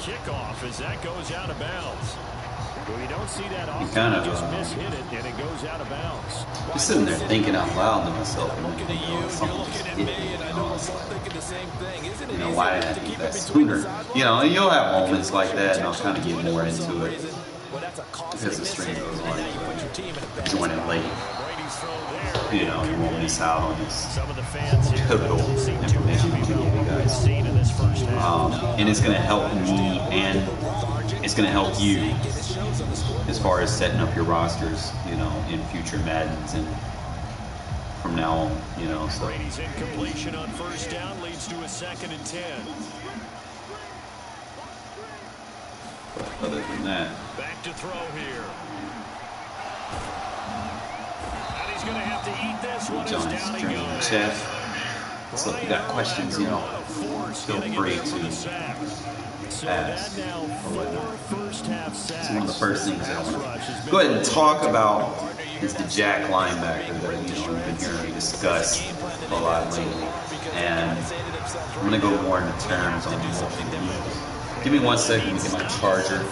kickoff as that goes out of bounds. Well, you don't see that often. Kind of just mishit it, and it goes out of bounds. Just sitting there thinking out loud to myself. I'm looking at you, you're looking at me, and I know we're both thinking the same thing. Isn't it why did I think that sooner? And you'll have moments like that, and I'll kind of get more into it because the stream goes on. Joining late. You won't miss out on this pivotal information we give you guys. And it's going to help me, and it's going to help you as far as setting up your rosters, in future Maddens and from now on, so. Brady's incompletion on first down leads to a 2nd and 10. But other than that, back to throw here. And he's going to have to eat this one. Down he goes. Chef. So if you got questions, feel free to ask. So one of the first things I want to go ahead and talk about is the jack linebacker that you've been hearing me discuss a lot lately, and I'm going to go more into terms on multiple views. Give me 1 second to get my charger. And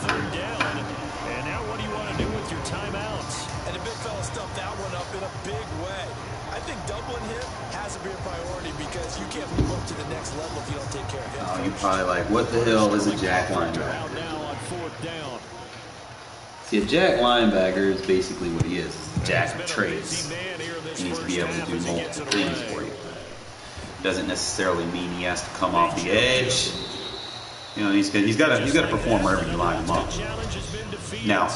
now what do you want to do with your timeouts? And the big fella stuffed that one up in a big way. I think doubling him has to be a priority because you can't move up to the next level if you don't take care of him. You're probably like, what the hell is a jack linebacker? See, a jack linebacker is basically what he is. It's a jack of trades. He needs to be able to do multiple things for you. Doesn't necessarily mean he has to come off the edge. He's got to perform wherever you line him up. Now,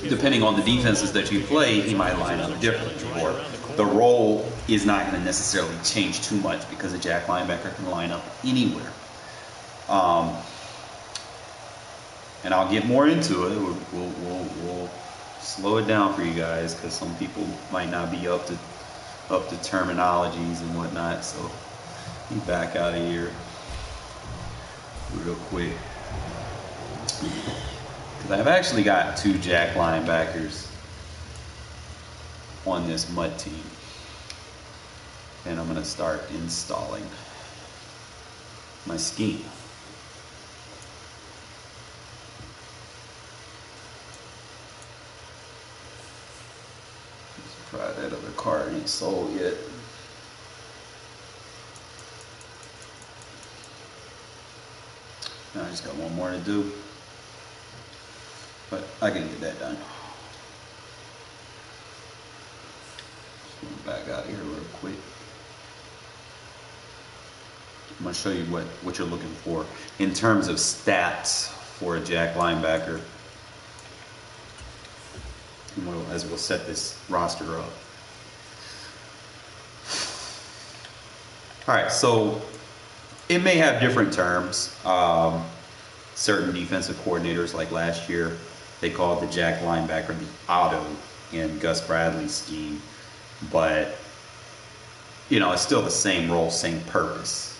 depending on the defenses that you play, he might line up differently, or the role is not going to necessarily change too much because a jack linebacker can line up anywhere. And I'll get more into it. We'll slow it down for you guys because some people might not be up to terminologies and whatnot. So let me back out of here real quick. Because I've actually got 2 jack linebackers on this mud team. And I'm going to start installing my scheme. Let's try that other card ain't sold yet. Now I just got one more to do, but I can get that done. Just back out of here real quick. I'm going to show you what you're looking for in terms of stats for a jack linebacker, and as we'll set this roster up. All right, so it may have different terms. Certain defensive coordinators, like last year, they called the jack linebacker the auto in Gus Bradley's scheme. But, it's still the same role, same purpose.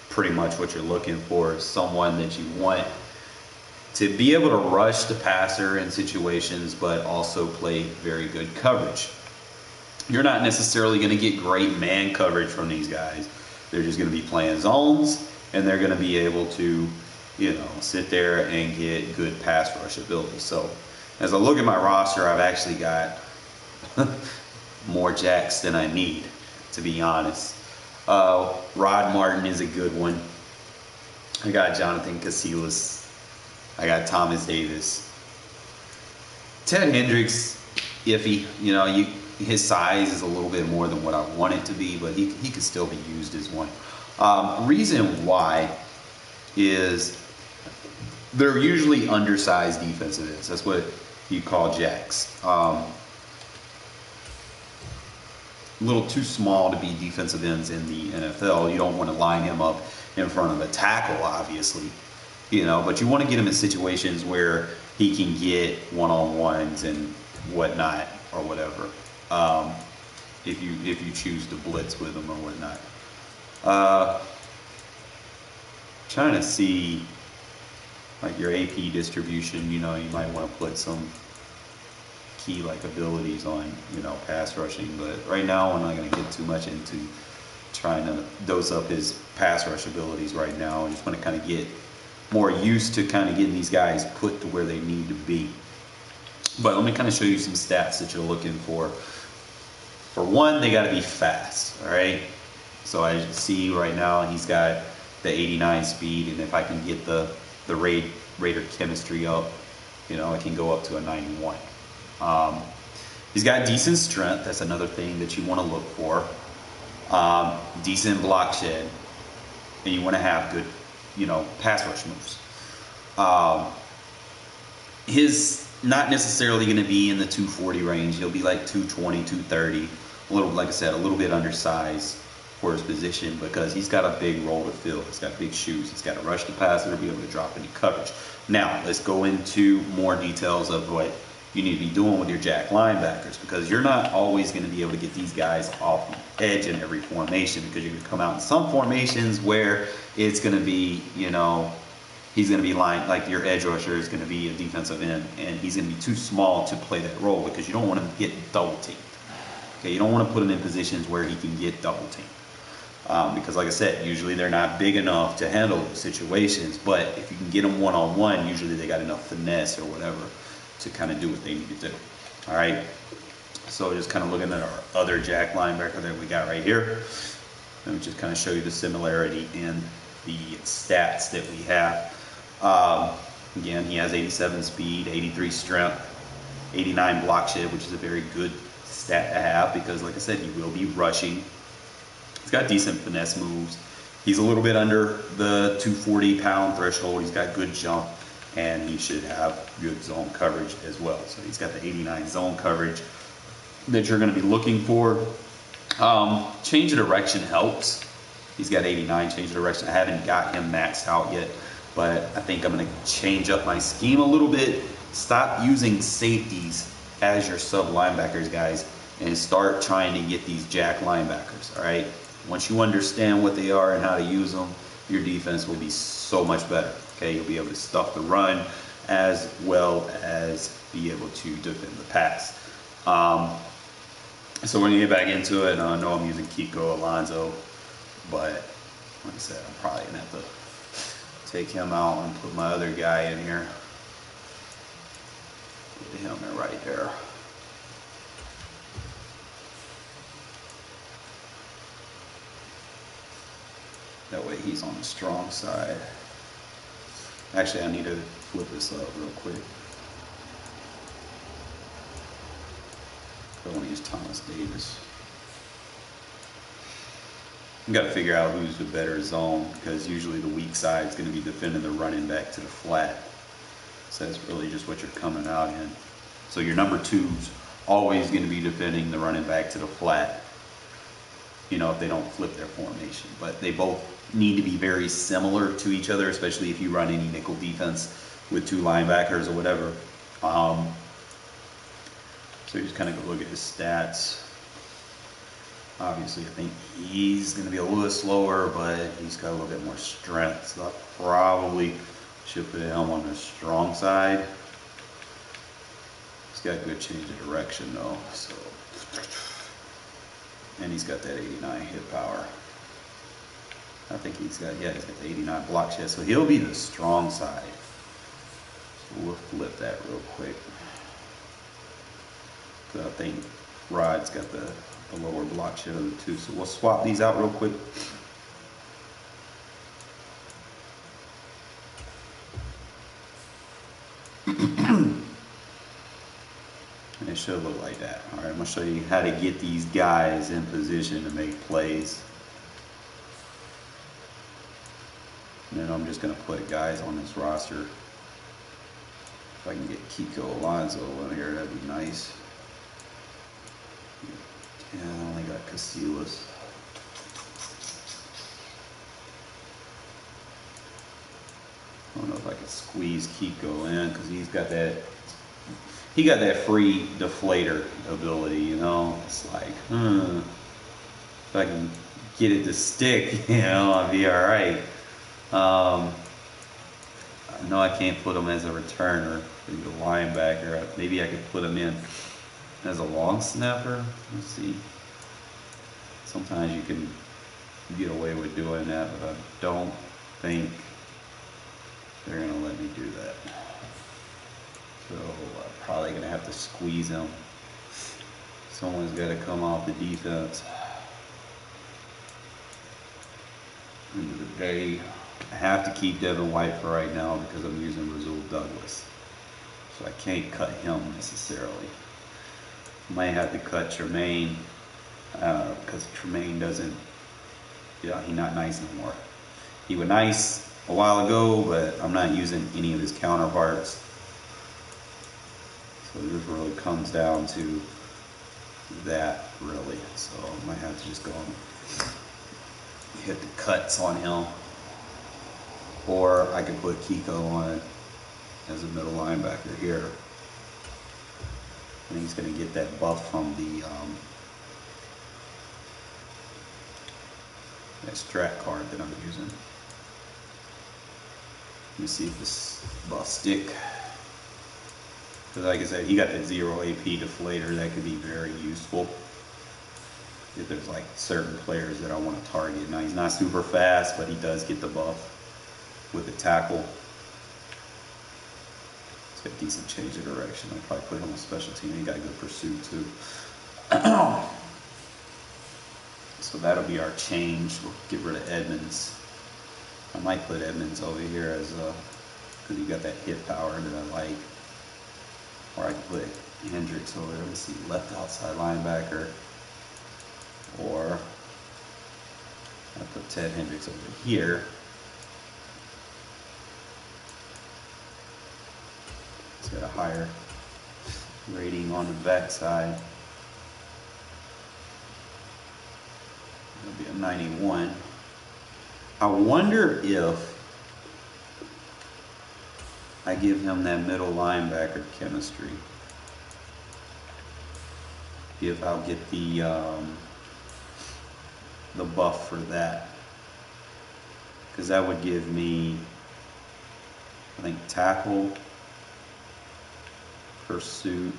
Pretty much what you're looking for is someone that you want to be able to rush the passer in situations, but also play very good coverage. You're not necessarily going to get great man coverage from these guys. They're just going to be playing zones, and they're going to be able to, sit there and get good pass rush ability. So as I look at my roster, I've actually got more jacks than I need, to be honest. Rod Martin is a good one. I got Jonathan Casillas. I got Thomas Davis. Ted Hendricks, iffy. His size is a little bit more than what I want it to be, but he could still be used as one. Reason why is they're usually undersized defensive ends. That's what you call jacks. A little too small to be defensive ends in the NFL. You don't want to line him up in front of a tackle, obviously. But you want to get him in situations where he can get one-on-ones and whatnot or whatever. If you choose to blitz with him or whatnot. Trying to see like your AP distribution. You might want to put some key abilities on pass rushing, but right now I'm not going to get too much into trying to dose up his pass rush abilities right now. I just want to kind of get more used to kind of getting these guys put to where they need to be. But let me kind of show you some stats that you're looking for. For one, they got to be fast, all right? So as you see right now, he's got the 89 speed, and if I can get the Raider chemistry up, you know, I can go up to a 91. He's got decent strength. That's another thing that you want to look for. Decent block shed, and you want to have good, you know, pass rush moves. His not necessarily going to be in the 240 range. He'll be like 220, 230. A little, like I said, a little bit undersized for his position because he's got a big role to fill. He's got big shoes. He's got to rush the passer, be able to drop any coverage. Now, let's go into more details of what you need to be doing with your jack linebackers, because you're not always going to be able to get these guys off the edge in every formation, because you're going to come out in some formations where it's going to be, you know, he's going to be like your edge rusher is going to be a defensive end, and he's going to be too small to play that role because you don't want him to get double teamed. Okay, you don't want to put him in positions where he can get double teamed. Because like I said, usually they're not big enough to handle those situations, but if you can get them one-on-one, usually they got enough finesse or whatever to kind of do what they need to do. All right, so just kind of looking at our other jack linebacker that we got right here. Let me just kind of show you the similarity in the stats that we have. Again, he has 87 speed, 83 strength, 89 block shed, which is a very good stat to have because, like I said, he will be rushing. He's got decent finesse moves. He's a little bit under the 240-pound threshold. He's got good jump, and he should have good zone coverage as well. So he's got the 89 zone coverage that you're going to be looking for. Change of direction helps. He's got 89 change of direction. I haven't got him maxed out yet, but I think I'm going to change up my scheme a little bit. Stop using safeties as your sub linebackers, guys, and start trying to get these jack linebackers, all right? Once you understand what they are and how to use them, your defense will be so much better, okay? You'll be able to stuff the run as well as be able to defend the pass. So we're going to get back into it. I know I'm using Kiko Alonso, but like I said, I'm probably going to have to take him out and put my other guy in here. Put him in right there. That way he's on the strong side. Actually, I need to flip this up real quick. I want to use Thomas Davis. You got to figure out who's the better zone, because usually the weak side is going to be defending the running back to the flat. So that's really just what you're coming out in. So your number two's always going to be defending the running back to the flat, you know, if they don't flip their formation. But they both need to be very similar to each other, especially if you run any nickel defense with two linebackers or whatever. So you just kind of look at his stats. Obviously, I think he's going to be a little bit slower, but he's got a little bit more strength. So I probably should put him on the strong side. He's got good change of direction, though. So, and he's got that 89 hit power. I think he's got the 89 block shed. So he'll be the strong side. So we'll flip that real quick. I think Rod's got the lower block shed of the two. So we'll swap these out real quick. And it should look like that. All right, I'm gonna show you how to get these guys in position to make plays. And then I'm just gonna put guys on this roster. If I can get Kiko Alonso in here, that'd be nice. Yeah, I only got Casillas. I don't know if I could squeeze Kiko in, because he got that free deflator ability, you know. It's like, if I can get it to stick, you know, I'll be all right. I know I can't put him as a returner, for the linebacker. Maybe I could put him in as a long snapper. Let's see. Sometimes you can get away with doing that, but I don't think squeeze him. Someone's got to come off the defense. End of the day, I have to keep Devin White for right now because I'm using Rasul Douglas. So I can't cut him necessarily. Might have to cut Tremaine because Tremaine doesn't, he's not nice anymore. He was nice a while ago, but I'm not using any of his counterparts. So this really comes down to that, really. So I might have to just go and hit the cuts on him. Or I could put Kiko on as a middle linebacker here. And he's going to get that buff from the that strat card that I'm using. Let me see if this buff stick. Because like I said, he got that 0 AP deflator that could be very useful. If there's like certain players that I want to target. Now he's not super fast, but he does get the buff with the tackle. He's got decent change of direction. I'd probably put him on special team. He got good pursuit too. So that'll be our change. We'll get rid of Edmonds. I might put Edmonds over here as because he got that hit power that I like. Or I could put Hendricks over there. Let's see, left outside linebacker. Or I put Ted Hendricks over here. He's got a higher rating on the backside. It'll be a 91. I wonder if I give him that middle linebacker chemistry. If I'll get the buff for that, because that would give me, I think, tackle, pursuit.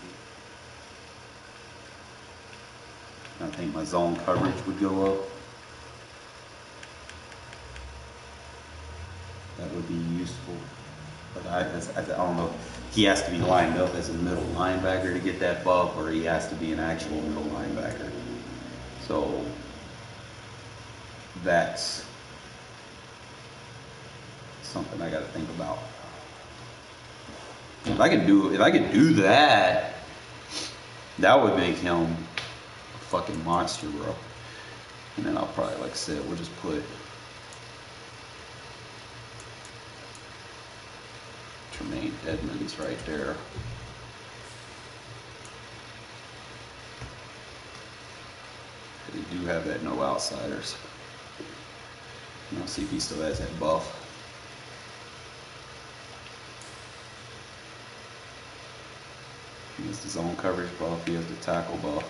I think my zone coverage would go up. That would be useful. But I don't know. He has to be lined up as a middle linebacker to get that buff, or he has to be an actual middle linebacker. So that's something I got to think about. If I could do that, that would make him a fucking monster, bro. And then I'll probably, like I said, we'll just put Tremaine Edmonds right there. They do have that no outsiders. And I'll see if he still has that buff. He has the zone coverage buff, he has the tackle buff.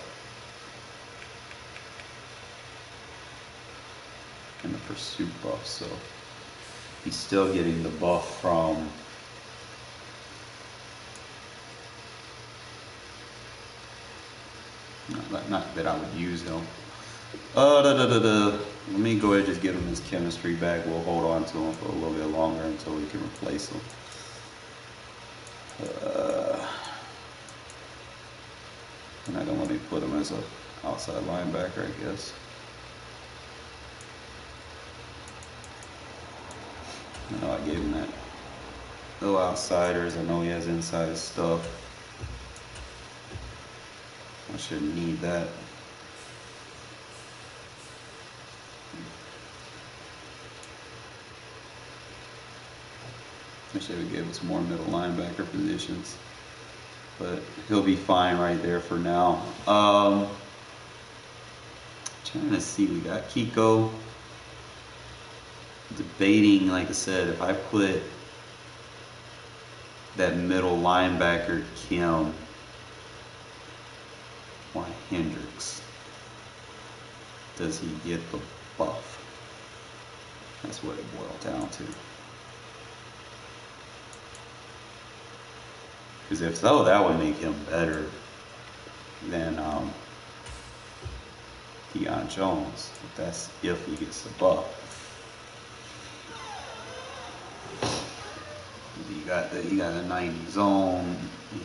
And the pursuit buff, so he's still getting the buff from not that I would use him. Let me go ahead and just give him his chemistry back. We'll hold on to him for a little bit longer until we can replace him. And I don't want to put him as an outside linebacker, I guess. I know I gave him that. No outsiders. I know he has inside stuff. I shouldn't need that. I should have gave us more middle linebacker positions. But he'll be fine right there for now. Trying to see, we got Kiko. Debating, like I said, if I put that middle linebacker Kim on Hendricks, does he get the buff? That's what it boiled down to. Because if so, that would make him better than Deion Jones. But that's if he gets the buff. He got a 90 zone.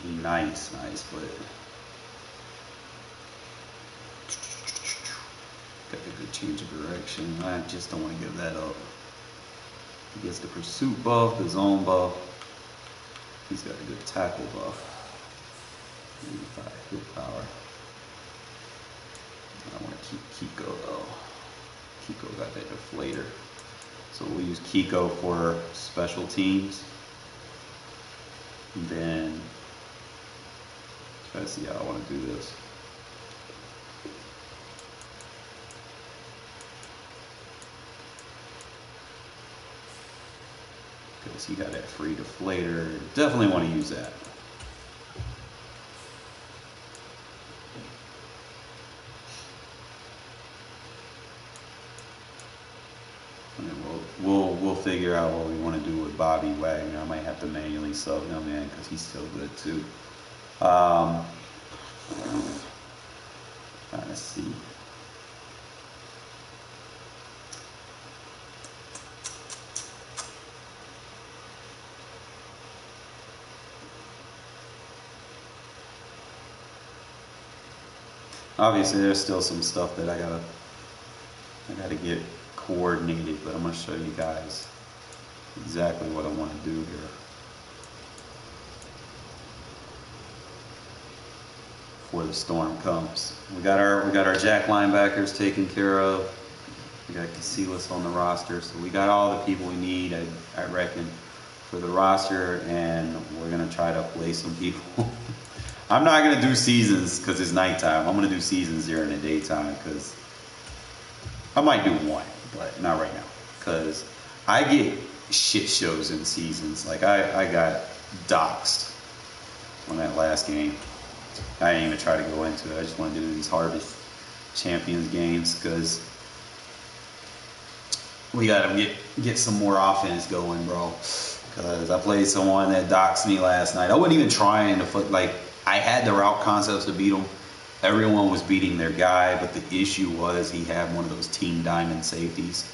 He nice, but change of direction. I just don't want to give that up. He gets the pursuit buff, the zone buff. He's got a good tackle buff. 85 hit power. I want to keep Kiko though. Kiko got that deflator. So we'll use Kiko for special teams. And then try to see how I want to do this. Because he got that free deflator. Definitely want to use that. And then we'll figure out what we want to do with Bobby Wagner. I might have to manually sub him in because he's still good too. Trying to see. Obviously, there's still some stuff that I gotta get coordinated, but I'm gonna show you guys exactly what I want to do here before the storm comes. We got our jack linebackers taken care of. We got Casillas on the roster, so we got all the people we need, I reckon, for the roster, and we're gonna try to play some people. I'm not going to do seasons because it's nighttime. I'm going to do seasons during the daytime because I might do one, but not right now. Because I get shit shows in seasons. Like I got doxxed on that last game. I didn't even try to go into it. I just want to do these Harvest Champions games because we got to get some more offense going, bro. Because I played someone that doxed me last night. I wasn't even trying to like. I had the route concepts to beat him. Everyone was beating their guy, but the issue was he had one of those team diamond safeties.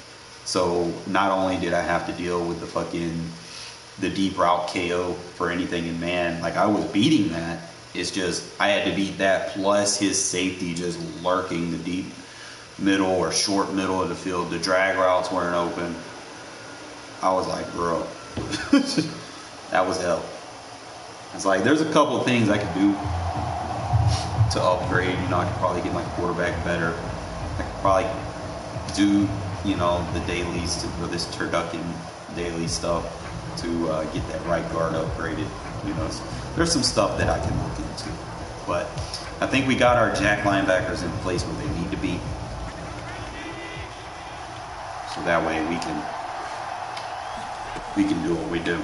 So not only did I have to deal with the deep route KO for anything in man, like I was beating that. It's just I had to beat that plus his safety just lurking the deep middle or short middle of the field. The drag routes weren't open. I was like, bro, that was hell. It's like there's a couple of things I could do to upgrade. You know, I could probably get my quarterback better. I could probably do, you know, the dailies or this turducken daily stuff to get that right guard upgraded. You know, so there's some stuff that I can look into. But I think we got our jack linebackers in place where they need to be. So that way we can do what we do.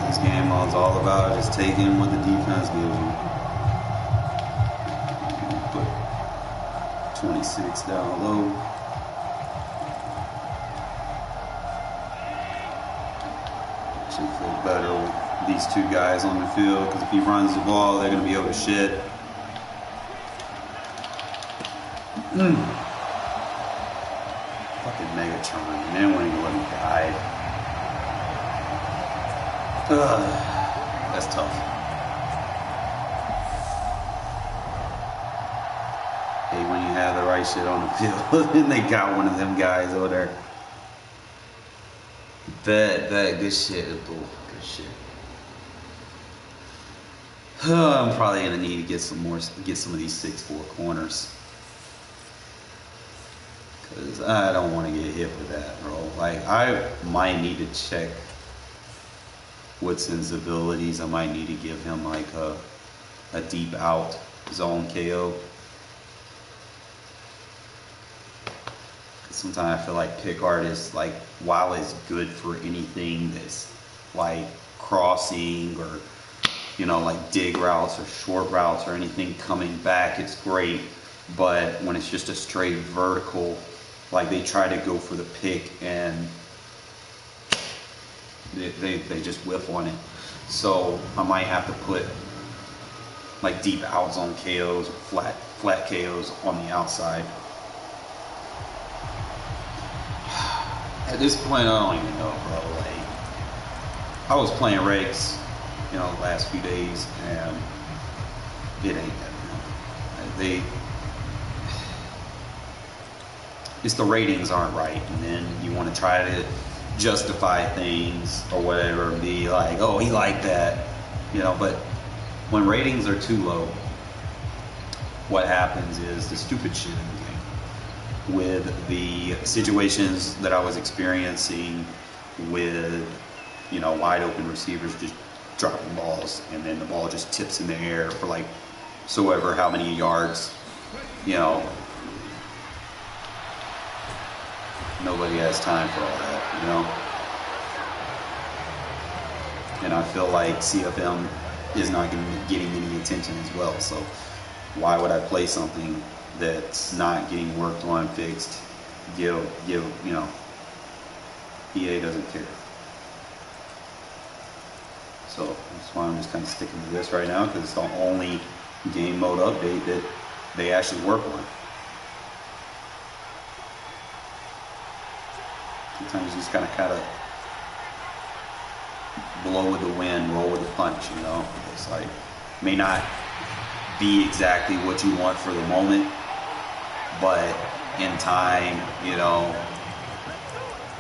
This game is all about just taking what the defense gives you. Put 26 down low. Should feel better with these two guys on the field because if he runs the ball, they're going to be able to shed. Fucking Megatron, and then when he let me die. That's tough. Hey, when you have the right shit on the field, and they got one of them guys over there. Bad, good shit, good shit. I'm probably gonna need to get some of these 6'4" corners. Cause I don't want to get hit with that, bro. Like I might need to check Woodson's abilities. I might need to give him like a deep out zone KO. Sometimes I feel like pick art is like, while it's good for anything that's like crossing or, you know, like dig routes or short routes or anything coming back, it's great. But when it's just a straight vertical, like they try to go for the pick and they just whiff on it. So I might have to put like deep out zone KOs or flat KOs on the outside. At this point, I don't even know, bro. Like, I was playing Regs, you know, the last few days, and it ain't that. It's the ratings aren't right, and then you want to try to justify things or whatever, and be like, oh, he liked that, you know. But when ratings are too low, what happens is the stupid shit in the game. With the situations that I was experiencing with, you know, wide open receivers just dropping balls, and then the ball just tips in the air for like so ever how many yards, you know. Nobody has time for all that, you know. And I feel like CFM is not getting any attention as well. So why would I play something that's not getting worked on, fixed? You know, EA doesn't care. So that's why I'm just kind of sticking to this right now, because it's the only game mode update that they actually work on. Sometimes you just kind of blow with the wind, roll with the punch, you know. It's like, may not be exactly what you want for the moment, but in time, you know,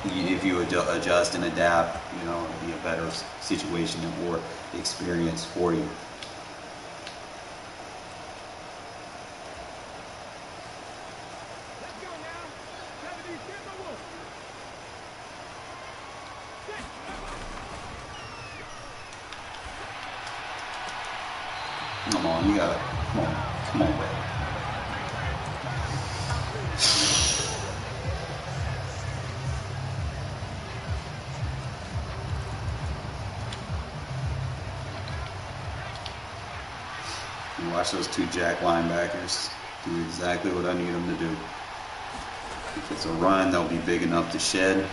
if you adjust and adapt, you know, it'll be a better situation and more experience for you. Come on, you gotta, come on, bro. You watch those two jack linebackers do exactly what I need them to do. If it's a run, they'll be big enough to shed.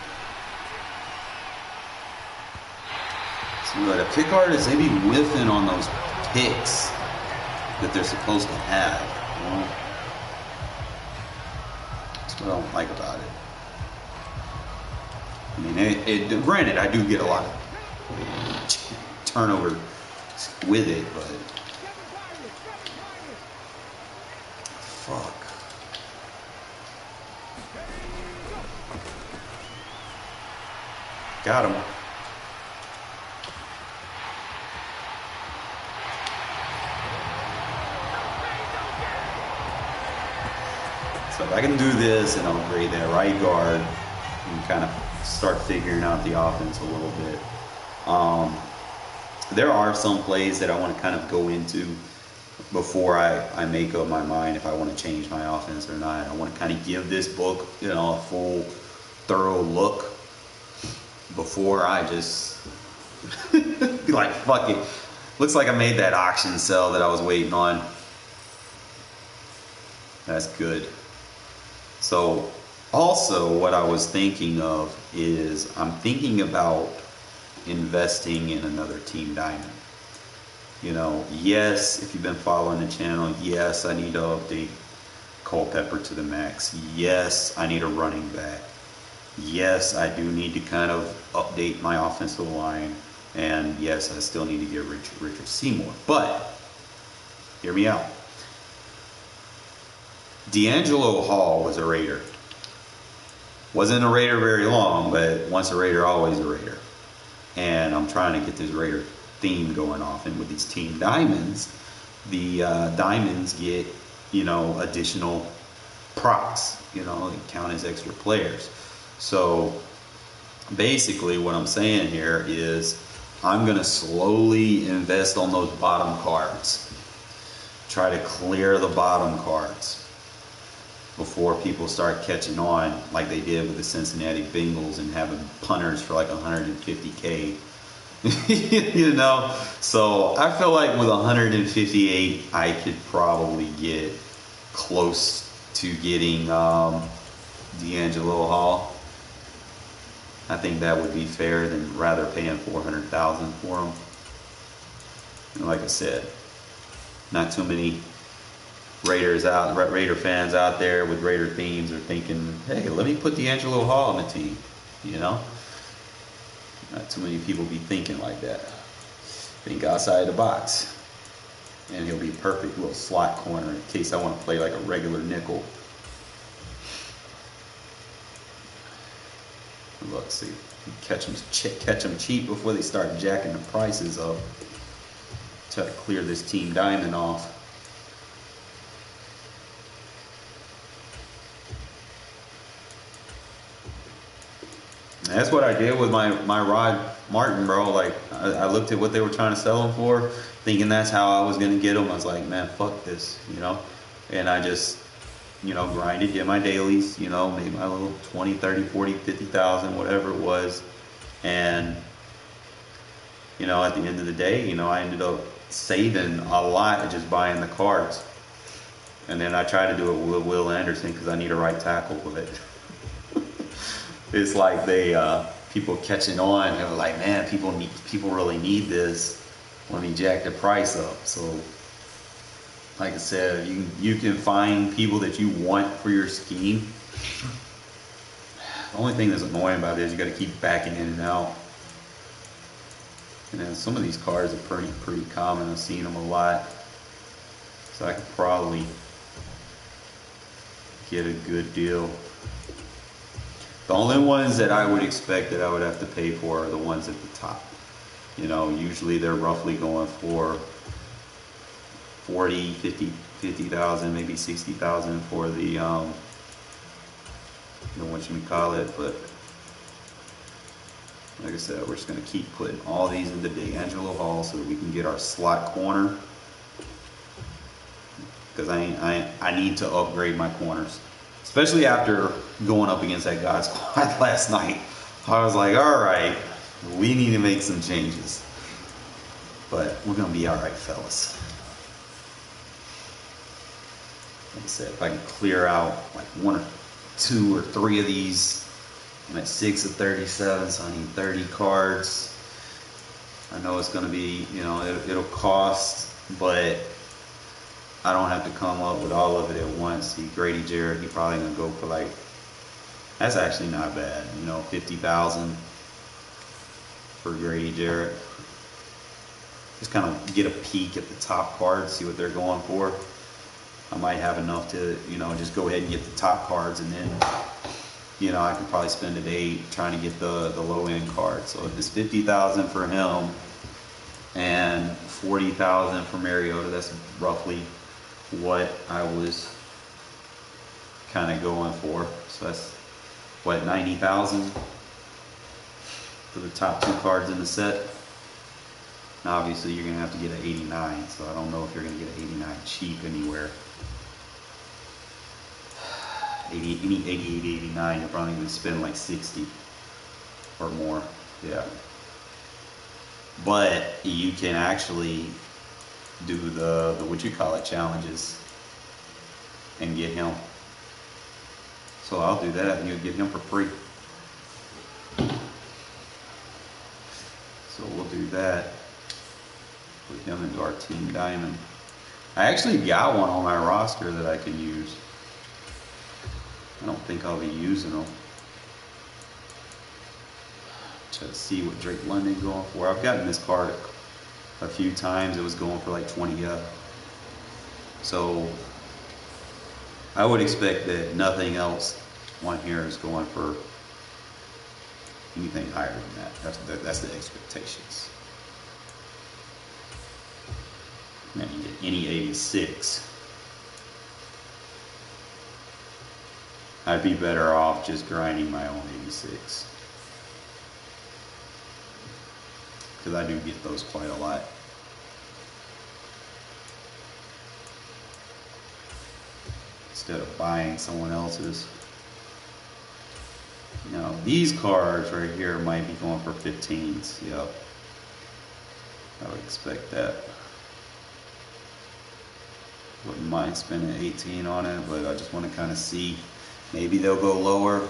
So the pick artists, they be whiffing on those picks that they're supposed to have. You know? That's what I don't like about it. I mean, granted, I do get a lot of turnover with it, but fuck. Got him. So if I can do this and upgrade that right guard and kind of start figuring out the offense a little bit. There are some plays that I want to kind of go into before I make up my mind if I want to change my offense or not. I want to kind of give this book, you know, a full, thorough look before I just be like, fuck it. Looks like I made that auction sell that I was waiting on. That's good. So also what I was thinking of is I'm thinking about investing in another team diamond. You know, yes, if you've been following the channel, yes, I need to update Culpepper to the max. Yes, I need a running back. Yes, I do need to kind of update my offensive line. And yes, I still need to get Richard Seymour. But hear me out. D'Angelo Hall was a Raider. Wasn't a Raider very long, but once a Raider, always a Raider. And I'm trying to get this Raider theme going off. And with these team diamonds, the diamonds get, you know, additional procs. You know, they count as extra players. So basically what I'm saying here is I'm going to slowly invest on those bottom cards. Try to clear the bottom cards before people start catching on like they did with the Cincinnati Bengals and having punters for like 150K. You know, so I feel like with 158, I could probably get close to getting D'Angelo Hall. I think that would be fair than rather paying 400,000 for him. And like I said, not too many Raider fans out there with Raider themes are thinking, hey, let me put D'Angelo Hall on the team. You know, not too many people be thinking like that. Think outside the box, and he'll be perfect little slot corner in case I want to play like a regular nickel. Look, see, catch them cheap before they start jacking the prices up. Try to clear this team diamond off. And that's what I did with my Rod Martin, bro. Like, I looked at what they were trying to sell him for, thinking that's how I was gonna get him. I was like, man, fuck this, you know. And I just, you know, grinded, did my dailies, you know, made my little 20, 30, 40, 50,000, whatever it was. And, you know, at the end of the day, you know, I ended up saving a lot of just buying the cards. And then I tried to do it with Will Anderson because I need a right tackle with it. It's like people catching on. They were like, man, people really need this. Let me jack the price up. So, like I said, you can find people that you want for your scheme. The only thing that's annoying about it is you got to keep backing in and out. And then some of these cards are pretty common. I've seen them a lot, so I could probably get a good deal. The only ones that I would expect that I would have to pay for are the ones at the top. You know, usually they're roughly going for 40, 50,000, maybe 60,000 for the what you call it. But like I said, we're just gonna keep putting all these into D'Angelo Hall so that we can get our slot corner. Because I need to upgrade my corners. Especially after going up against that God squad last night. I was like, all right, we need to make some changes. But we're going to be all right, fellas. Like I said, if I can clear out like 1 or 2 or 3 of these, I'm at 6 of 37, so I need 30 cards. I know it's going to be, you know, it'll cost, but I don't have to come up with all of it at once. See, Grady Jarrett, he probably gonna go for like, that's actually not bad, you know, 50,000 for Grady Jarrett. Just kind of get a peek at the top cards, see what they're going for. I might have enough to, you know, just go ahead and get the top cards, and then, you know, I could probably spend a day trying to get the low end cards. So if it's 50,000 for him and 40,000 for Mariota, that's roughly what I was kind of going for. So that's what, 90,000 for the top 2 cards in the set. Now obviously you're gonna have to get an 89, so I don't know if you're gonna get an 89 cheap anywhere. 88, 89, you're probably gonna spend like 60 or more. Yeah. But you can actually do the what you call it challenges and get him. So I'll do that and you'll get him for free. So we'll do that. Put him into our team diamond. I actually got one on my roster that I can use. I don't think I'll be using them. Try to see what Drake London going for. I've gotten this card a few times. It was going for like 20 up. So I would expect that nothing else on here is going for anything higher than that. That's the expectations. Now you get any 86. I'd be better off just grinding my own 86. Because I do get those quite a lot. Instead of buying someone else's. Now these cards right here might be going for 15s. Yep. I would expect that. Wouldn't mind spending 18 on it, but I just want to kind of see. Maybe they'll go lower.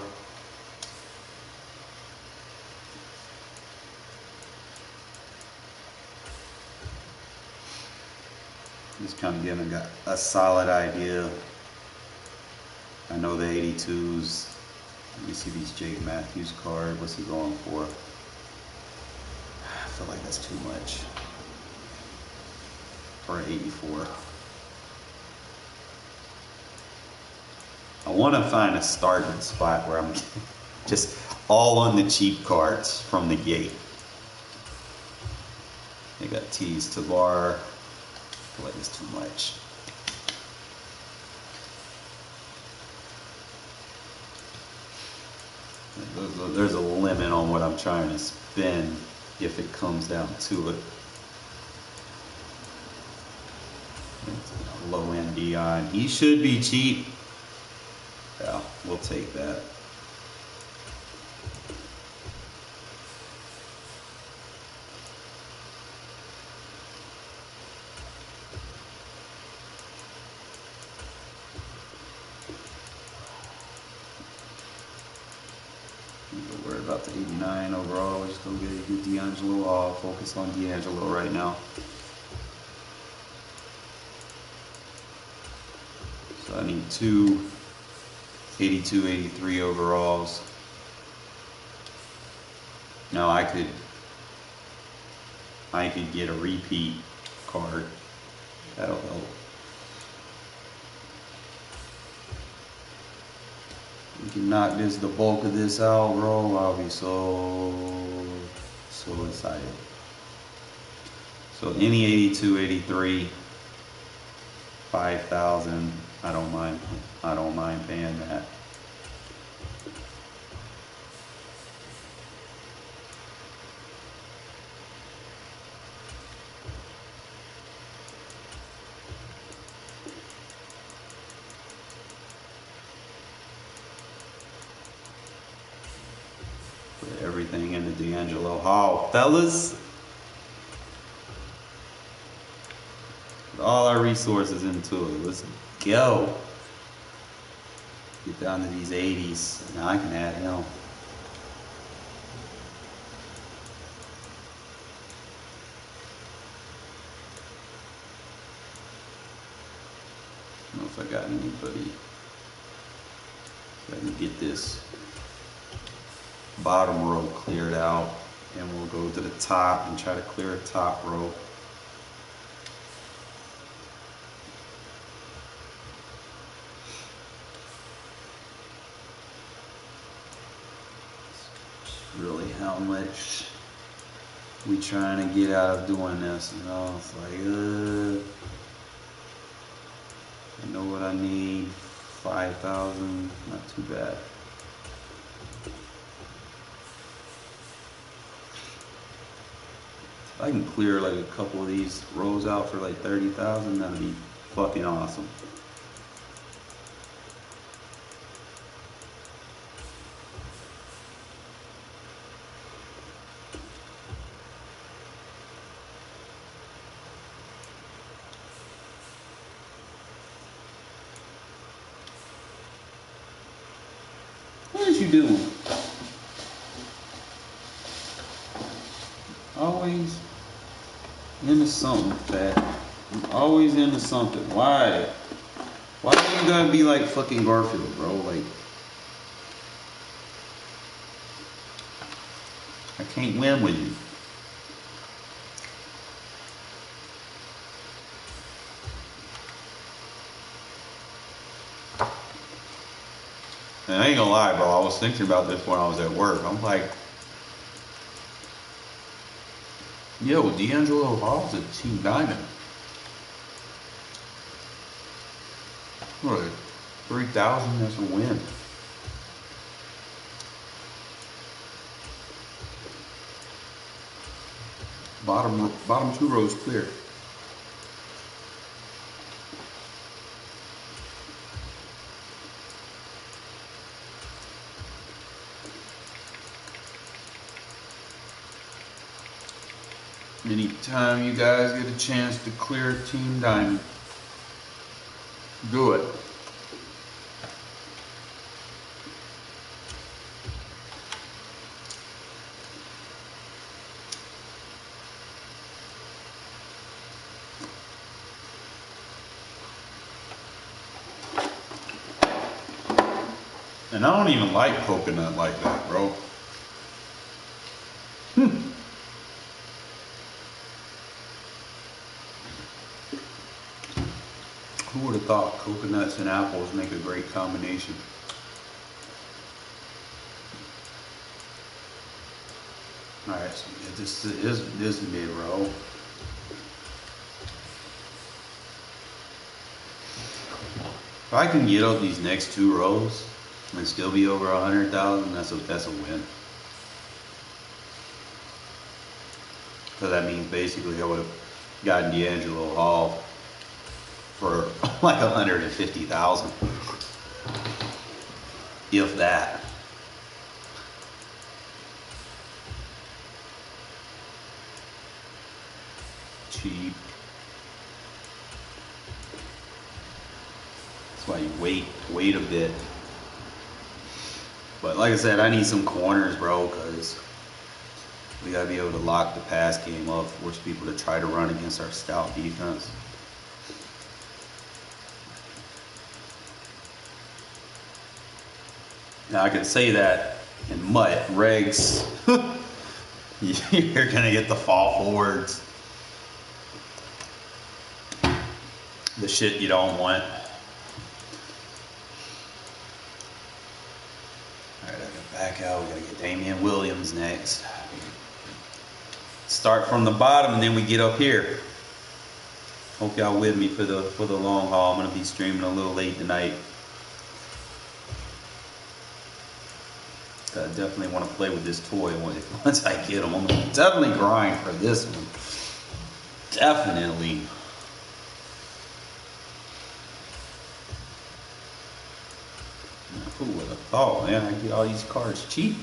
Just kind of giving a solid idea. I know the 82s. Let me see these Jake Matthews card. What's he going for? I feel like that's too much. For an 84. I want to find a starting spot where I'm just all on the cheap cards from the gate. They got T's to bar. I feel like it's too much. There's a limit on what I'm trying to spend if it comes down to it. Low end Dion. He should be cheap. Yeah, we'll take that. Don't worry about the 89 overall. We're just gonna get a good D'Angelo. I'll focus on D'Angelo right now. So I need two 82, 83 overalls. Now I could get a repeat card. That'll help. We can knock the bulk of this out, bro. I'll be so excited. So any 82, 83, 5,000. I don't mind paying that. Put everything into D'Angelo Hall, fellas. Put all our resources into it. Let's go. Get down to these 80s. Now I can add him. I don't know if I got anybody. So I can get this bottom row cleared out, and we'll go to the top and try to clear a top row. Really how much we trying to get out of doing this, you know? It's like, I know what I need. 5,000, not too bad. If I can clear like a couple of these rows out for like 30,000, that'd be fucking awesome. What is you doing? Always into something, fat. I'm always into something. Why? Why do you gotta be like fucking Garfield, bro? Like, I can't win with you. And I ain't gonna lie, bro. I was thinking about this when I was at work. I'm like, yo, D'Angelo Hall's a cheap diamond. What? 3,000? That's a win. Bottom two rows clear. Anytime you guys get a chance to clear Team Diamond, do it. And I don't even like coconut like that, bro. Who would have thought coconuts and apples make a great combination? Alright, so this is mid-row. If I can get up these next 2 rows and still be over 100,000, that's a win. So that means basically I would have gotten D'Angelo Hall for like 150,000, if that. Cheap. That's why you wait a bit. But like I said, I need some corners, bro, because we gotta be able to lock the pass game up, force people to try to run against our stout defense. Now I can say that in MUT, Regs, you're gonna get the fall forwards. The shit you don't want. Alright, I gotta back out. We gotta get Damian Williams next. Start from the bottom and then we get up here. Hope y'all with me for the long haul. I'm gonna be streaming a little late tonight. I definitely want to play with this toy once I get them. I'm gonna definitely grind for this one. Definitely. Who would have thought, man? I get all these cards cheap.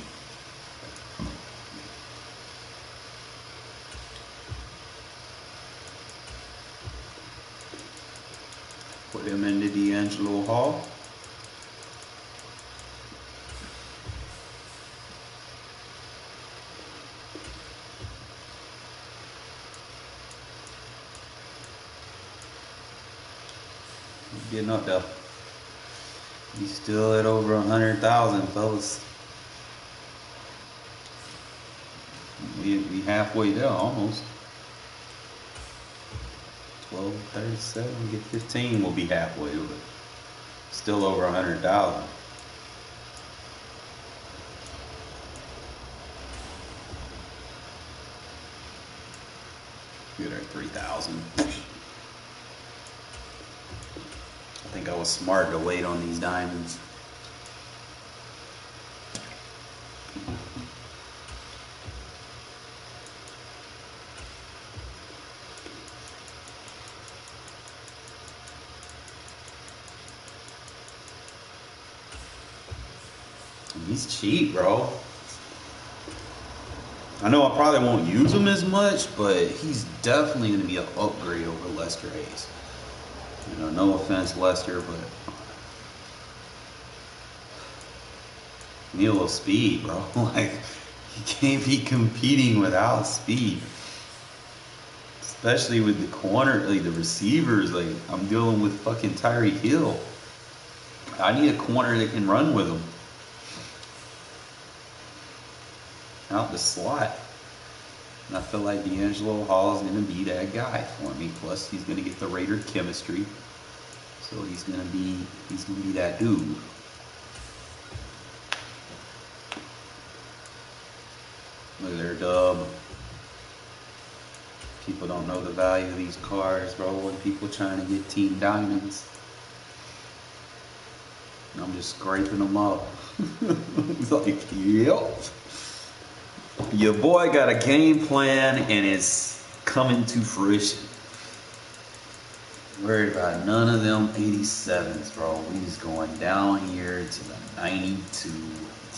Put him into D'Angelo Hall. Getting up there. He's still at over 100,000, fellas. We halfway there almost. 1237, get 15, we'll be halfway, but still over 100,000. Get her 3,000. I think I was smart to wait on these diamonds. He's cheap, bro. I know I probably won't use him as much, but he's definitely going to be an upgrade over Lester Hayes. You know, no offense, Lester, but you need a little speed, bro. Like, you can't be competing without speed. Especially with the corner, like the receivers. Like, I'm dealing with fucking Tyreek Hill. I need a corner that can run with him. Out the slot. And I feel like D'Angelo Hall is going to be that guy for me. Plus, he's going to get the Raider chemistry. So he's going to be that dude. Look at their dub. People don't know the value of these cards, bro. When people trying to get team diamonds. And I'm just scraping them up. It's like, yep. Your boy got a game plan and it's coming to fruition. Worried about none of them 87s, bro. We just going down here to the 92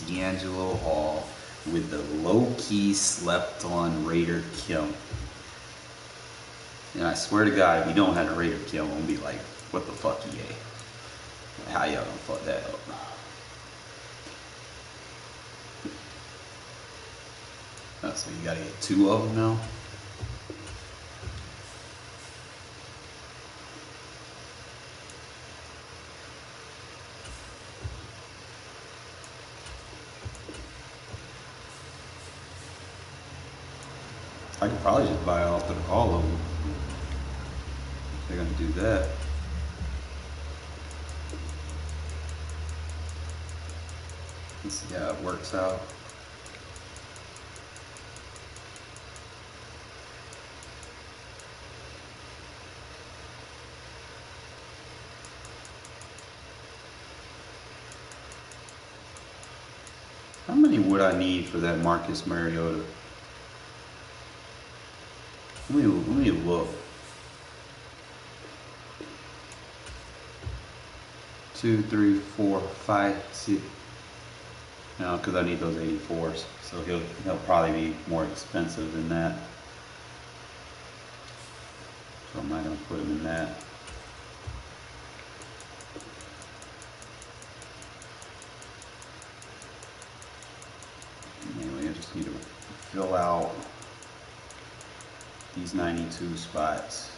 D'Angelo Hall with the low-key slept-on Raider Kim. And I swear to God, if you don't have a rate of kill, I'm gonna be like, what the fuck, EA? How y'all gonna fuck that up? Oh, so you gotta get 2 of them now? I could probably just buy off of all of them. If they're gonna do that. Let's see how it works out. How many would I need for that Marcus Mariota? Let me look. 2, 3, 4, 5, 6. No, because I need those 84s. So he'll probably be more expensive than that. So I'm not gonna put him in that. Anyway, I just need to fill out these 92 spots.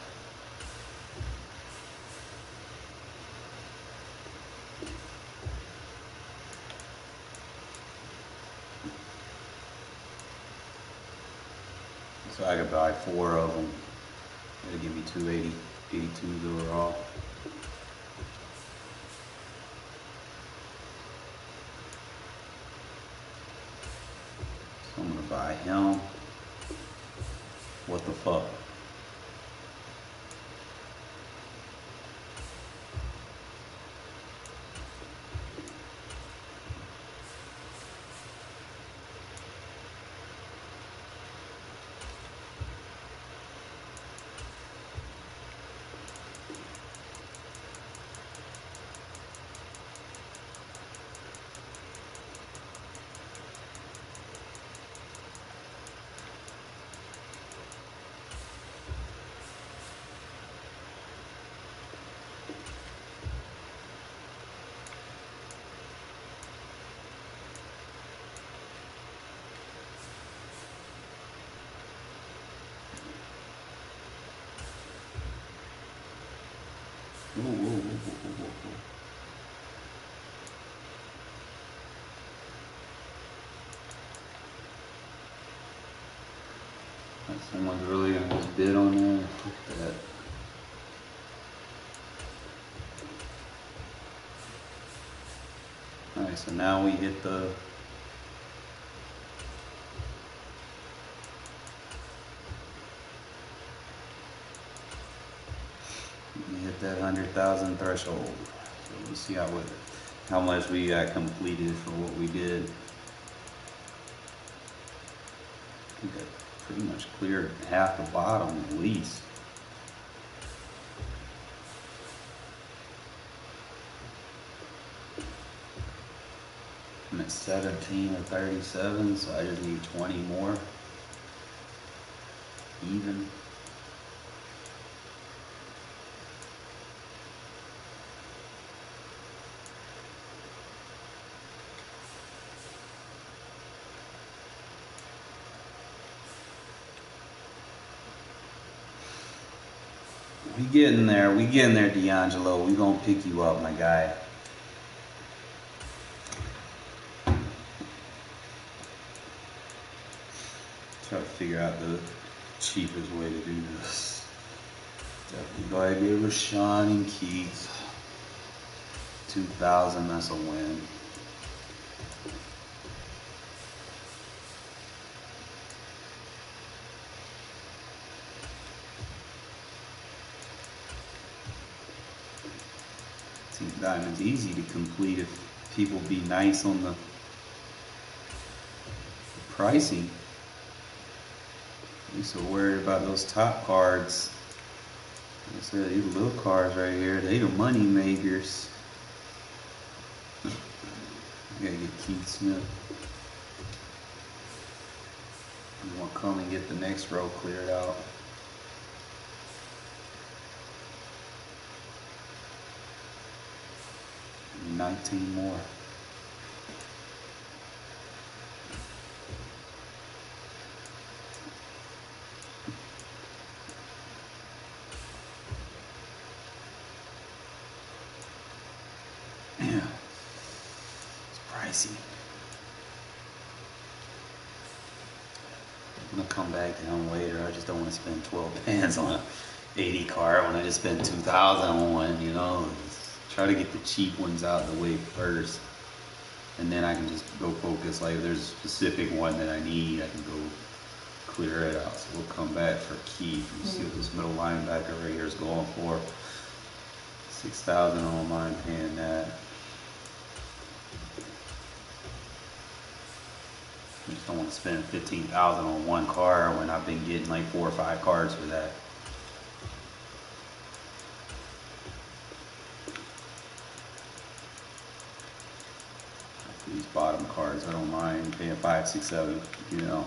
So I could buy 4 of them. That'll give me 280, 82s overall. So I'm gonna buy him. What the fuck? Whoa, whoa, whoa, whoa, whoa, whoa. Someone's really gonna just bid on that. Look at that. Alright, so now we hit the that 100,000 threshold. So let's see how much we got completed for what we did. I think I pretty much cleared half the bottom at least. I'm at 17 or 37, so I just need 20 more. Even. We getting there, D'Angelo. We gonna pick you up, my guy. Try to figure out the cheapest way to do this. Definitely go ahead and give Rashawn and Keith 2,000. That's a win. Diamond's easy to complete if people be nice on the pricing. I'm so worried about those top cards. Like I said, these little cards right here, they the money makers. I gotta get Keith Smith. You want to come and get the next row cleared out. 19 more. Yeah, it's pricey. I'm gonna come back down later. I just don't want to spend 12 bands on a 80 car when I just spent 2,000 on one, you know. Try to get the cheap ones out of the way first. And then I can just go focus. Like if there's a specific one that I need, I can go clear it out. So we'll come back for Keith. You see what this middle linebacker right here is going for. 6,000 online, paying that. I just don't want to spend 15,000 on one car when I've been getting like 4 or 5 cards for that. These bottom cards, I don't mind paying 5, 6, 7. You know,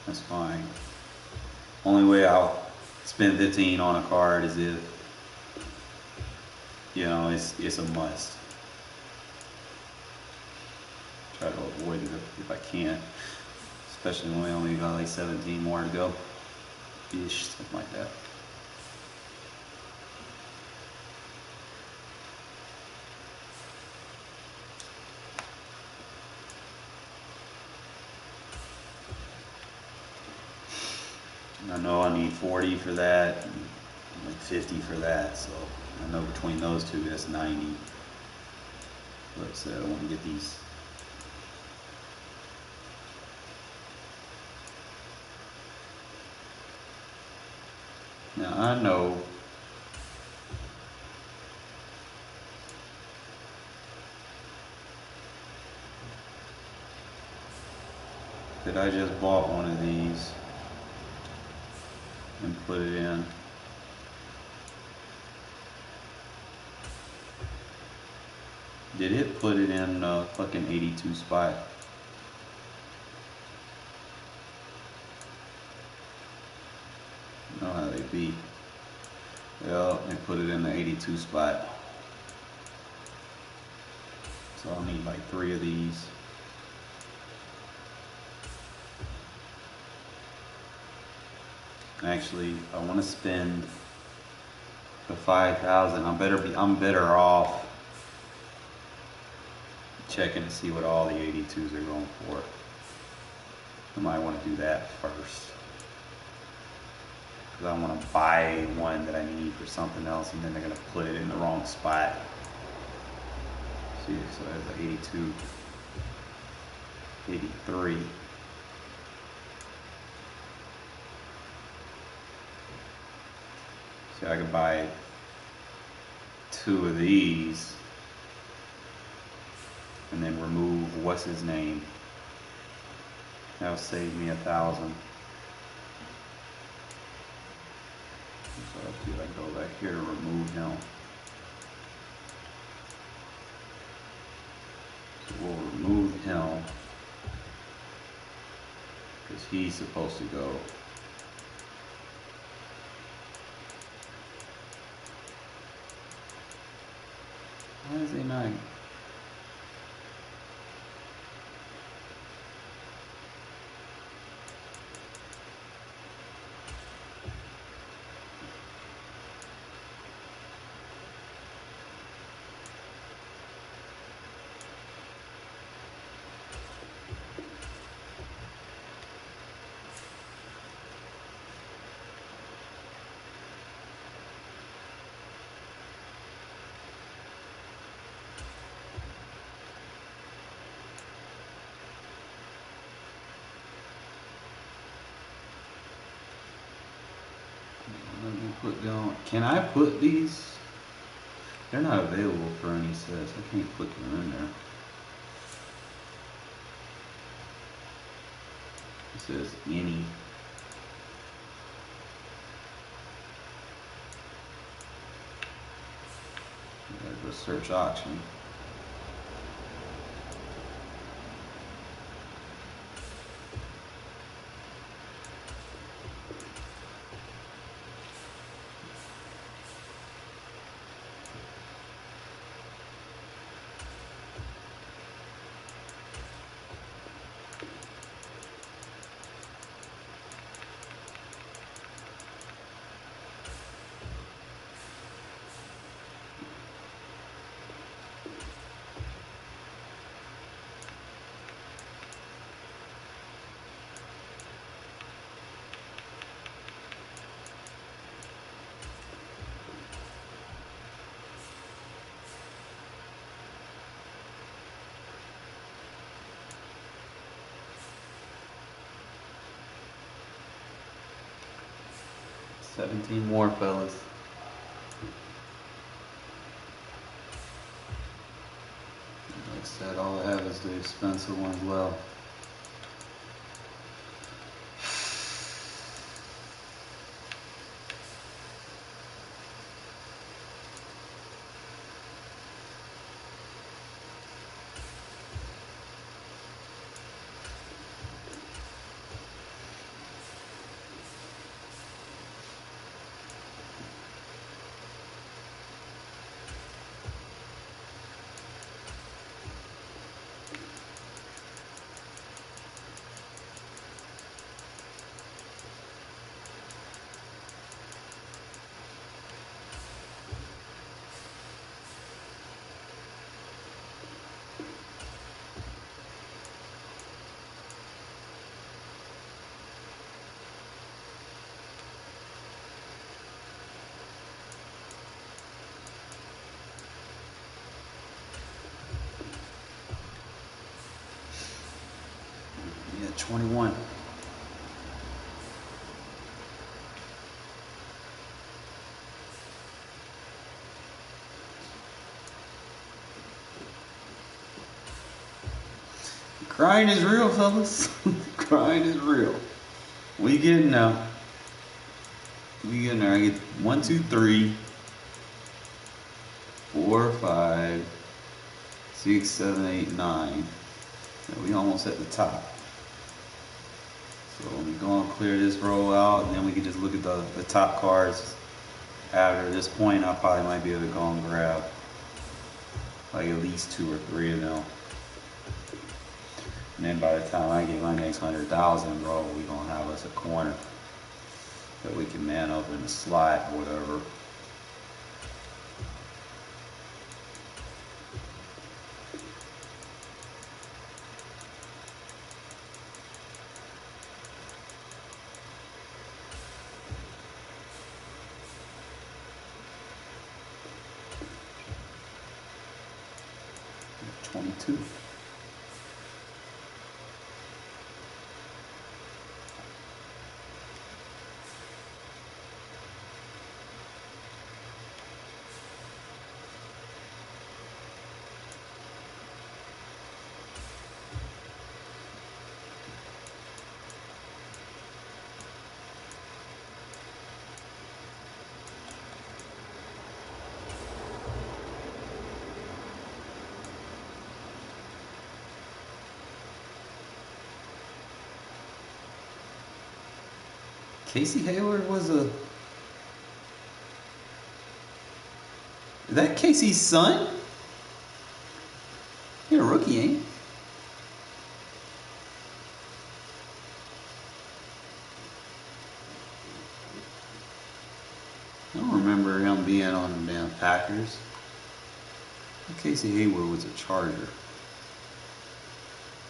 that's fine. Only way I'll spend 15 on a card is if, you know, it's a must. Try to avoid it if I can, especially when we only got like 17 more to go, ish, something like that. I know I need 40 for that, and like 50 for that, so I know between those two that's 90. Like I said, I want to get these. Now I know that I just bought one of these and put it in. Did it put it in fucking 82 spot? You know how they be. Well, they put it in the 82 spot. So I'll need like 3 of these. Actually, I want to spend the 5,000. I'm better off checking to see what all the 82s are going for. I might want to do that first, because I want to buy one that I need for something else, and then they're going to put it in the wrong spot. See, so there's an 82, 83. See, I could buy 2 of these and then remove what's his name. That'll save me 1,000. So I'll do, I go back here to remove him. So we'll remove him because he's supposed to go. Why is he not? Put down. Can I put these? They're not available for any sets. I can't put them in there. It says any. Gotta go search auction. 17 more, fellas. Like I said, all I have is the expensive ones left. Yeah, 21. Grind is real, fellas. Grind is real. We getting now. We getting there. I get 1, 2, 3, 4, 5, 6, 7, 8, 9. So we almost at the top. So we're gonna clear this row out, and then we can just look at the top cards. After this point, I probably might be able to go and grab like at least 2 or 3 of them. And then by the time I get my next 100,000, bro, we gonna have us a corner that we can man up in the slot, whatever. $22. Casey Hayward was a... Is that Casey's son? He a rookie, ain't he? I don't remember him being on the damn Packers. Casey Hayward was a Charger.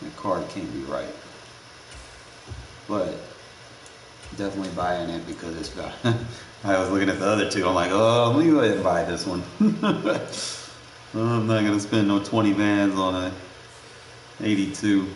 That card can't be right. But definitely buying it because it's got... I was looking at the other two. I'm like, oh, let me go ahead and buy this one. I'm not going to spend no 20 bands on a 82.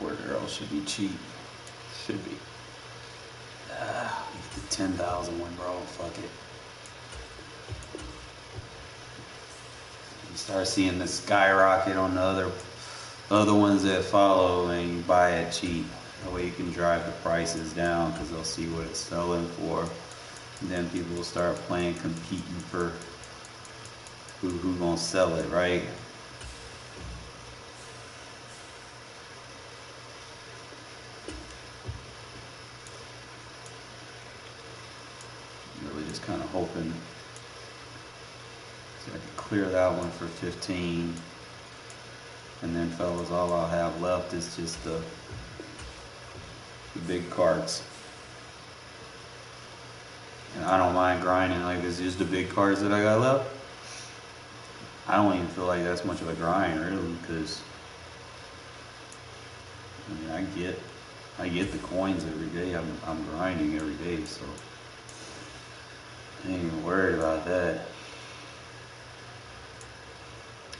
Cordero should be cheap. Should be. The 10,000 one, bro. Fuck it. You start seeing the skyrocket on the other ones that follow, and you buy it cheap. That way you can drive the prices down because they'll see what it's selling for. And then people will start playing, competing for who gonna sell it, right? Just kind of hoping so I can clear that one for 15, and then fellas, all I'll have left is just the big cards. And I don't mind grinding, like it's just the big cards that I got left. I don't even feel like that's much of a grind really, because I mean I get the coins every day. I'm grinding every day, so I ain't even worried about that.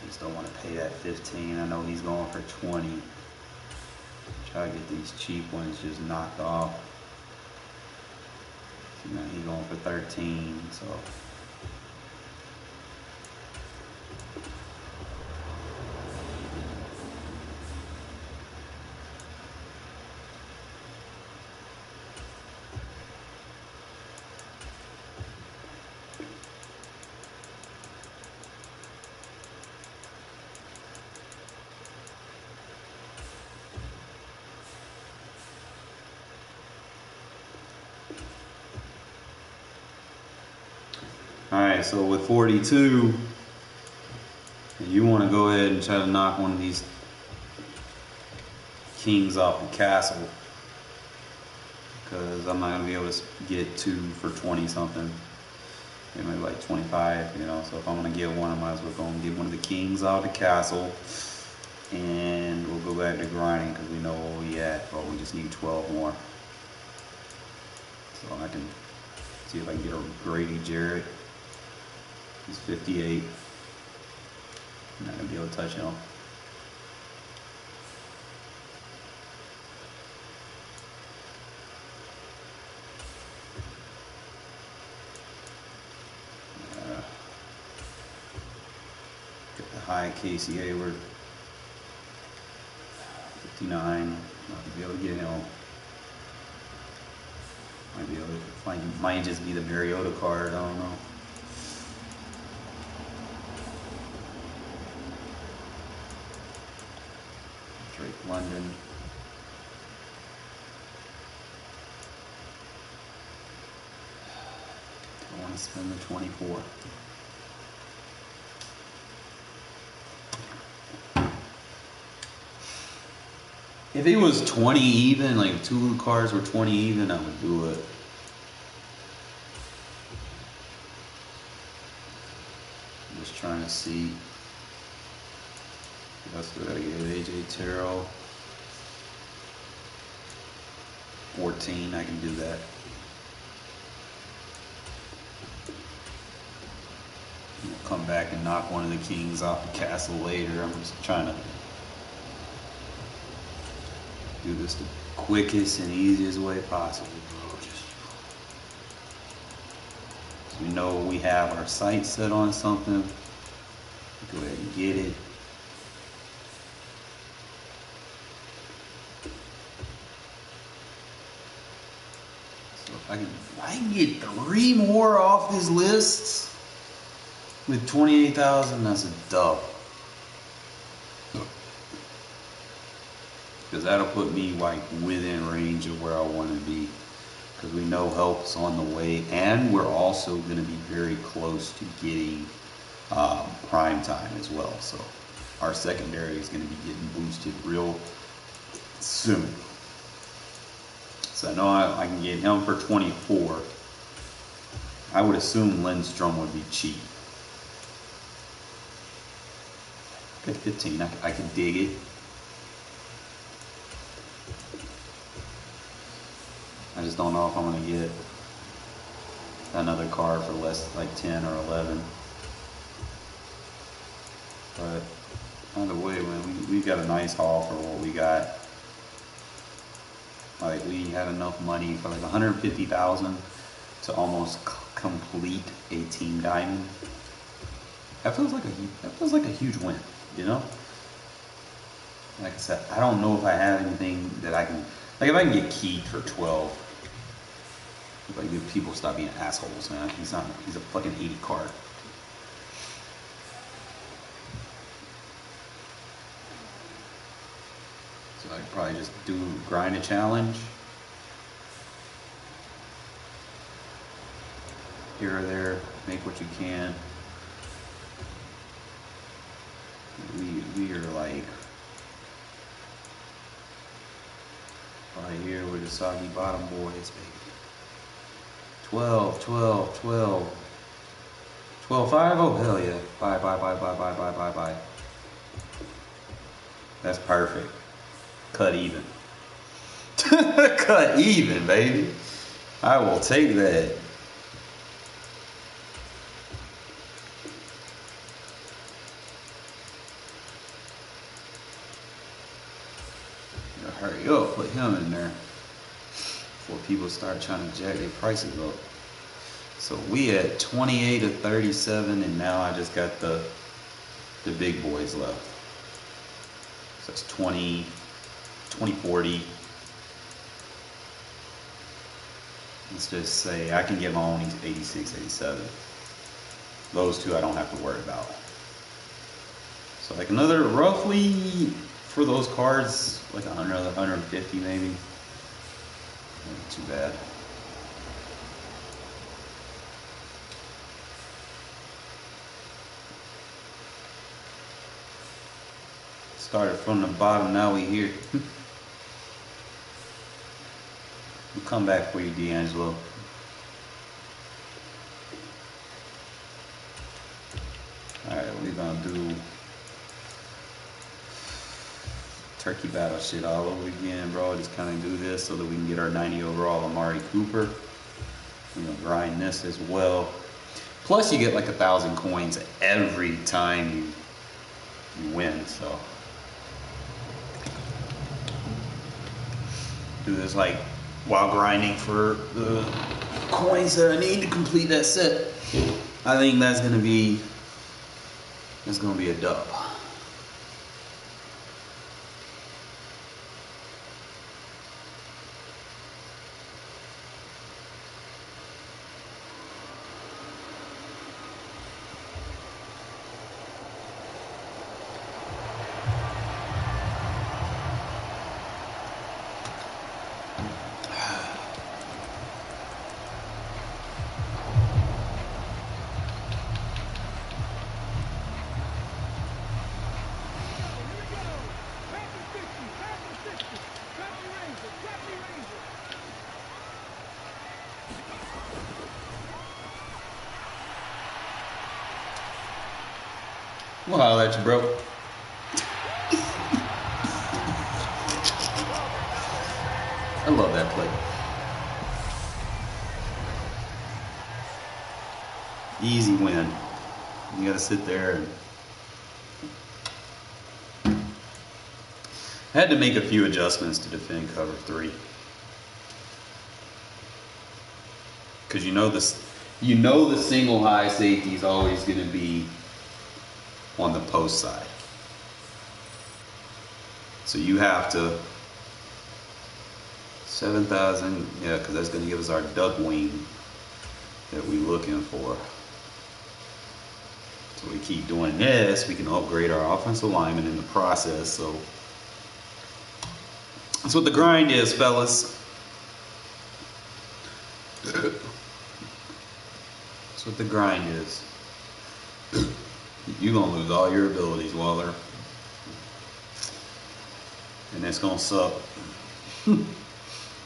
I just don't want to pay that 15. I know he's going for 20. Try to get these cheap ones just knocked off. You know, he's going for 13, so. Alright, so with 42, you want to go ahead and try to knock one of these kings off the castle, because I'm not going to be able to get 2 for 20 something, maybe like 25, you know. So if I'm going to get one, I might as well go and get one of the kings out of the castle, and we'll go back to grinding because we know where we at. But we just need 12 more. So I can see if I can get a Grady Jarrett. He's 58. I'm not gonna be able to touch him. Get the high Casey Hayward. 59. Not gonna be able to get him. Might be able to find. Might just be the Mariota card. I don't know. Drake London. I want to spend the 24. If it was 20 even, like 2 cards were 20 even, I would do it. I'm just trying to see. That's what I get. AJ Terrell. 14, I can do that. We'll come back and knock one of the kings off the castle later. I'm just trying to do this the quickest and easiest way possible, bro. Just, so we know we have our sights set on something. Go ahead and get it. So if I can get 3 more off this list with 28,000, that's a dub. Because that'll put me like within range of where I want to be. Because we know help's on the way, and we're also going to be very close to getting prime time as well. So our secondary is going to be getting boosted real soon. So I know I can get him for 24. I would assume Lindstrom would be cheap. Okay, 15. I can dig it. I just don't know if I'm going to get another card for less, like 10 or 11. But either way, man, we got a nice haul for what we got. Like, we had enough money for like 150,000 to almost complete a team diamond. That feels like a huge win, you know? Like I said, I don't know if I have anything that I can, like if I can get Keyed for 12. Like, if people stop being assholes, man. He's a fucking 80 card. So I'd probably just grind a challenge. Here or there, make what you can. We are like, right here, we're the soggy bottom boys, baby. 12, 12, 12. 12, 5, oh hell yeah. Bye, bye, bye, bye, bye, bye, bye, bye. That's perfect. Cut even. Cut even, baby. I will take that. Hurry up, put him in there before people start trying to jack their prices up. So we at 28 of 37, and now I just got the big boys left. So it's 20, 40. Let's just say I can get my own 86, 87. Those two I don't have to worry about. So like another roughly for those cards, like 100, 150 maybe. Not too bad. Started from the bottom, now we here. We'll come back for you, D'Angelo. Alright, we're gonna do turkey battle shit all over again, bro. Just kind of do this so that we can get our 90 overall Amari Cooper. We're gonna grind this as well. Plus you get like 1,000 coins every time you win, so. Do this like while grinding for the coins that I need to complete that set. I think that's gonna be a dub. Well, I'll let you, bro. I love that play. Easy win. You gotta sit there and I had to make a few adjustments to defend cover 3. Because you know the single high safety is always gonna be on the post side. So you have to 7,000, yeah, because that's going to give us our duck wing that we're looking for. So we keep doing this, we can upgrade our offensive lineman in the process. So that's what the grind is, fellas. That's what the grind is. You're gonna lose all your abilities, Waller. And it's gonna suck.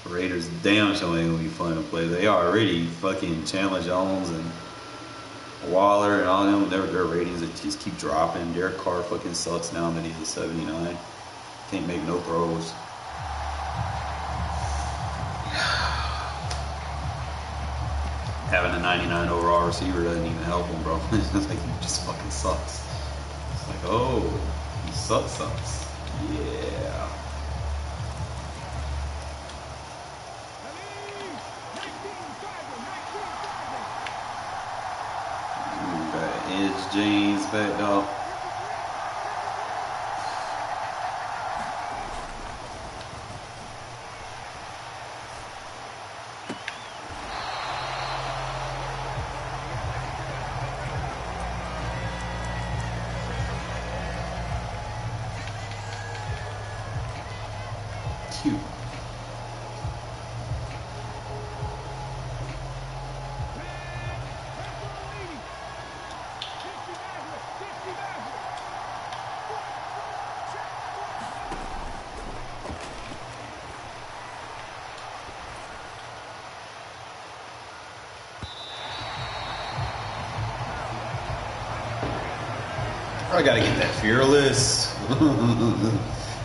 Raiders damn sure ain't gonna be fun to play. They already fucking Chandler Jones and Waller and all them, their ratings that just keep dropping. Derek Carr fucking sucks now that he's a 79. Can't make no throws. Having a 99 overall receiver doesn't even help him, bro. It's like he just fucking sucks. It's like, oh, he sucks. Yeah. Edge James back dog. Cute. I gotta get that fearless.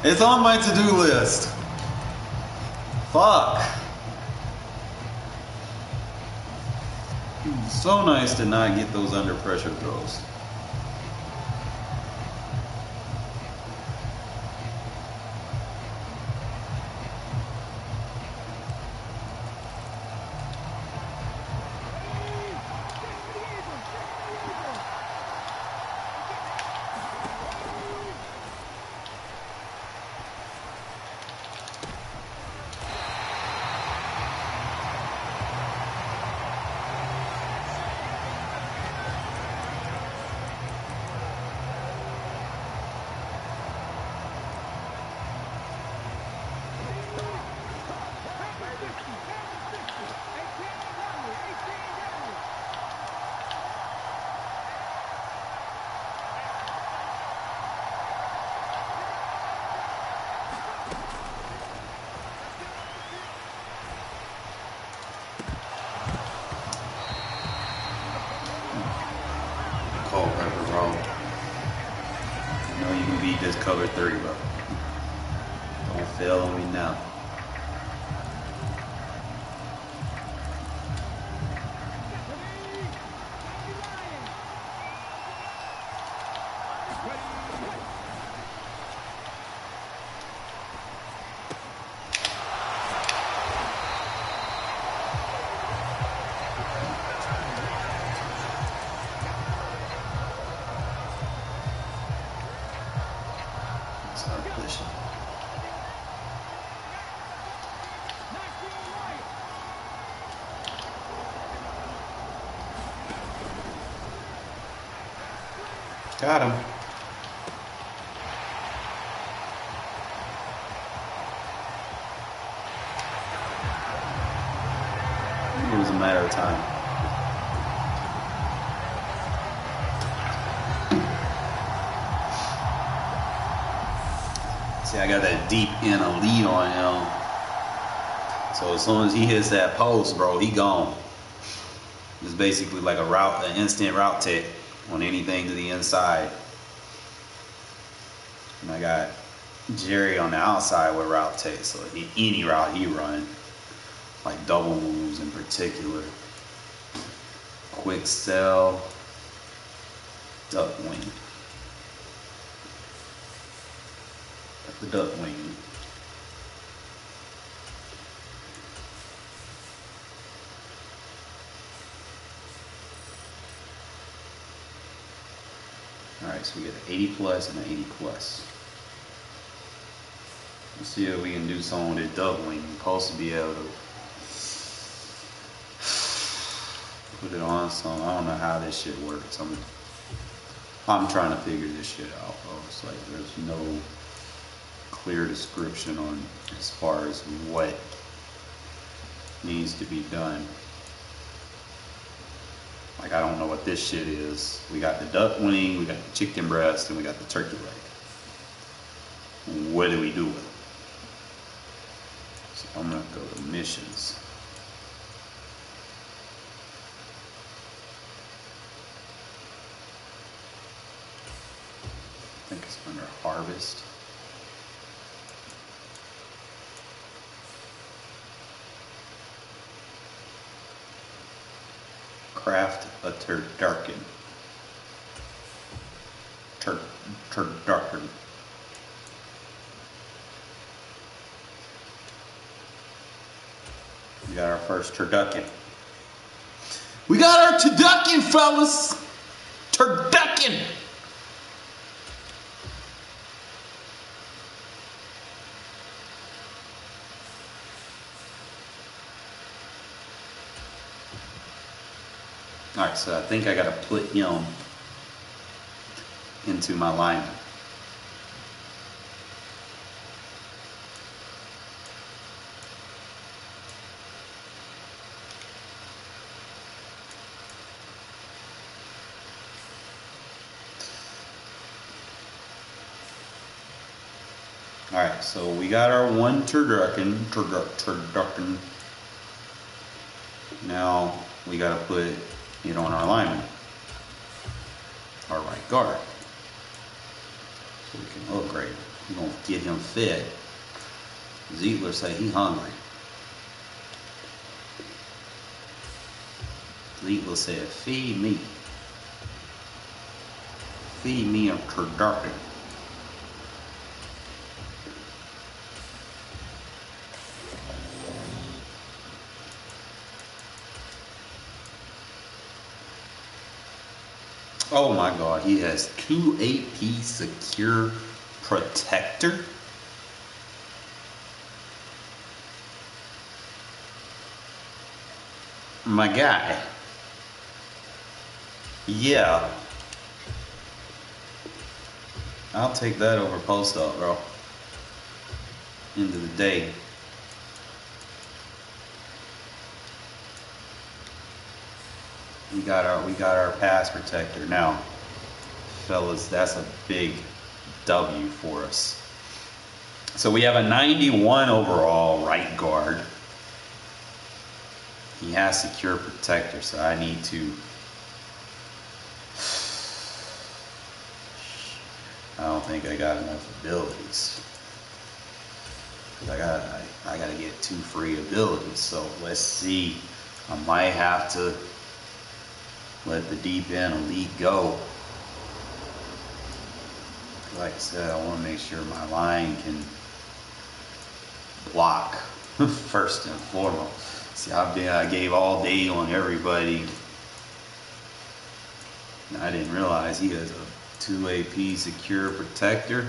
It's on my to-do list. Fuck. It's so nice to not get those under pressure throws. Just cover 3, bro. Don't fail on me now. Got him. It was a matter of time. See, I got that deep in a lead on him. So as soon as he hits that post, bro, he gone. It's basically like an instant route tick on anything to the inside. And I got Jerry on the outside with route take, so any route he run, like double moves in particular, quick sell, duck wing. Got the duck wing. Alright, so we get an 80 plus and an 80 plus. Let's see if we can do something with it doubling. We're supposed to be able to put it on some. I don't know how this shit works. I'm trying to figure this shit out, bro. It's like there's no clear description on as far as what needs to be done. Like, I don't know what this shit is. We got the duck wing, we got the chicken breast, and we got the turkey leg. What do we do with it? So I'm gonna go to missions. I think it's under harvest. Craft a turducken. Turducken. We got our first turducken. We got our turducken, fellas! Turducken! Alright, so I think I gotta put him into my lineman. Alright, so we got our one turducken. Now we gotta put it on our lineman, our right guard. so we can upgrade. We're gonna get him fed. Ziegler say he hungry. Ziegler said, feed me. Feed me a turducken. Oh my God, he has 2 AP secure protector. My guy. Yeah. I'll take that over post up, bro. End of the day. We got our pass protector now. Fellas, that's a big W for us. So we have a 91 overall right guard. He has secure protector, so I need to. I don't think I got enough abilities. I gotta get 2 free abilities. So let's see. I might have to let the deep end elite go. Like I said, I want to make sure my line can block first and foremost. See, I gave all day on everybody. I didn't realize he has a 2 AP secure protector,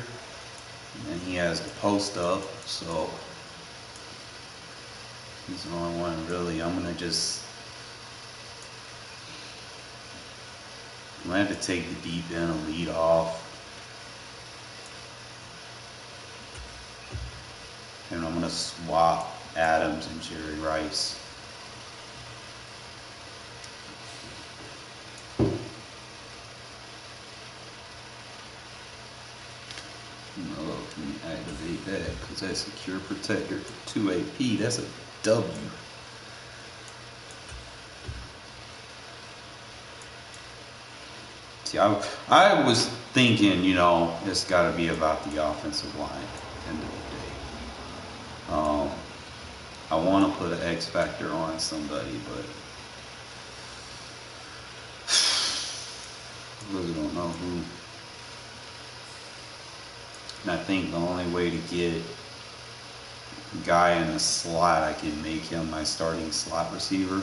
and he has the post up, so he's the only one really. I'm gonna have to take the deep end and lead off, and I'm gonna swap Adams and Jerry Rice. Let me activate that because that's secure protector. 2 AP, that's a W. See, I was thinking, it's got to be about the offensive line at the end of the day. I want to put an X factor on somebody, but I really don't know who. And I think the only way to get a guy in a slot, I can make him my starting slot receiver.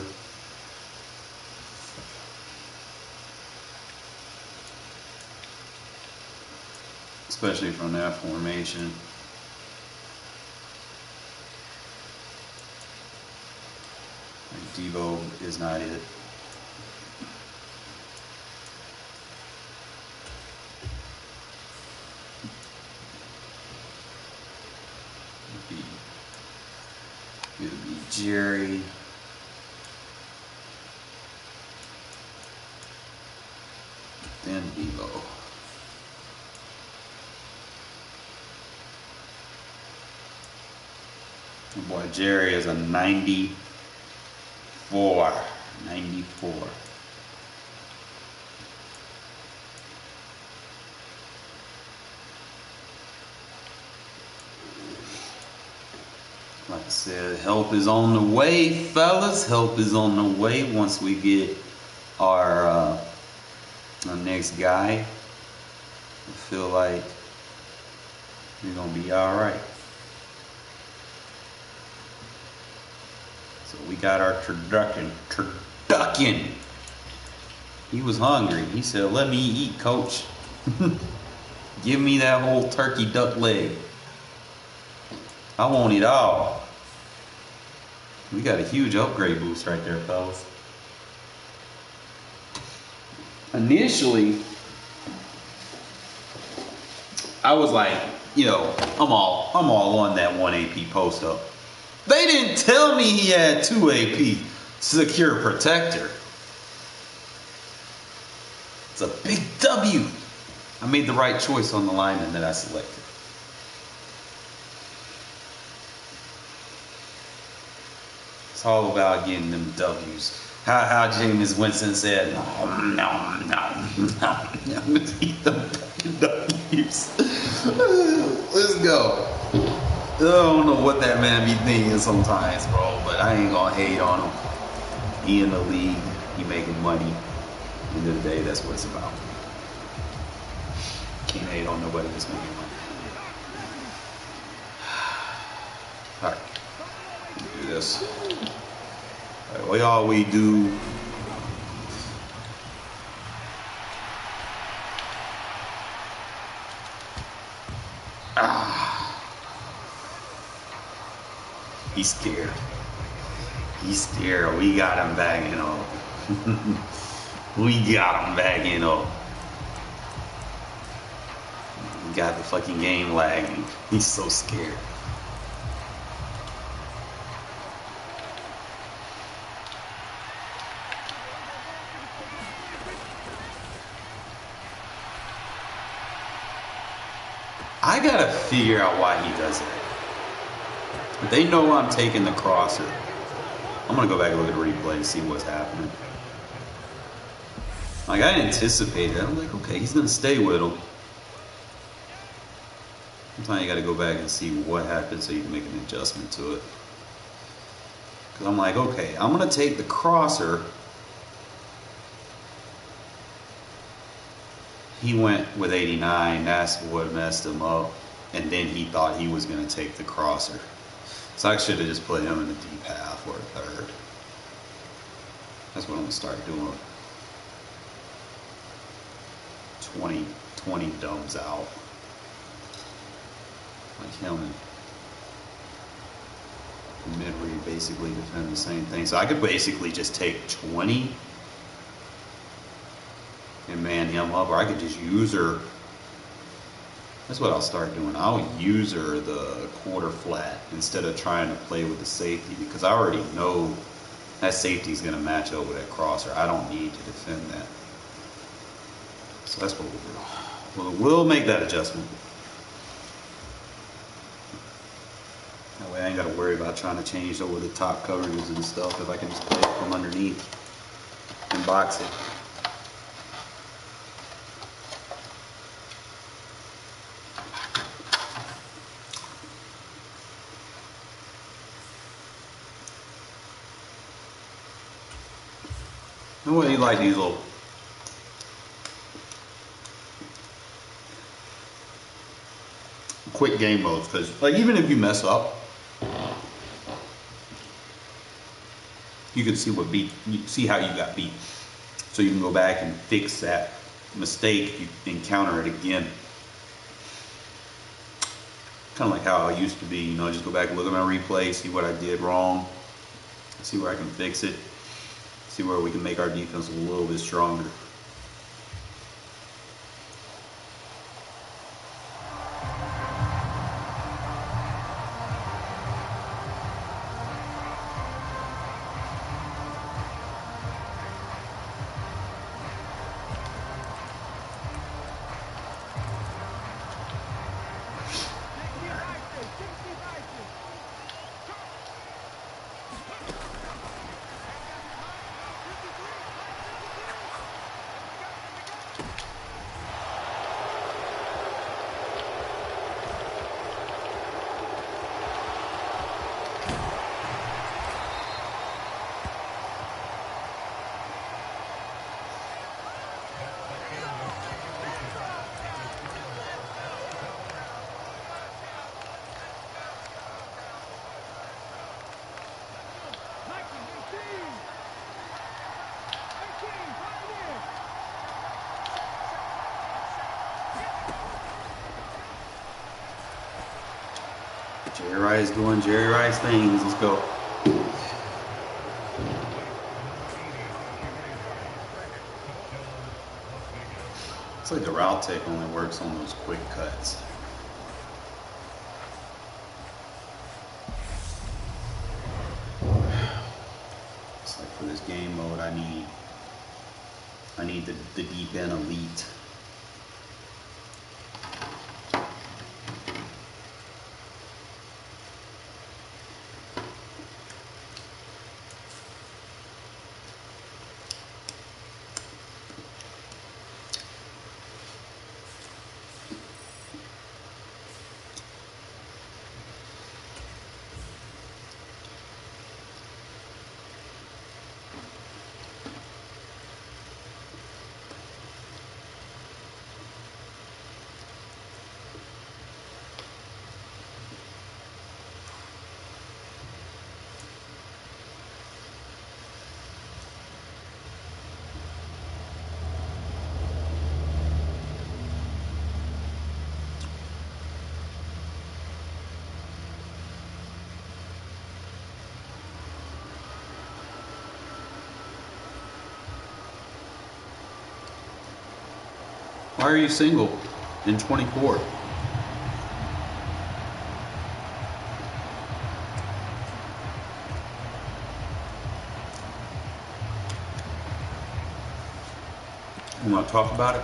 Especially from that formation. Devo is not it. It'll be Jerry. Then Devo. Boy, Jerry is a 94. 94. Like I said, help is on the way, fellas. Help is on the way once we get our next guy. I feel like we're going to be all right. So we got our turducken. He was hungry. He said, let me eat, coach. Give me that whole turkey duck leg. I want it all. We got a huge upgrade boost right there, fellas. Initially, I was like, I'm all on that 1 AP post up. They didn't tell me he had 2 AP secure protector. It's a big W. I made the right choice on the lineman that I selected. It's all about getting them W's. How Jameis Winston said, no. Eat them fucking W's. leaves. Let's go. I don't know what that man be thinking sometimes, bro, but I ain't gonna hate on him. He in the league, he making money. At the end of the day, that's what it's about. Can't hate on nobody that's making money. Alright, do this. Alright, what y'all we do? He's scared. He's scared. We got him backing up. We got him backing up. We got the fucking game lagging. He's so scared. I gotta figure out why he does it. They know I'm taking the crosser. I'm gonna go back and look at the replay and see what's happening. Like, I anticipated it. I'm like, okay, he's gonna stay with him. Sometimes you gotta go back and see what happened so you can make an adjustment to it. Because I'm like, okay, I'm gonna take the crosser. He went with 89, that's what messed him up. And then he thought he was gonna take the crosser. So I should have just put him in the deep half or a third. That's what I'm gonna start doing. 20 dumbs out. Like him and mid-read basically defend the same thing. So I could basically just take 20 and man him up, or I could just use her. That's what I'll start doing. I'll use her the quarter flat instead of trying to play with the safety, because I already know that safety is going to match up with that crosser. I don't need to defend that. So that's what we'll do. We'll make that adjustment. That way I ain't got to worry about trying to change over the top coverages and stuff if I can just play it from underneath and box it. I really like these little quick game modes, because like even if you mess up, you can see what beat, you see how you got beat, so you can go back and fix that mistake. You encounter it again, kind of like how I used to be. You know, just go back and look at my replay, see what I did wrong, see where I can fix it, see where we can make our defense a little bit stronger. Jerry Rice doing Jerry Rice things. Let's go. It's like the route tape only works on those quick cuts. It's like for this game mode, I need the deep end elite. Why are you single in 24? You want to talk about it?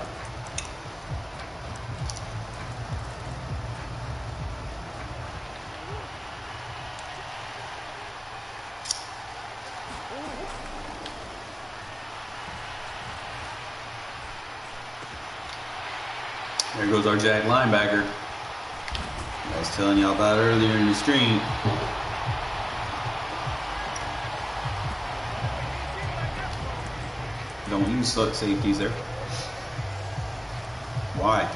There goes our Jack linebacker. I was telling y'all about earlier in the stream. Don't use safeties there. Why?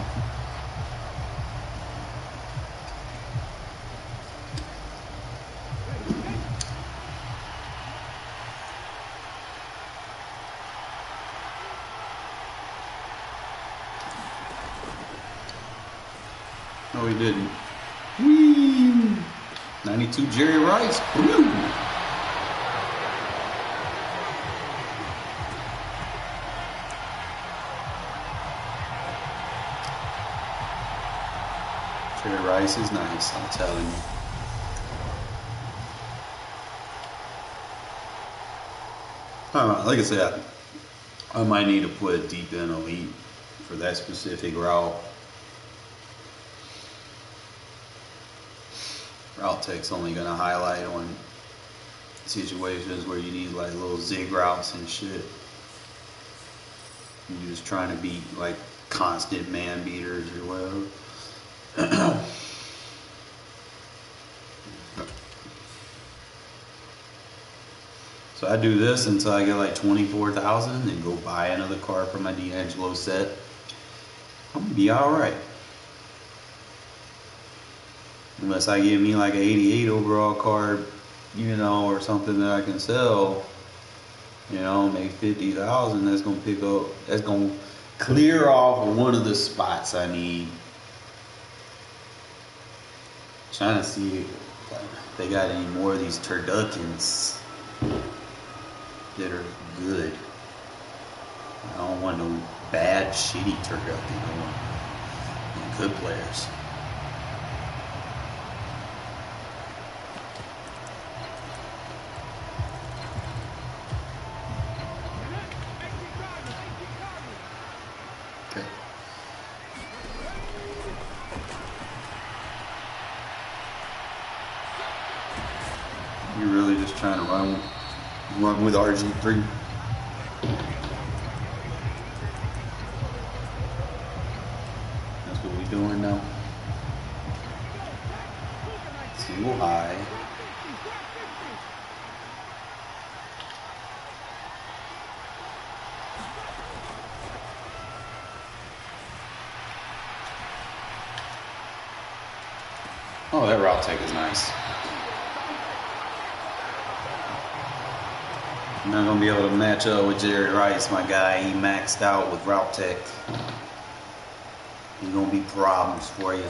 No, he didn't. Whee! 92 Jerry Rice. Woo! Jerry Rice is nice, I'm telling you. Like I said, I might need to put deep in elite for that specific route. Route tech's only gonna highlight on situations where you need like little zig routes and shit. You're just trying to beat like constant man beaters or whatever. So I do this until I get like 24,000 and go buy another car for my D'Angelo set. I'm gonna be alright. Unless I give me like an 88 overall car, you know, or something that I can sell, you know, make 50,000. That's gonna pick up. That's gonna clear off one of the spots I need. Trying to see if they got any more of these turduckens that are good. I don't want no bad, shitty turducken. I want good players. You're really just trying to run with RG3. That's what we're doing now. Single high. Oh, that route take is nice. I'm not going to be able to match up with Jerry Rice, my guy. He maxed out with route tech. There's going to be problems for you.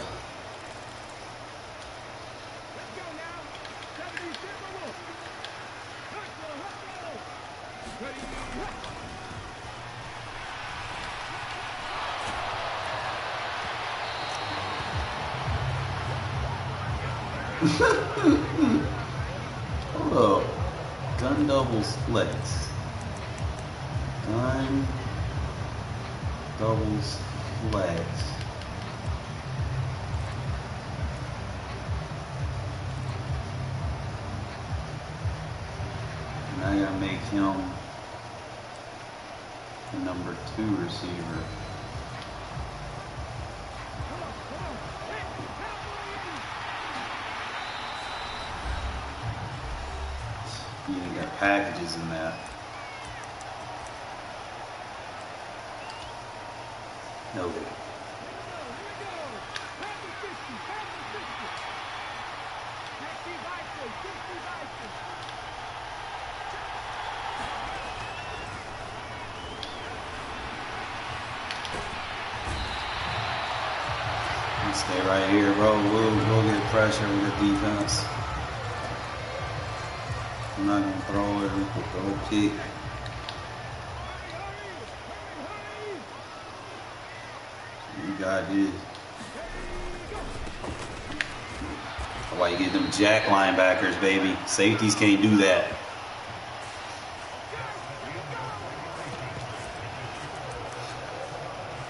Hold up. Gun doubles flex. Gun doubles flex. And I gotta make him the number 2 receiver. You got packages in that. No good. Stay right here, bro. We'll get pressure with the defense. I'm not gonna throw it. We'll throw a kick. God did. That's why you get them jack linebackers, baby. Safeties can't do that.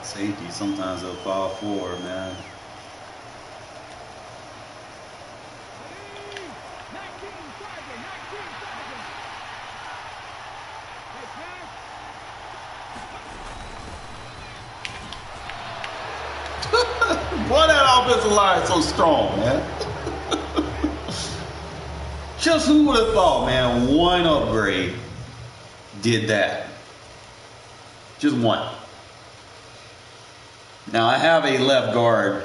Safety, sometimes they'll fall forward, man. Why that offensive line is so strong, man? Just who would have thought, man, one upgrade did that? Just one. Now, I have a left guard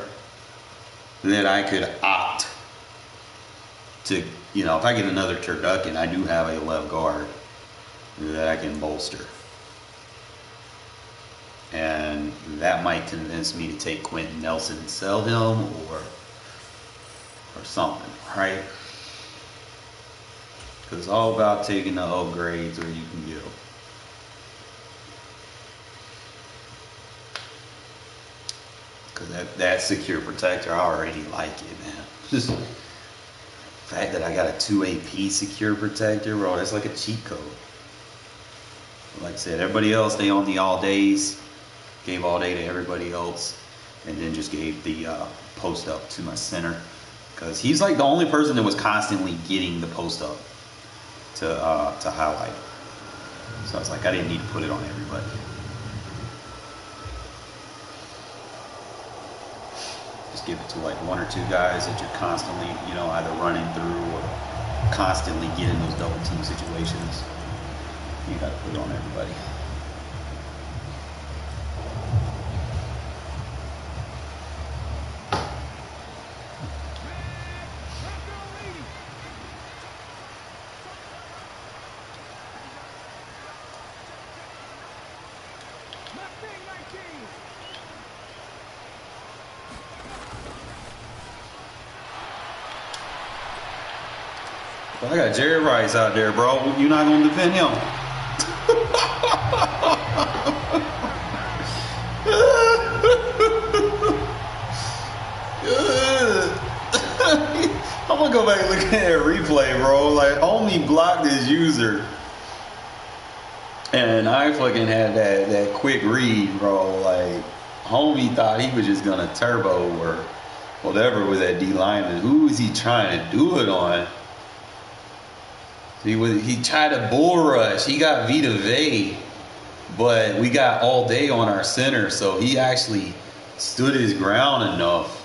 that I could opt to, you know, if I get another turducken, I do have a left guard that I can bolster. And that might convince me to take Quentin Nelson and sell him or something, right? Because it's all about taking the upgrades where you can get them. Because that secure protector, I already like it, man. Just the fact that I got a 2 AP secure protector, bro, that's like a cheat code. Like I said, everybody else, they on the all days. Gave all day to everybody else. And then just gave the post up to my center. Because he's like the only person that was constantly getting the post up to highlight. So I was like, I didn't need to put it on everybody. Just give it to like 1 or 2 guys that you're constantly, you know, either running through or constantly getting those double team situations. You gotta put it on everybody. I got Jerry Rice out there, bro. You're not gonna defend him. I'm gonna go back and look at that replay, bro. Like, homie blocked his user, and I fucking had that quick read, bro. Like, homie thought he was just gonna turbo or whatever with that D lineman. Who was he trying to do it on? He tried to bull rush. He got Vita Vey, but we got all day on our center, so he actually stood his ground enough.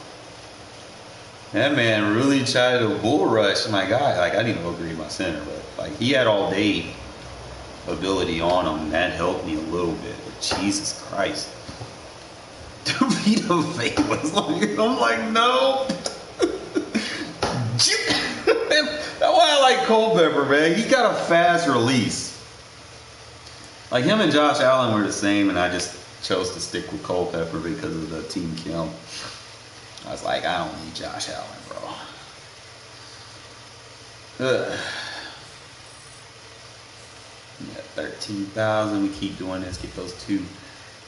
That man really tried to bull rush my guy. Like, I didn't even agree with my center, but like, he had all day ability on him, and that helped me a little bit. But Jesus Christ, Vita Vey was like, I'm like, no. That's why I like Culpepper, man. He got a fast release. Like, him and Josh Allen were the same, and I just chose to stick with Culpepper because of the team count. I was like, I don't need Josh Allen, bro. Ugh. Yeah, 13,000. We keep doing this. Get those 2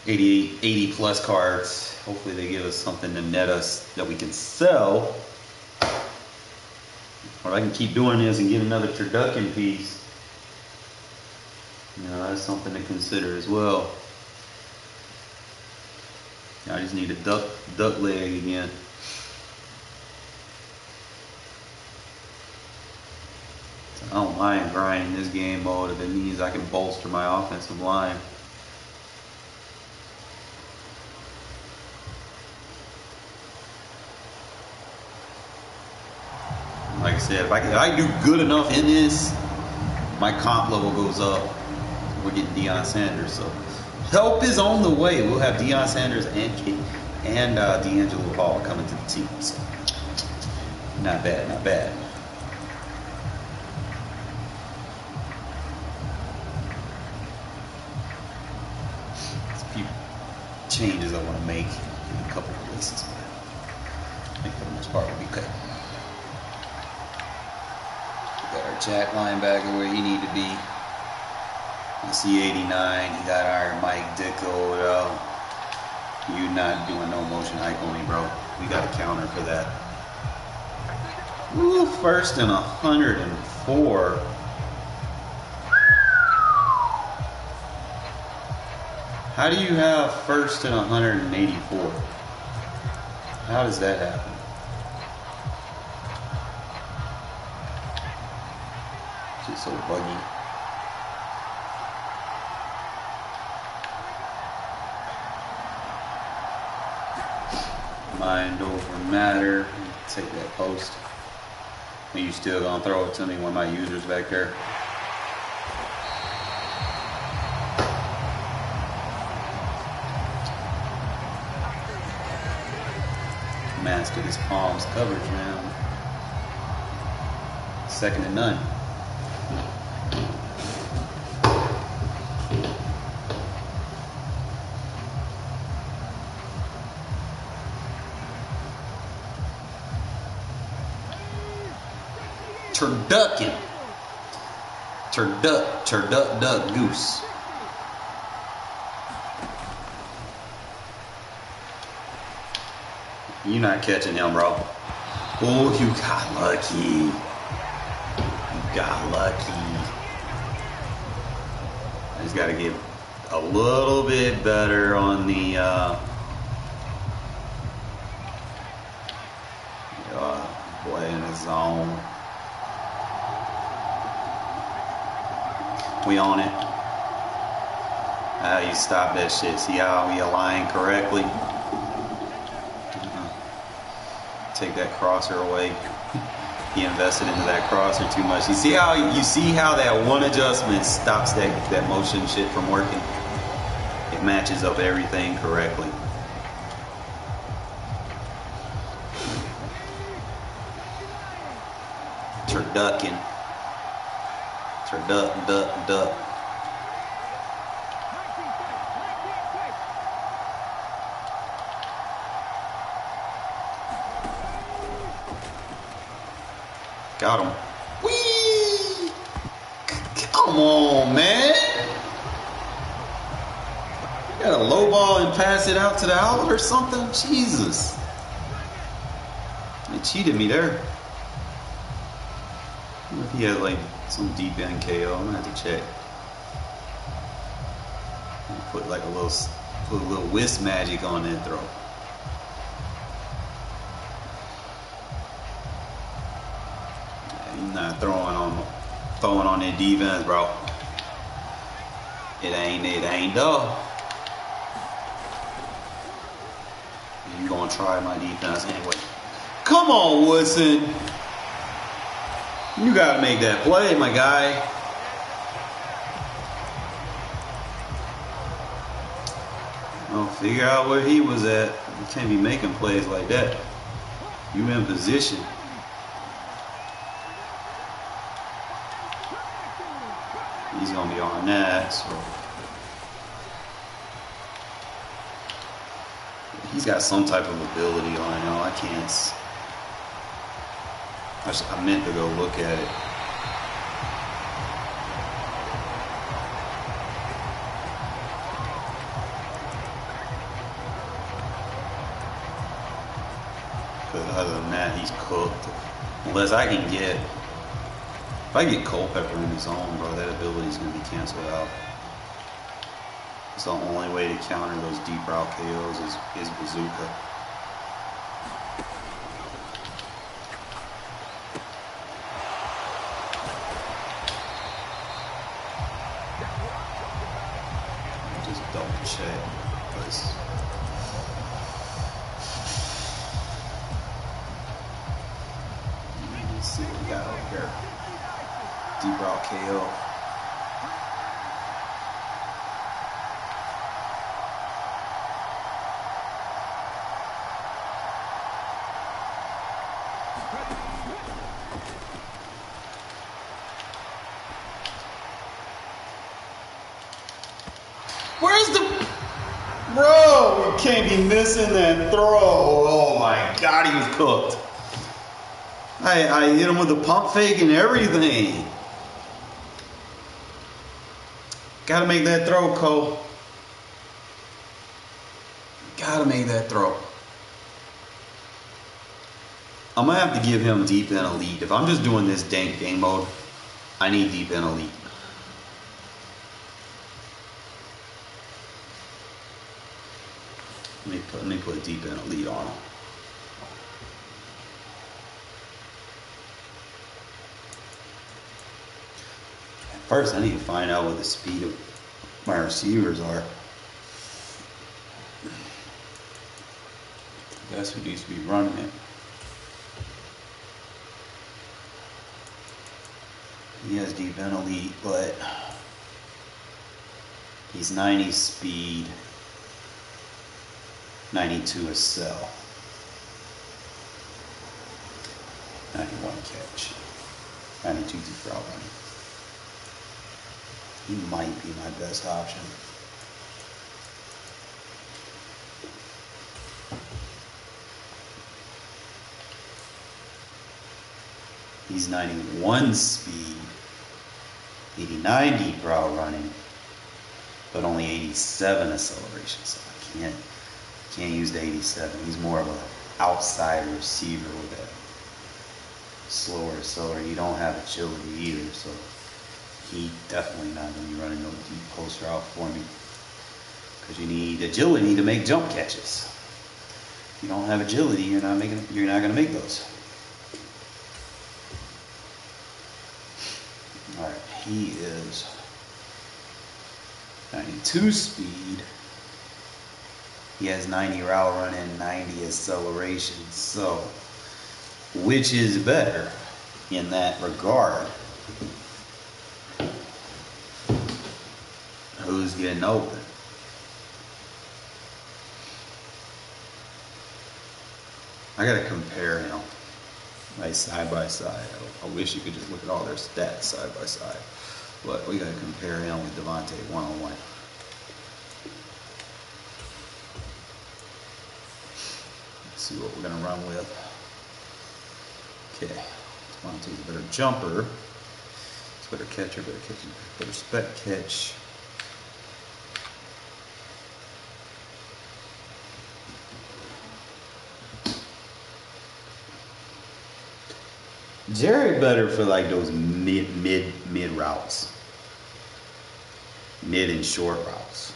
80 plus cards. Hopefully they give us something to net us that we can sell. Or I can keep doing this and get another turducken piece. You know, that's something to consider as well. I just need a duck leg again. So I don't mind grinding this game mode if it means I can bolster my offensive line. Like I said, if I do good enough in this, my comp level goes up. We're getting Deion Sanders, so help is on the way. We'll have Deion Sanders and D'Angelo Hall coming to the team. So not bad, not bad. There's a few changes I want to make in a couple of places, but I think for the most part we'll be okay. Got our Jack linebacker where he need to be. You see 89. He got our Mike Dicko. You not doing no motion hike on me, bro. We got a counter for that. Ooh, first and 104. How do you have first and 184? How does that happen? Just so buggy. Mind over matter. Take that post. Are you still gonna throw it to me when my user's back there? Master his palms coverage now. Second and none. Turducken. Turduck, duck, goose. You're not catching him, bro. Oh, you got lucky. You got lucky. I just got to get a little bit better on the play in the zone. We on it. How you stop that shit? See how we align correctly? Take that crosser away. He invested into that crosser too much. You see how that one adjustment stops that motion shit from working? It matches up everything correctly. Turducking. Turduck, duck, duck. Got him. Whee! Come on, man. You got a low ball and pass it out to the outlet or something? Jesus. They cheated me there. I wonder if he had like some deep end KO. I'm gonna have to check. Put like a little whisk magic on that throw. He's not throwing on that defense, bro. It ain't though. You gonna try my defense anyway. Come on, Woodson. You gotta make that play, my guy. Well, figure out where he was at. You can't be making plays like that. You in position. He's gonna be on that, so he's got some type of ability on him. I can't. I meant to go look at it. But other than that, he's cooked. Unless I can get, if I get Culpepper in his zone, bro, that ability is going to be canceled out. It's the only way to counter those deep route KOs is bazooka. Check. Let's see what we got over here. Deep route KO. Where's the... Bro, you can't be missing that throw. Oh my God, he was cooked. I hit him with the pump fake and everything. Gotta make that throw, Cole. Gotta make that throw. I'm gonna have to give him deep in elite. If I'm just doing this dank game mode, I need deep in elite. Let me put deep in elite on him. First, I need to find out what the speed of my receivers are. That's who needs to be running it. He has deep in elite, but he's 90 speed, 92 is sell, 91 catch, 92 through route running. He might be my best option. He's 91 speed, 80-90 route running, but only 87 acceleration. So I can't use the 87. He's more of an outside receiver with that slower accelerator. You don't have agility either, so he definitely not going to be running no deep post route for me, because you need agility to make jump catches. If you don't have agility, you're not going to make those. All right, he is 92 speed. He has 90 route running, 90 acceleration. So, which is better in that regard? Who's getting open? I gotta compare him, like side by side. I wish you could just look at all their stats side by side, but we gotta compare him with Devontae one-on-one. Let's see what we're gonna run with. Okay, Devontae's a better jumper. It's better catcher, better spec catch. Jared better for like those mid routes, mid and short routes.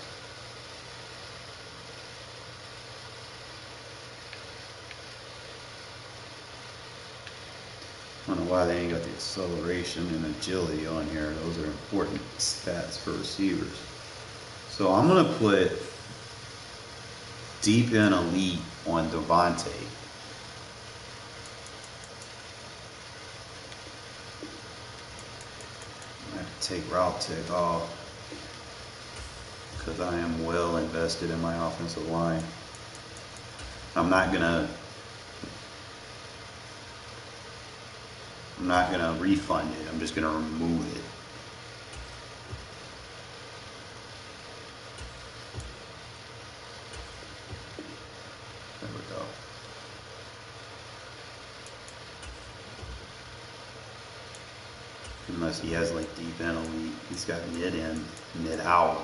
I don't know why they ain't got the acceleration and agility on here. Those are important stats for receivers. So I'm gonna put deep in elite on Devontae. Take route tick off because I am well invested in my offensive line. I'm not gonna refund it. I'm just gonna remove it. There we go. Unless he has like deep in elite. He's got mid in, mid out.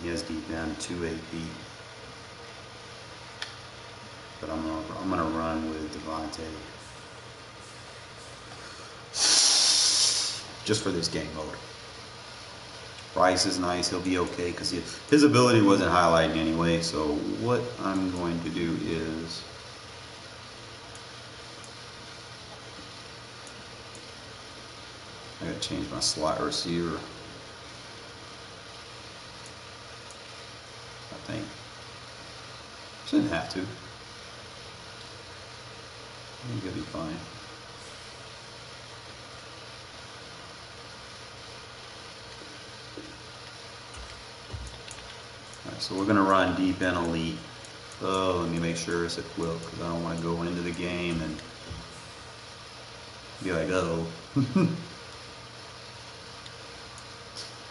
He has deep in 2 AP. But I'm gonna run with Devontae just for this game mode. Rice is nice. He'll be okay because his ability wasn't highlighting anyway. So what I'm going to do is I gotta change my slot receiver. I think. Shouldn't have to. I think it'll be fine. Alright, so we're gonna run deep in elite. Oh, let me make sure it's equipped because I don't want to go into the game and be like, oh.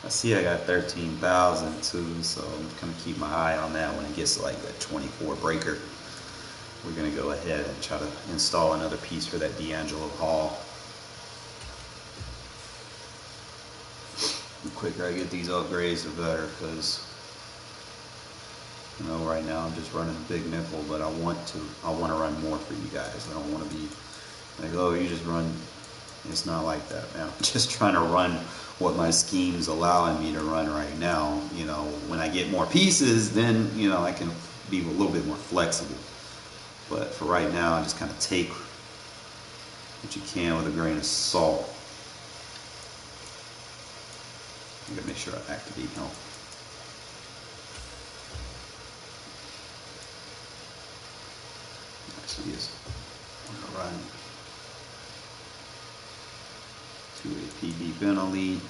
I see I got 13,000 too, so I'm gonna keep my eye on that when it gets to like that 24 breaker. We're gonna go ahead and try to install another piece for that D'Angelo Hall. The quicker I get these upgrades, the better, because You know, right now I'm just running a big nickel, but I want to run more for you guys. I don't want to be like, oh, you just run. It's not like that, man. I'm just trying to run what my scheme's allowing me to run right now. You know, when I get more pieces, then, you know, I can be a little bit more flexible. But for right now, I just kind of take what you can with a grain of salt. I gotta make sure I activate help. Actually, is I'm gonna run 2 AP deep in a lead.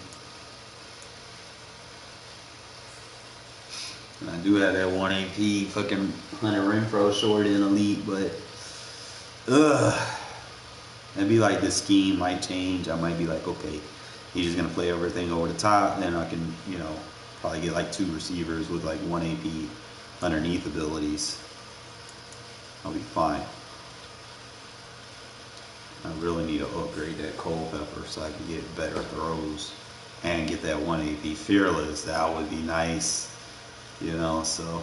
And I do have that 1 AP fucking Hunter Renfrow short in elite, but it'd be like the scheme might change. I might be like, okay, he's just gonna play everything over the top, then I can, you know, probably get like 2 receivers with like 1 AP underneath abilities. I'll be fine. I really need to upgrade that Culpepper so I can get better throws and get that 1 AP fearless. That would be nice. You know, so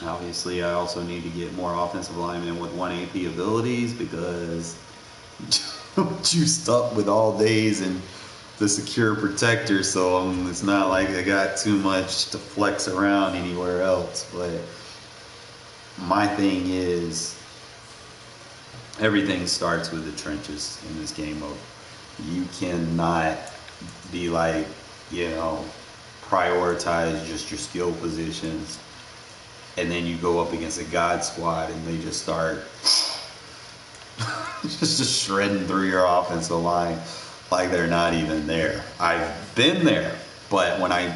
obviously I also need to get more offensive linemen with 1 AP abilities because I'm juiced up with all days and the secure protector, so it's not like I got too much to flex around anywhere else. But my thing is, everything starts with the trenches in this game mode. You cannot be like, you know, prioritize just your skill positions and then you go up against a god squad and they just start just shredding through your offensive line like they're not even there. I've been there, but when I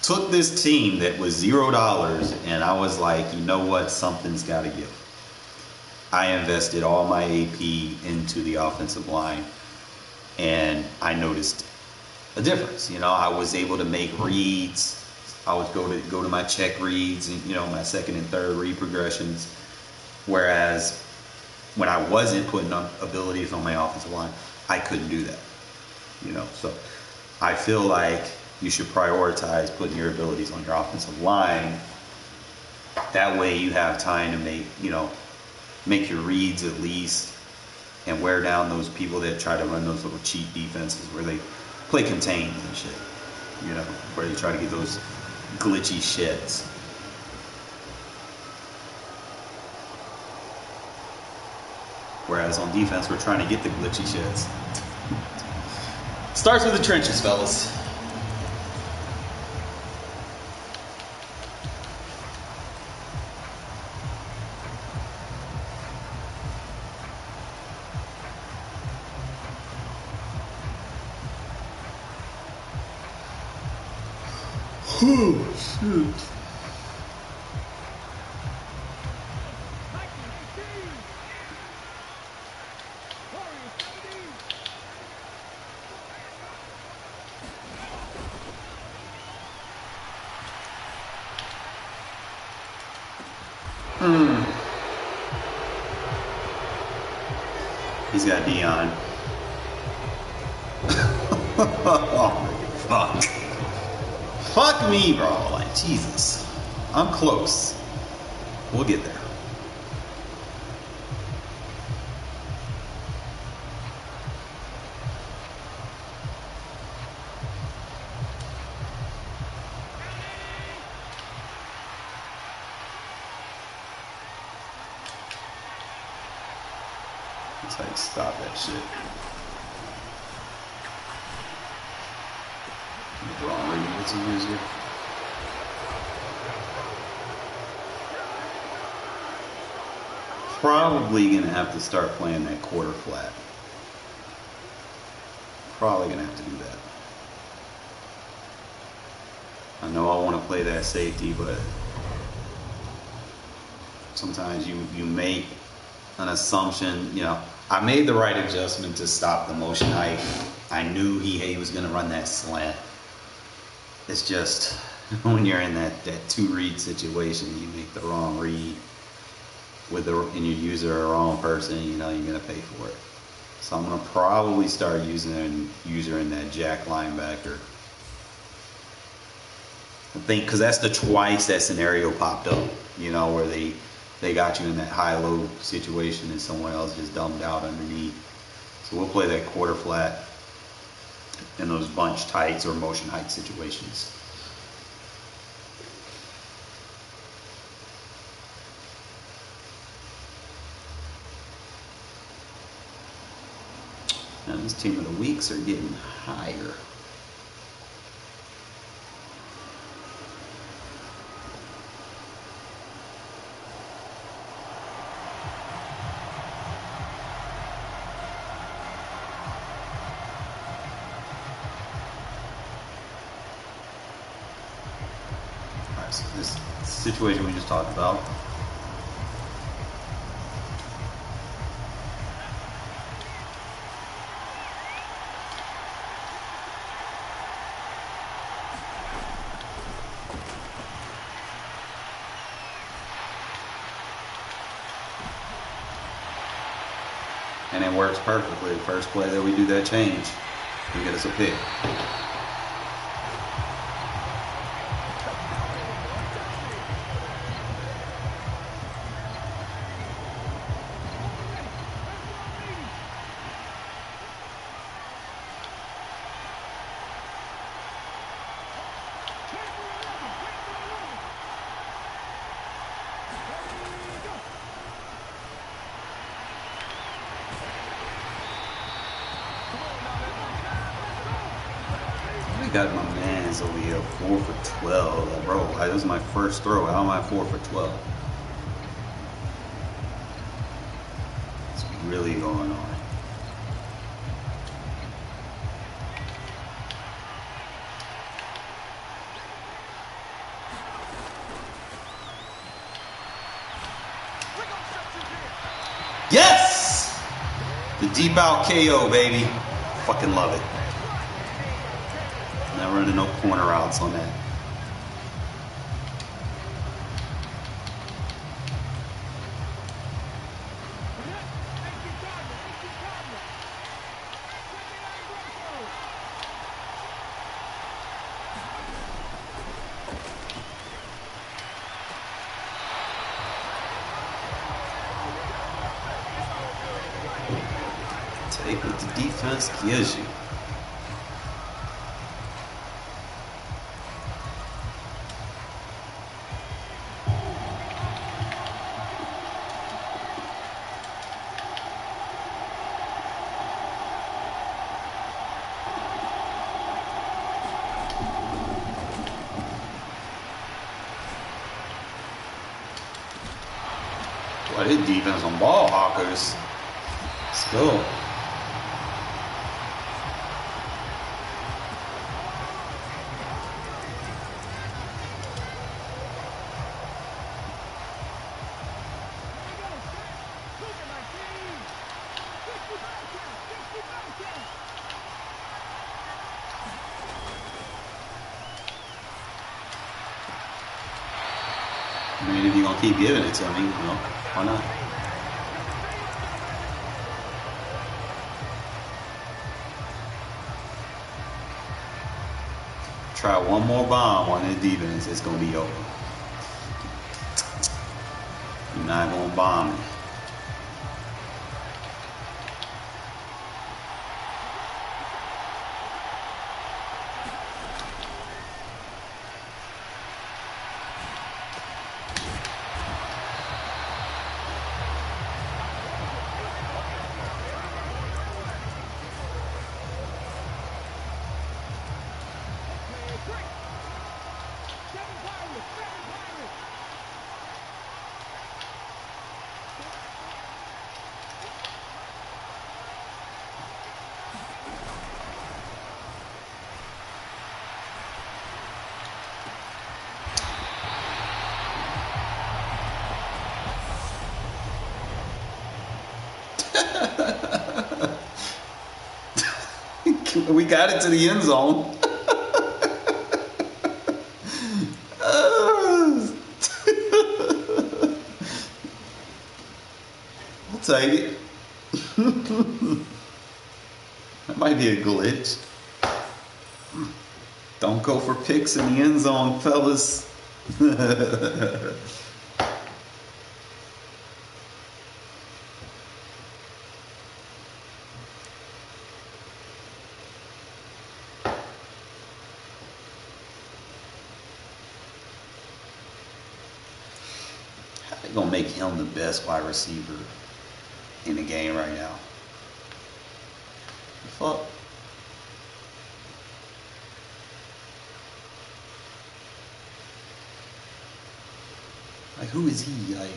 took this team that was $0 and I was like, you know what, something's got to give. I invested all my AP into the offensive line and I noticed a difference. You know, I was able to make reads. I would go to my check reads and, you know, my second and third read progressions. Whereas when I wasn't putting on abilities on my offensive line, I couldn't do that. You know, so I feel like you should prioritize putting your abilities on your offensive line. That way you have time to make your reads at least and wear down those people that try to run those little cheap defenses where they play contained and shit, you know, where they try to get those glitchy shits. Whereas on defense, we're trying to get the glitchy shits. Starts with the trenches, fellas. Oh, shoot. He's got Dion. Oh, fuck. Fuck me, bro. Like, Jesus. I'm close. We'll get there. It's like, stop that shit. Wrong reading. What's he use here? Probably gonna have to start playing that quarter flat. Probably gonna have to do that. I know I want to play that safety, but sometimes you make an assumption. You know, I made the right adjustment to stop the motion height. I knew he was gonna run that slant. It's just when you're in that 2-read situation, you make the wrong read and you use the wrong person, you know, you're gonna pay for it. So I'm gonna probably start using her in that jack linebacker. I think because that's the twice that scenario popped up, you know, where they got you in that high-low situation and someone else just dumped out underneath. So we'll play that quarter flat in those bunch tights or motion height situations. Now this team of the weeks are getting higher. Alright, so this situation we just talked about. And it works perfectly. The first play that we do that change, we get us a pick. Got my man's over here 4 for 12. Like, bro, this is my first throw. How am I 4 for 12? What's really going on? Yes! The deep out KO, baby. Fucking love it. Not running no corner routes on that. Take what the defense gives you. Boy, this defense on ball hawkers. Let's go. I mean, if you're gonna keep giving it to me, you know, why not? Try one more bomb on this defense, it's gonna be over. You're not gonna bomb it. We got it to the end zone. I'll take it. That might be a glitch. Don't Don't go for picks in the end zone, fellas. They're gonna make him the best wide receiver in the game right now. The fuck? Like, who is he? Like,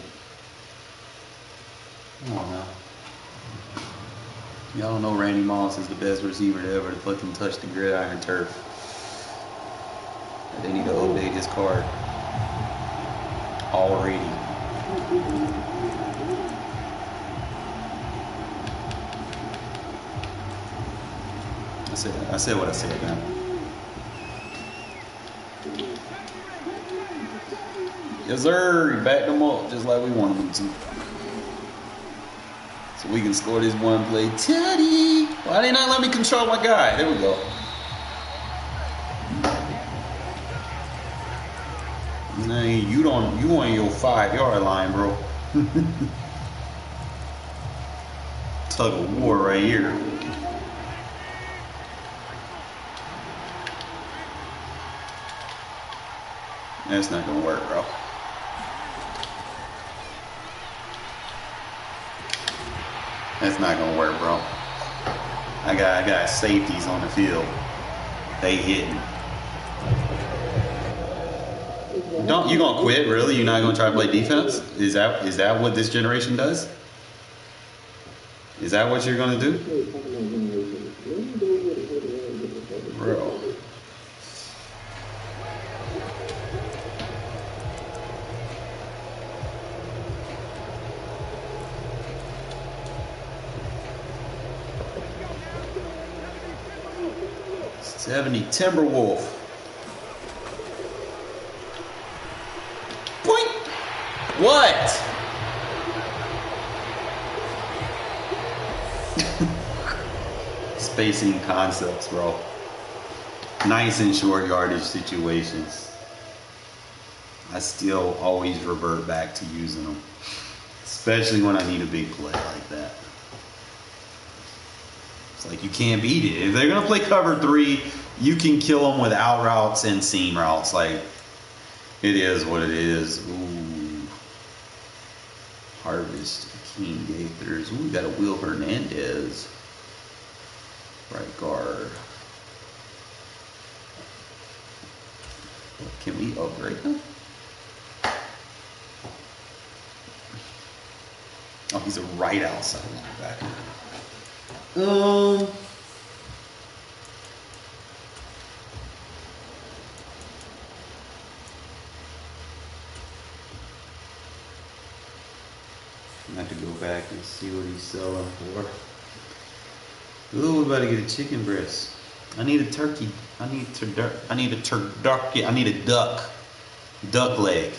I don't know. Y'all don't know Randy Moss is the best receiver to ever fucking touch the gridiron turf. They need to update his card already. I said what I said, man. Yes, sir. He backed them up just like we wanted them to. So we can score this one play. Teddy! Why they not let me control my guy? There we go. Nah, you on your 5-yard line, bro. Tug of war right here. That's not gonna work, bro. That's not gonna work, bro. I got safeties on the field. They hitting. You gonna quit? Really? You're not gonna try to play defense? Is that what this generation does? Is that what you're gonna do, bro? '70 Timberwolf. Point. What? Spacing concepts, bro. Nice and short yardage situations. I still always revert back to using them, especially when I need a big play like that. It's like you can't beat it. If they're gonna play cover 3, you can kill them with out routes and seam routes. Like, it is what it is. Ooh. Harvest, King Gaithers. Ooh, we got a Will Hernandez. Right guard. Can we upgrade him? Oh, he's a right outside linebacker. I have to go back and see what he's selling for. Ooh, we about to get a chicken breast. I need a turkey. I need a duck. Duck leg.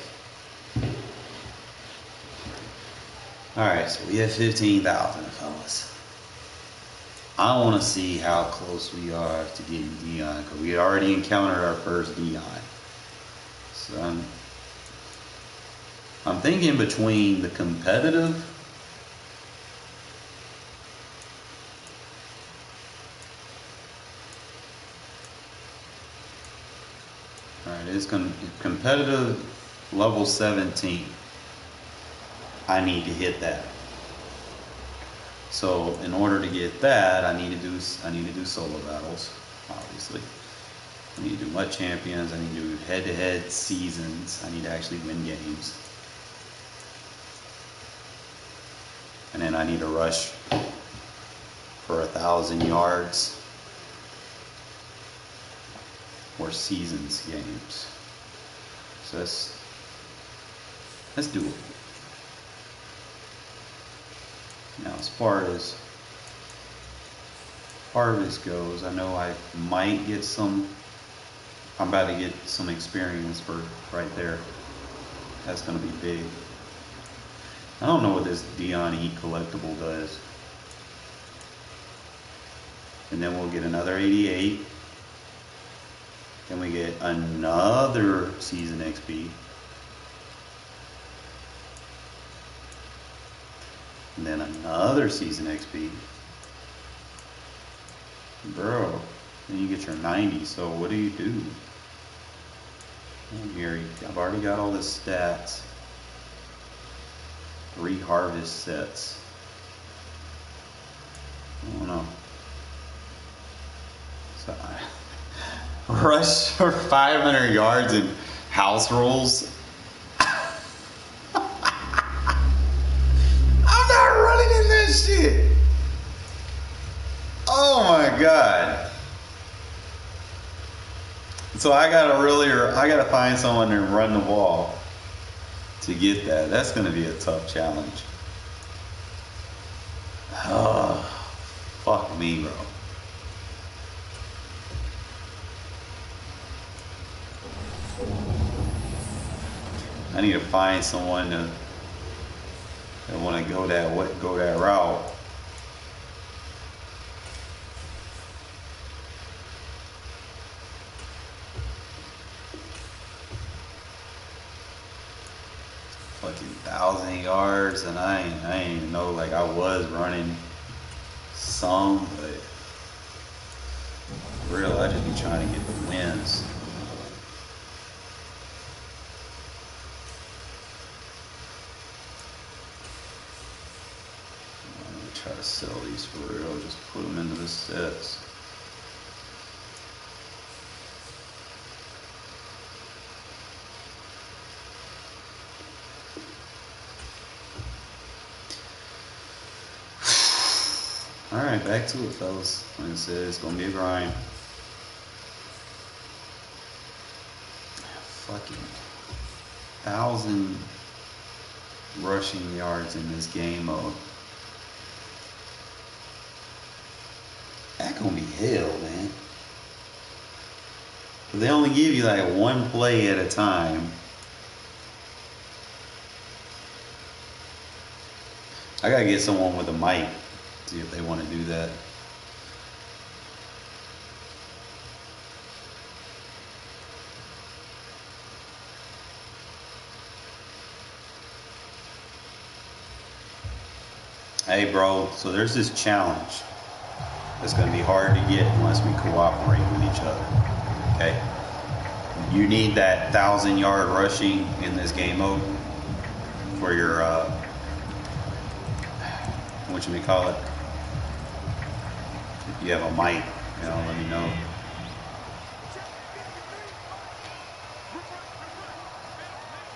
Alright, so we have 15,000, fellas. I want to see how close we are to getting Dion, because we had already encountered our first Dion. So I'm thinking between the competitive it's competitive level 17. I need to hit that. So in order to get that, I need to do solo battles, obviously. I need to do mud champions. I need to do head-to-head seasons. I need to actually win games. And then I need to rush for 1,000 yards or seasons games. So let's do it. Now, as far as harvest goes, I know I might get some. I'm about to get some experience for right there. That's going to be big. I don't know what this Dion Eat collectible does. And then we'll get another 88. Then we get another season XP. And then another season XP. Bro, then you get your 90. So what do you do? Here, I've already got all the stats. 3 harvest sets. I don't know. So rush for 500 yards in house rules. I'm not running in this shit. Oh my god. So I gotta find someone to run the ball to get that. That's gonna be a tough challenge. Oh, fuck me, bro. I need to find someone that want to go that route. Fucking 1,000 yards, and I ain't even know, like, I was running some, but for real, I just be trying to get the wins. I'm gonna try to sell these for real, just put them into the sets. Alright, back to it, fellas. Like I said, it's gonna be a grind. Fucking 1,000 rushing yards in this game mode. That gonna be hell, man. But they only give you like one play at a time. I gotta get someone with a mic. See if they want to do that. Hey bro, so there's this challenge that's going to be hard to get unless we cooperate with each other. Okay? You need that 1,000-yard rushing in this game mode for your what you may call it. If you have a mic, you know, let me know.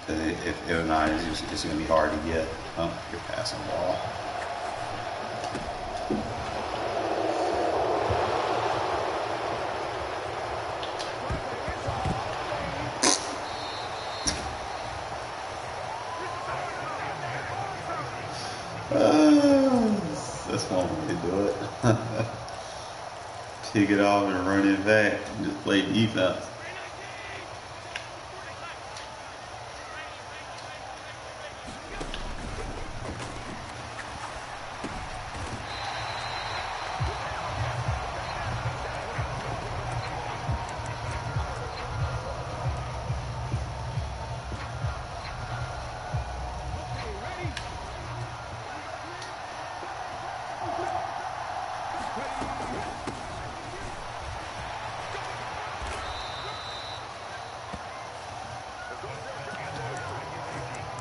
If not, it's going to be hard to get. Oh, you're passing the ball. That's one way to do it. Kick it off and run it back and just play defense.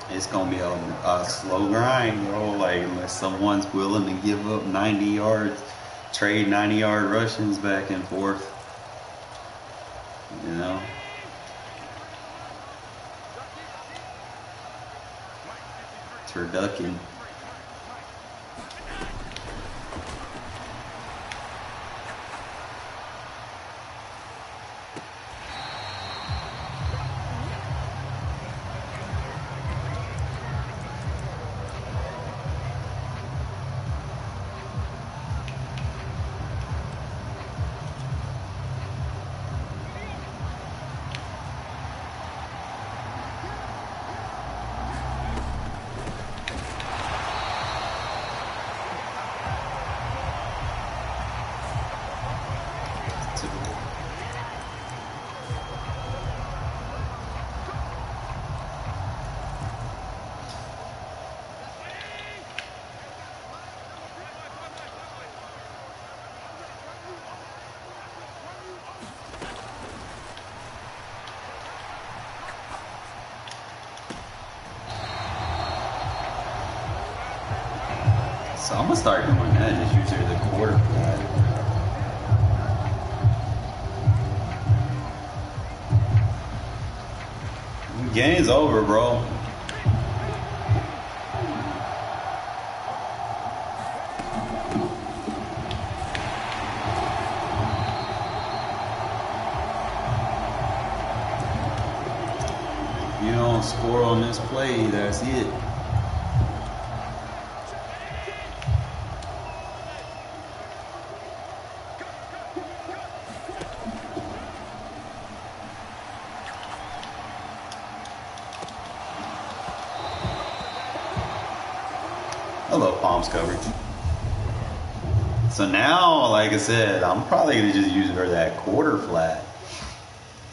It's gonna be a slow grind, bro. Like, unless someone's willing to give up 90 yards, trade 90-yard rushings back and forth, you know. Turducken. So I'm gonna start doing that. Just usually the quarter flat. Game's over, bro. If you don't score on this play, that's it. I love palms coverage. So now, like I said, I'm probably going to just use her that quarter flat.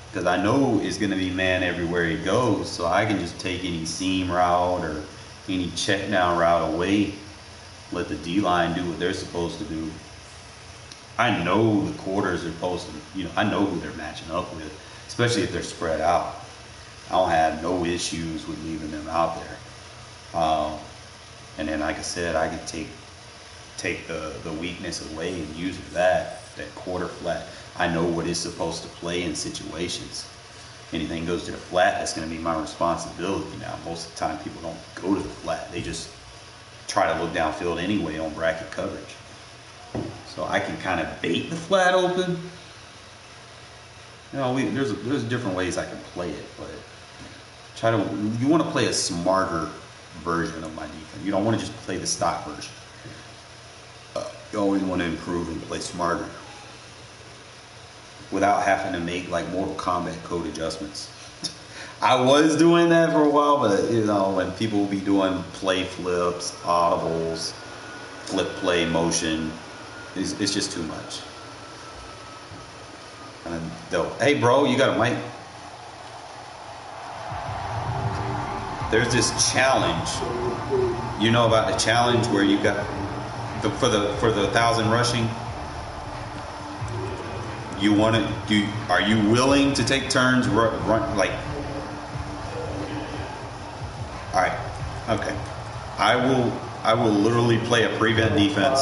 Because I know it's going to be man everywhere he goes. So I can just take any seam route or any check down route away. Let the D-line do what they're supposed to do. I know the quarters are supposed to, I know who they're matching up with. Especially if they're spread out. I don't have no issues with leaving them out there. And then, like I said, I can take the weakness away and use that quarter flat. I know what it's supposed to play in situations. Anything goes to the flat, that's going to be my responsibility. Now, most of the time, people don't go to the flat. They just try to look downfield anyway on bracket coverage. So I can kind of bait the flat open. There's different ways I can play it, but you want to play a smarter version of my defense. You don't want to just play the stock version. You always want to improve and play smarter without having to make like Mortal Kombat code adjustments. I was doing that for a while, but when people will be doing play flips, audibles, flip play motion, it's just too much. And hey bro, you got a mic? There's this challenge. You know about the challenge where you got for the 1,000 rushing? Are you willing to take turns run like? All right, okay. I will literally play a prevent defense.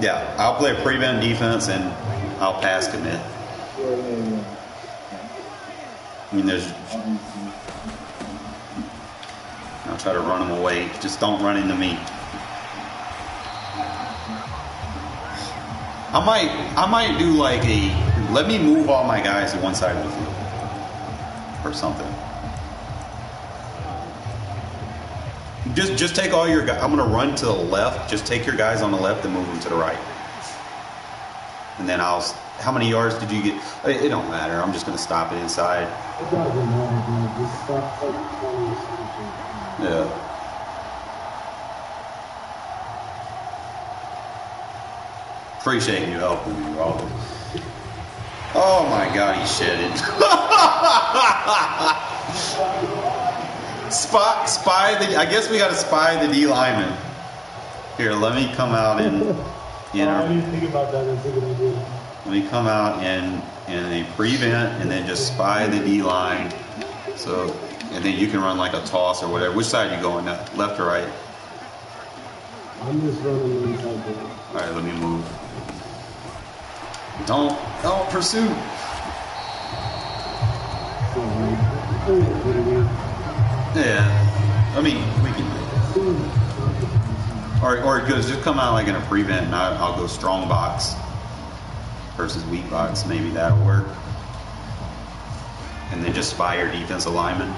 Yeah, I'll play a prevent defense and I'll pass commit. I'll try to run them away. Just don't run into me. I might do like let me move all my guys to one side of the field or something. Just take all your guys. I'm gonna run to the left. Just take your guys on the left and move them to the right. And then how many yards did you get? It don't matter. I'm just gonna stop it inside. It doesn't matter, dude. Just stop like 20 seconds. Yeah. Appreciate you helping me, bro. Oh my God, he shedded. Spy the. I guess we got to spy the D lineman. Here, let me come out and. I didn't think about that. That's a good idea. Let me come out in a prevent and then just spy the D line. So, and then you can run like a toss or whatever. Which side are you going? Left or right? I'm just running the inside there. All right, let me move. Don't pursue. Yeah, I mean we can. Or just come out like in a prevent, and I'll go strong box versus weak box. Maybe that'll work. And then just spy your defensive lineman.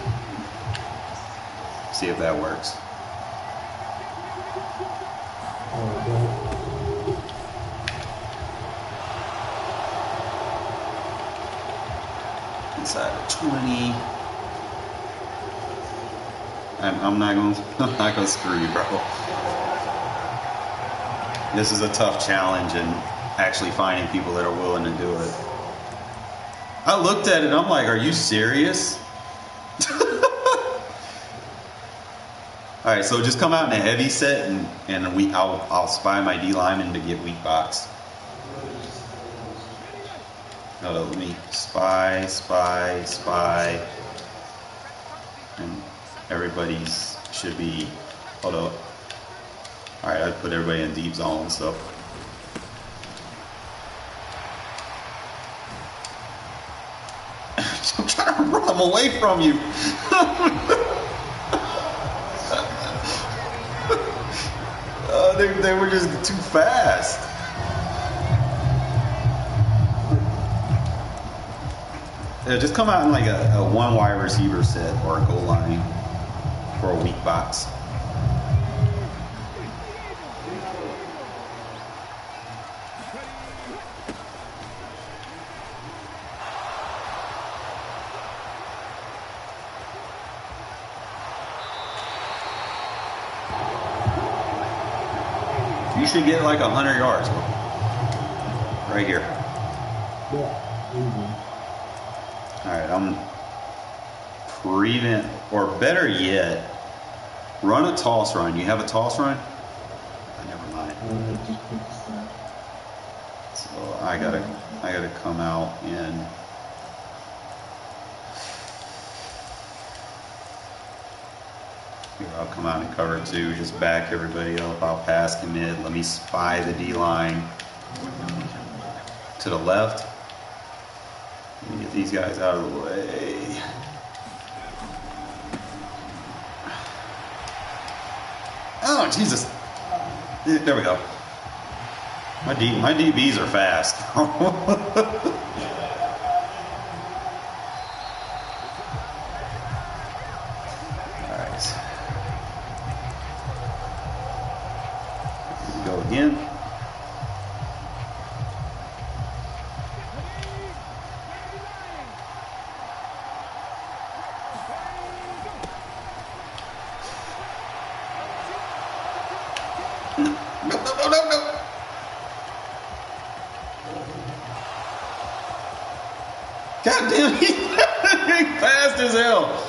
See if that works. Inside of 20. I'm not gonna screw you, bro. This is a tough challenge, and actually finding people that are willing to do it. I looked at it, I'm like, are you serious? All right, so just come out in a heavy set, and I'll spy my D lineman to get weak box. Let me spy, and everybody's should be. Hold up. All right, I put everybody in deep zone, so. I'm trying to run them away from you. They were just too fast. Yeah, just come out in like a one wide receiver set or a goal line for a weak box. You should get like 100 yards. Right here. Yeah, easy. Alright, I'm prevent, or better yet, run a toss run. You have a toss run? Never mind. Just pick the snap. So I gotta come out and here, I'll come out and cover 2, just back everybody up. I'll pass commit. Let me spy the D line to the left. Let me get these guys out of the way. Oh, Jesus. There we go. My DBs are fast. Go again. No. God damn, he's fast as hell.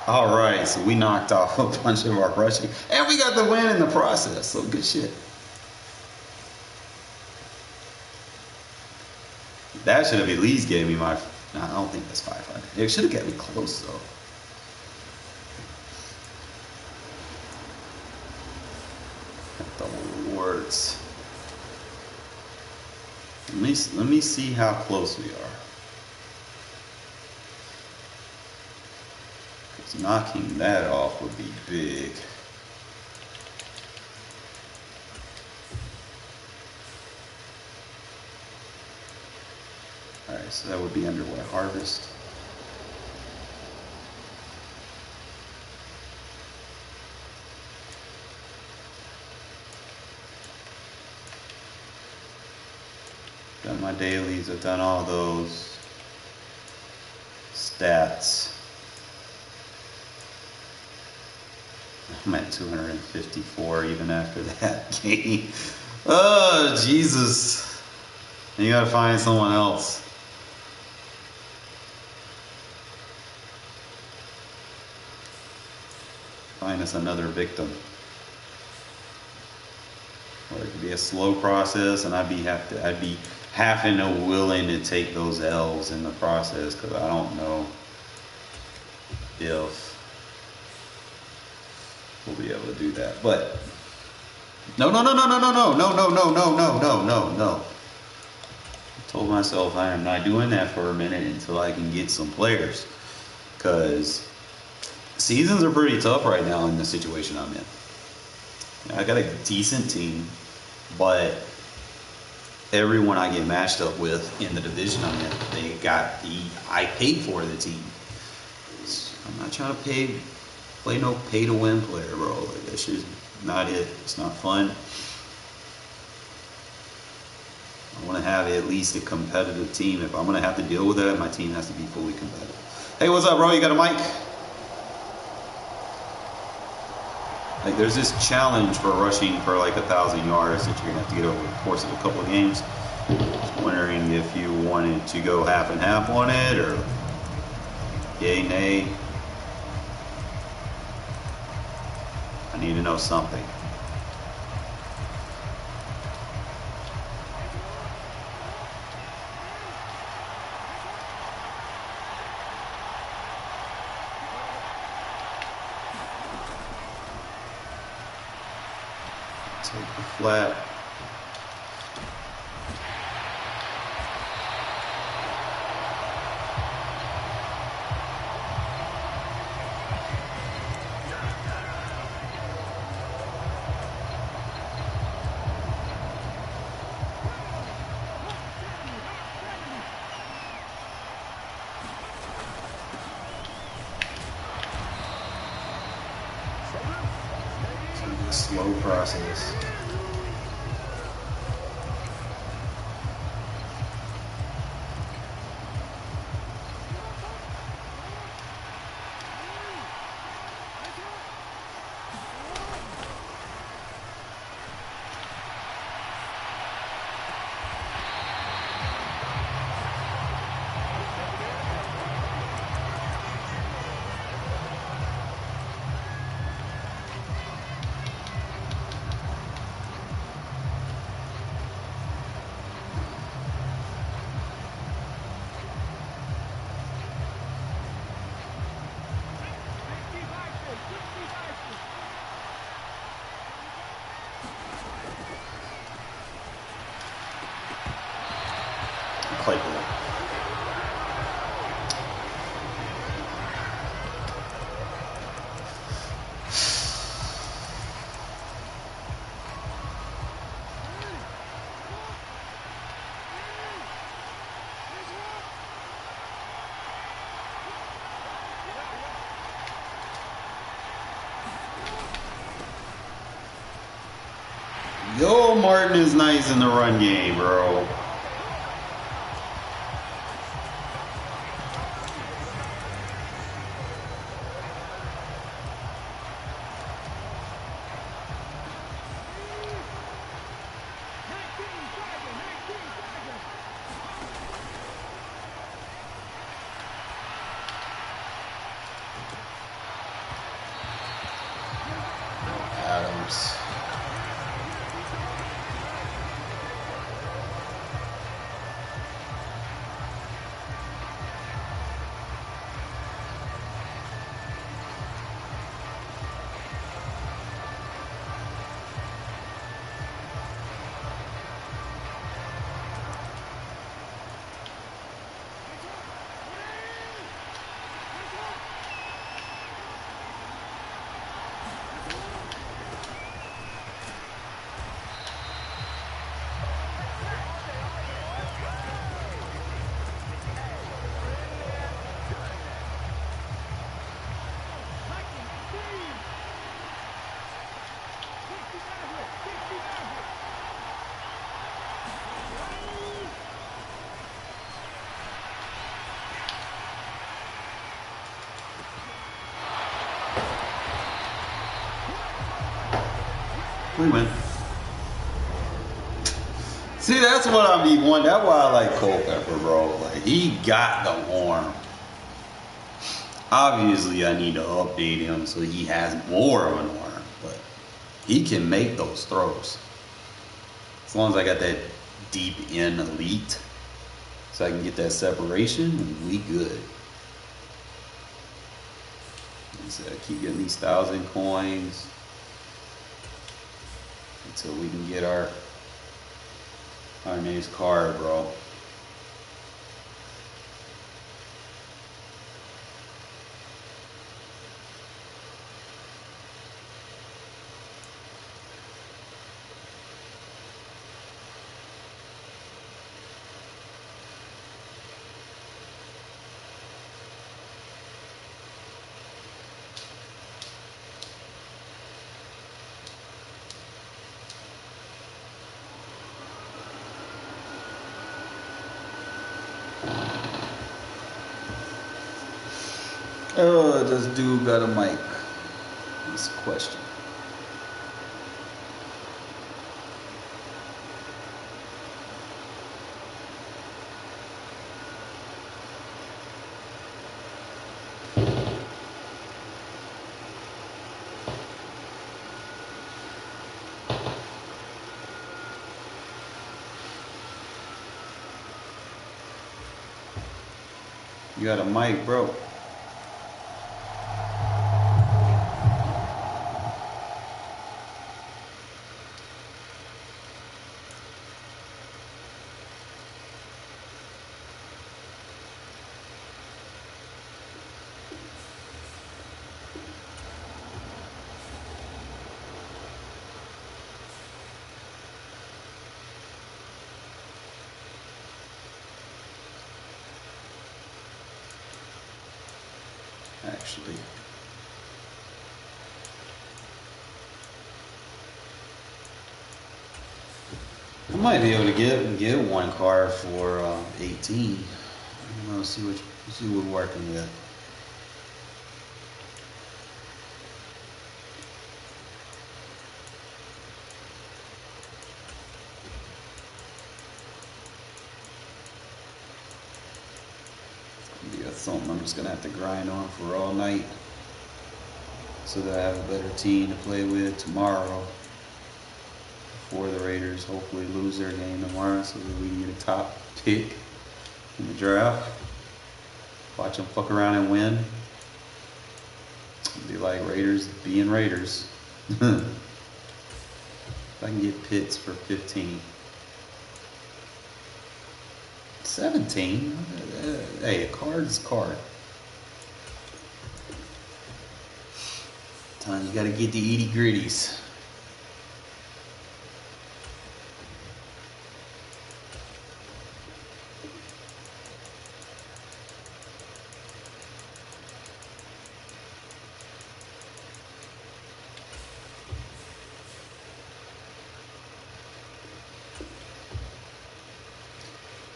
All right, so we knocked off a bunch of our rushing, and we got the win in the process. So good shit. That should have at least gave me my. No, I don't think that's 500. It should have got me close though. That double works. Let me see how close we are. Knocking that off would be big. Alright, so that would be underway harvest. Done my dailies, I've done all those stats. I'm at 254 even after that game. Oh, Jesus. You gotta find someone else. Find us another victim. Or it could be a slow process, and I'd be having to willing to take those L's in the process, because I don't know if we'll be able to do that. But no. I told myself I am not doing that for a minute until I can get some players, because seasons are pretty tough right now in the situation I'm in. I got a decent team, but everyone I get matched up with in the division I'm in, I paid for the team. So I'm not trying to play no pay to win player, bro. Like, that's just not it. It's not fun. I want to have at least a competitive team. If I'm going to have to deal with that, my team has to be fully competitive. Hey, what's up, bro? You got a mic? Like, there's this challenge for rushing for like 1,000 yards that you're going to have to get over the course of a couple of games. Just wondering if you wanted to go half and half on it, or yay, nay. I need to know something. Take the flat. Slow process. Playbook. Yo, Martin is nice in the run game, bro. Adams. We win. See, that's what I mean. That's why I like Culpepper, bro. Like, he got the arm. Obviously, I need to update him so he has more of an arm, but he can make those throws. As long as I got that deep in elite, so I can get that separation, we good. So I keep getting these 1,000 coins until we can get our name's Carr, bro. Oh, this dude got a mic. That's a question. You got a mic, bro. actually. I might be able to get one car for 18. I don't know. See what we're working with. Yeah, that's something I'm just gonna have to grind on for all night, so that I have a better team to play with tomorrow. Before the Raiders hopefully lose their game tomorrow, so that we can get a top pick in the draft. Watch them fuck around and win. Be like Raiders being Raiders. If I can get Pitts for 15. 17? Hey, a card's a card. Sometimes you gotta get the itty gritties.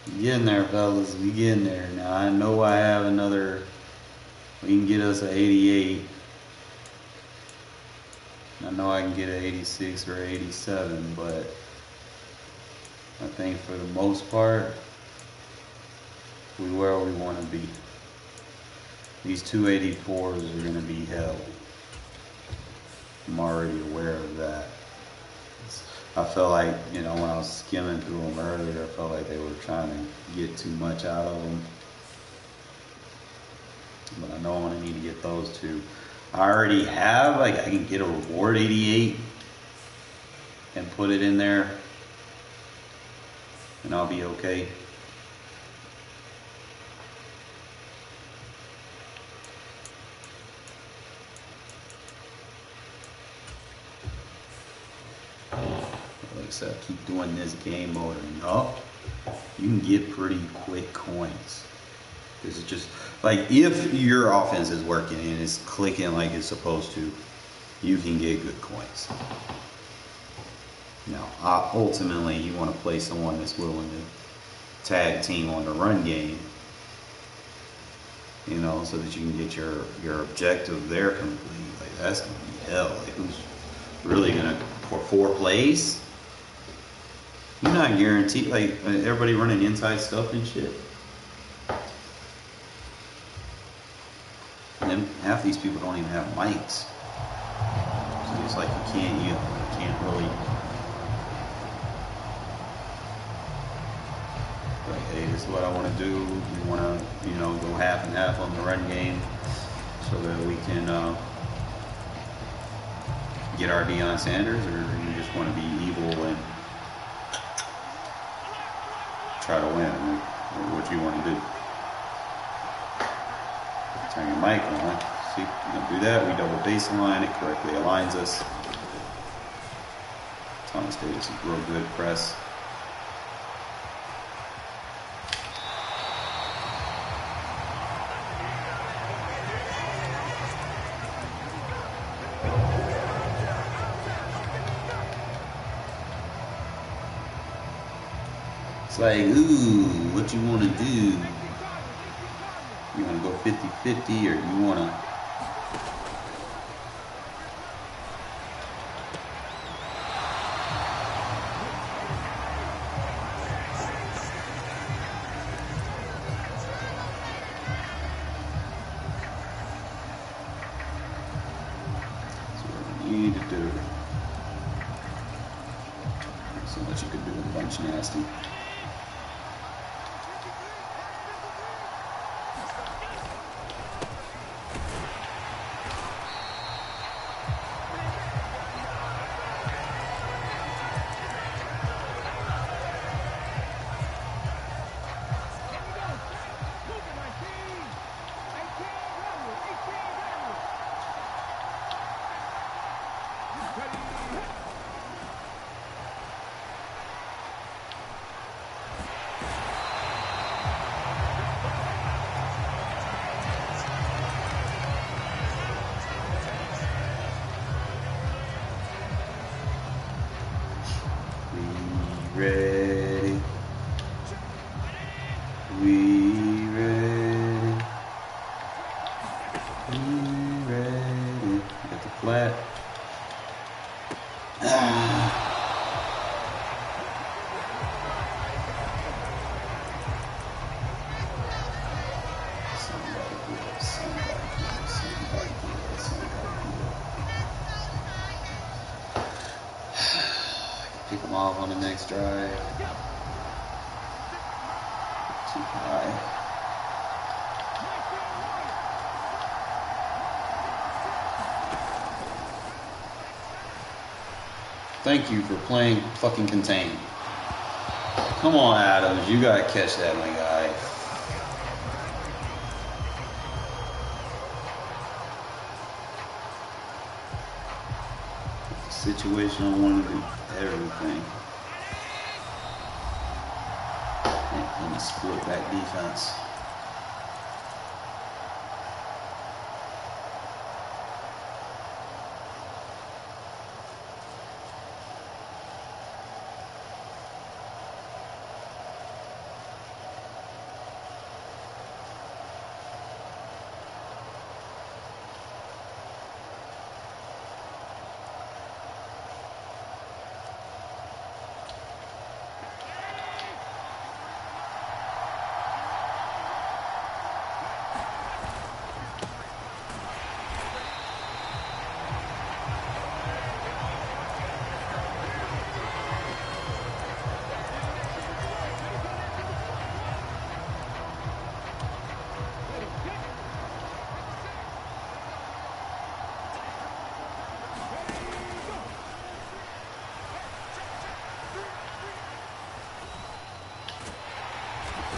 We getting there, fellas. We getting there. Now I know I have another. We can get us an 88. I know I can get an 86 or 87, but I think for the most part, we where we want to be. These 284s are going to be hell. I'm already aware of that. I felt like, when I was skimming through them earlier, I felt like they were trying to get too much out of them. But I know I'm going to need to get those two. I already have, I can get a reward 88 and put it in there, and I'll be okay. Like I said, I keep doing this game mode enough, you can get pretty quick coins. Because it's just, if your offense is working and it's clicking like it's supposed to, you can get good coins. Now, ultimately, you want to play someone that's willing to tag team on the run game, so that you can get your objective there complete. That's going to be hell. Who's really going to, for 4 plays? You're not guaranteed, everybody running inside stuff and shit. And then half these people don't even have mics. So it's like you can't really. Hey, this is what I want to do. We want to, go half and half on the run game, so that we can get our Deion Sanders, or you just want to be evil and try to win. What you want to do? Turn your mic on. See, you don't do that. We double baseline. It correctly aligns us. Thomas Davis is real good press. It's ooh, what you want to do? You want to go 50-50, or you want to... That's what we need to do. So much you could do with a bunch nasty. off on the next drive. Too high. Thank you for playing fucking contain. Come on, Adams. You gotta catch that, my guy. Situation, I want to do everything. And a split back defense.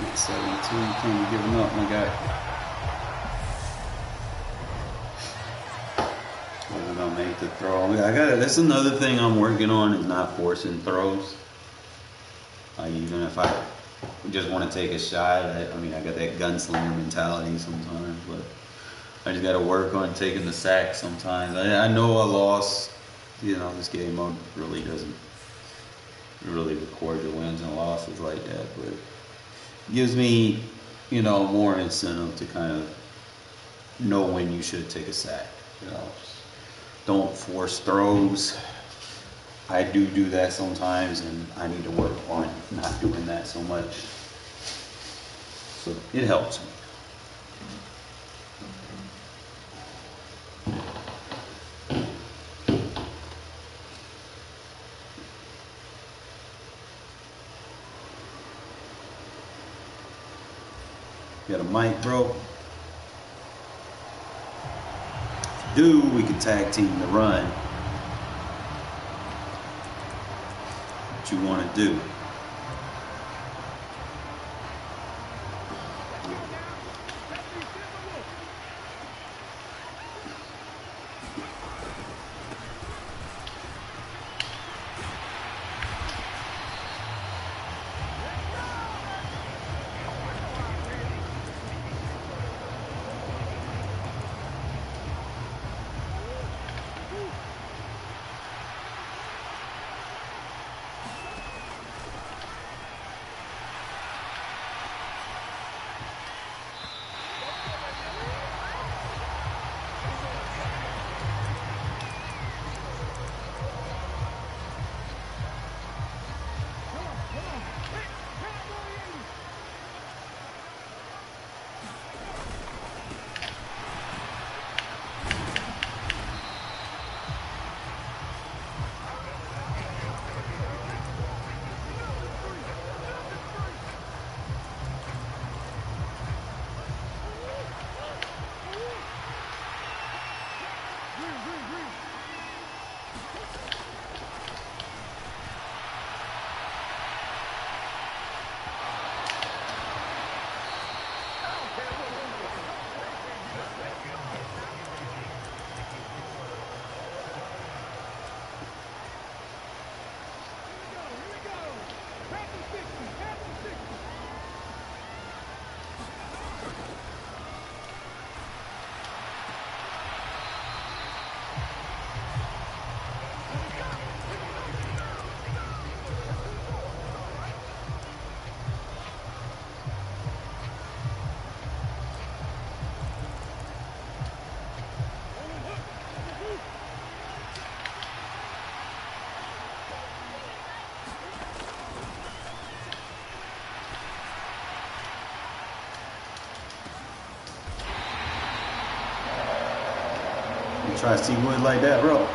At 72, you can't be giving up, my guy. We're gonna make the throw. That's another thing I'm working on, is not forcing throws. Even if I just want to take a shot, I got that gunslinger mentality sometimes, but I just got to work on taking the sack sometimes. I know a loss, this game mode really doesn't record the wins and losses like that, but it gives me, more incentive to kind of know when you should take a sack. Don't force throws. I do that sometimes, and I need to work on not doing that so much. So it helps me. Got a mic, bro? If you do, we can tag team the run. What you want to do? Try to see wood like that, bro.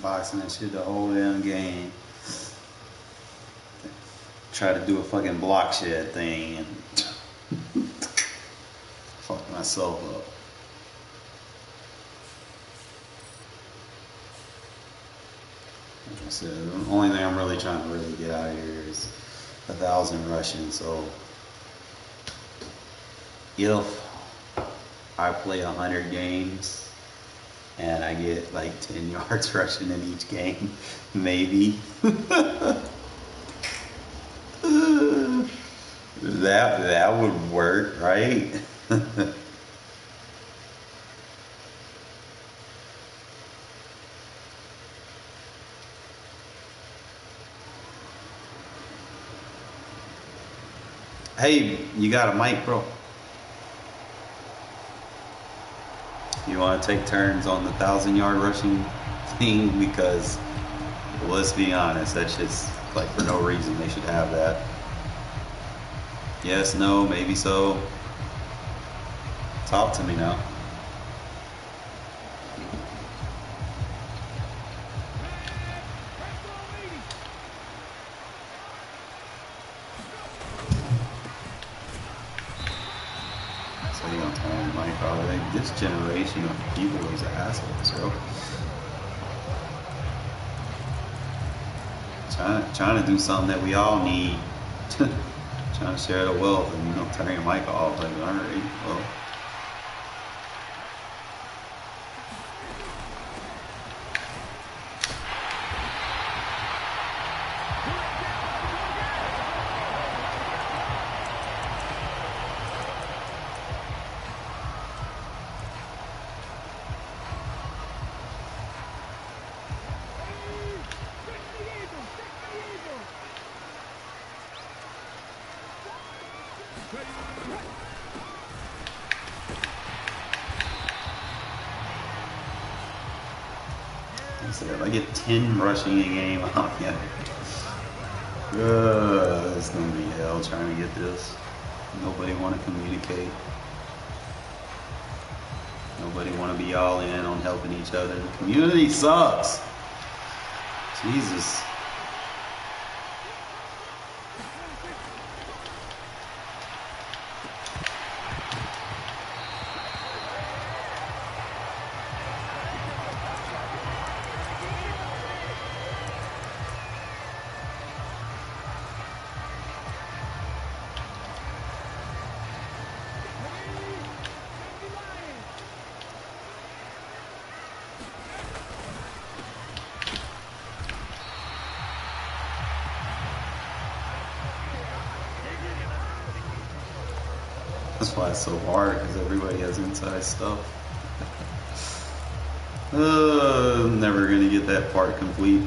Boxing that shit the whole damn game. Try to do a fucking block shed thing and fuck myself up. Like I said, the only thing I'm really trying to really get out of here is 1,000 rushing. So if I play 100 games and I get like 10 yards rushing in each game, maybe. that would work, right? Hey, you got a mic, bro? You want to take turns on the 1,000-yard rushing thing? Because let's be honest, that's just like for no reason they should have that. Yes, no, maybe so. Talk to me now. So you gonna turn the mic off? Like, this generation of people is assholes, bro. Trying to do something that we all need. Trying to share the wealth and, you know, turn your mic off. Like, all right, well. So if I get 10 rushing a game, oh yeah. It's gonna be hell trying to get this. Nobody want to communicate. Nobody want to be all in on helping each other. The community sucks. Jesus. That's why it's so hard, because everybody has inside stuff. Never gonna get that part complete.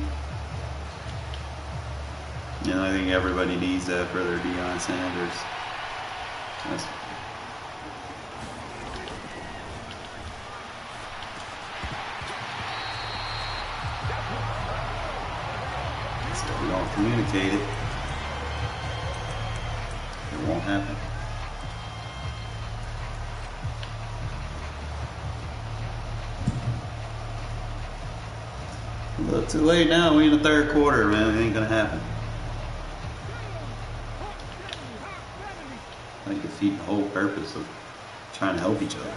You know, I think everybody needs that for their Deion Sanders. So if we don't communicate it, it won't happen. Look, too late now. We in the third quarter, man. It ain't gonna happen. Like, defeat the whole purpose of trying to help each other.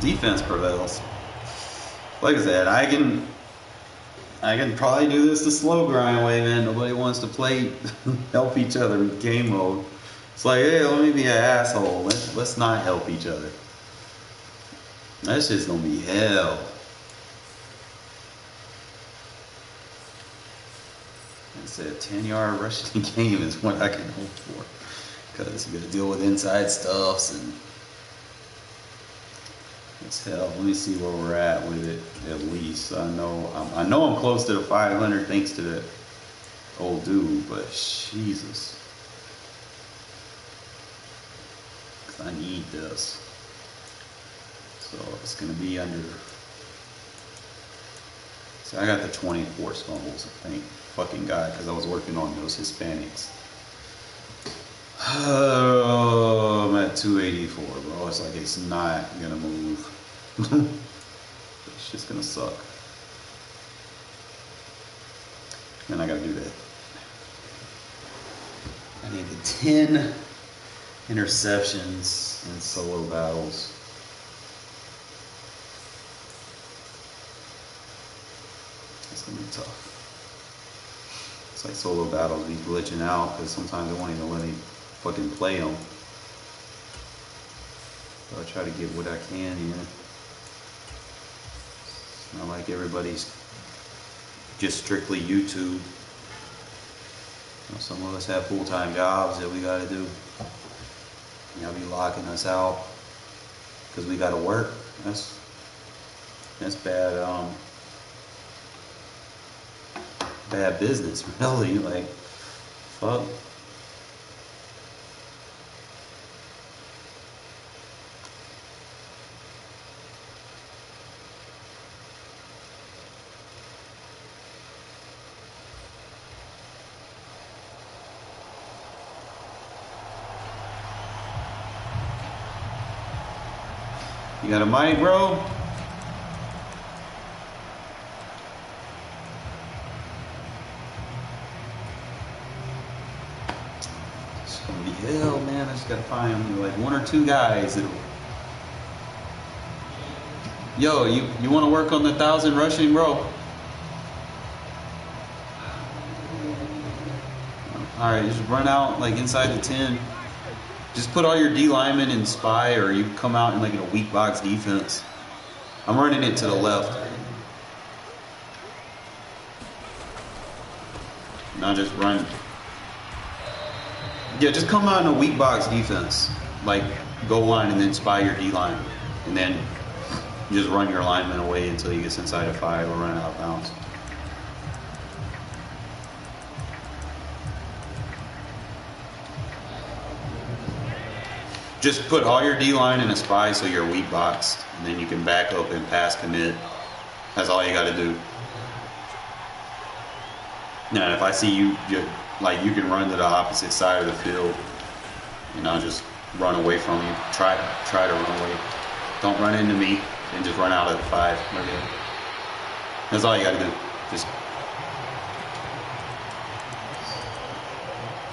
Defense prevails. Like I said, I can probably do this the slow grind way, man. Nobody wants to play help each other in game mode. It's like, hey, let me be an asshole. Let's not help each other. That's just gonna be hell. I said, 10-yard rushing game is what I can hope for, because you got to deal with inside stuffs and it's hell. Let me see where we're at with it. At least I know I'm close to the 500 thanks to the old dude, but Jesus, 'cause I need this. So it's gonna be under. So I got the 24 fumbles, thank fucking God, because I was working on those Hispanics. Oh, I'm at 284, bro. It's like it's not gonna move. It's just gonna suck. And I gotta do that. I need the 10 interceptions and solo battles. It's gonna be tough. It's like solo battles be glitching out because sometimes they won't even let me fucking play them. So I try to get what I can here. It's not like everybody's just strictly YouTube. You know, some of us have full-time jobs that we gotta do. Y'all be locking us out because we gotta work. That's bad. Bad business, really. Like, fuck. You got a mic, bro? It's gonna be hell, man. I just gotta find like one or two guys that'll. Yo, you want to work on the 1,000 rushing, bro? All right, just run out like inside the 10. Just put all your D linemen in spy, or you come out in like in a weak box defense. I'm running it to the left. Now just run. Yeah, just come out in a weak box defense. Like go line and then spy your D line, and then just run your lineman away until he gets inside of 5 or run out of bounds. Just put all your D-line in a spy so you're weak boxed, and then you can back up and pass commit. That's all you got to do. Now, if I see you, like you can run to the opposite side of the field, and I'll just run away from you. Try to run away. Don't run into me, and just run out of the 5. Okay. That's all you got to do. Just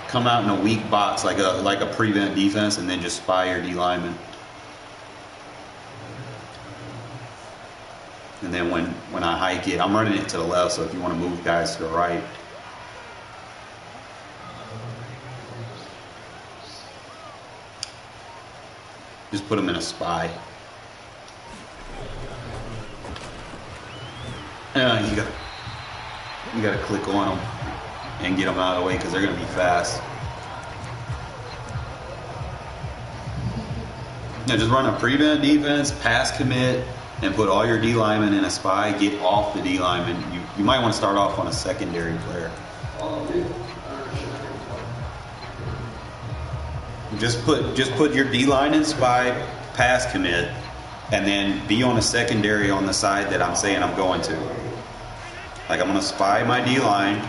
come out in a weak box like a prevent defense, and then just spy your D lineman. And then when I hike it, I'm running it to the left, so if you want to move guys to the right. Just put them in a spy. You got to click on them and get them out of the way because they're going to be fast. Now just run a prevent defense, pass commit, and put all your D linemen in a spy. Get off the D lineman. You might want to start off on a secondary player. Just put your D line in spy, pass commit, and then be on a secondary on the side that I'm saying I'm going to. Like I'm going to spy my D line,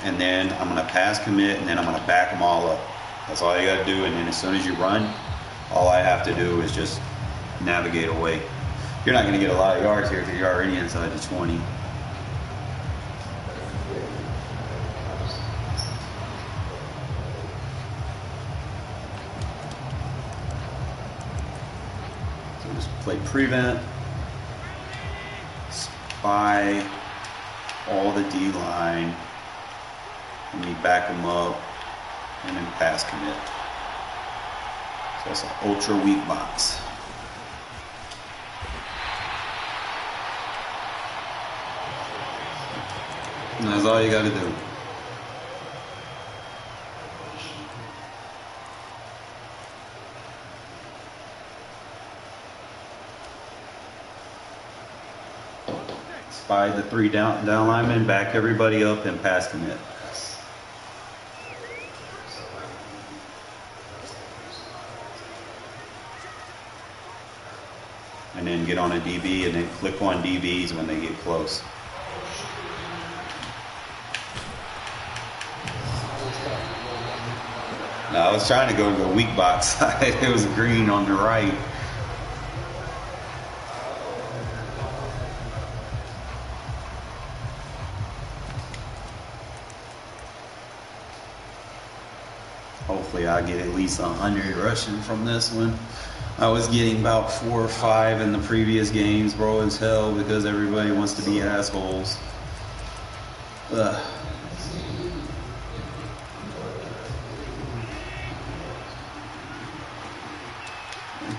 and then I'm going to pass commit, and then I'm going to back them all up. That's all you got to do. And then as soon as you run, all I have to do is just navigate away. You're not going to get a lot of yards here because you're already inside the 20. Just play prevent, spy all the D line, and you back them up, and then pass commit. So that's an ultra weak box. And that's all you got to do. Spy the 3 down linemen, back everybody up, and pass commit. And then get on a DB and then click on DBs when they get close. No, I was trying to go to the weak box side. It was green on the right. Hopefully I get at least 100 rushing from this one. I was getting about 4 or 5 in the previous games, bro, as hell, because everybody wants to be assholes. Ugh.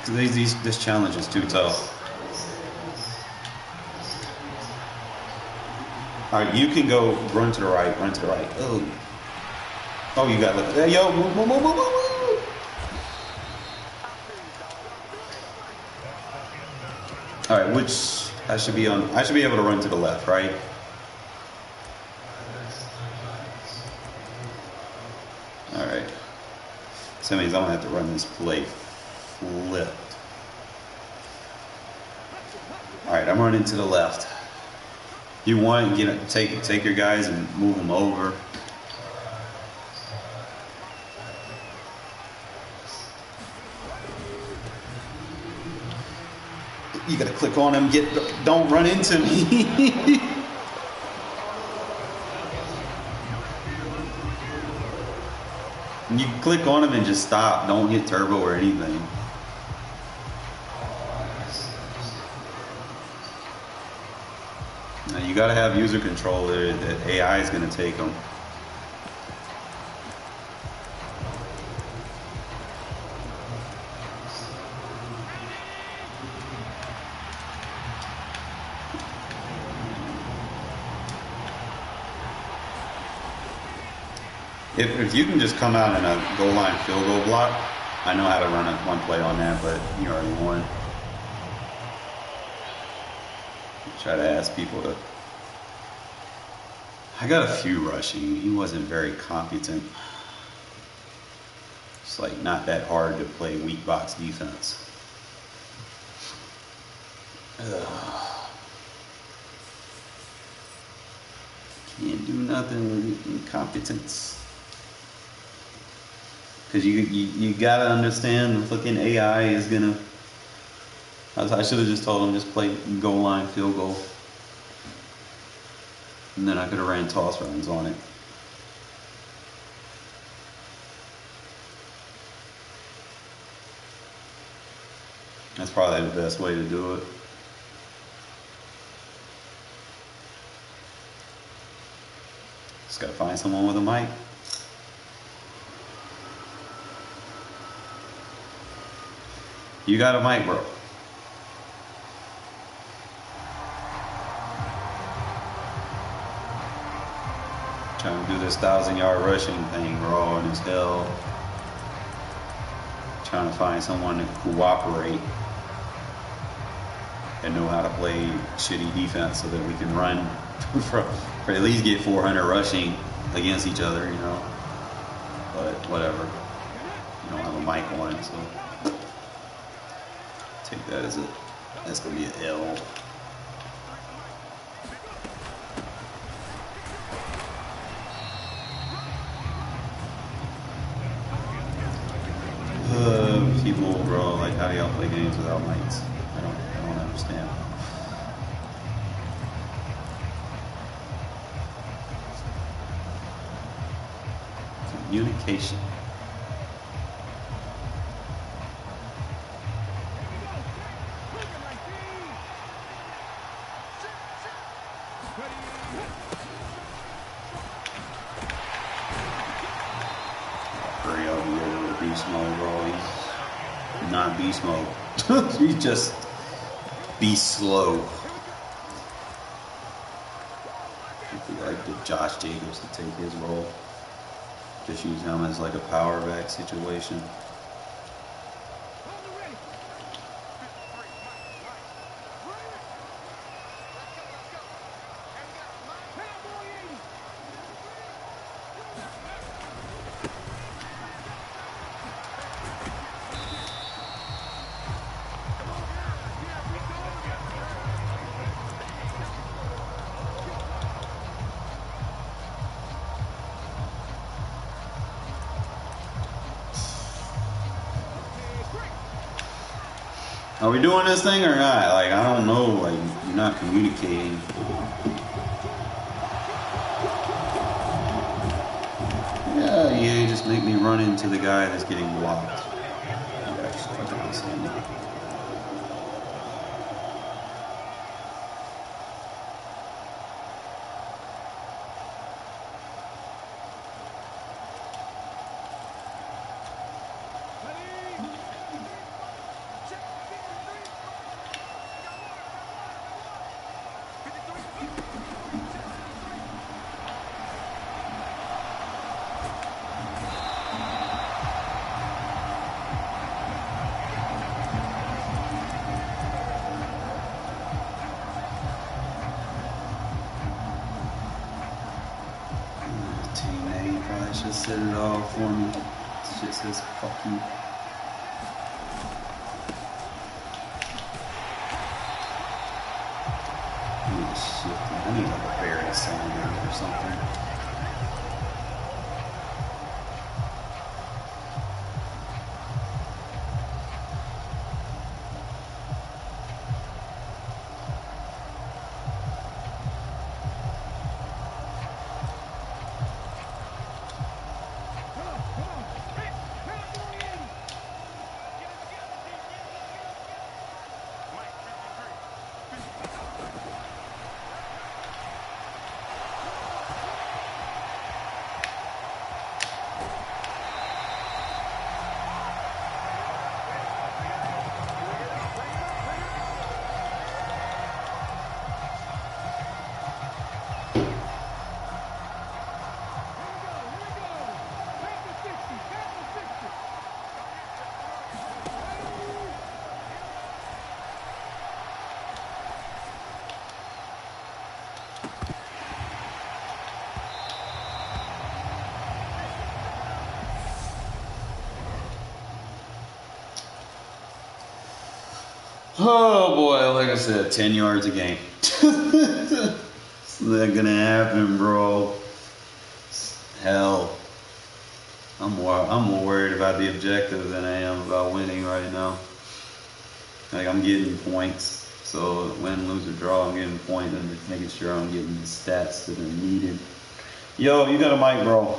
This challenge is too tough. All right, you can go run to the right, run to the right. Oh, you got to look. Hey, yo, move. All right, which I should be on. I should be able to run to the left, right? All right. So that means I'm gonna have to run this play flipped. All right, I'm running to the left. You want to take your guys and move them over. You gotta click on them. Don't run into me. You can click on them and just stop. Don't hit turbo or anything. Now you gotta have user control there. That AI is gonna take them. If you can just come out in a goal line field goal block, I know how to run one play on that, but you already won. Try to ask people to. I got a few rushing. He wasn't very competent. It's like not that hard to play weak box defense. Can't do nothing with incompetence. Because you gotta understand the fucking AI is gonna. I should have just told him just play goal line field goal, and then I could have ran toss runs on it. That's probably the best way to do it. Just gotta find someone with a mic. You got a mic, bro. Trying to do this 1,000-yard rushing thing raw as hell. Trying to find someone to cooperate and know how to play shitty defense so that we can run for at least get 400 rushing against each other, you know. But whatever. You don't have a mic on, so take that as that's gonna be an L. People, bro, like how do y'all play games without mics? I don't understand. Communication. beast mode, bro. He's not beast mode. He's just beast slow. If we like the Josh Jacobs to take his role, just use him as like a power back situation. Are we doing this thing or not? Like, I don't know. Like, you're not communicating. Yeah, just make me run into the guy that's getting blocked. You actually fucking understand. Just set it off for me. It just says fuck you. I need like a Barry Sanders or something. Oh boy, like I said, 10 yards a game. It's not gonna happen, bro. Hell. I'm more worried about the objective than I am about winning right now. Like, I'm getting points. So win, lose, or draw, I'm getting points. I'm just making sure I'm getting the stats that are needed. Yo, you got a mic, bro.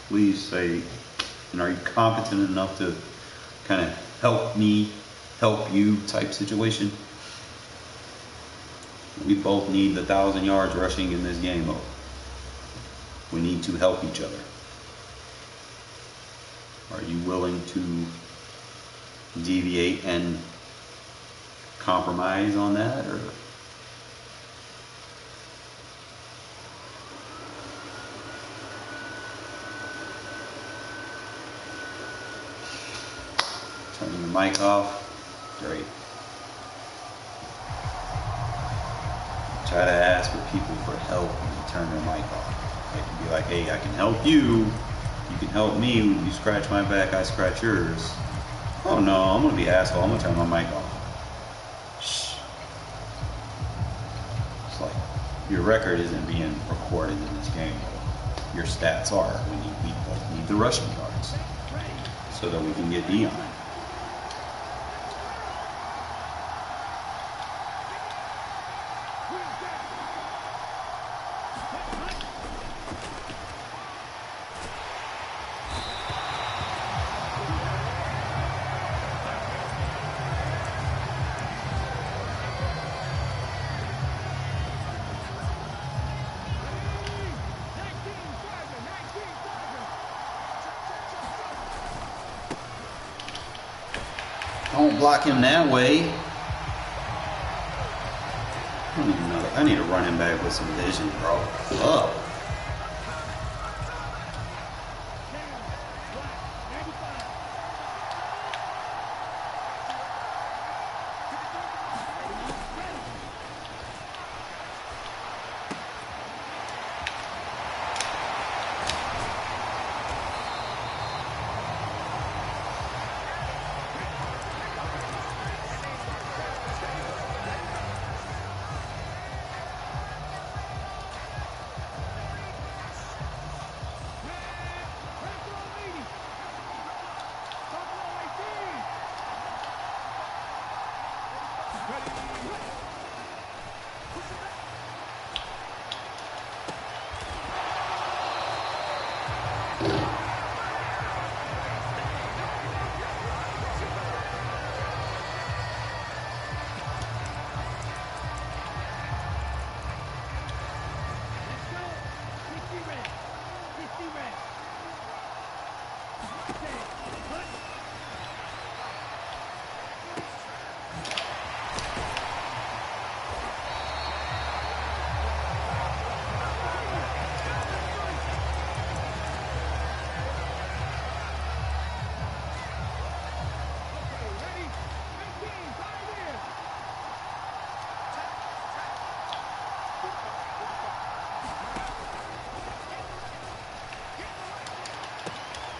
Please say, and are you competent enough to kind of help me help you type situation? We both need the 1,000 yards rushing in this game mode. We need to help each other. Are you willing to deviate and compromise on that, or? Turning the mic off. Great. Try to ask for people for help when you turn their mic off. Like, be like, hey, I can help you. You can help me. You scratch my back, I scratch yours. Oh no, I'm gonna be an asshole. I'm gonna turn my mic off. Shh. It's like, your record isn't being recorded in this game. Your stats are. We need the rushing yards so that we can get Dion. Don't block him that way. I don't even know. I need to run him back with some vision, bro. Up.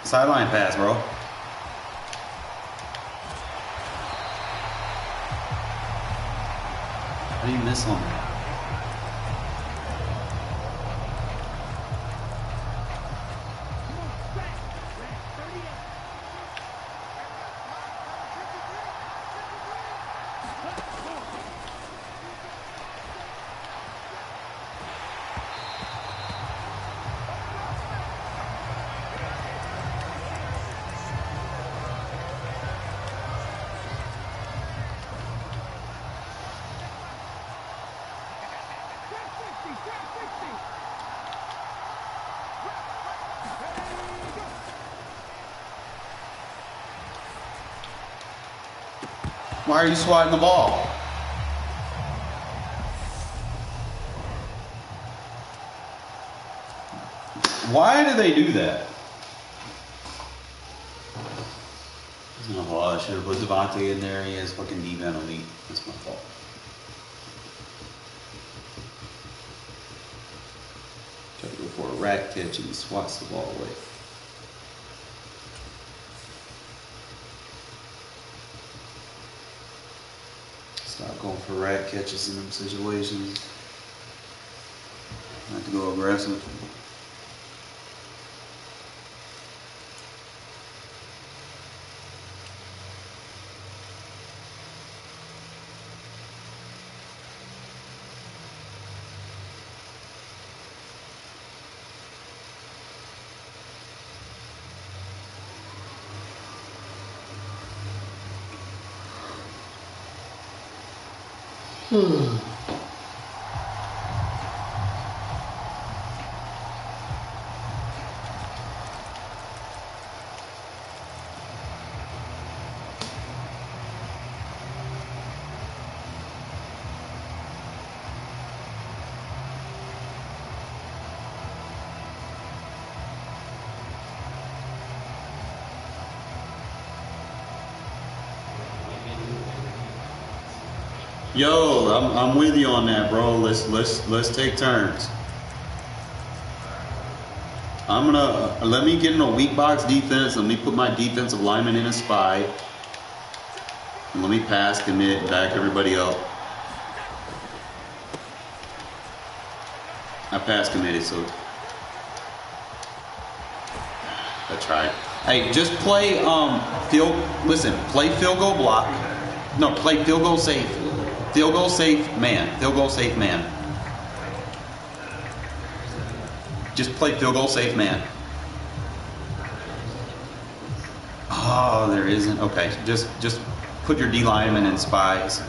Sideline pass, bro. How do you miss on that? Why are you swatting the ball? Why do they do that? Oh, I should have put Devontae in there. He has fucking D penalty. That's my fault. Try to go for a rat catch and he swats the ball away. Stop going for rat catches in them situations. I have to go aggressive. Yo, I'm with you on that, bro. Let's take turns. I'm gonna let me get in a weak box defense. Let me put my defensive lineman in a spy. And let me pass, commit, and back everybody up. I pass committed, so I tried. Hey, just play play field goal block. No, play field goal safe. Field goal safe man. Field goal safe man. Just play field goal safe man. Oh, there isn't. Okay, just put your D lineman in spies.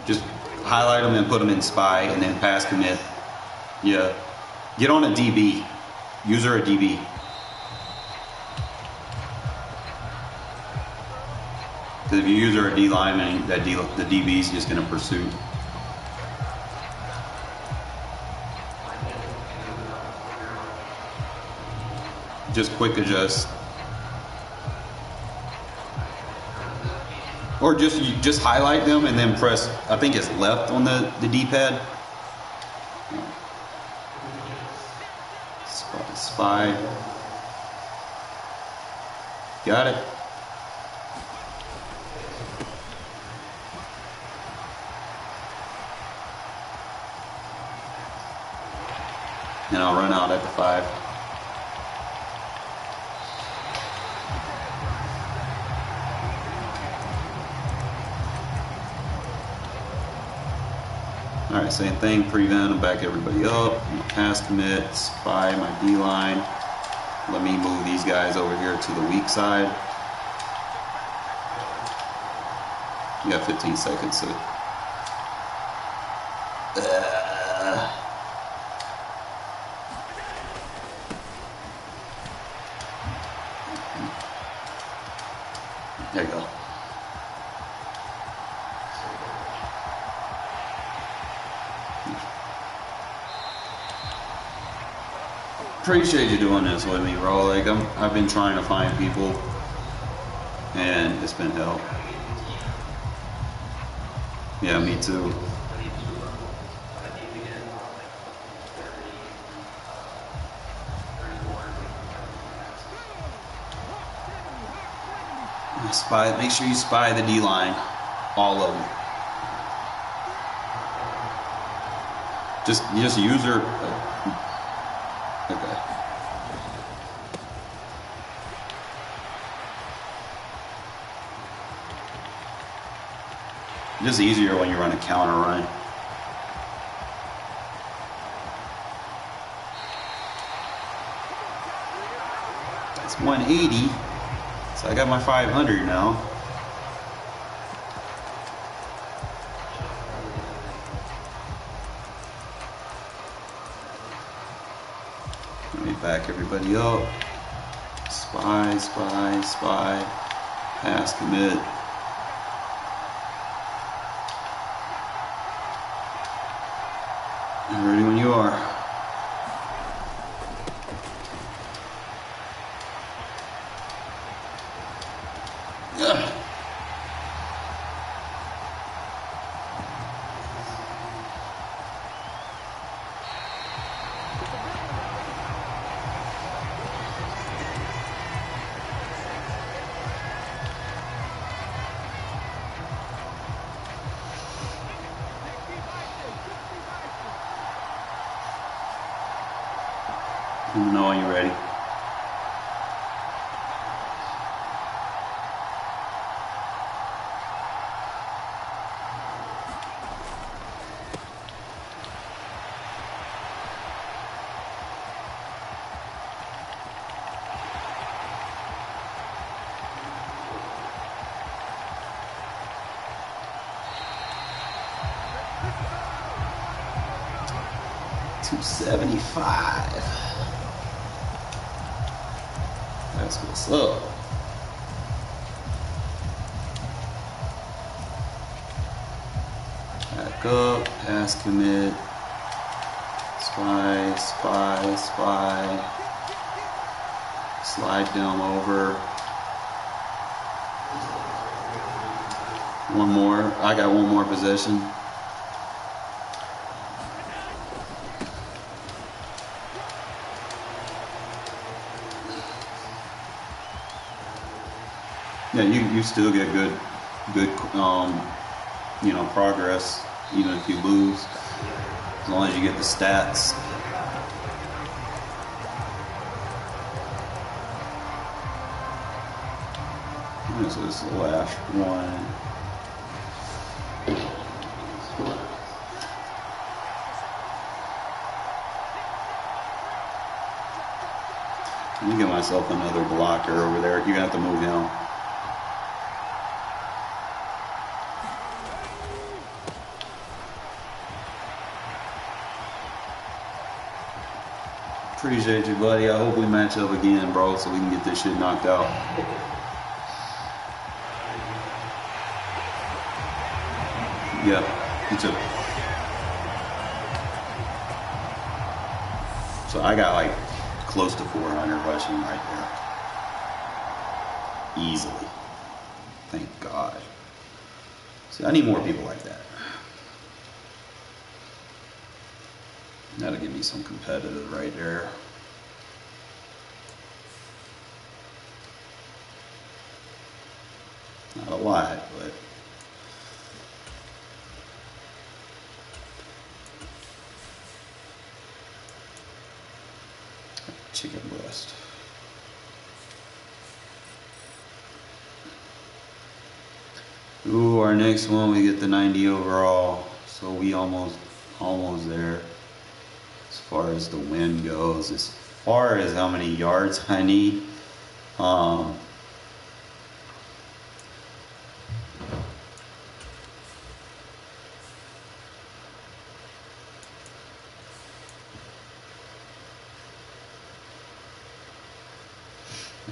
Just highlight them and put them in spy, and then pass commit. Yeah, get on a DB. User a DB. Because if you use her a D lineman, the DB is just going to pursue. Just quick adjust. Or just highlight them and then press, I think it's left on the D-pad. Spy. Got it. And I'll run out at the 5. All right, same thing, prevent, and back everybody up. Pass commit, spy my D line. Let me move these guys over here to the weak side. You got 15 seconds, so. There you go. Appreciate you doing this with me, bro. Like I've been trying to find people, and it's been hell. Yeah, me too. Spy. Make sure you spy the D line, all of them. Just use her. Okay. Just easier when you run a counter run. It's 180. So I got my 500 now. Let me back everybody up. Spy, spy, spy. Pass commit. I'm ready when you are. Let me know when you're ready. $275. That's what's up. Back up, pass commit, spy, spy, spy, slide them over. One more, I got one more possession. Yeah, you still get good progress even if you lose, as long as you get the stats. This is the last one. Let me get myself another blocker over there. You're gonna have to move him. Appreciate you, buddy. I hope we match up again, bro, so we can get this shit knocked out. Yeah, you too. So I got like close to 400 rushing right there. Easily. Thank God. See, I need more people like that. That'll give me some competitive right there. Not a lot, but chicken breast. Ooh, our next one we get the 90 overall, so we almost there. As far as the win goes, as far as how many yards I need,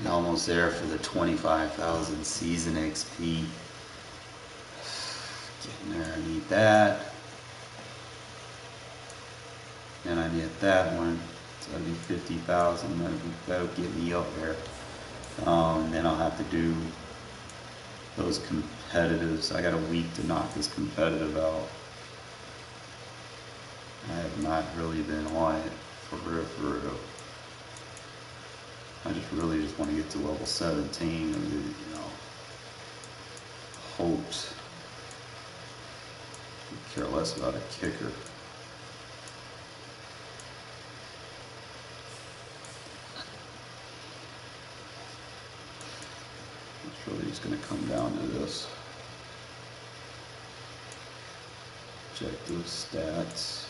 almost there for the 25,000 season XP. Getting there, I need that. And I get that one, so that'll be 50,000. That'll get me up there. Then I'll have to do those competitives. I got a week to knock this competitive out. I have not really been on it for real. I really just want to get to level 17 and, you know, hopes. I care less about a kicker. It's really just going to come down to this. Objective stats.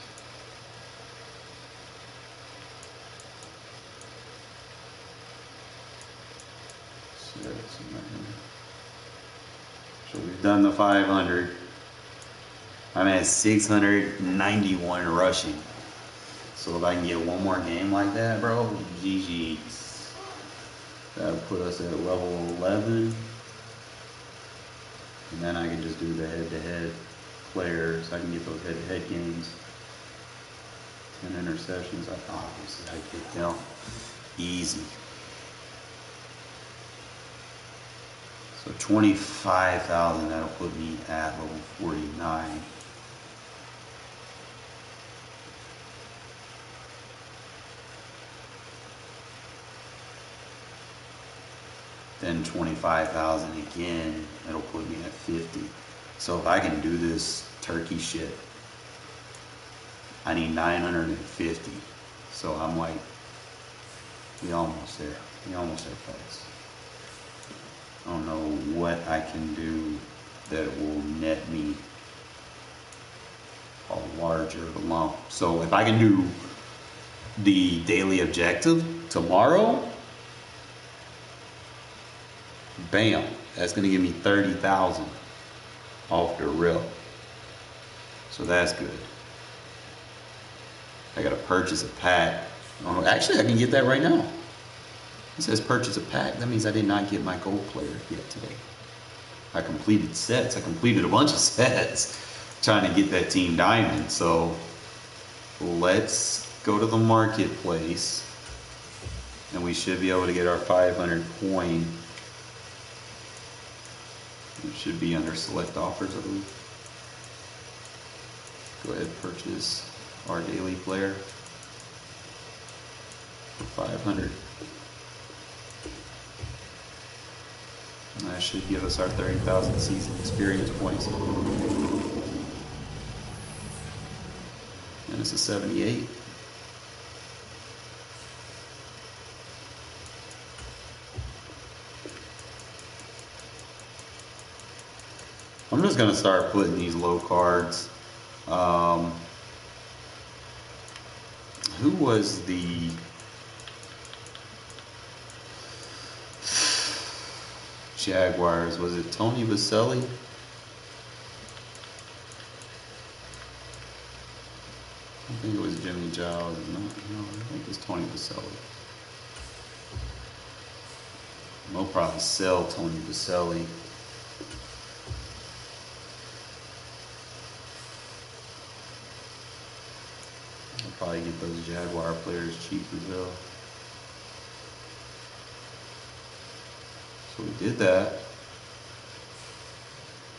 So we've done the 500. I'm at 691 rushing. So if I can get one more game like that, bro, GG's. That'll put us at level 11. And then I can just do the head-to-head players. I can get those head-to-head games. 10 interceptions. Obviously, I get them easy. So 25,000, that'll put me at level 49. Then 25,000 again, that'll put me at 50. So if I can do this turkey shit, I need 950. So I'm like, we almost there. We almost there, folks. I don't know what I can do that will net me a larger lump. So if I can do the daily objective tomorrow, bam, that's gonna give me 30,000 off the rip. So that's good. I gotta purchase a pack. Oh, actually, I can get that right now. It says purchase a pack. That means I did not get my gold player yet today. I completed sets. I completed a bunch of sets trying to get that team diamond. So let's go to the marketplace and we should be able to get our 500 coin. It should be under select offers, I believe. Go ahead and purchase our daily player for 500. And that should give us our 30,000 season experience points. And it's a 78. I'm just gonna start putting these low cards. Who was the Jaguars? Was it Tony Vaselli? I think it was Jimmy Tony Giles. No, I think it's Tony Baselli. We'll probably sell Tony Baselli. I'll probably get those Jaguar players cheap as well. So we did that.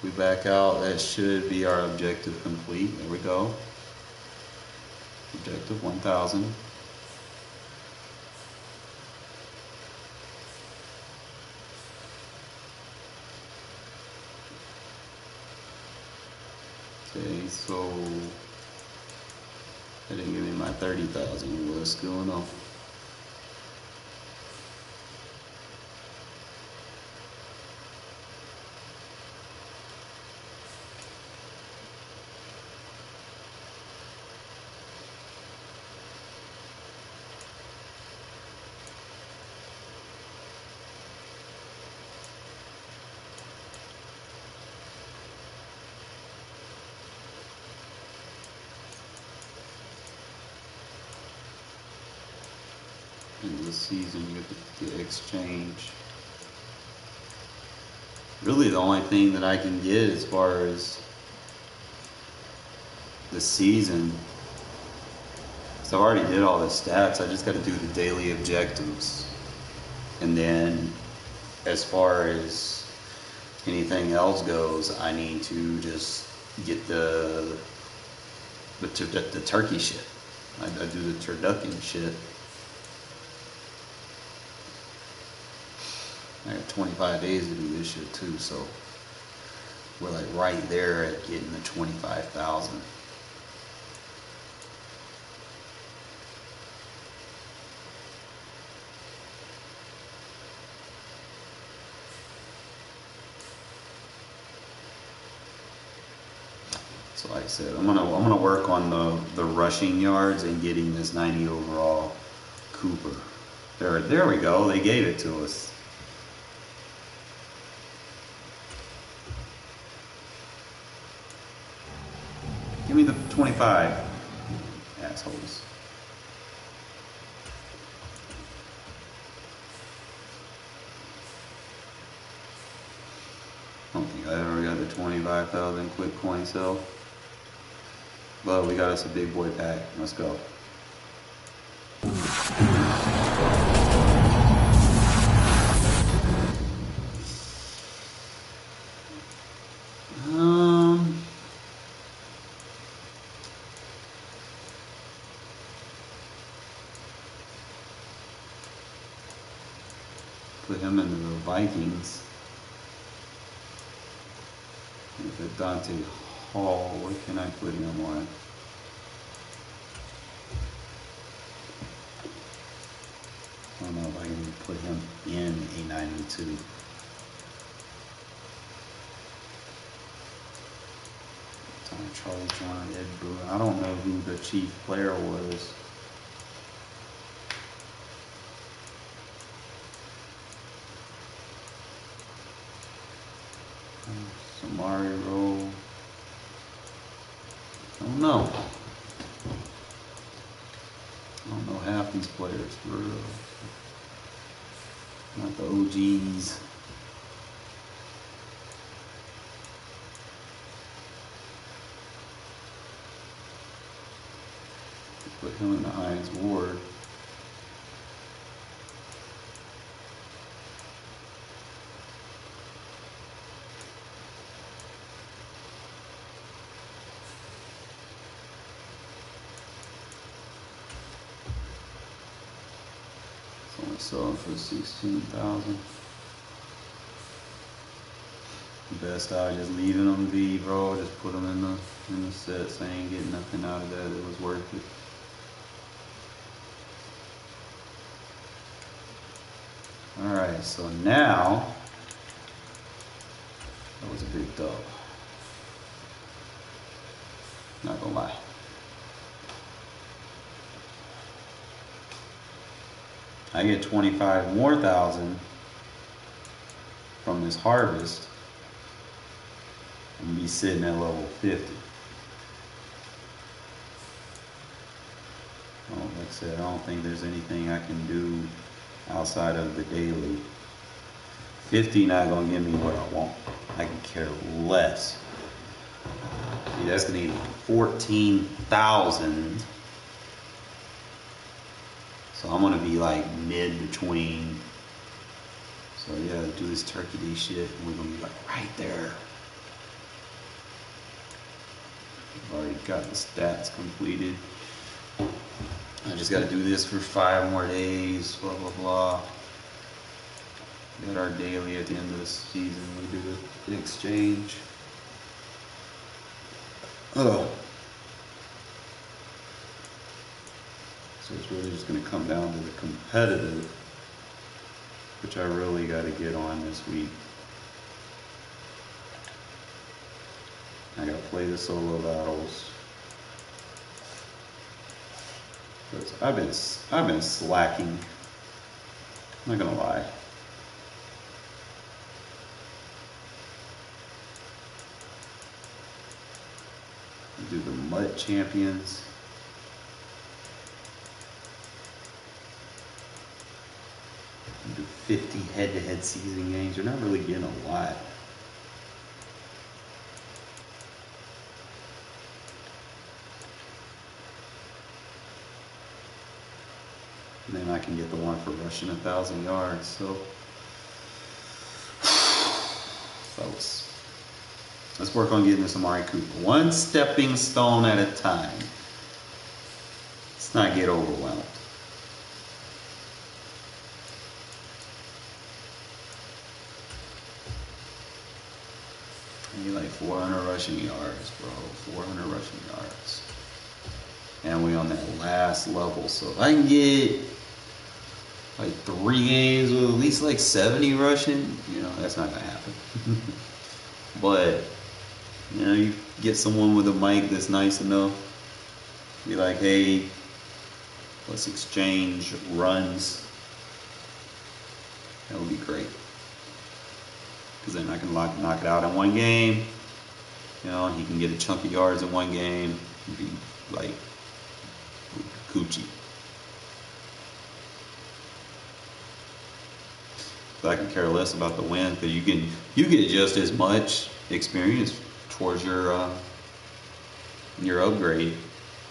We back out. That should be our objective complete. There we go. Objective 1,000. Okay, so I didn't give me my 30,000. What's going on? In this season, you get the exchange. Really, the only thing that I can get as far as the season, so I already did all the stats. I just got to do the daily objectives, and then as far as anything else goes, I need to just get the turkey shit. I do the turducken shit. I got 25 days to do this shit too, so we're like right there at getting the 25,000. So like I said, I'm gonna work on the rushing yards and getting this 90 overall Cooper. There we go. They gave it to us. Give me the 25, assholes. I don't think I ever got the 25,000 quick coin sell. But we got us a big boy pack. Let's go. Put him into the Vikings. With Dante Hall, what can I put him on? I don't know if I can put him in a 92. Charlie John, Ed Boone. I don't know who the chief player was. Samari Rowe. I don't know. I don't know half these players for real. Not the OGs. Put him in the Hines Ward. Selling for 16,000. Best out just leaving them be, bro. Just put them in the sets. I ain't getting nothing out of that. It was worth it. All right, so now that was a big dub. Not gonna lie. I get 25 more thousand from this harvest. I'm gonna be sitting at level 50. Like I said, I don't think there's anything I can do outside of the daily. 50 not gonna give me what I want. I can care less. See, that's gonna need 14,000. So I'm gonna be like mid between. So yeah, do this Turkey Day shit, and we're gonna be like right there. I've already got the stats completed. I just gotta do this for 5 more days, blah blah blah. Got our daily at the end of the season. We do the exchange. Oh. So it's really just gonna come down to the competitive, which I really gotta get on this week. I gotta play the solo battles. I've been slacking. I'm not gonna lie. Do the mud champions. Do 50 head-to-head season games. You're not really getting a lot. And then I can get the one for rushing 1,000 yards. So, folks, let's work on getting this Amari Cooper. One stepping stone at a time. Let's not get overwhelmed. I need like 400 rushing yards, bro. 400 rushing yards. And we on that last level. So if I can get like 3 games with at least like 70 rushing, you know, that's not gonna happen. But you know, you get someone with a mic that's nice enough. Be like, hey, let's exchange runs. That would be great. Because then I can knock it out in one game. You know, he can get a chunk of yards in one game. He'd be like coochie. But I can care less about the win, because you get just as much experience towards your upgrade,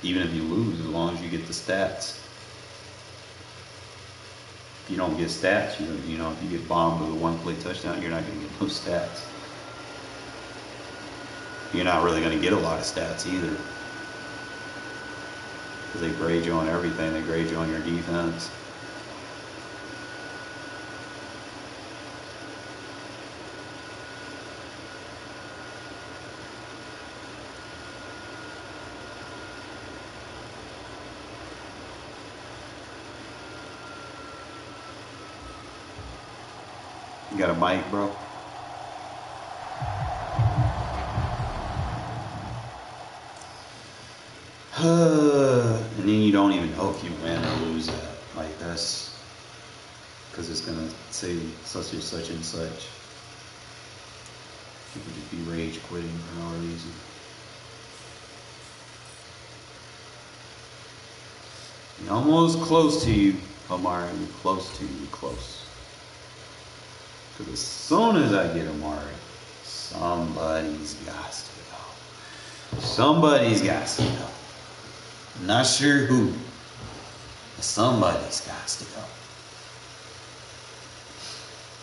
even if you lose, as long as you get the stats. If you don't get stats, you know, if you get bombed with a 1-play touchdown, you're not going to get those stats. You're not really going to get a lot of stats either, because they grade you on everything. They grade you on your defense. You got a mic, bro? And then you don't even know if you win or lose that. Like, that's because it's gonna say such and such and such. You could just be rage quitting for no reason. You're almost close to you, Amari. We're close to you, close. Because as soon as I get Amari, somebody's got to go. Somebody's got to go. I'm not sure who, but somebody's got to go.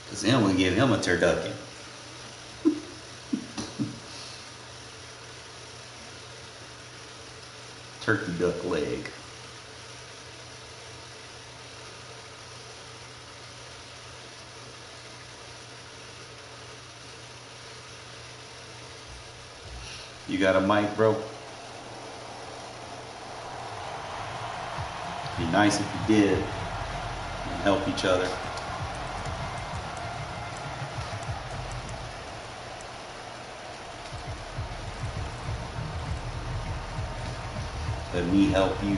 Because then we give him a turducken. Turkey duck leg. You got a mic, bro? Be nice if you did. And help each other. Let me help you.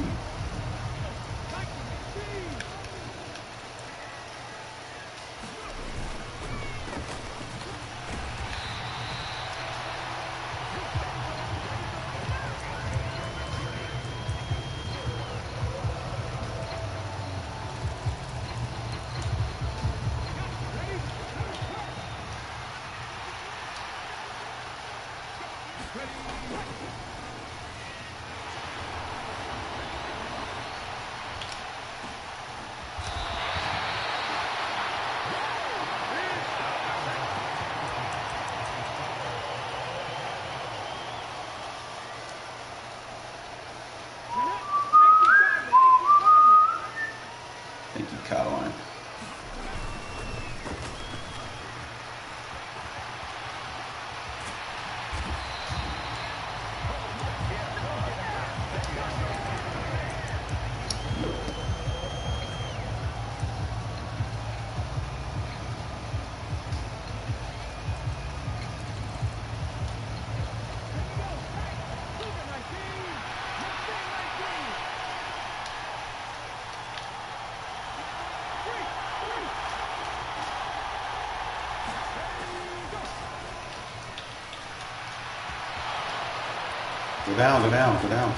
Go down, go down, go down.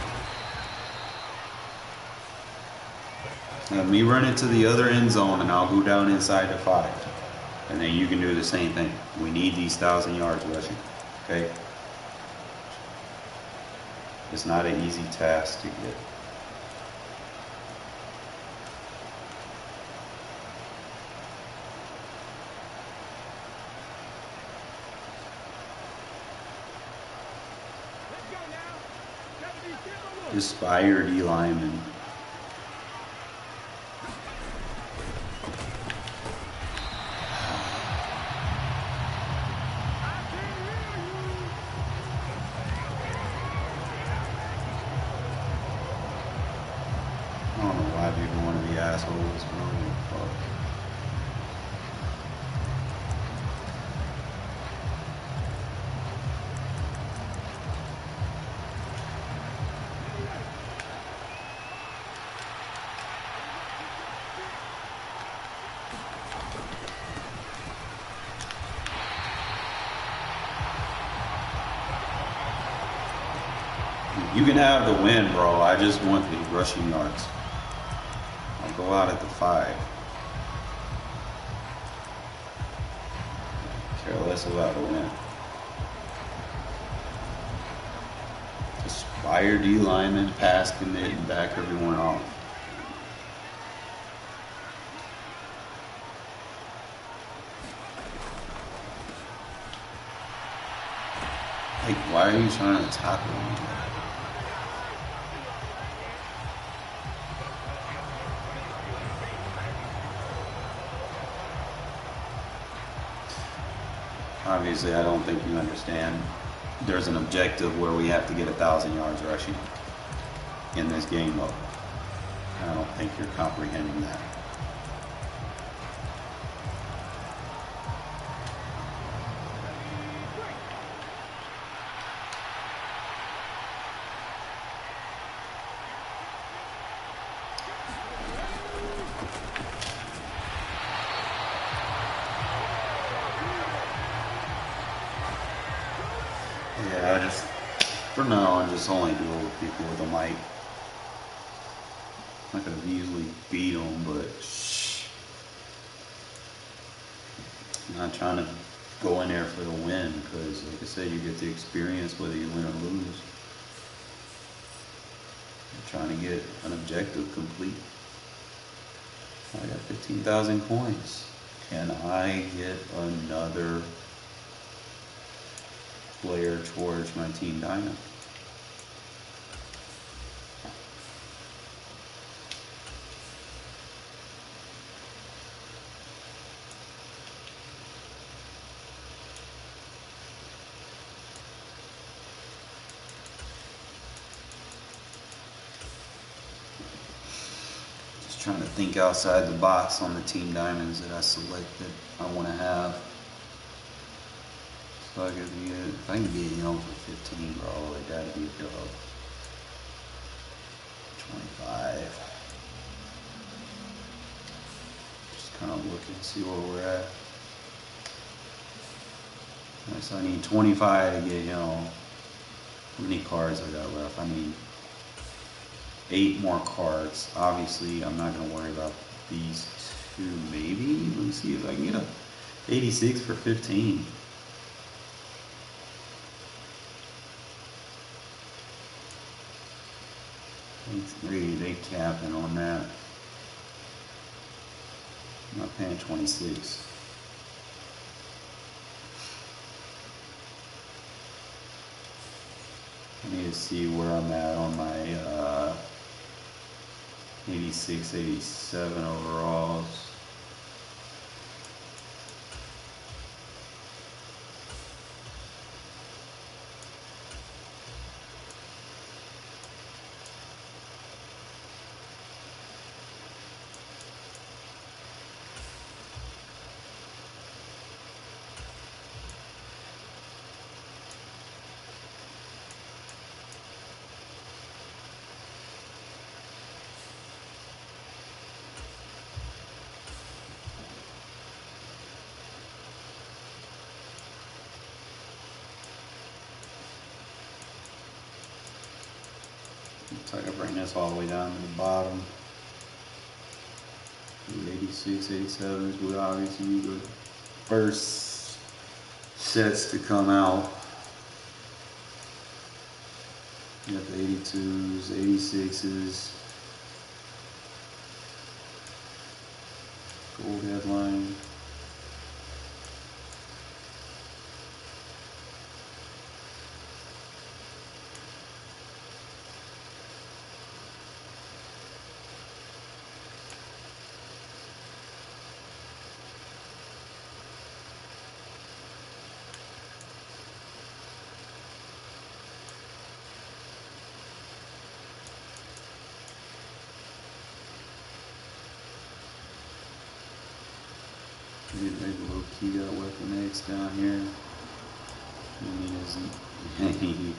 Let me run it to the other end zone and I'll go down inside the 5. And then you can do the same thing. We need these 1,000 yards rushing. Okay? It's not an easy task to get. Just fire D lineman. I don't know why people want to be assholes, bro. Fuck. You can have the win, bro. I just want the rushing yards. I'll go out at the 5. Care less about the win. Just fire D lineman, pass commit, and back everyone off. Like, why are you trying to tackle me? Obviously, I don't think you understand. There's an objective where we have to get 1,000 yards rushing in this game mode. I don't think you're comprehending that. Yeah, just for now, I'm just only dealing with people with a mic. I could have easily beat them, but I'm not trying to go in there for the win because, like I said, you get the experience whether you win or lose. I'm trying to get an objective complete. I got 15,000 points. Can I get another player towards my team diamond? Just trying to think outside the box on the team diamonds that I selected. I want to have. So I could be if I can get for 15, bro, it gotta be a dub. 25. Just kind of look and see where we're at. Right, so I need 25 to get, how many cards I got left? I need 8 more cards. Obviously, I'm not gonna worry about these 2, maybe. Let me see if I can get a 86 for 15. They capping on that. I'm not paying 26. I need to see where I'm at on my 86, 87 overalls. that's all the way down to the bottom. The 86, 87s would obviously be the first sets to come out. You got the 82s, 86s, gold headline. Maybe low key got weapon X down here. You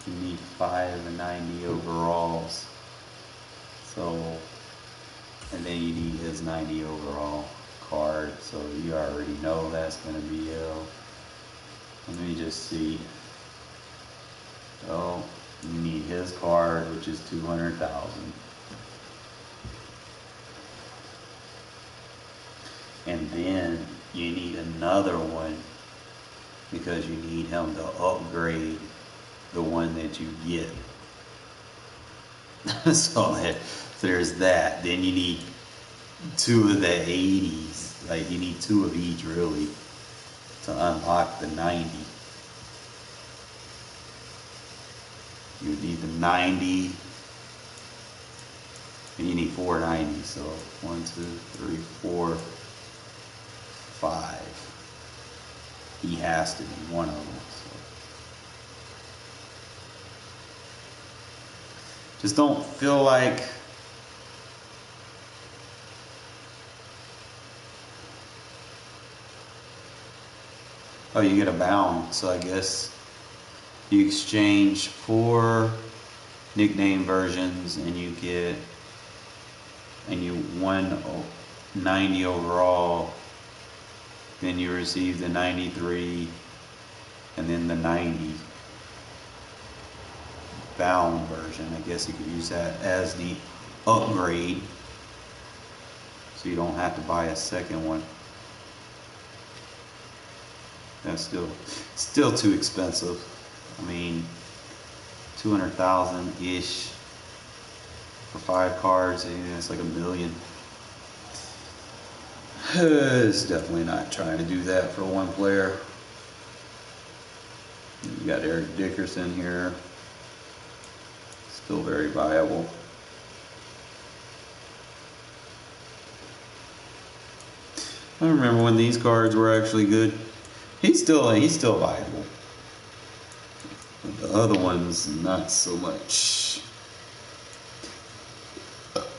need 5 and 90 overalls. So, and then you need his 90 overall card. So you already know that's gonna be ill. Let me just see. Oh, you need his card, which is 200,000. And then you need another one because you need him to upgrade the one that you get. So there's that. Then you need 2 of the 80s. Like you need 2 of each really to unlock the 90. You need the 90. And you need 4 90s. So 1, 2, 3, 4, 5. He has to be one of them. So. Just don't feel like oh, you get a bound. So I guess you exchange 4 nickname versions and you get won 90 overall. Then you receive the 93 and then the 90 bound version. I guess you could use that as the upgrade so you don't have to buy a second one. That's still too expensive. I mean, 200,000-ish for 5 cards, and it's like $1 million. It's definitely not trying to do that for one player. You got Eric Dickerson here. Still very viable. I remember when these cards were actually good. He's still viable. But the other ones, not so much.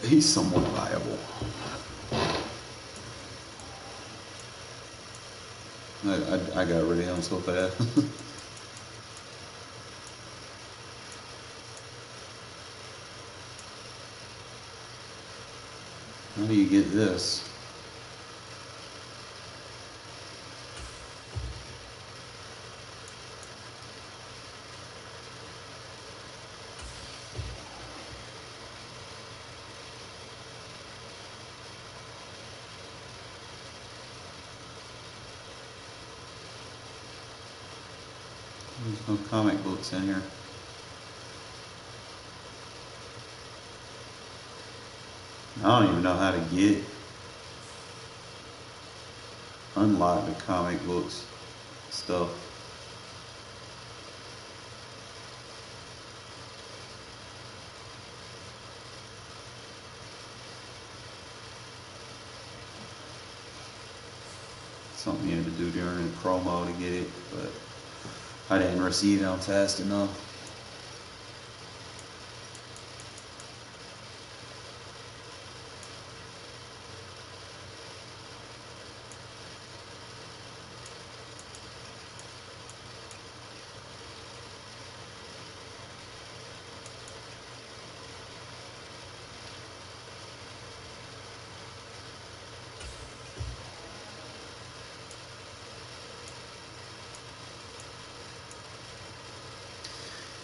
He's somewhat viable. I got rid of him so fast. How do you get this? There's no comic books in here. I don't even know how to unlock the comic books stuff. Something you had to do during the promo to get it, but I didn't receive them fast enough.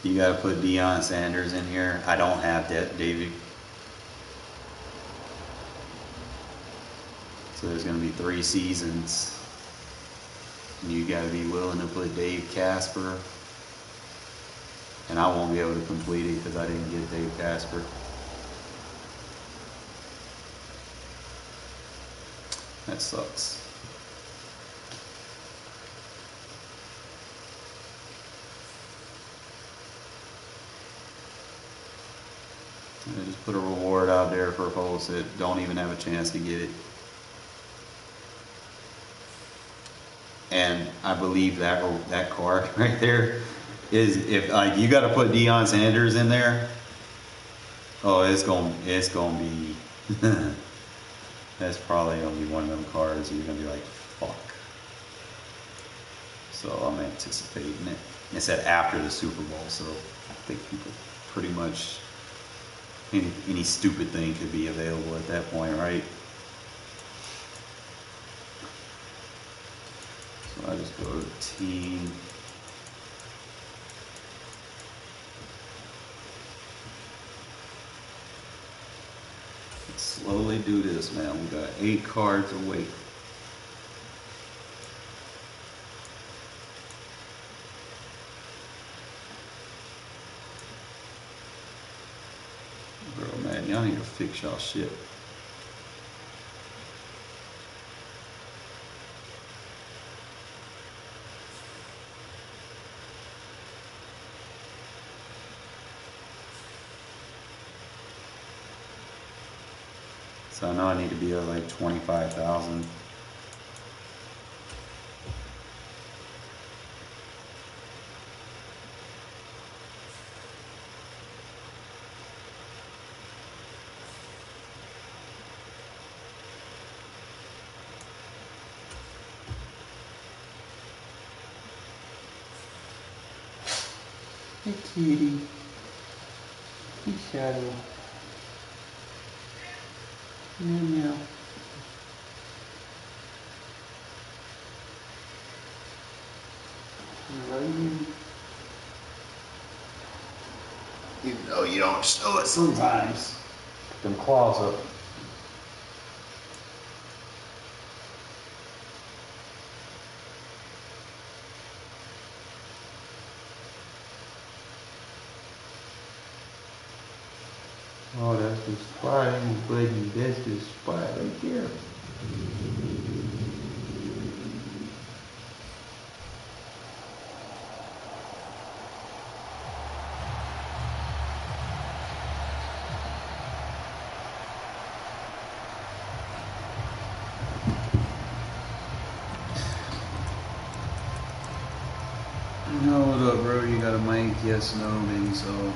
You got to put Deion Sanders in here. I don't have that, David. So there's going to be 3 seasons. And you got to be willing to put Dave Casper. And I won't be able to complete it because I didn't get Dave Casper. That sucks. I just put a reward out there for folks that don't even have a chance to get it. And I believe that card right there is, if like you got to put Deion Sanders in there. Oh, it's gonna be. That's probably gonna be one of them cards you're gonna be like, fuck. So I'm anticipating it. It said after the Super Bowl, so I think people pretty much any stupid thing could be available at that point, right? So I just go to team. Let's slowly do this, man. We got 8 cards to wait. Bro, man, y'all need to fix y'all shit. So I know I need to be at like 25,000. Hey kitty. Hey Shadow. Meow meow. I love you. Even though you don't show it sometimes. Put them claws up. Oh, that's the spot, buddy. That's the spot right there. No, what up, bro? You got a mic? Yes, no, maybe so.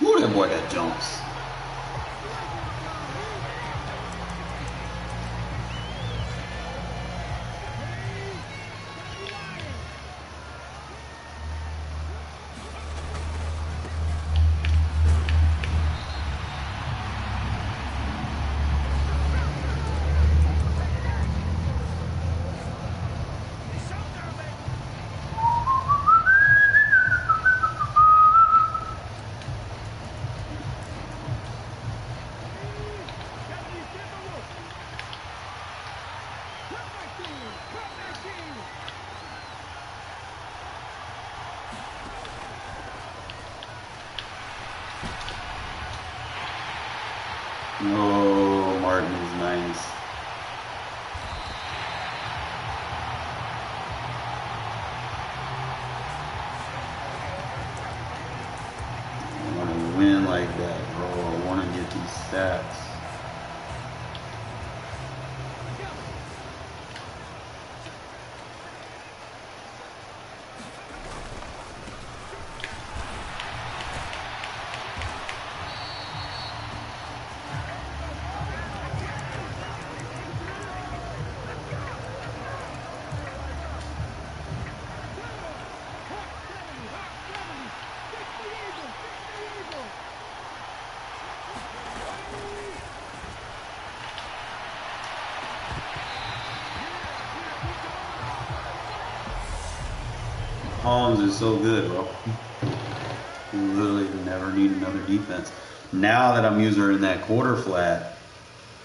Ooh, that boy got jumps. Oh, Martin is nice. I want to win like that, bro. I want to get these stats. Holmes is so good, bro. You literally never need another defense. Now that I'm using her in that quarter flat,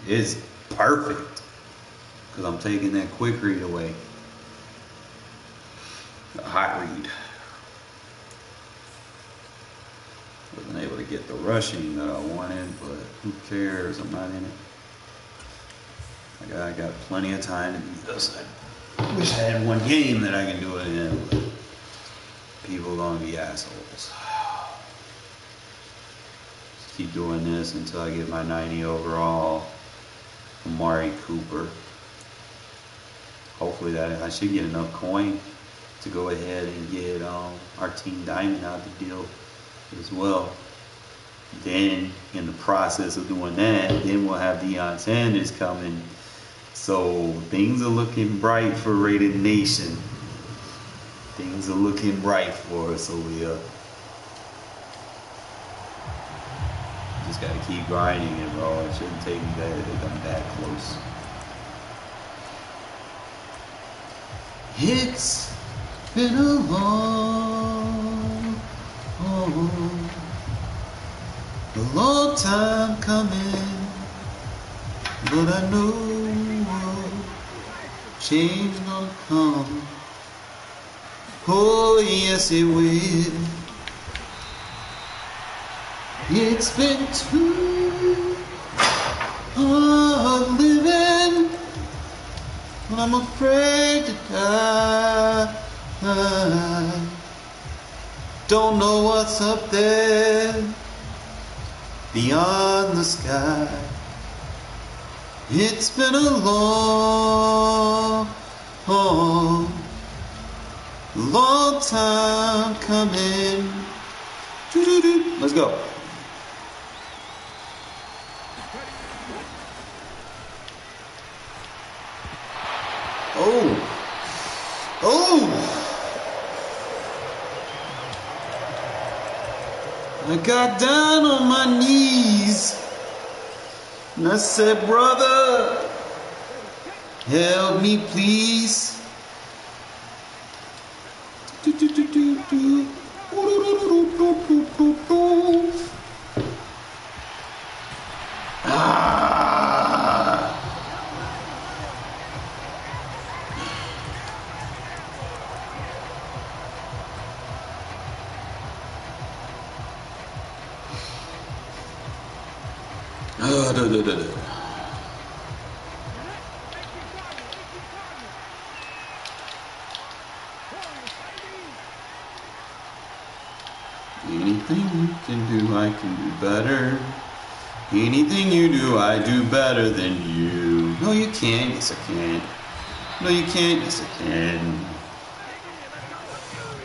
it's perfect. Because I'm taking that quick read away. The hot read. Wasn't able to get the rushing that I wanted, but who cares? I'm not in it. I got plenty of time to do this. I wish I had one game that I can do it in, but people are gonna be assholes. Just keep doing this until I get my 90 overall. Amari Cooper. Hopefully that I should get enough coin to go ahead and get our Team Diamond out the deal as well. Then in the process of doing that, then we'll have Deion Sanders coming. So things are looking bright for Rated Nation. Things are looking bright for us over here. Just gotta keep grinding it, bro. It shouldn't take me that close. It's been a long time coming, but I know change gonna come. Oh yes it will. It's been too hard living, but I'm afraid to die. Don't know what's up there beyond the sky. It's been a long time coming. Let's go. I got down on my knees and I said, brother, help me please. Anything you can do, I can do better. Anything you do, I do better than you. No, you can't. Yes, I can. No, you can't. Yes, I can.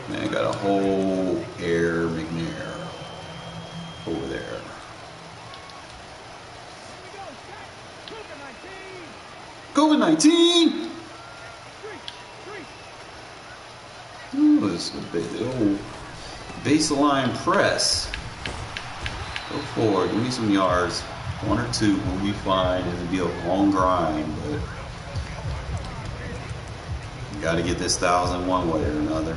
Man, I got a whole Air McNair over there. COVID-19! Ooh, this is the old baseline press. Go forward, give me some yards. 1 or 2 will be fine. It'll be a long grind, but you got to get this 1,000 one way or another.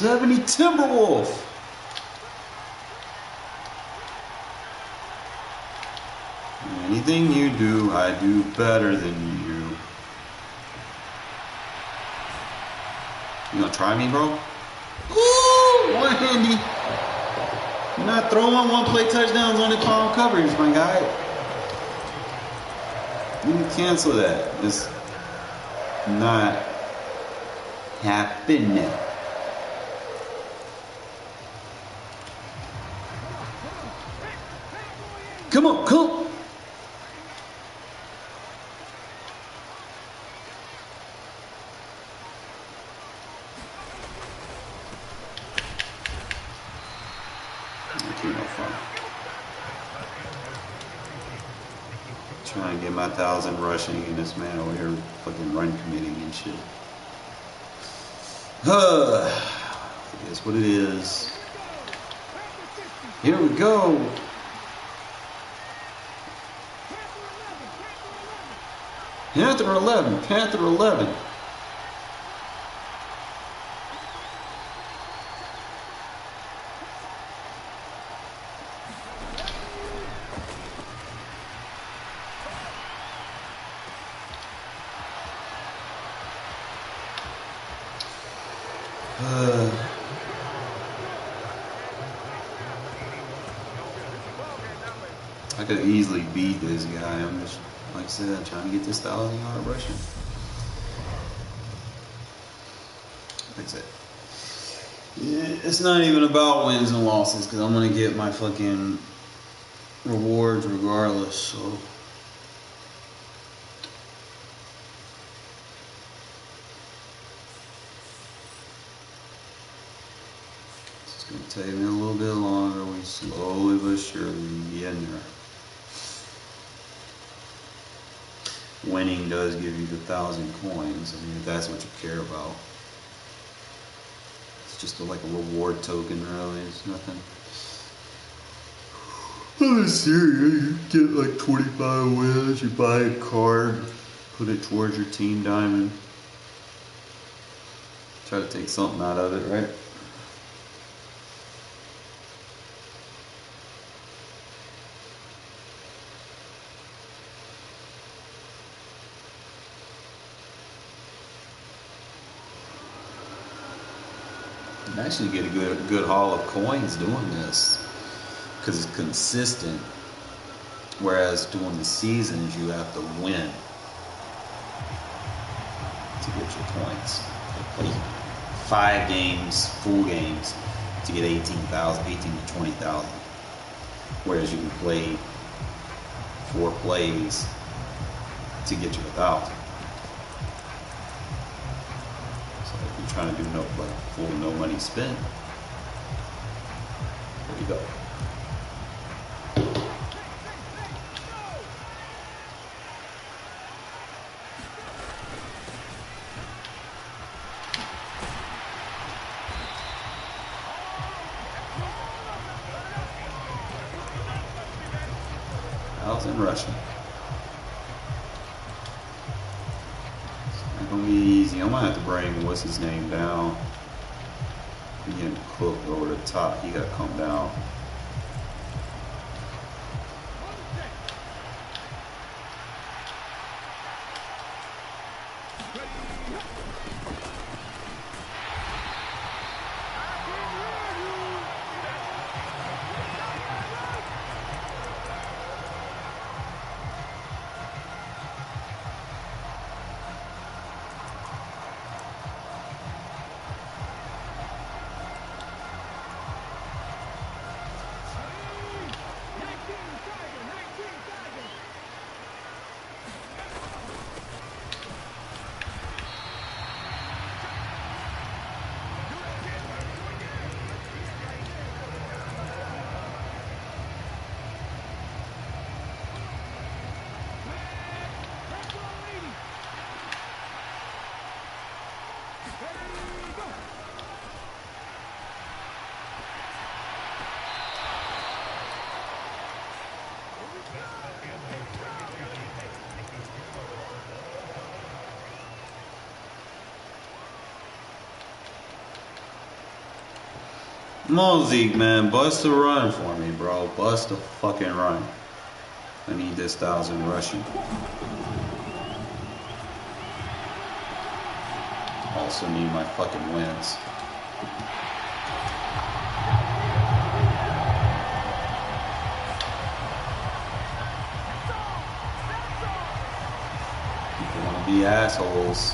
70 Timberwolf. Anything you do, I do better than you. You gonna try me, bro? Ooh, one-handy. You're not throwing one-play touchdowns on the palm coverage, my guy. You can cancel that. It's not happening. Come on, come on. Trying to get my 1,000 rushing, and this man over here fucking run committing and shit. It is what it is. Here we go. Panther 11. Panther 11. I could easily beat this guy. I'm just, like I said, trying to get this 1,000-yard rushing. Like I said, it's not even about wins and losses because I'm gonna get my fucking rewards regardless. So. It's gonna take me a little bit longer. We slowly but surely get in there. Winning does give you the 1,000 coins. I mean, if that's what you care about. It's just like a reward token, really. It's nothing. Oh, serious. You get like 25 wins. You buy a card, put it towards your team diamond. Try to take something out of it, right? You actually get a good haul of coins doing this because it's consistent. Whereas during the seasons, you have to win to get your points. You play 5 games, full games, to get 18,000, 18 to 20,000. Whereas you can play 4 plays to get you 1,000. Trying to do no money spent. There you go. Thousand rushing. Gonna be easy. I might have to bring what's his name down. He getting cooked over the top. He got to come down. Come on, Zeke, man. Bust a run for me, bro. Bust a fucking run. I need this 1,000 rushing. Also need my fucking wins. People want to be assholes.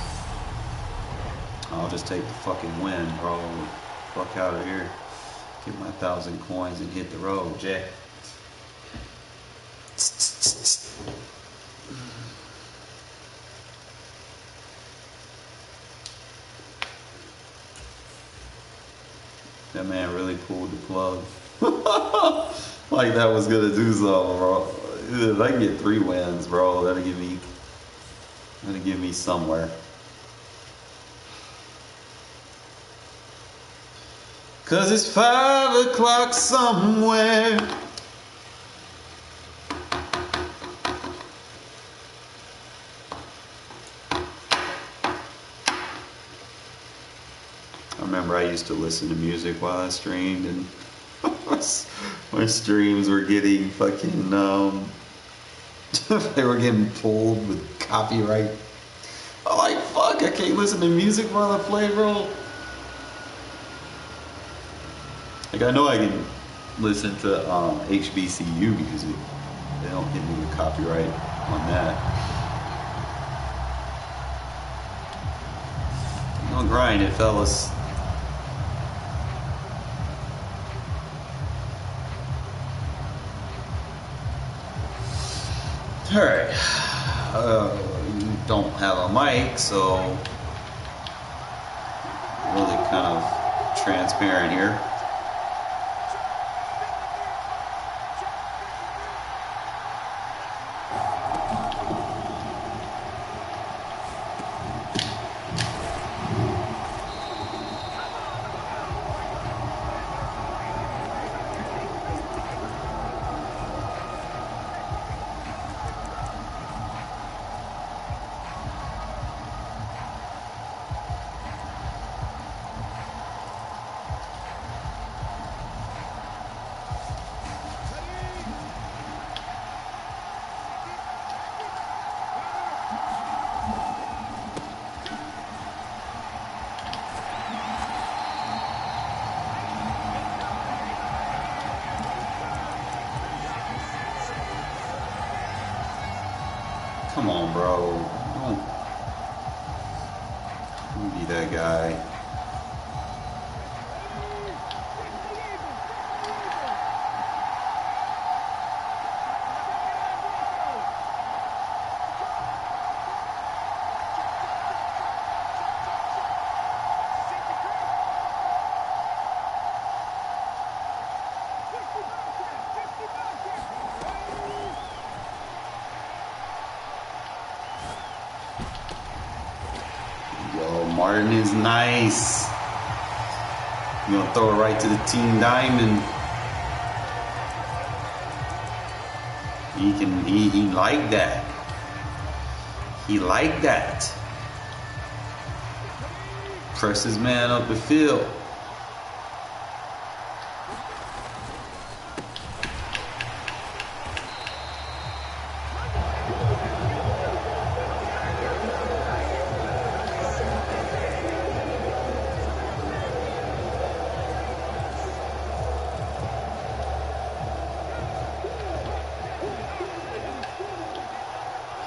I'll just take the fucking win, bro. Fuck out of here. Get my 1,000 coins and hit the road, Jack. That man really pulled the plug. Like that was gonna do something, bro. If I can get 3 wins, bro, that'll give me somewhere. Cause it's 5 o'clock somewhere. I remember I used to listen to music while I streamed, and my streams were getting fucking they were getting pulled with copyright. I'm like, fuck, I can't listen to music while I play, bro. Like, I know I can listen to HBCU music. They don't hit me with copyright on that. Don't grind it, fellas. Alright. You don't have a mic, so really kind of transparent here. Come on, bro. Don't be that guy. Martin is nice. You're gonna throw it right to the team diamond. He liked that. He liked that. Press his man up the field.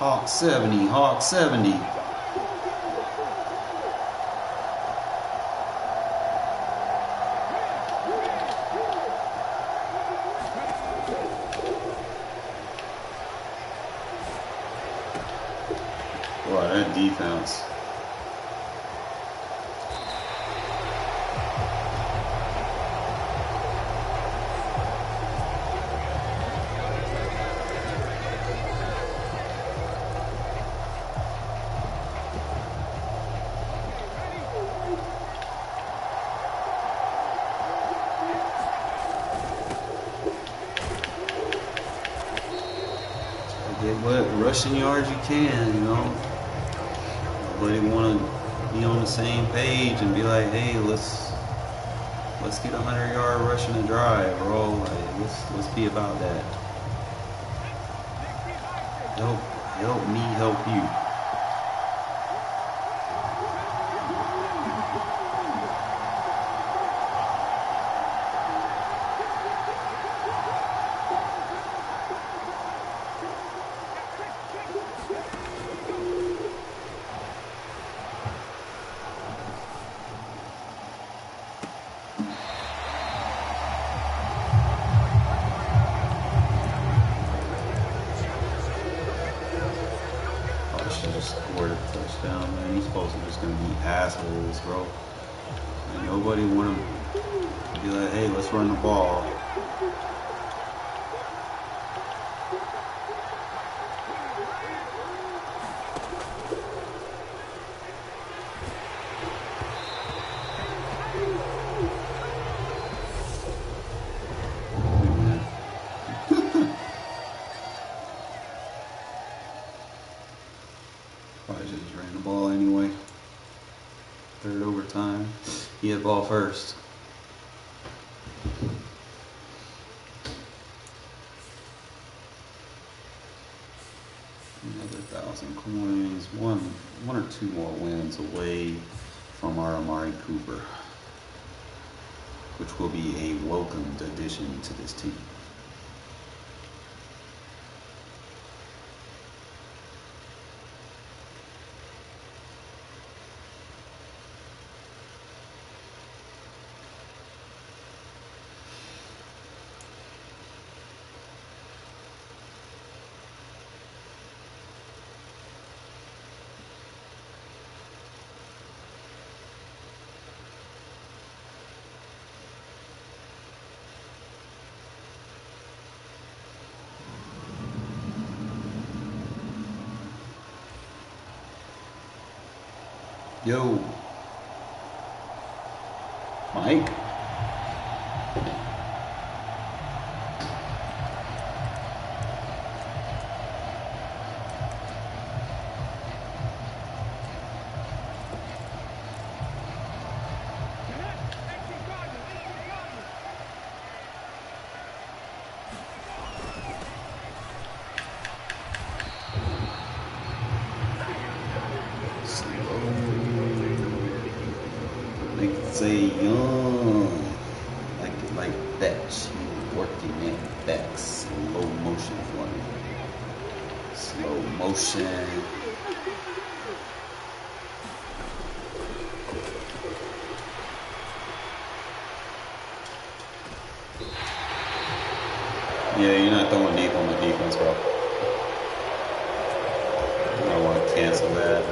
Hawk 70, Hawk 70. Boy, that defense. Get what rushing yards you can, you know. Everybody want to be on the same page and be like, hey, let's Let's get a 100-yard rushing and drive, bro. Like, let's be about that. Help me, help you. Scored a touchdown, man. These folks are just gonna be assholes, bro. And nobody want to be like, hey, let's run the ball. Probably just ran the ball anyway. Third overtime. He had ball first. Another 1,000 coins. One or two more wins away from our Amari Cooper, which will be a welcomed addition to this team. Yo, Mike. Say young, like it like that. She working at that slow motion for me. Slow motion. Yeah, you're not throwing deep on the defense, bro. I want to cancel that.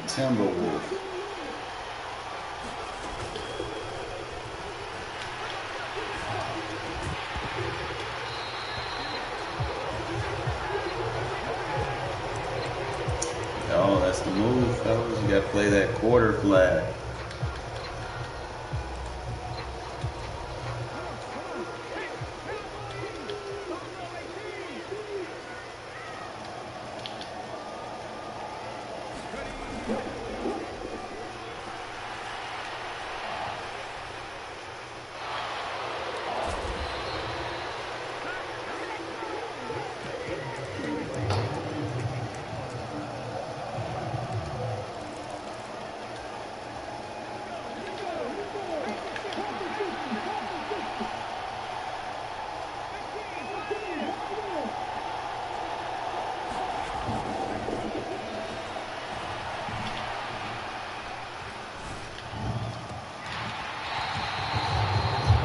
Timberwolf. Oh, that's the move, fellas. You gotta play that quarter flag.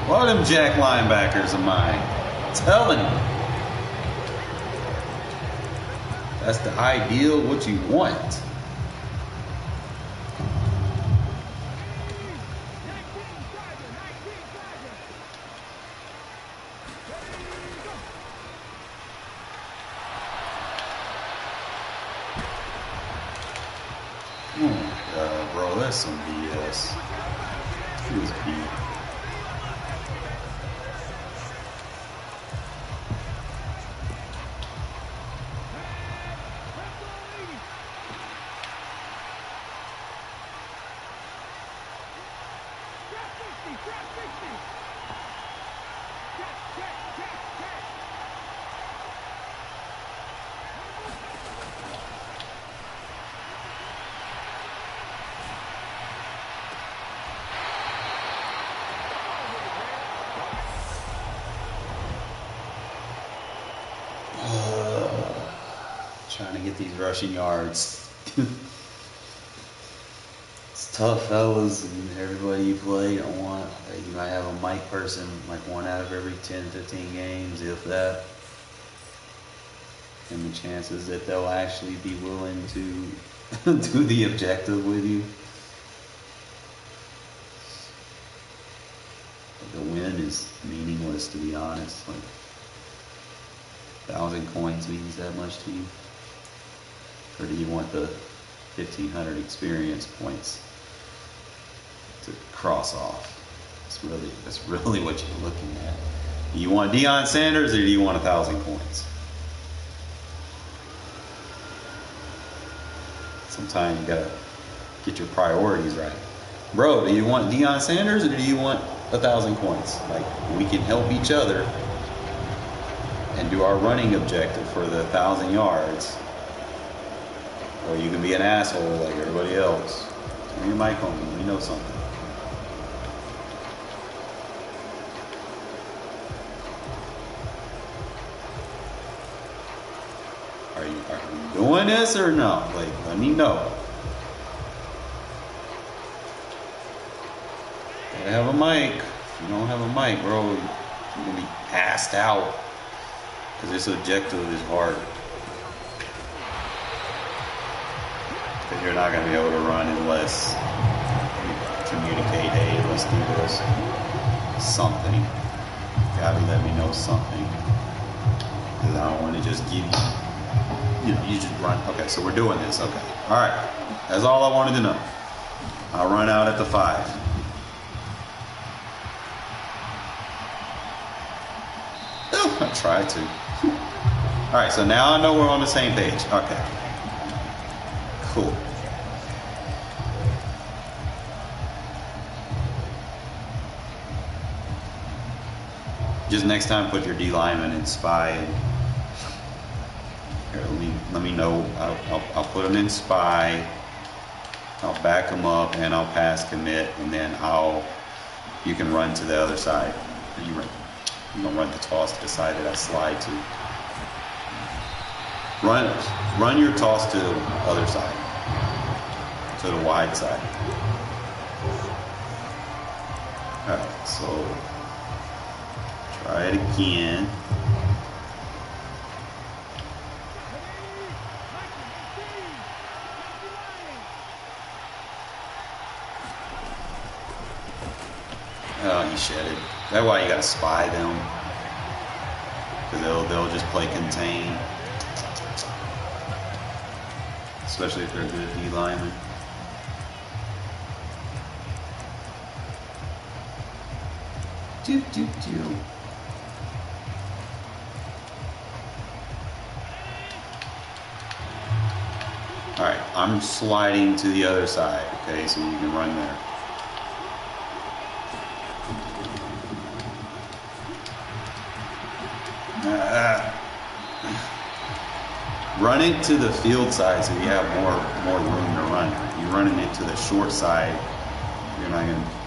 What are them jack linebackers of mine? I'm telling you. That's the ideal, what you want. Bro, that's some BS. This beat. Trying to get these rushing yards. It's tough, fellas, and everybody you play don't want. You might have a mic person like 1 out of every 10, 15 games, if that. And the chances that they'll actually be willing to do the objective with you. The win is meaningless, to be honest. Like, 1,000 coins means that much to you? Or do you want the 1,500 experience points to cross off? That's really what you're looking at. Do you want Deion Sanders or do you want 1,000 points? Sometimes you gotta get your priorities right. Bro, do you want Deion Sanders or do you want 1,000 points? Like, we can help each other and do our running objective for the 1,000 yards. Or you can be an asshole like everybody else. Turn your mic on, let me know something. Are you doing this or no? Like, let me know. Gotta have a mic. If you don't have a mic, bro, you're gonna be passed out. Because this objective is hard. Because you're not going to be able to run unless you communicate, hey, let's do this. Something. Gotta let me know something. Because I don't want to just give you, you just run. Okay, so we're doing this. Okay. All right. That's all I wanted to know. I'll run out at the 5. I tried to. All right, so now I know we're on the same page. Okay. Cool. Just next time, put your D lineman in spy. And here, let me know. I'll put him in spy. I'll back him up and I'll pass commit, and then you can run to the other side. You gonna run the toss to the side that I slide to. Run your toss to the other side, to the wide side. All right, so try it again. Oh, he shedded. That's why you gotta spy them, because they'll just play contain, especially if they're a good D lineman. All right, I'm sliding to the other side. Okay, so you can run there. Run it to the field side so you have more room to run. You're running it to the short side,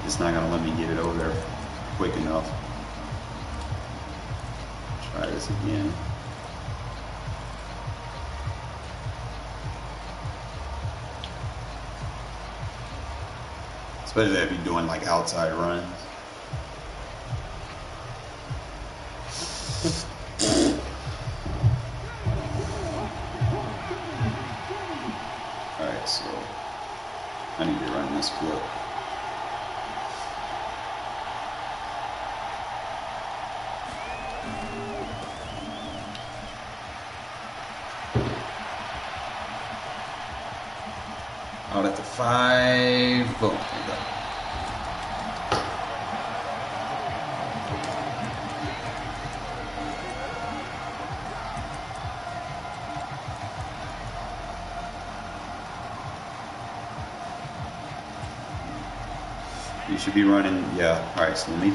it's not gonna let me get it over there quick enough. Try this again. Especially if you're doing like outside runs. Alright, so I need to run this flip. Out at the 5. Boom. There you go. You should be running, yeah. All right, so let me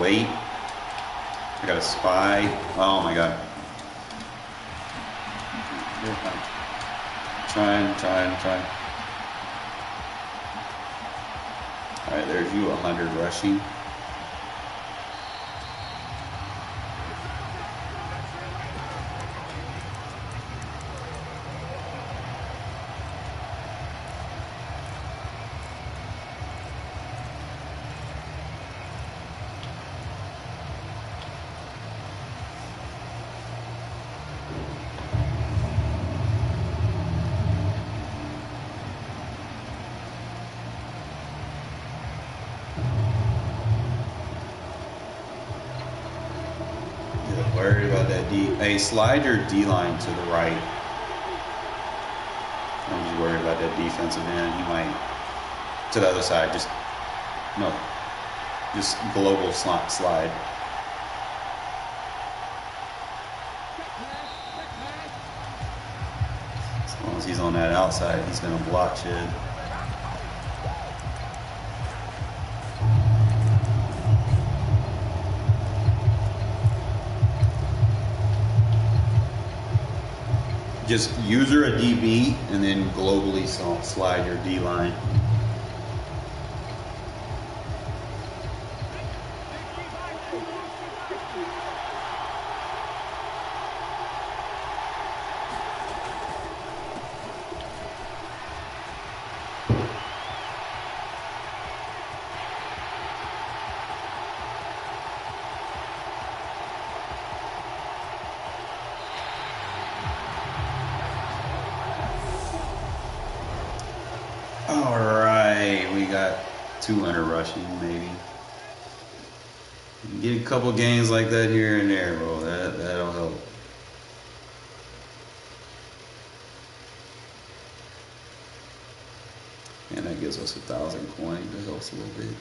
wait. I got a spy. Oh my god. Trying. All right, there's you 100 rushing. Worried about that D. Hey, slide your D line to the right. I'm just worried about that defensive end. He might to the other side. Just global slide. As long as he's on that outside, he's gonna block shit. Just user a DB and then globally slide your D line. All right, we got 200 rushing, maybe. Get a couple games like that here and there, bro. That'll help. And that gives us 1,000 coins. That helps a little bit.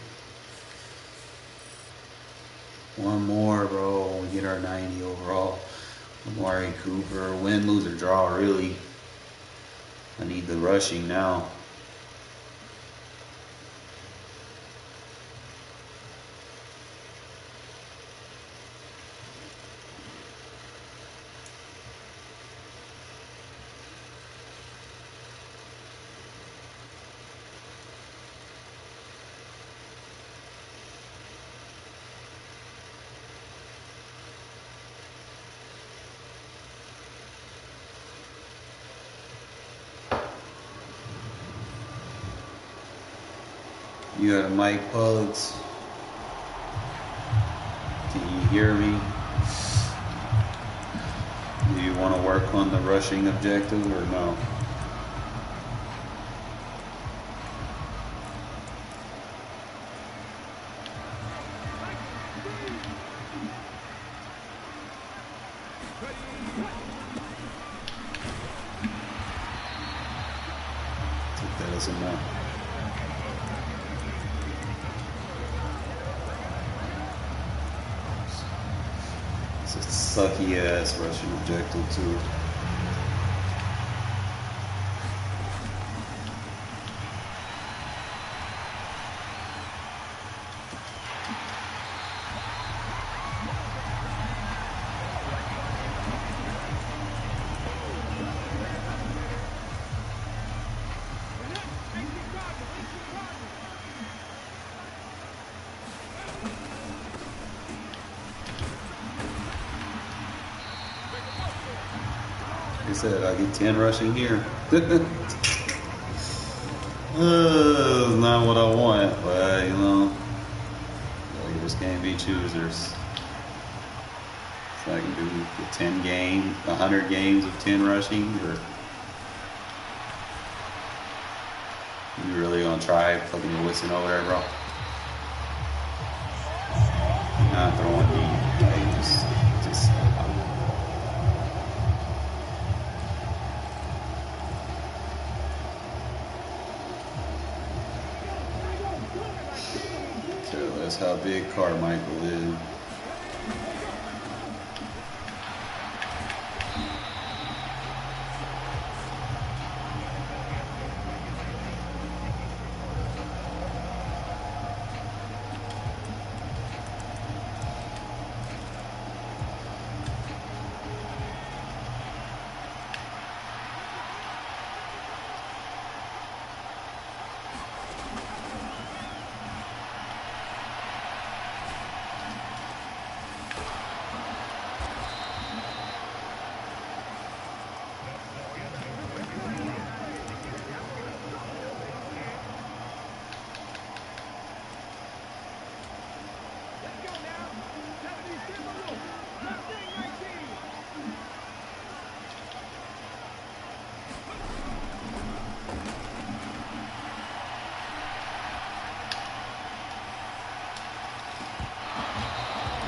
One more, bro. We get our 90 overall. Amari Cooper, win, lose, or draw, really. I need the rushing now. You got a mic, Pugs? Can you hear me? Do you want to work on the rushing objective or no? Take that as a no. Sucky ass rushing objective too. Like I said, I get 10 rushing here. It's not what I want, but you know, you just can't be choosers. So I can do 10 games, 100 games of 10 rushing, or you really gonna try fucking your whistling over there, bro? Not throwing deep. Like, just just how big Carmichael is.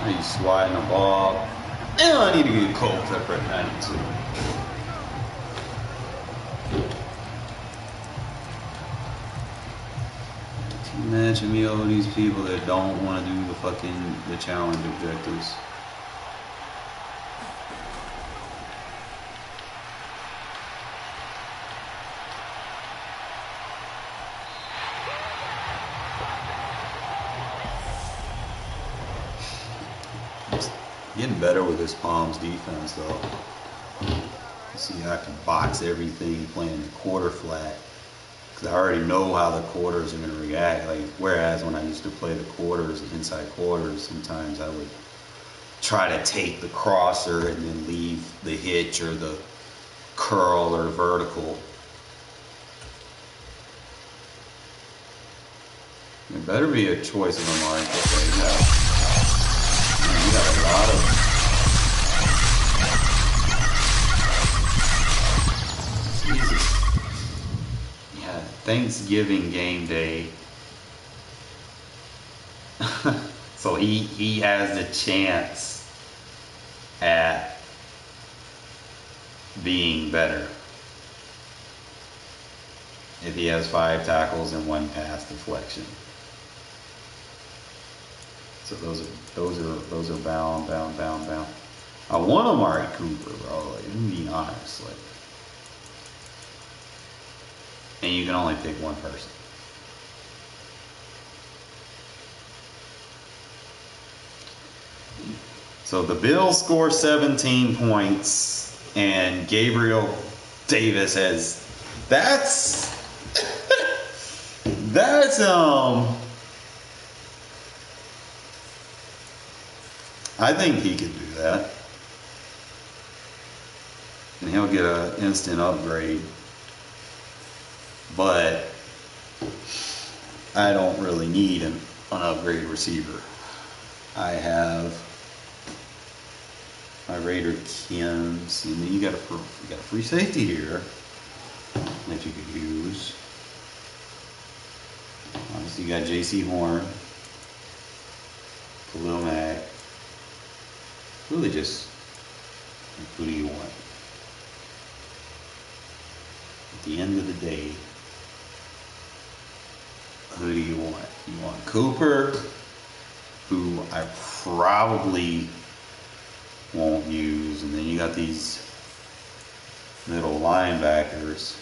He's sliding the ball. Now I need to get Cole Pepper at 92. Can you imagine me all these people that don't want to do the challenge objectives? Getting better with this Palms defense though. See, I can box everything playing the quarter flat because I already know how the quarters are going to react. Like, whereas when I used to play the quarters, the inside quarters, sometimes I would try to take the crosser and then leave the hitch or the curl or vertical. There better be a choice of them right now. You got a lot of Jesus. Yeah, Thanksgiving game day. So he has a chance at being better if he has 5 tackles and 1 pass deflection. So those are bound. I want Amari Cooper, bro. Like, I'm being honest, like, and you can only pick one person. So the Bills score 17 points, and Gabriel Davis has. That's I think he could do that. And he'll get an instant upgrade. But I don't really need an upgrade receiver. I have my Raider Kims, and then you got a free safety here that you could use. Obviously you got J.C. Horn, Khalil Mack. Really just, who do you want? At the end of the day, who do you want? You want Cooper, who I probably won't use, and then you got these middle linebackers.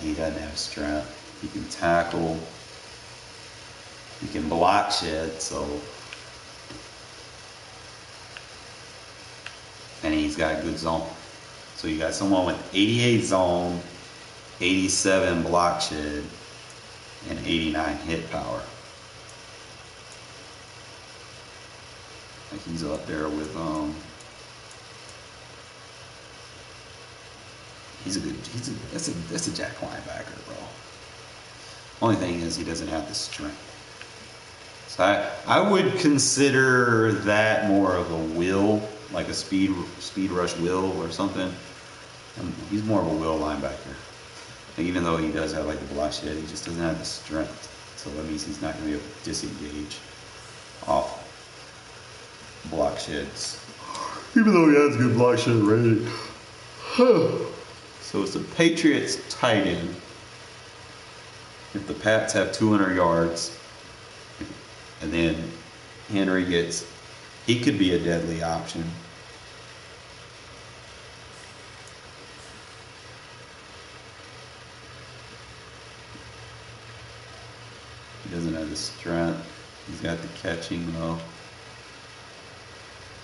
He doesn't have strength. He can tackle. He can block shit, so. And he's got good zone. So you got someone with 88 zone, 87 block shed, and 89 hit power. Like, he's up there with that's a jack linebacker, bro. Only thing is he doesn't have the strength. So I would consider that more of a will, like a speed rush will or something. He's more of a will linebacker. Like, even though he does have like the block shed, he just doesn't have the strength. So that means he's not going to be able to disengage off block sheds. Even though he has good block shed rating. So it's the Patriots tight end. if the Pats have 200 yards, and then Henry gets, he could be a deadly option. He doesn't have the strength. He's got the catching though.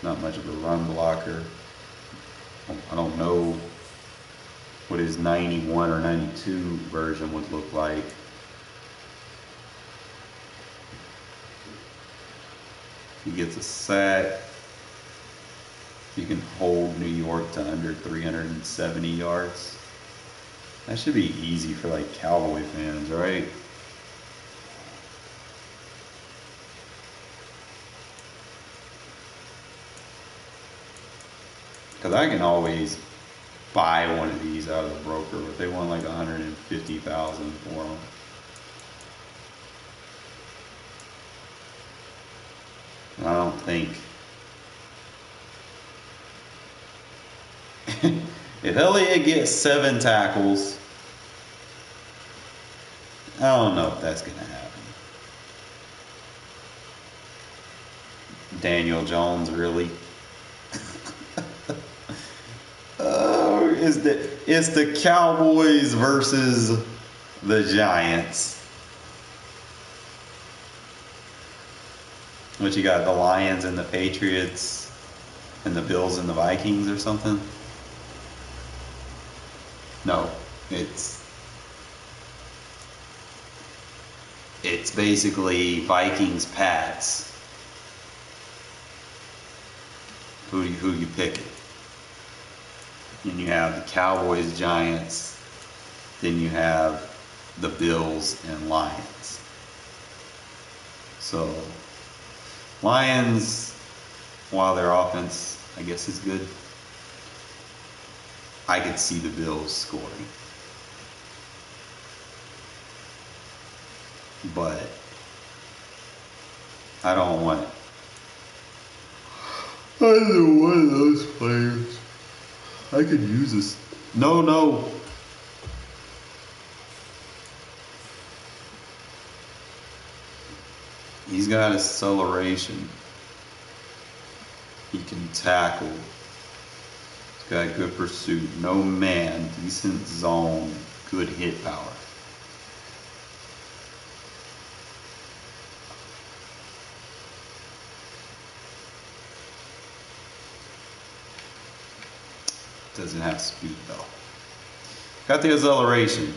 Not much of a run blocker. I don't know what his 91 or 92 version would look like. He gets a sack. He can hold New York to under 370 yards. That should be easy for like Cowboy fans, right? Because I can always buy one of these out of the broker, but they want like 150,000 for them. And I don't think if Elliott gets 7 tackles, I don't know if that's gonna happen. Daniel Jones, really? It's the Cowboys versus the Giants. What you got? The Lions and the Patriots and the Bills and the Vikings or something? No, it's basically Vikings Pats. Who you picking? And you have the Cowboys, Giants, then you have the Bills and Lions. So, Lions, while their offense, I guess, is good, I could see the Bills scoring. But I don't want either one of those players. I could use this. No. He's got acceleration. He can tackle. He's got good pursuit. No man. Decent zone. Good hit power. Doesn't have speed though. Got the acceleration,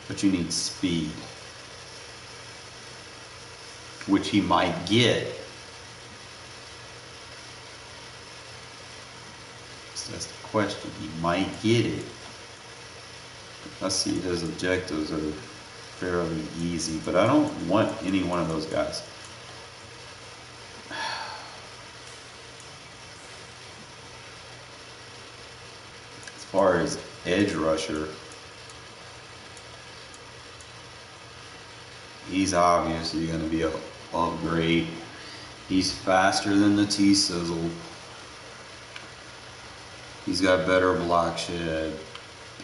but you need speed, which he might get. So that's the question. He might get it. I see his objectives are fairly easy, but I don't want any one of those guys. As far as edge rusher, he's obviously going to be an upgrade. He's faster than the T-Sizzle. He's got better block shed,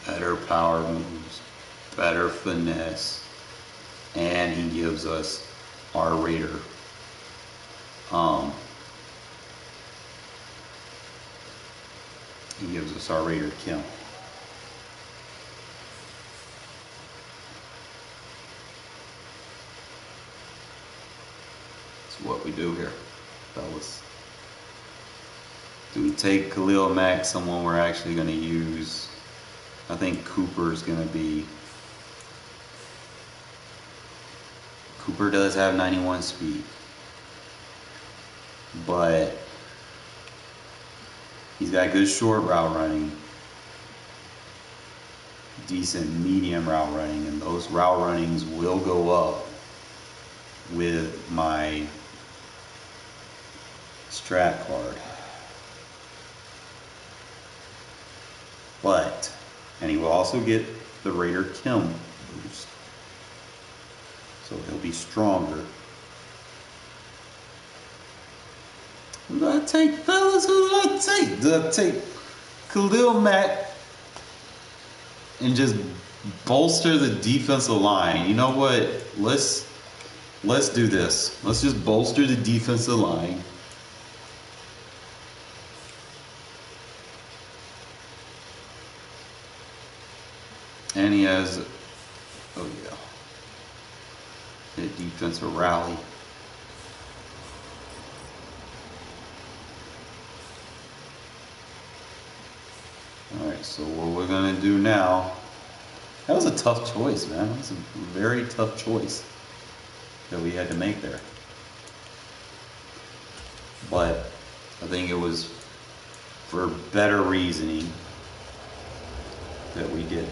better power moves, better finesse, and he gives us our Raider. He gives us our Raider kill. That's what we do here, fellas. Do we take Khalil Mack, someone we're actually going to use? I think Cooper does have 91 speed, but he's got good short route running, decent medium route running, and those route runnings will go up with my strat card. And he will also get the Raider Kim boost. So he'll be stronger. Who do I take, fellas? Who do I take? Do I take Khalil Mack and just bolster the defensive line. You know what? Let's do this. Let's just bolster the defensive line. And he has, oh yeah, hit defensive rally. All right, so what we're gonna do now, that was a tough choice, man. That was a very tough choice that we had to make there. But I think it was for better reasoning that we did it.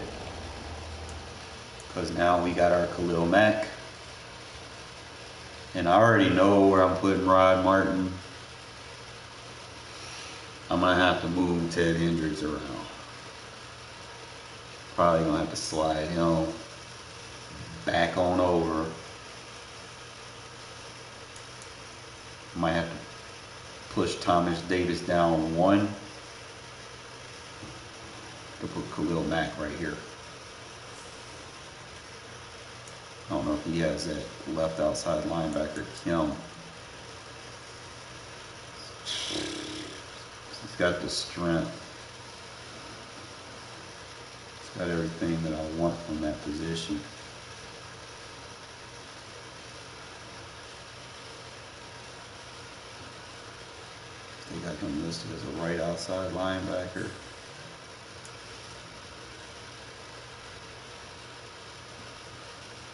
Because now we got our Khalil Mack. And I already know where I'm putting Rod Martin. I'm going to have to move Ted Hendricks around. Probably going to have to slide him back on over. Might have to push Thomas Davis down one to put Khalil Mack right here. I don't know if he has that left outside linebacker, Kim. He's got the strength. He's got everything that I want from that position. They got him listed as a right outside linebacker.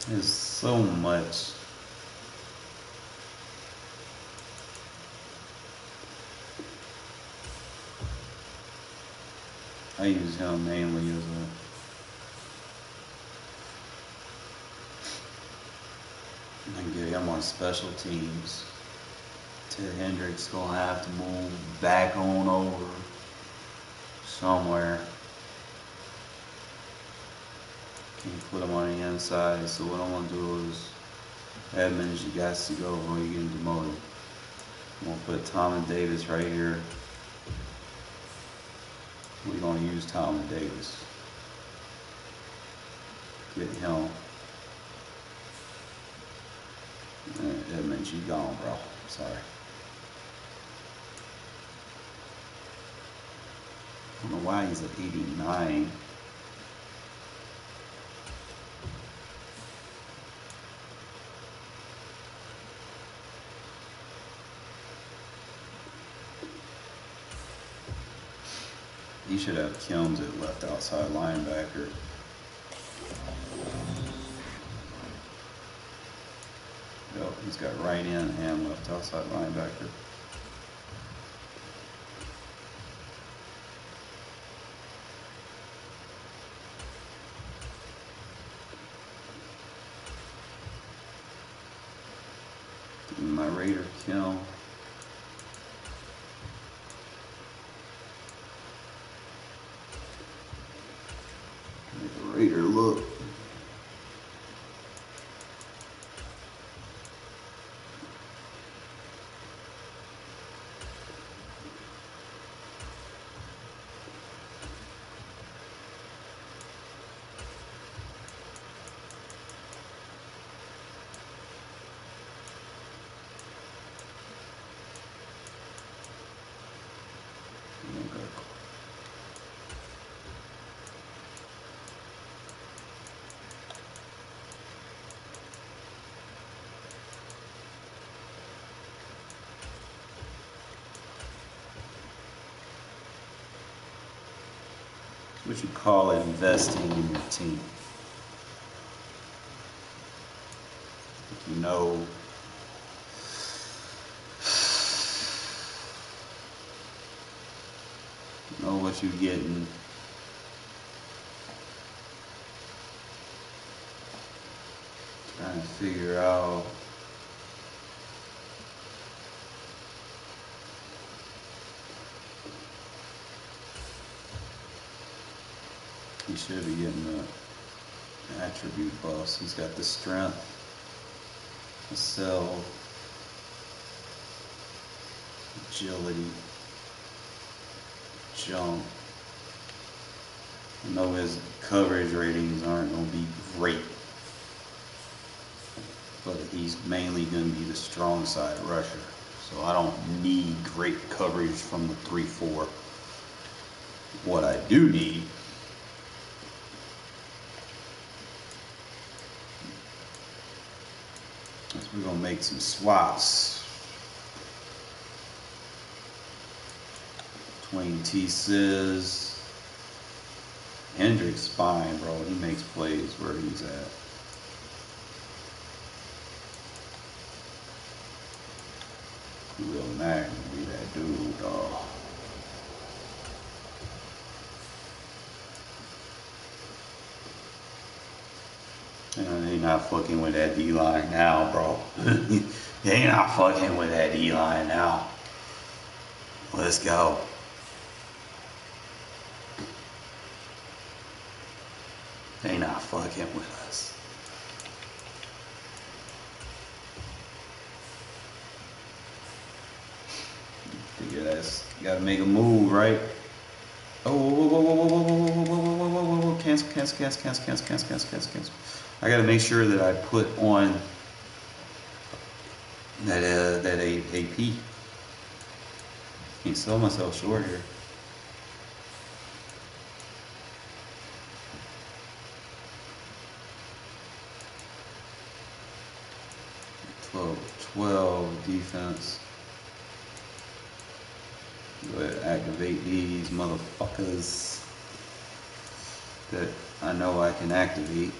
There's so much. I use him mainly as I can get him on special teams. Ted Hendricks gonna have to move back on over somewhere. Can't put him on the inside, so what I'm gonna do is, Edmonds, you got to go before you get demoted. I'm gonna put Thomas Davis right here. We're gonna use Thomas Davis. Get him. Edmonds, you gone, bro. Sorry. I don't know why he's at 89. He should have Kilms at left outside linebacker. Yep, he's got right in and left outside linebacker. Give me my Raider Kilm. Raider look. What you call investing in your team. You know what you're getting. Trying to figure out he should be getting the attribute buffs. He's got the strength, the cell, agility, jump, I know his coverage ratings aren't going to be great, but he's mainly going to be the strong side rusher. So I don't need great coverage from the 3-4. What I do need is we're going to make some swaps between T-Sizz. Hendrick's fine, bro. He makes plays where he's at. Will Mack be that dude, dog. They not fucking with that D-line now, bro. They not fucking with that D-line now. Let's go. They not fucking with us. Figure that's gotta make a move, right? Oh, whoa, whoa, whoa, whoa, whoa, whoa, whoa, whoa, whoa, whoa, whoa, whoa, cancel. I gotta make sure that I put on that AP. Can't sell myself short here. Twelve defense. Go ahead and activate these motherfuckers that I know I can activate.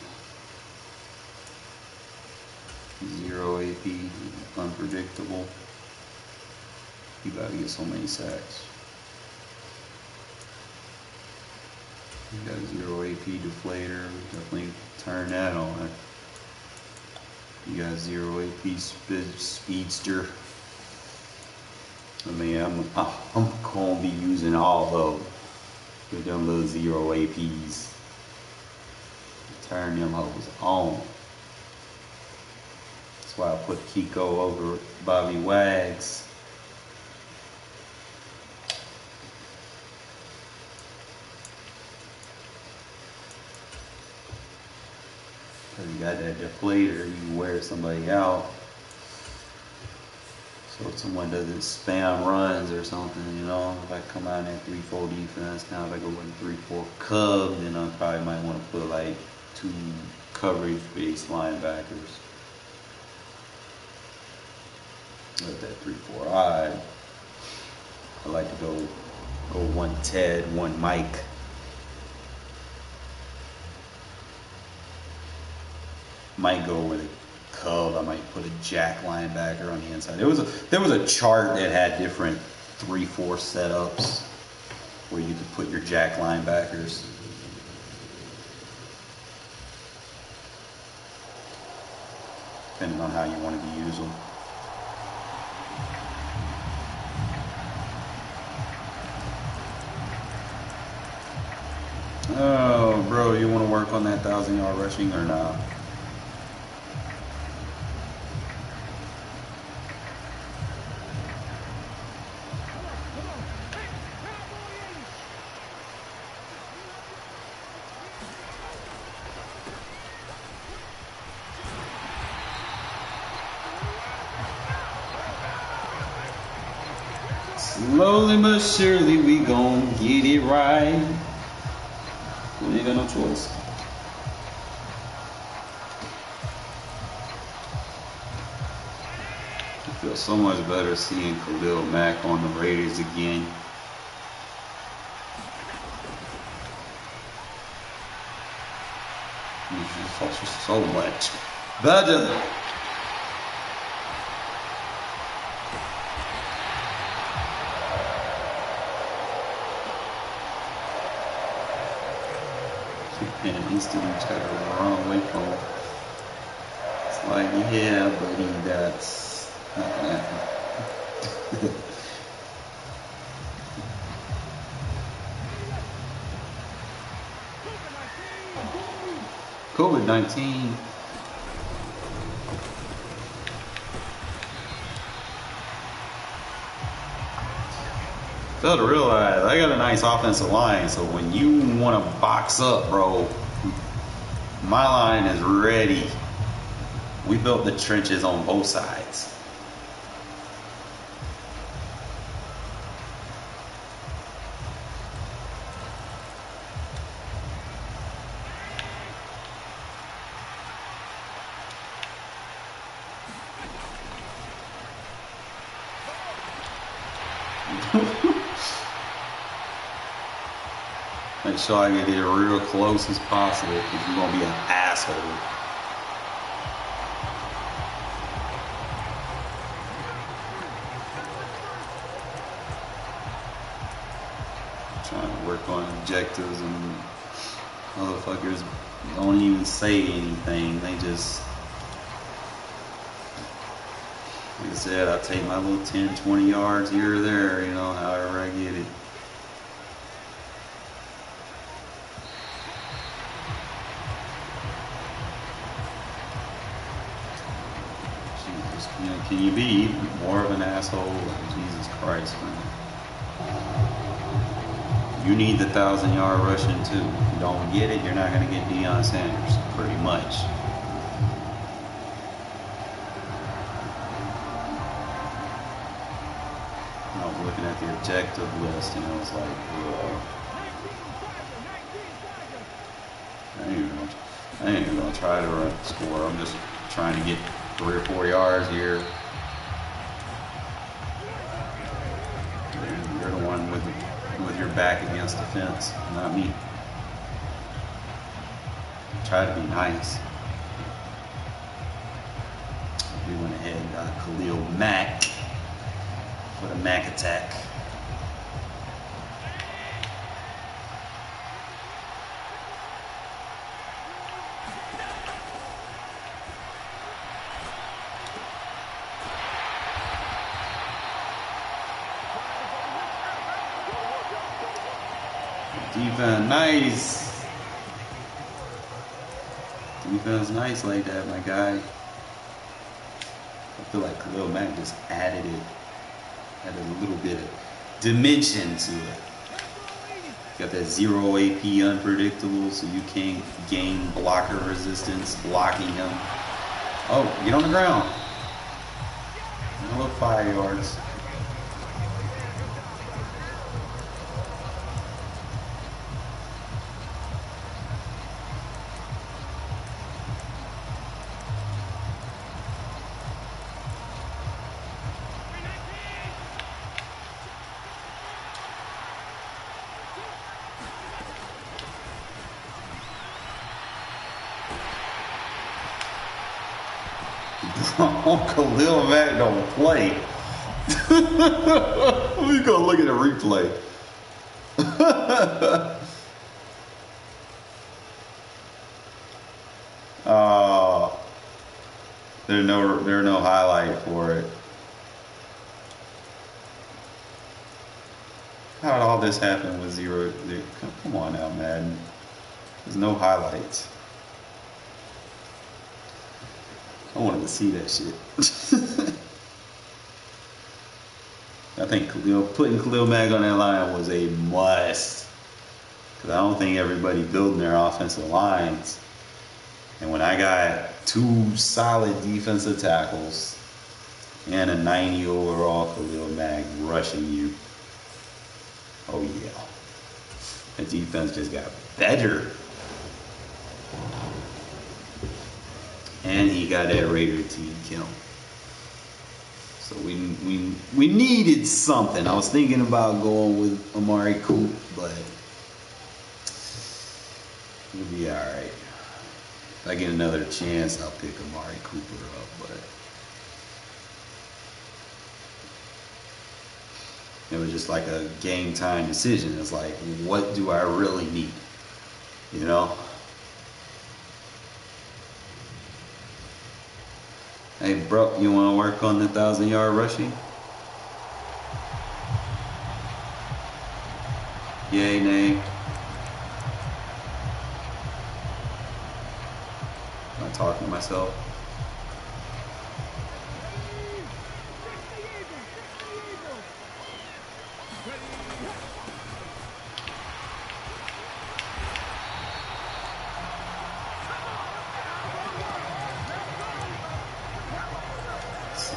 0 AP, unpredictable. You gotta get so many sacks. You got 0 AP deflator, definitely turn that on. You got 0 AP speedster. I mean, I'm gonna be using all those with them little 0 APs. Turn them hoes on. That's why I put Kiko over Bobby Wags. Cause you got that deflator, you can wear somebody out. So if someone doesn't spam runs or something, you know, if I come out in that 3-4 defense, now if I go with 3-4 Cub, then I probably might want to put like 2 coverage-based linebackers. With that 3-4 I like to go 1 Ted, 1 Mike. Might go with a Cub. I might put a Jack linebacker on the inside. There was a chart that had different 3-4 setups where you could put your Jack linebackers. Depending on how you want to use them. Oh, bro, you want to work on that 1,000-yard rushing or not? Slowly but surely we gon' get it right. We ain't got no choice. I feel so much better seeing Khalil Mack on the Raiders again. So much better. And instantly try to run the wrong way from him. It's like, yeah, buddy, that's not gonna happen. COVID-19. Fail to realize I got a nice offensive line, so when you want to box up, bro, my line is ready. We built the trenches on both sides. Make sure I get it real close as possible because you're going to be an asshole. Trying to work on objectives and motherfuckers don't even say anything. They just, like I said, I take my little 10, 20 yards here or there, you know, however I get it. Jesus, you know, can you be even more of an asshole? Like, Jesus Christ, man. You need the 1,000-yard rushing too. If you don't get it, you're not going to get Deion Sanders, pretty much. I was looking at the objective list and I was like, I ain't even gonna try to score. I'm just trying to get 3 or 4 yards here. You're the one with your back against the fence, not me. Try to be nice. We went ahead and got Khalil Mack for the Mack attack. Defense nice. Defense nice like that, my guy. I feel like Khalil Mack just added a little bit of dimension to it. Got that 0 AP unpredictable, so you can't gain blocker resistance blocking him. Oh, get on the ground. Look, 5 yards. Khalil Mack don't play. We gonna look at the replay. There's no highlight for it. How did all this happen with 0? Come on now, Madden. There's no highlights. I wanted to see that shit. I think putting Khalil Mack on that line was a must. Because I don't think everybody building their offensive lines. And when I got 2 solid defensive tackles and a 90 overall Khalil Mack rushing you, oh yeah. The defense just got better. And he got that Raider team kill. So we needed something. I was thinking about going with Amari Cooper, but we'll be alright. If I get another chance, I'll pick Amari Cooper up, but it was just like a game time decision. It's like, what do I really need? You know? Hey, bro, you want to work on the 1,000-yard rushing? Yay, nay. Am I talking to myself?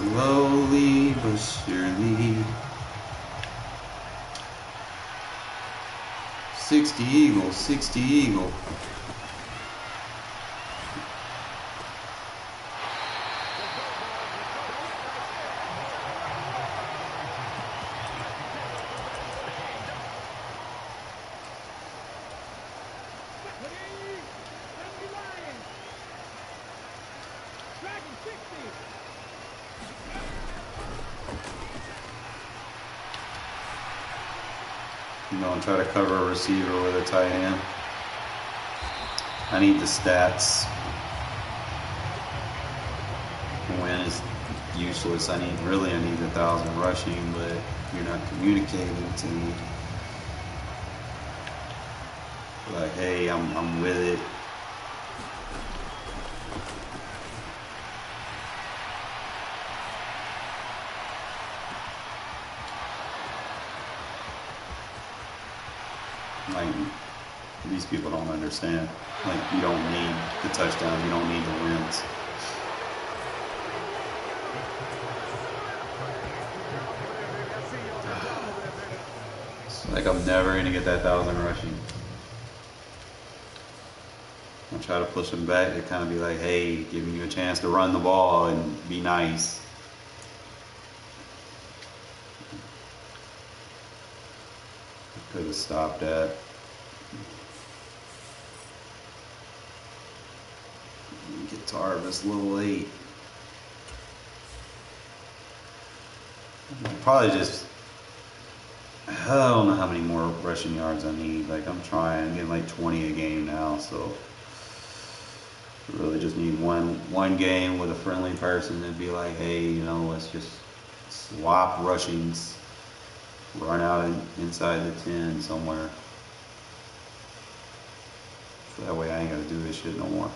Slowly but surely. 60 Eagle, 60 Eagle. You know, and try to cover a receiver with a tight end. I need the stats. Win is useless. I need 1,000 rushing, but you're not communicating to me. Like, hey, I'm with it. Like, these people don't understand. Like, you don't need the touchdown. You don't need the wins. It's like I'm never going to get that 1,000 rushing. I'll try to push them back to kind of be like, hey, giving you a chance to run the ball and be nice. Could have stopped that. Guitar was a little late. Probably just, I don't know how many more rushing yards I need. Like, I'm trying. I'm getting like 20 a game now, so I really just need one game with a friendly person and be like, hey, you know, let's just swap rushings. Run out inside the 10 somewhere. So that way I ain't gotta do this shit no more.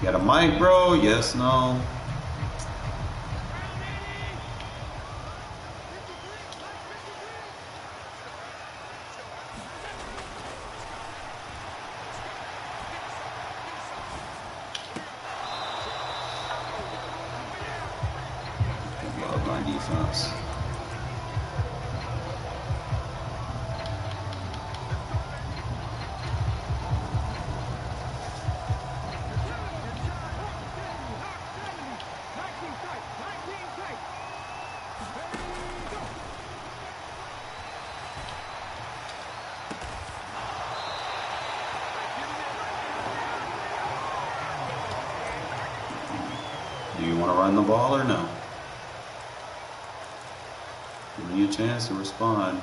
Got a mic, bro? Yes, no? Love my defense. Do you want to run the ball or no? Give me a chance to respond.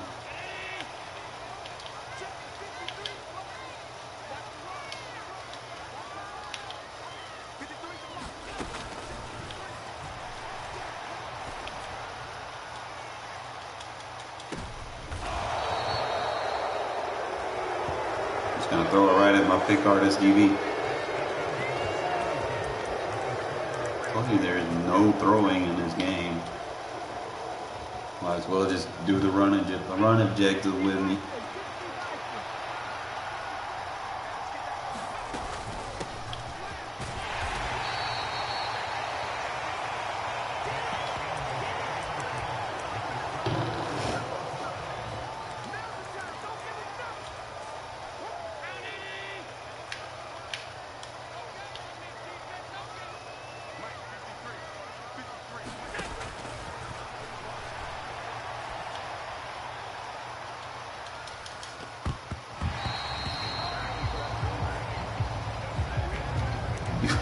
Just gonna throw it right at my pick artist DB. Told you there's no throwing in this game. Might as well just do the run objective with me.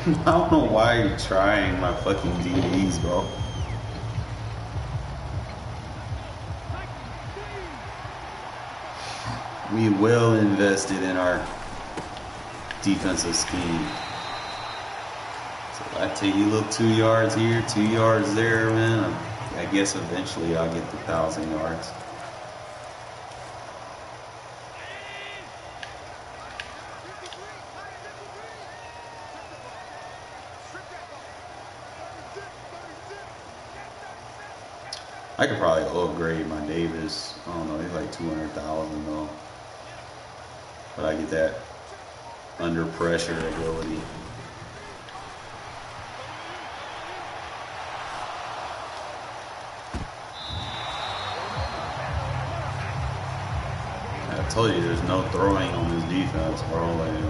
I don't know why you're trying my fucking DBs, bro. We well invested in our defensive scheme. So I take you look 2 yards here, 2 yards there, man. I guess eventually I'll get the 1,000 yards. I could probably upgrade my Davis. I don't know, he's like 200,000 though. But I get that under pressure ability. I told you there's no throwing on this defense, bro. Like,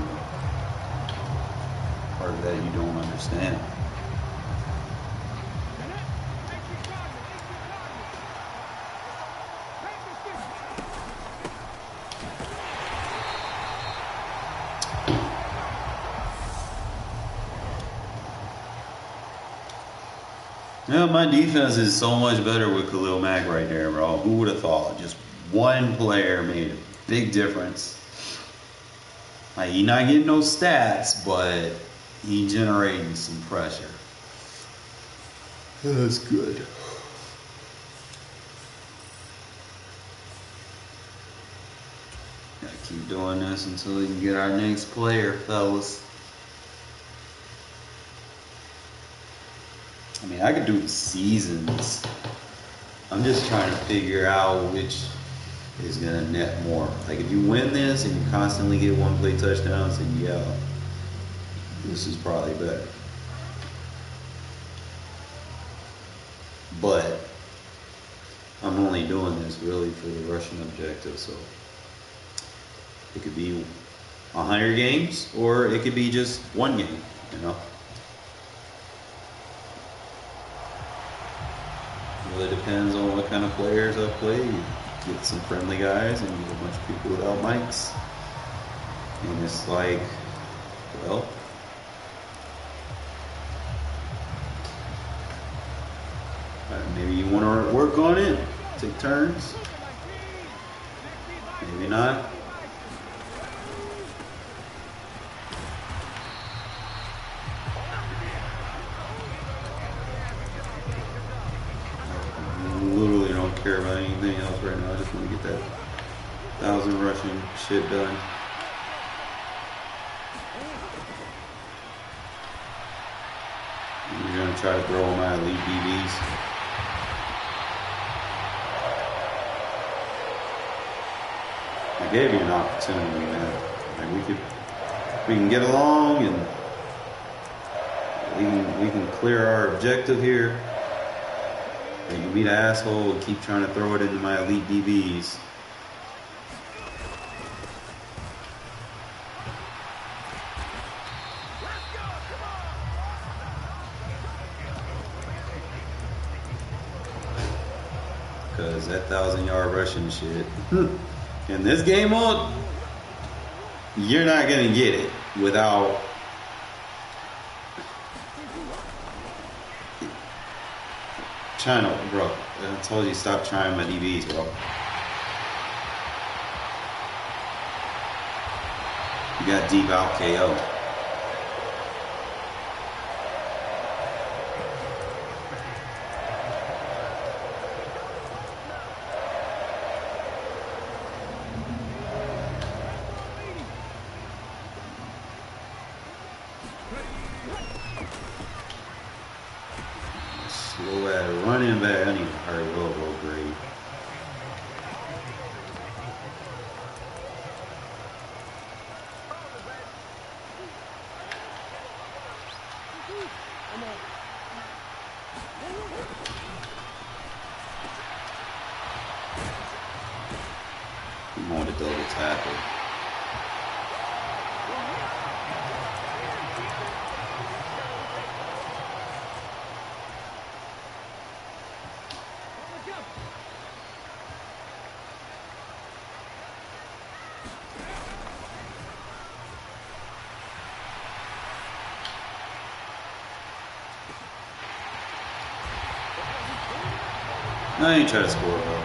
part of that you don't understand. Yeah, my defense is so much better with Khalil Mack right there, bro. Who would have thought? Just one player made a big difference. Like, he not getting no stats, but he generating some pressure. That's good. Gotta keep doing this until we can get our next player, fellas. I mean, I could do the seasons. I'm just trying to figure out which is gonna net more. Like, if you win this and you constantly get one play touchdowns, then yeah, this is probably better. But I'm only doing this really for the rushing objective, so it could be 100 games or it could be just one game, you know. Really depends on what kind of players I play. You get some friendly guys and get a bunch of people without mics. And it's like, well, maybe you want to work on it, take turns. Maybe not. Literally don't care about anything else right now. I just want to get that 1,000 rushing shit done. We're gonna try to throw on my elite DBs. I gave you an opportunity, man. Like, we can get along and we can clear our objective here. And you be the asshole and keep trying to throw it into my elite DBs. Because that 1,000-yard rushing shit. In this game mode, you're not going to get it without trying to, bro. I told you stop trying my DBs, bro. You got deep out KO. Slow ass running back. I need to hurry up, bro. Great. I'm on the double tackle. I ain't trying to score, bro.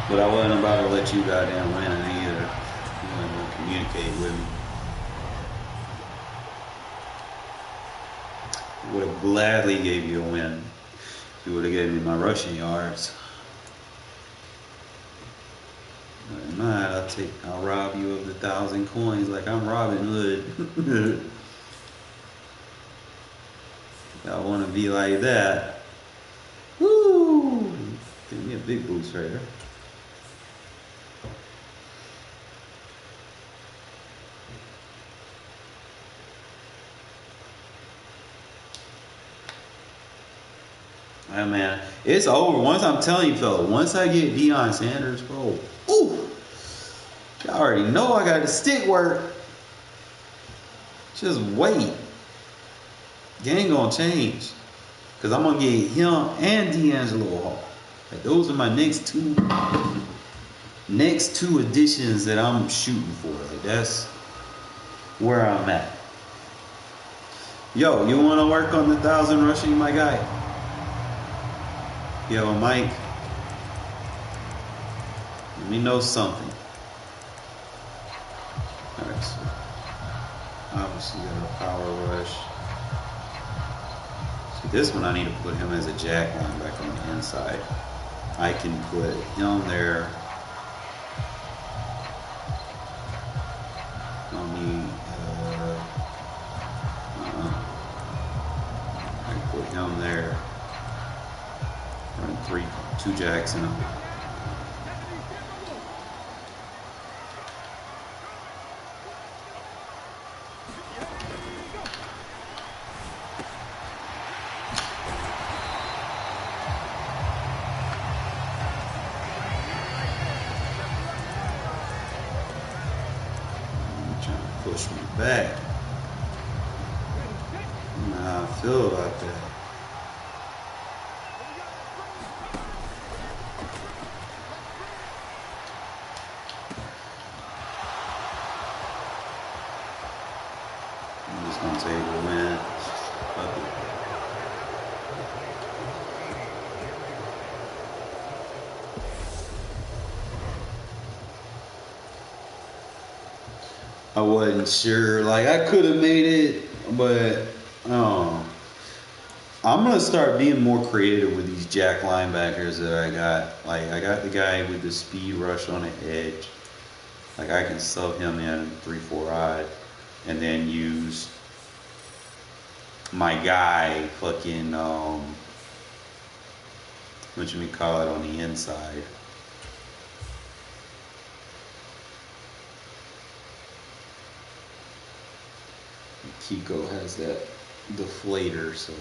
But I wasn't about to let you goddamn win it either. You wasn't gonna communicate with me. Would have gladly gave you a win if you would have given me my rushing yards. But not, I'll rob you of the 1,000 coins like I'm Robin Hood. Y'all want to be like that? Woo! Give me a big boost right there. Oh, man, it's over. Once I'm telling you, fella, once I get Deion Sanders, bro, ooh, y'all already know I got the stick work. Just wait. Game gonna change. Because I'm gonna get him and D'Angelo Hall. Like, those are my next two additions that I'm shooting for. Like, that's where I'm at. Yo, you wanna work on the 1,000 rushing, my guy? Yo, Mike, let me know something. Alright, so obviously got a power rush. See, this one I need to put him as a jack linebacker on the inside. I can put him there. On the I can put him there. Run two jacks in him. Push me back. Nah, I feel about that. I'm just gonna take a win. Fuck it. I wasn't sure. Like, I could have made it, but I'm gonna start being more creative with these jack linebackers that I got. Like, I got the guy with the speed rush on the edge. Like, I can sub him in 3-4 odd, and then use my guy fucking what you call it on the inside. Kiko has that deflator, so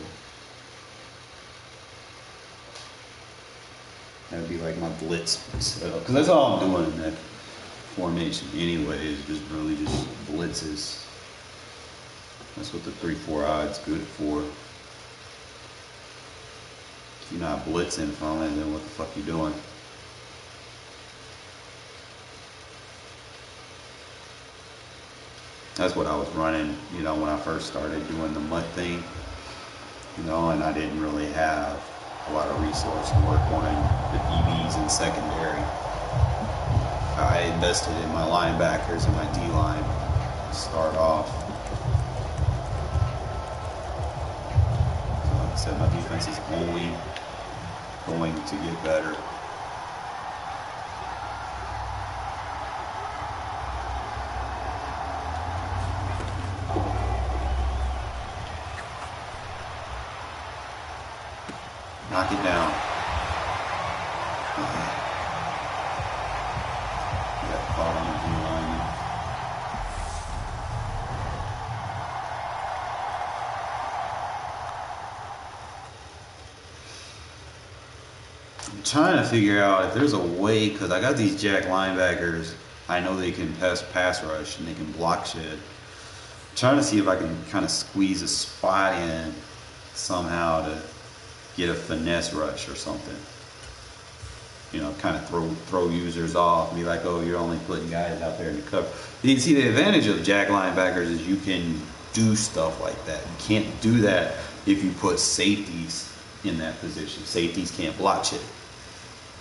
that'd be like my blitz setup. Because that's all I'm doing in that formation anyway, is just really just blitzes. That's what the 3-4 odd's good for. If you're not blitzing from it, then what the fuck you doing? That's what I was running, you know, when I first started doing the MUT thing, you know, and I didn't really have a lot of resources to work on the DBs in secondary. I invested in my linebackers and my D-line to start off. So like I said, my defense is only going to get better. Knock it down. Got caught on the D-line. I'm trying to figure out if there's a way, because I got these jack linebackers. I know they can pass rush and they can block shit. I'm trying to see if I can kind of squeeze a spot in somehow to get a finesse rush or something. You know, kind of throw users off and be like, oh, you're only putting guys out there in the cover. You see, the advantage of jack linebackers is you can do stuff like that. You can't do that if you put safeties in that position. Safeties can't block shit.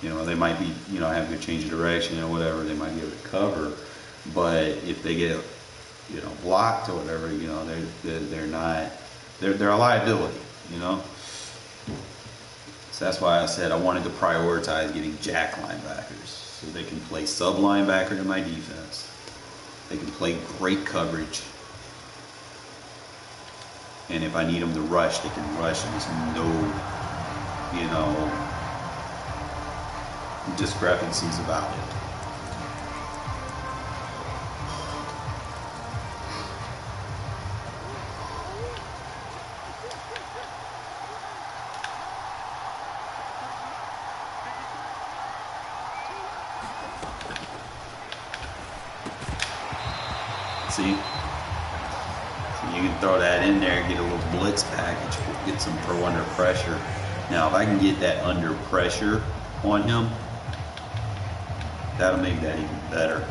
You know, they might be, you know, having to change of direction or whatever, they might be able to cover. But if they get, you know, blocked or whatever, you know, they're a liability, you know. So that's why I said I wanted to prioritize getting jack linebackers, so they can play sub linebacker in my defense. They can play great coverage. And if I need them to rush, they can rush, and there's no, you know, discrepancies about it. See? So you can throw that in there, get a little blitz package, get some pro under pressure. Now, if I can get that under pressure on him, that'll make that even better.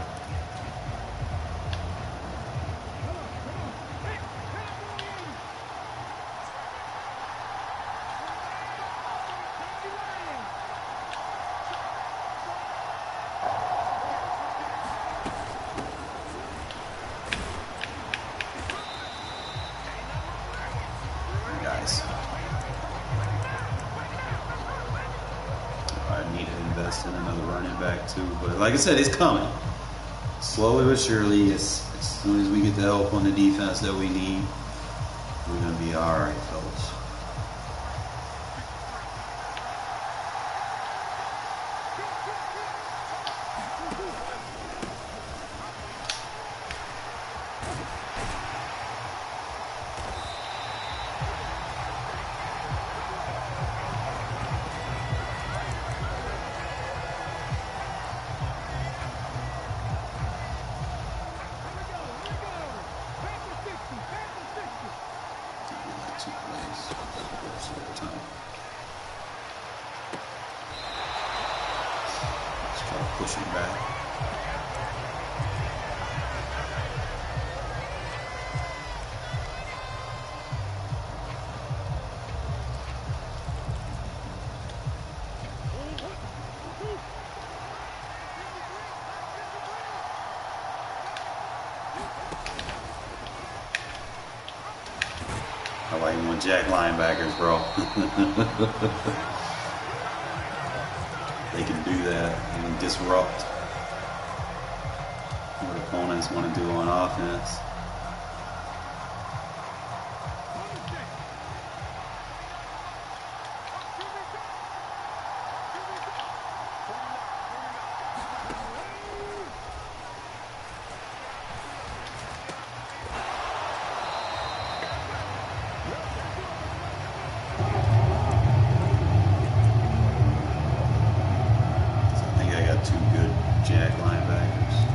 Guys, I need to invest in another running back too, but like I said, it's coming. Slowly but surely, as soon as we get the help on the defense that we need, we're going to be all right, fellas. Pushing back. I like when jack linebackers, bro. They can do that and disrupt what opponents want to do on offense. Two good jack linebackers.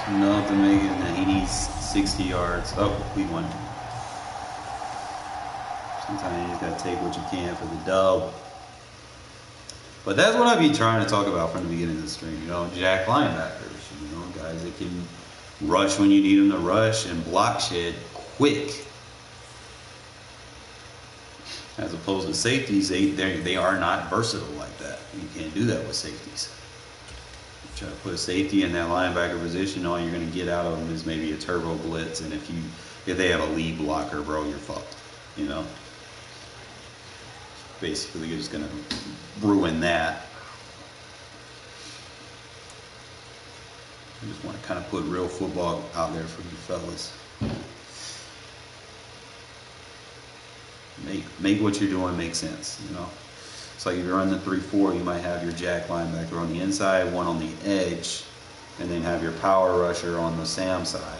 Enough to make it, and he needs 60 yards. Oh, we won. Sometimes you just gotta take what you can for the dub. But that's what I be trying to talk about from the beginning of the stream. You know, jack linebackers. You know, guys that can rush when you need them to rush and block shit quick. As opposed to safeties, they are not versatile like that. You can't do that with safeties. Try to put a safety in that linebacker position, all you're going to get out of them is maybe a turbo blitz, and if they have a lead blocker, bro, you're fucked. You know, basically you're just going to ruin that. I just want to kind of put real football out there for you fellas. Make what you're doing make sense. You know. It's like if you're on the 3-4, you might have your jack linebacker on the inside, one on the edge, and then have your power rusher on the Sam side.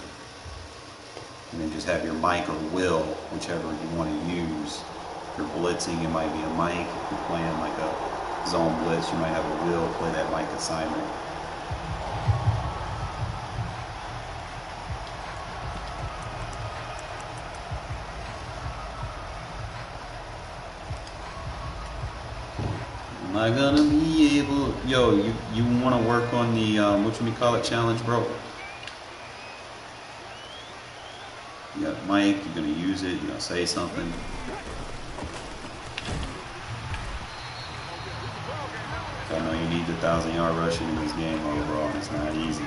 And then just have your Mike or Will, whichever you want to use. If you're blitzing, it might be a Mike. If you're playing like a zone blitz, you might have a Will play that Mike assignment. Am I gonna be able? Yo, you want to work on the what you call it challenge, bro? mic? You gonna use it? You gonna say something? I know you need the 1,000-yard rushing in this game overall. It's not easy.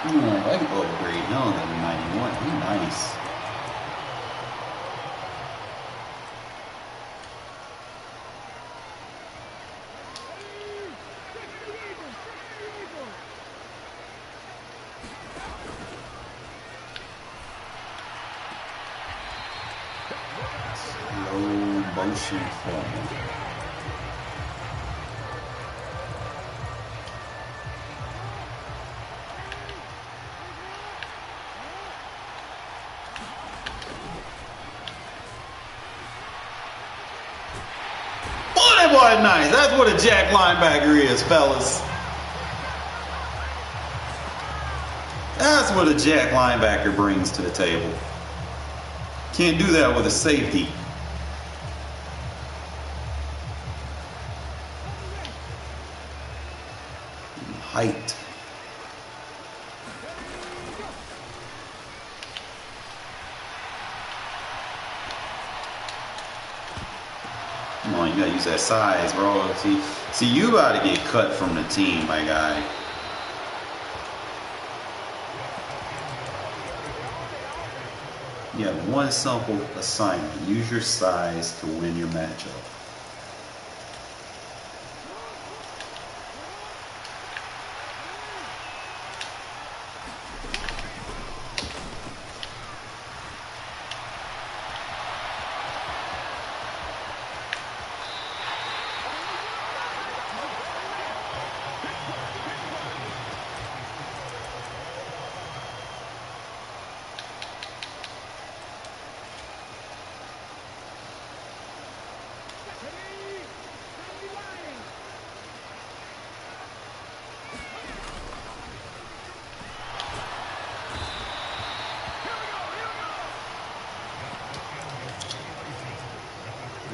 Oh, I can upgrade. No, that 91. Be nice. Slow motion forward. Boy, nice. That's what a jack linebacker is, fellas. That's what a jack linebacker brings to the table. Can't do that with a safety. Height. Come on, you gotta use that size, bro. See, you gotta get cut from the team, my guy. You have one simple assignment. Use your size to win your matchup.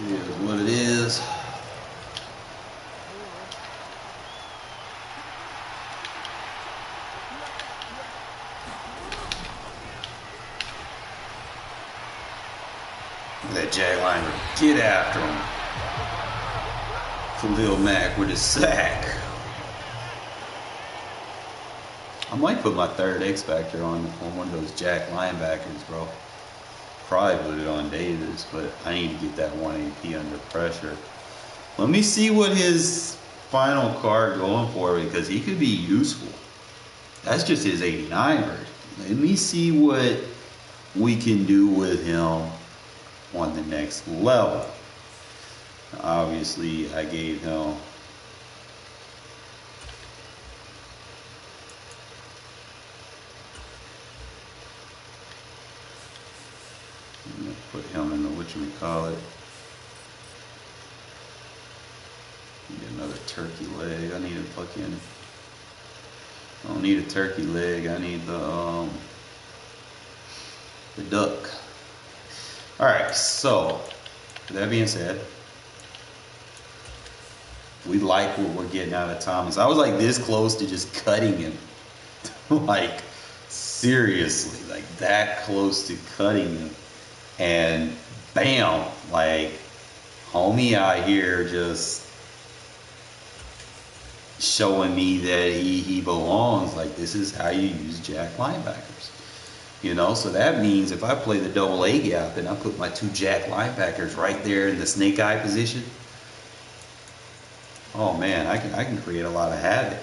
It is what it is. That jag liner, get after him. Khalil Mack with his sack. I might put my third X Factor on one of those jack linebackers, bro. Probably put it on Davis, but I need to get that 1 AP under pressure. Let me see what his final card going for, because he could be useful. That's just his 89 version. Let me see what we can do with him on the next level. Obviously, I gave him put him in the whatchamacallit. Need another turkey leg. I need a fucking. I don't need a turkey leg. I need the duck. All right. So, with that being said, we like what we're getting out of Thomas. I was like this close to just cutting him, like seriously, like that close to cutting him. And bam, like homie out here just showing me that he belongs. Like, this is how you use jack linebackers. You know, so that means if I play the double A gap and I put my two jack linebackers right there in the snake eye position, oh man, I can create a lot of havoc.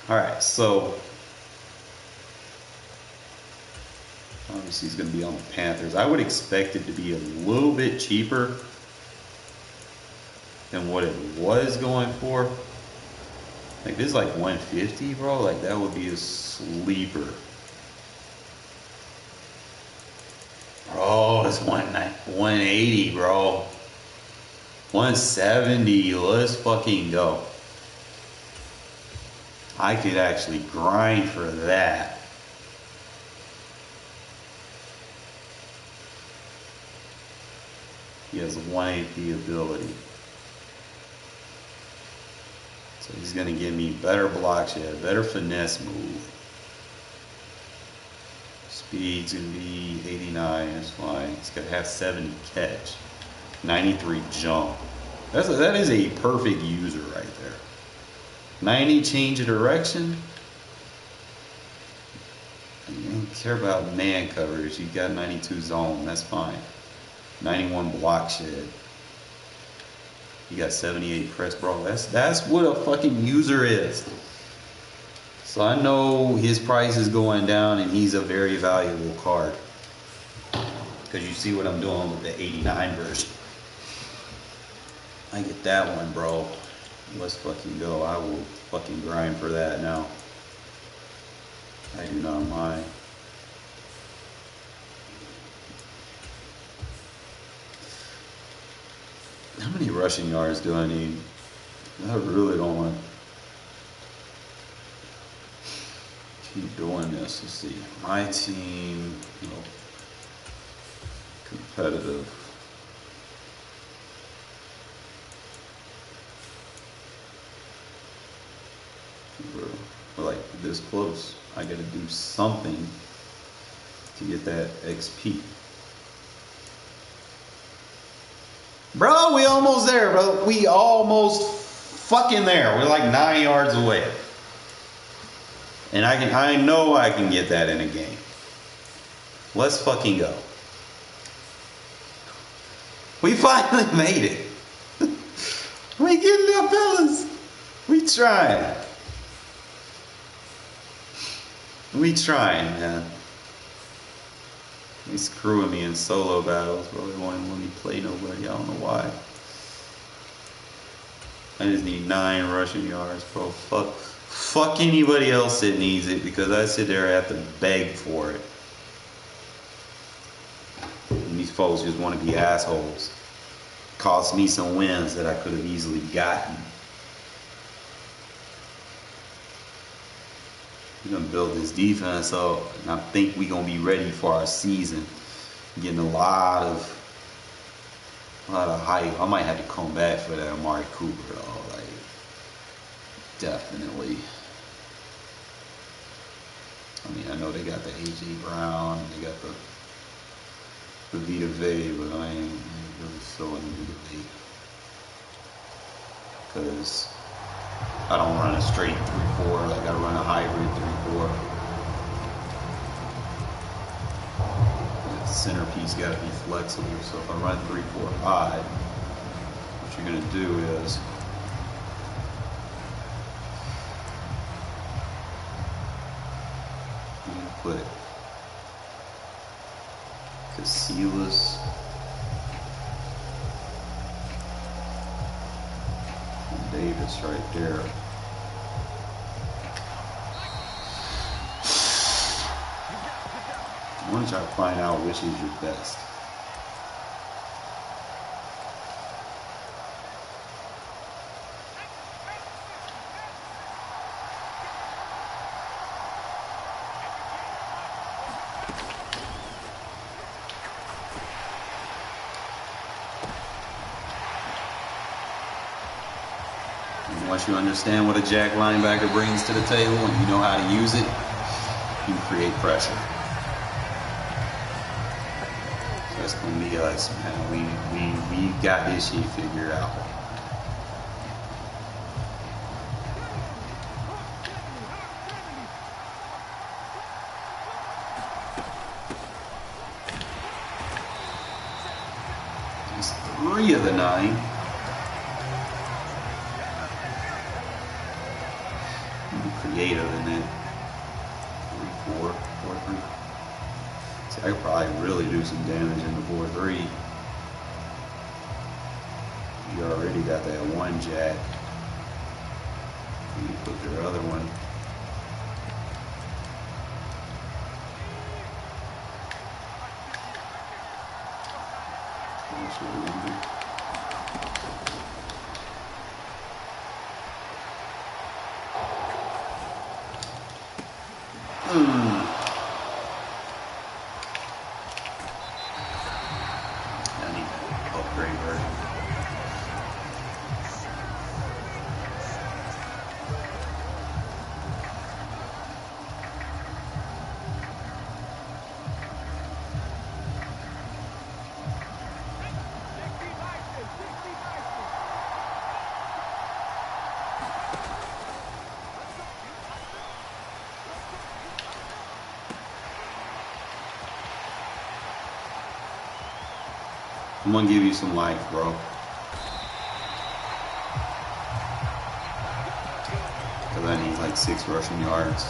All right, so obviously he's going to be on the Panthers. I would expect it to be a little bit cheaper than what it was going for. Like, this is like 150, bro. Like, that would be a sleeper. Bro, it's 180, bro. 170. Let's fucking go. I could actually grind for that. He has 180 ability. So he's going to give me better block shed, better finesse move. Speed's going to be 89, that's fine. He's going to have 70 catch, 93 jump. That is a perfect user right there. 90 change of direction. You don't care about man coverage. You got 92 zone, that's fine. 91 block shed. You got 78 press brawl. That's what a fucking user is. So I know his price is going down and he's a very valuable card. Because you see what I'm doing with the 89 version. I get that one, bro. Let's fucking go. I will fucking grind for that now. I do not mind. How many rushing yards do I need? I really don't want to keep doing this. Let's see. My team, you know, competitive. We're like this close. I gotta do something to get that XP. Bro, we almost there, bro. We almost fucking there. We're like 9 yards away. And I know I can get that in a game. Let's fucking go. We finally made it. We getting there, fellas. We trying. We trying, man. He's screwing me in solo battles, bro. They won't even let me play nobody. I don't know why. I just need 9 rushing yards, bro. Fuck anybody else that needs it, because I sit there and have to beg for it. And these folks just want to be assholes. Cost me some wins that I could have easily gotten. We're gonna build this defense up, and I think we're gonna be ready for our season. Getting a lot of hype. I might have to come back for that Amari Cooper, though. Like, definitely. I mean, I know they got the A.J. Brown, they got the Vita Vea, but I ain't really feeling the Vita Vea, because I don't run a straight 3-4, like I run a hybrid 3-4. The centerpiece gotta be flexible, so if I run 3-4-5, what you're gonna do is you're gonna put Casillas and Davis right there. I want to try to find out which is your best. And once you understand what a jack linebacker brings to the table and you know how to use it, you create pressure. That's gonna be us, man. We got this shit figured out. There's 3 of the 9. Be creative in it. 3-4, 4-3. I could probably really do some damage in the 4-3. You already got that 1 jack. You put your other one. That's what we're gonna do. I need that upgrade version. I'm gonna give you some life, bro. Because I need like 6 rushing yards.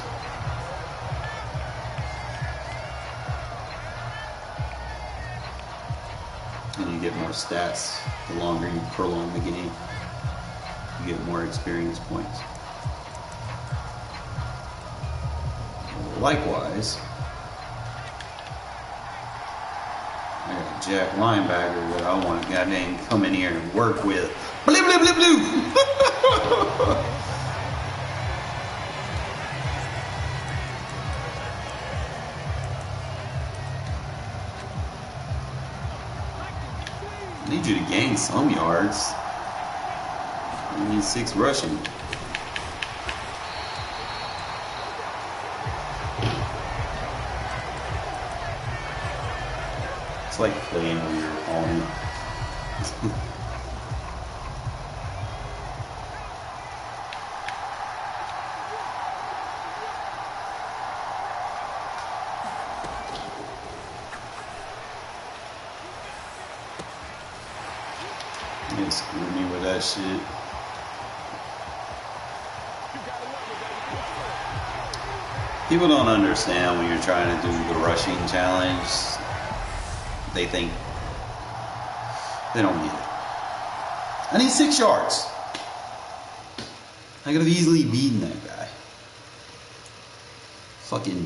And you get more stats the longer you prolong the game. You get more experience points. Likewise, I got a jack linebacker that I want to goddamn come in here and work with. Blue, blue, blue, blue. I need you to gain some yards. I need 6 rushing. It's like playing with your opponent. You screw me with that shit. People don't understand when you're trying to do the rushing challenge. They think they don't get it. I need 6 yards. I could have easily beaten that guy. Fucking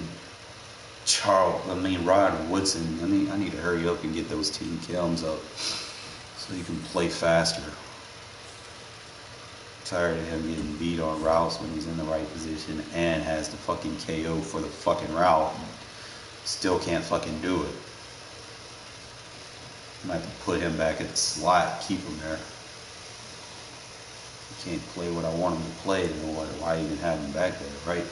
Rod Woodson. I need to hurry up and get those team kills up so you can play faster. I'm tired of him getting beat on routes when he's in the right position and has the fucking KO for the fucking route. Still can't fucking do it. I'm gonna have to put him back at the slot, keep him there. He can't play what I want him to play, then why even have him back there, right?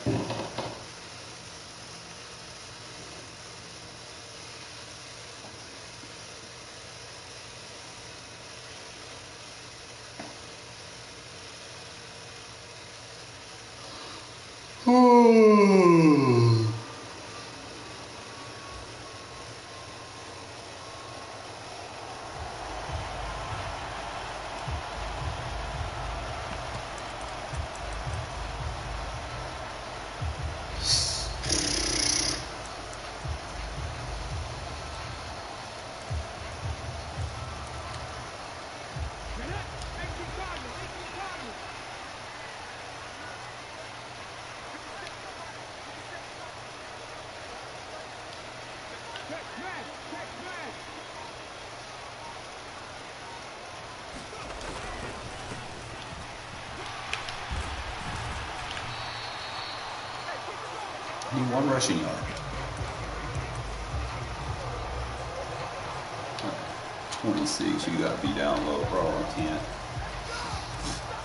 I need 1 rushing yard. 26, you gotta be down low, bro. I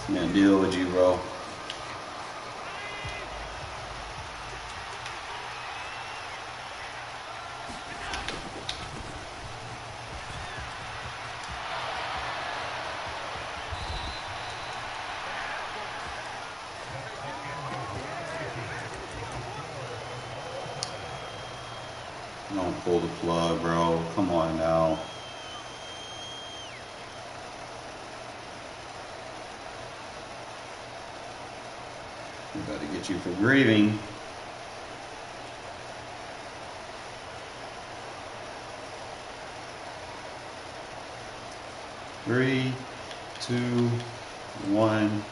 can't deal with you, bro. Don't pull the plug, bro. Come on now. We gotta get you for grieving. Three, 2, 1.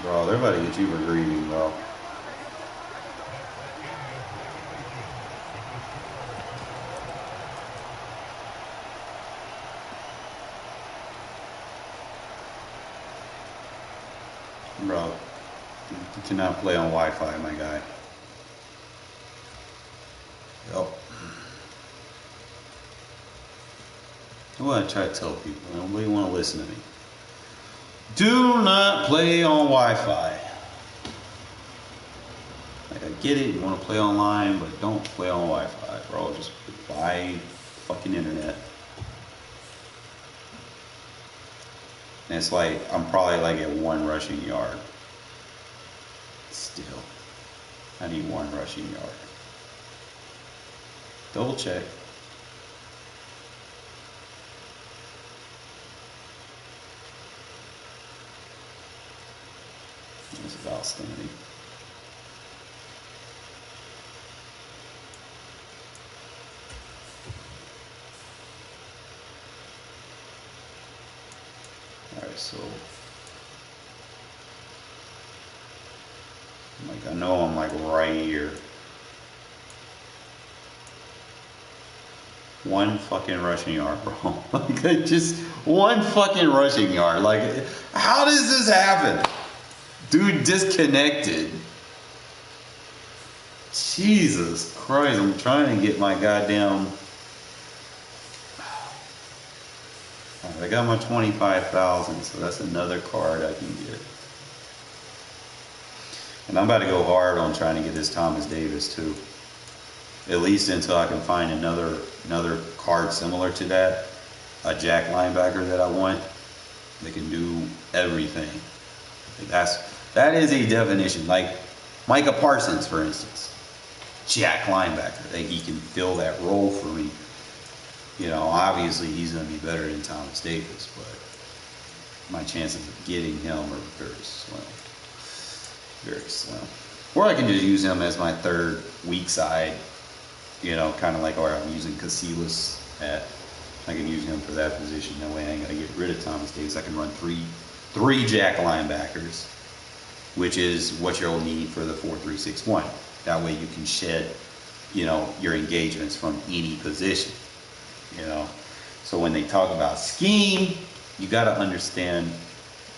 Bro, they're about to get you for grieving, bro. Bro, you cannot play on Wi-Fi, my guy. Yep. I want to try to tell people. Nobody want to listen to me. Do not play on Wi-Fi. Like, I get it, you want to play online, but don't play on Wi-Fi, bro. Just buy fucking internet. And it's like, I'm probably like at 1 rushing yard. Still, I need 1 rushing yard. Double check. This is outstanding. Alright, so like I know I'm like right here. 1 fucking rushing yard, bro. Like just 1 fucking rushing yard. Like, how does this happen? Dude disconnected. Jesus Christ, I'm trying to get my goddamn... Right, I got my 25,000, so that's another card I can get. And I'm about to go hard on trying to get this Thomas Davis too. At least until I can find another card similar to that. A jack linebacker that I want. That can do everything. That is a definition. Like Micah Parsons, for instance. Jack linebacker. He can fill that role for me. You know, obviously he's going to be better than Thomas Davis, but my chances of getting him are very slim. Very slim. Or I can just use him as my 3rd weak side. You know, kind of like, or I'm using Casillas at, I can use him for that position. That way I ain't got to get rid of Thomas Davis. I can run three jack linebackers, which is what you'll need for the 4-3-6-1. That way you can shed, you know, your engagements from any position. You know, so when they talk about scheme, you got to understand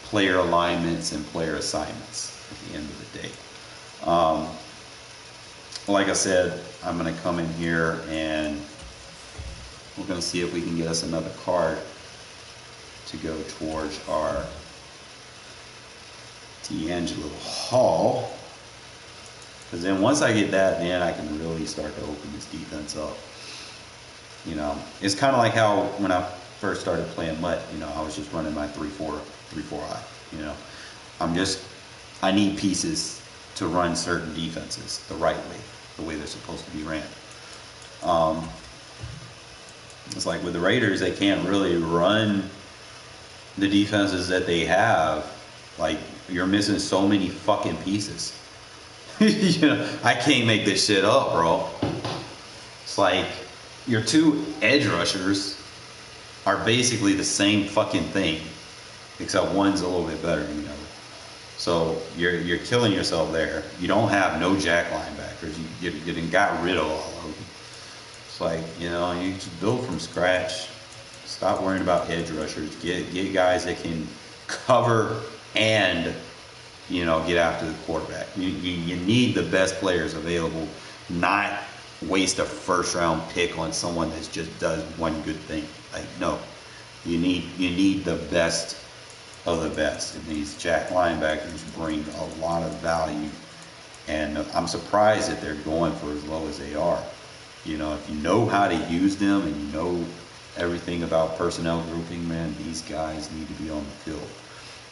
player alignments and player assignments at the end of the day. Like I said, I'm going to come in here and we're going to see if we can get us another card to go towards our D'Angelo Hall. Because then once I get that, then I can really start to open this defense up. You know, it's kind of like how when I first started playing Mutt, you know, I was just running my 3-4-I. You know, I need pieces to run certain defenses the right way, the way they're supposed to be ran. It's like with the Raiders, they can't really run the defenses that they have. Like, you're missing so many fucking pieces. You know, I can't make this shit up, bro. It's like your 2 edge rushers are basically the same fucking thing, except one's a little bit better than the other. So you're killing yourself there. You don't have no jack linebackers. You done got rid of all of them. It's like, you know, you just build from scratch. Stop worrying about edge rushers. Get guys that can cover and, you know, get after the quarterback. You need the best players available, not waste a 1st round pick on someone that just does one good thing. Like, no, you need the best of the best, and these jack linebackers bring a lot of value, and I'm surprised that they're going for as low as they are. You know, if you know how to use them and you know everything about personnel grouping, man, these guys need to be on the field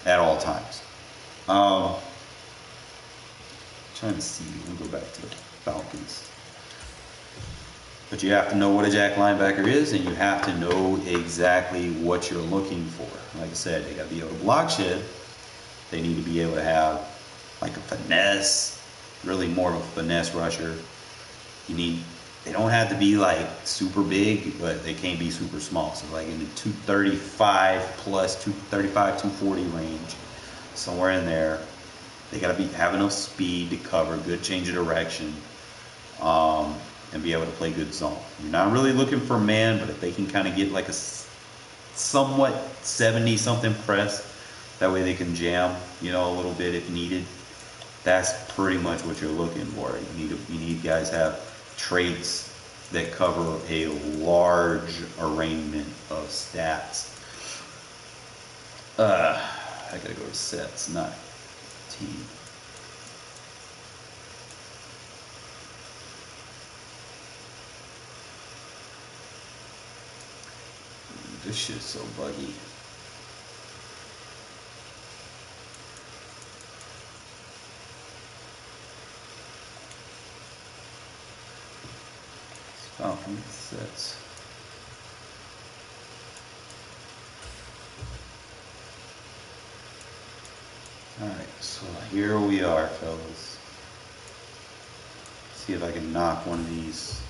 at all times. Trying to see, let me go back to the Falcons. But you have to know what a jack linebacker is, and you have to know exactly what you're looking for. Like I said, they got to be able to block shed. They need to be able to have like a finesse, really more of a finesse rusher. They don't have to be like super big, but they can't be super small. So like in the 235 plus 235, 240 range, somewhere in there. They got to have enough speed to cover, good change of direction, and be able to play good zone. You're not really looking for man, but if they can kind of get like a somewhat 70-something press, that way they can jam, you know, a little bit if needed. That's pretty much what you're looking for. You need guys to have traits that cover a large arraignment of stats. I gotta go to sets, not team. This shit's so buggy. Falcon sets. Alright, so here we are, fellas. See if I can knock one of these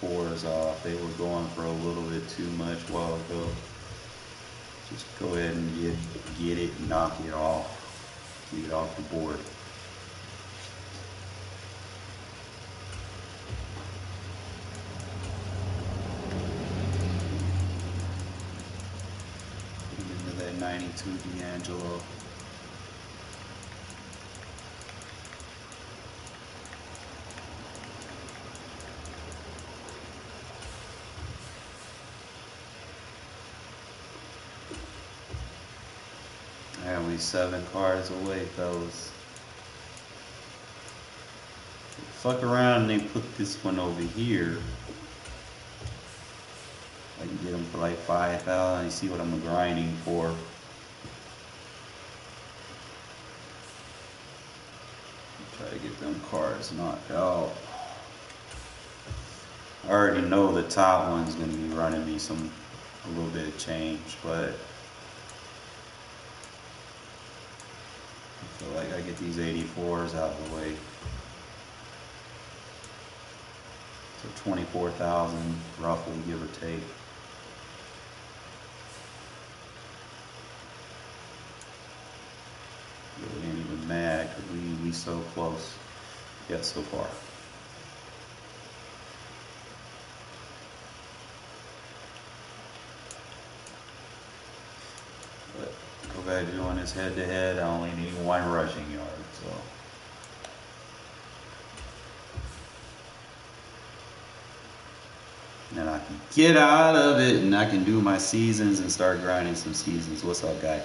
84s off. They were going for a little bit too much a while ago. Just go ahead and get it, knock it off. Get it off the board. Into that 92 D'Angelo. Only 7 cards away, fellas. Fuck around and they put this one over here. I can get them for like 5,000. You see what I'm grinding for. Try to get them cards knocked out. I already know the top one's gonna be running me a little bit of change, but I feel like I get these 84s out of the way. So 24,000 roughly, give or take. Really ain't even mad because we so close yet so far. But go back to doing this head to head. I only need 1 rushing yard, so. And I can get out of it and I can do my seasons and start grinding some seasons. What's up, guy?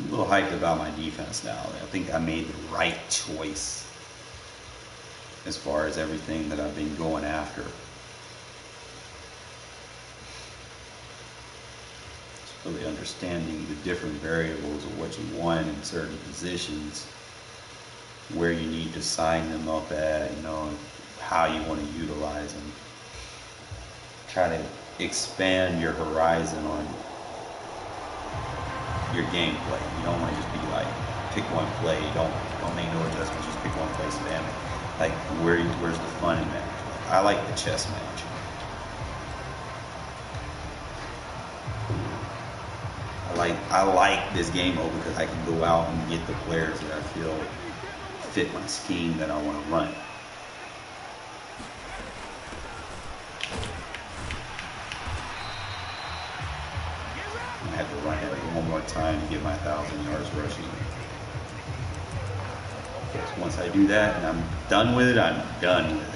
I'm a little hyped about my defense now. I think I made the right choice as far as everything that I've been going after. Just really understanding the different variables of what you want in certain positions, where you need to sign them up at, you know, how you want to utilize them. Try to expand your horizon on your gameplay. You don't want to just be like, pick one play, don't make no adjustments, just pick one play, spam it. Like, where's the fun in that? I like the chess match. I like this game mode because I can go out and get the players that I feel fit my scheme that I want to run. I have to run it like one more time to get my 1,000 yards rushing. Because once I do that and I'm done with it, I'm done with it.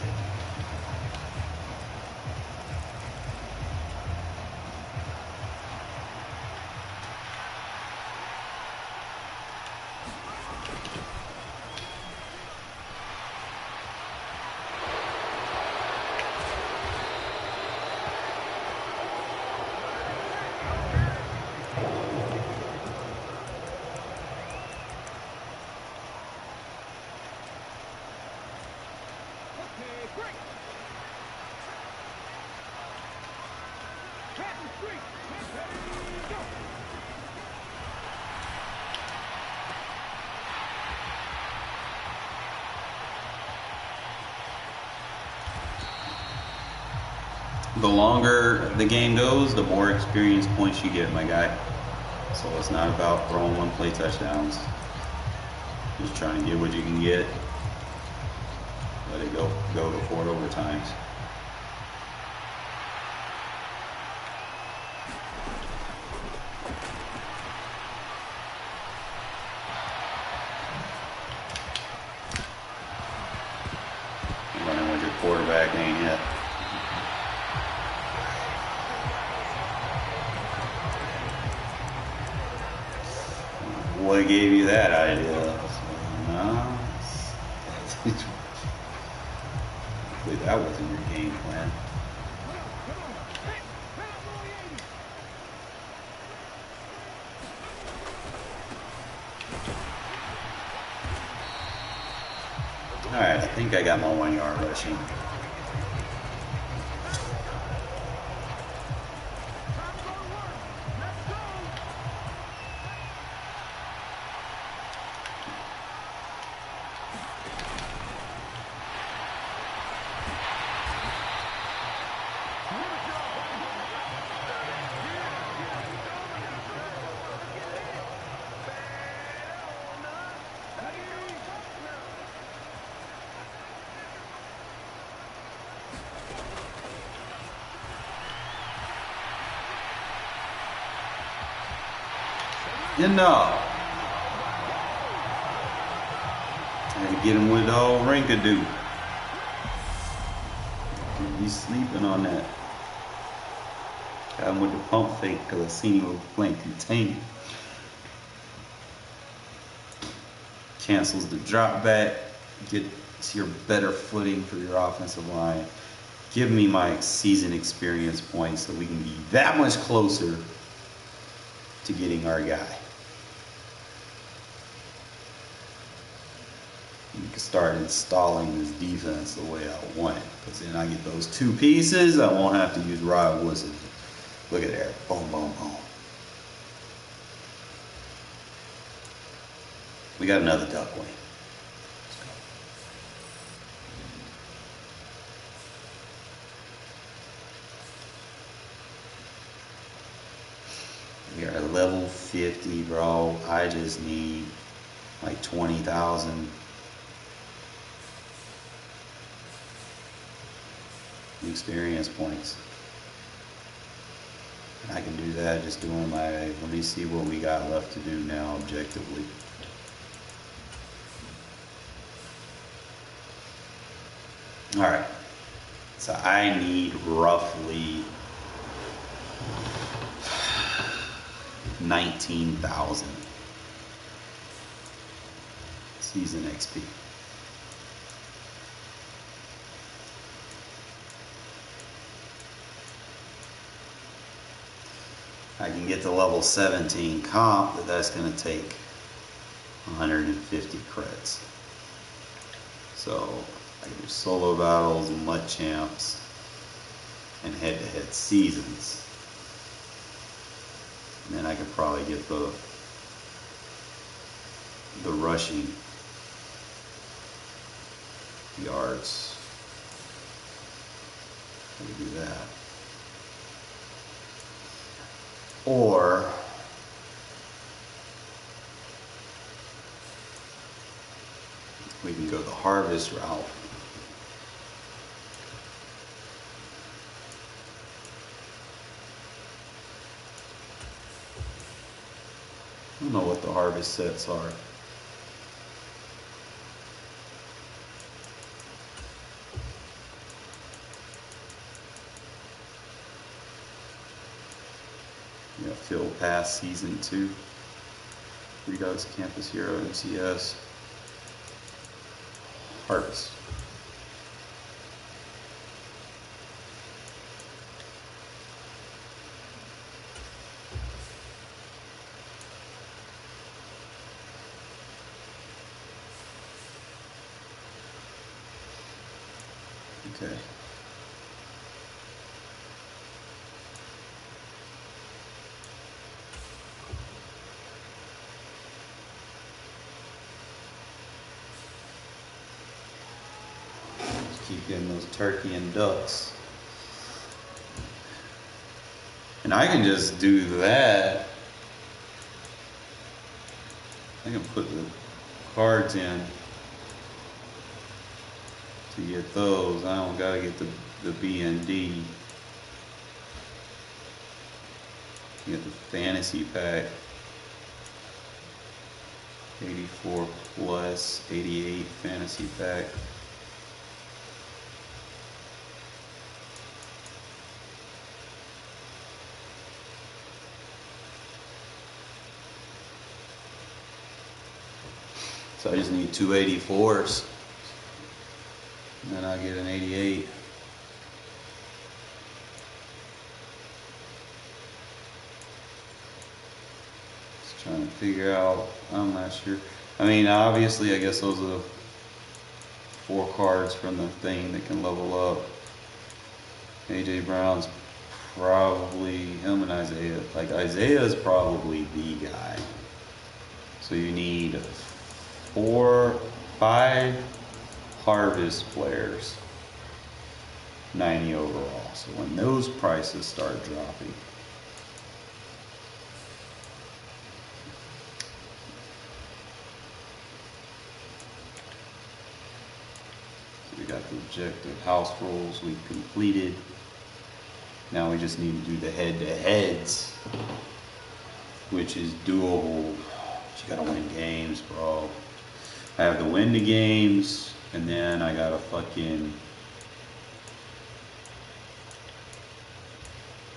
The longer the game goes, the more experience points you get, my guy. So it's not about throwing one play touchdowns. Just trying to get what you can get. Let it go to 4 overtimes. Running with your quarterback ain't it. What gave you that idea? No. That wasn't your game plan. Alright, I think I got my 1 yard rushing. Enough. I had to get him with the whole rinkadoo. He's sleeping on that. Got him with the pump fake because I seen him playing containment. Cancels the drop back. Get to your better footing for your offensive line. Give me my season experience points so we can be that much closer to getting our guy. You can start installing this defense the way I want it. Because then I get those 2 pieces, I won't have to use Rod Woodson. Look at there. Boom, boom, boom. We got another duck wing. We are level 50, bro. I just need like 20,000 experience points. And I can do that just doing my, let me see what we got left to do now objectively. All right, so I need roughly 19,000 season XP. I can get to level 17 comp, but that's going to take 150 creds. So I can do solo battles, mud champs, and head-to-head seasons. And then I could probably get the rushing yards. I could do that. Or we can go the harvest route. I don't know what the harvest sets are. Yeah, Field Pass Season 2. Redux Campus Hero MCS. Harvest. Okay. Just keep getting those turkey and ducks. And I can just do that. I can put the cards in to get those. I don't gotta get the B and D. Get the fantasy pack. 84 plus 88 fantasy pack. So I just need 2 84s. And then I get an 88. Just trying to figure out, I'm not sure. I mean, obviously, I guess those are the 4 cards from the thing that can level up. AJ Brown's probably him and Isaiah. Like, Isaiah's probably the guy. So you need 5 harvest players, 90 overall. So when those prices start dropping, so we got the objective house rules we completed. Now we just need to do the head-to-heads, which is doable. But you gotta win games, bro. I have to win the games, and then I gotta fucking.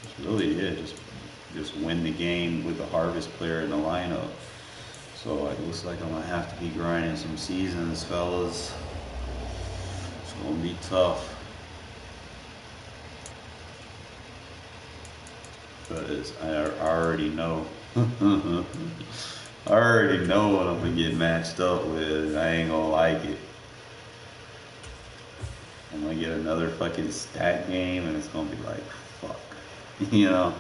That's really it. Just win the game with the harvest player in the lineup. So it looks like I'm gonna have to be grinding some seasons, fellas. It's gonna be tough. Because I already know. I already know what I'm gonna get matched up with. I ain't gonna like it. I'm gonna get another fucking stat game and it's gonna be like, fuck. You know?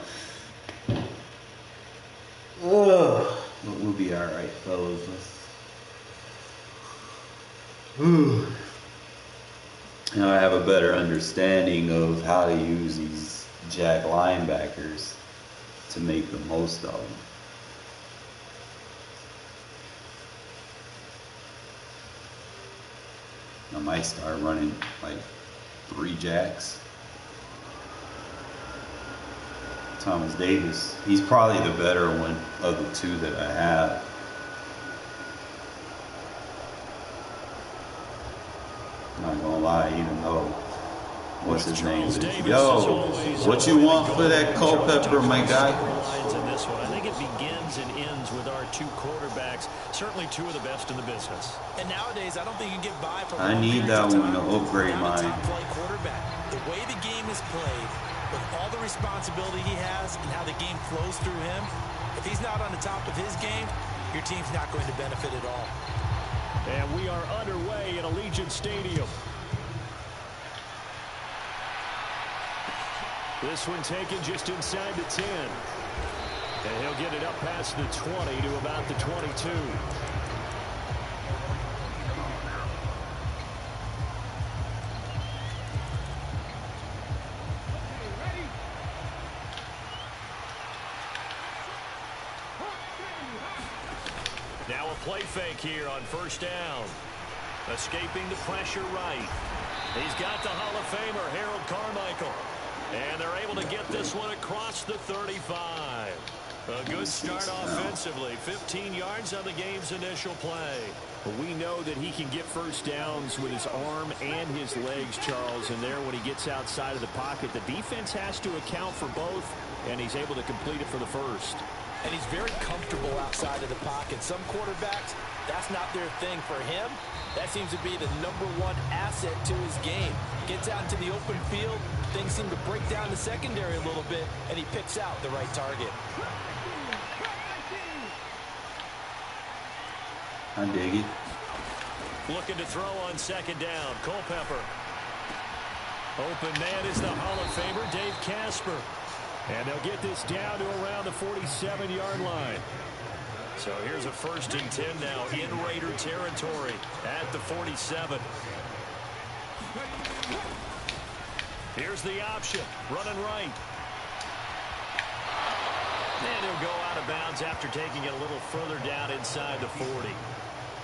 Ugh. But we'll be alright, fellas. Now I have a better understanding of how to use these jack linebackers to make the most of them. I might start running like 3 jacks. Thomas Davis, he's probably the better one of the 2 that I have. I'm not gonna lie, even though, what's his name is, yo, what you want for that Culpepper, my guy? I think it begins and ends with our 2 quarterbacks, certainly 2 of the best in the business. And nowadays, I don't think you can get by for I need that one to upgrade mine. Top-flight quarterback. The way the game is played, with all the responsibility he has and how the game flows through him, if he's not on the top of his game, your team's not going to benefit at all. And we are underway at Allegiant Stadium. This one taken just inside the 10. And he'll get it up past the 20 to about the 22. Now a play fake here on first down. Escaping the pressure right. He's got the Hall of Famer, Harold Carmichael. And they're able to get this one across the 35. A good start offensively. 15 yards on the game's initial play. But we know that he can get first downs with his arm and his legs, Charles. And there, when he gets outside of the pocket, the defense has to account for both, and he's able to complete it for the first. And he's very comfortable outside of the pocket. Some quarterbacks, that's not their thing. For him, that seems to be the #1 asset to his game. Gets out into the open field, things seem to break down the secondary a little bit, and he picks out the right target. I dig it. Looking to throw on second down. Culpepper. Open man is the Hall of Famer, Dave Casper. And they'll get this down to around the 47-yard line. So here's a 1st and 10 now in Raider territory at the 47. Here's the option. Running right. And he'll go out of bounds after taking it a little further down inside the 40.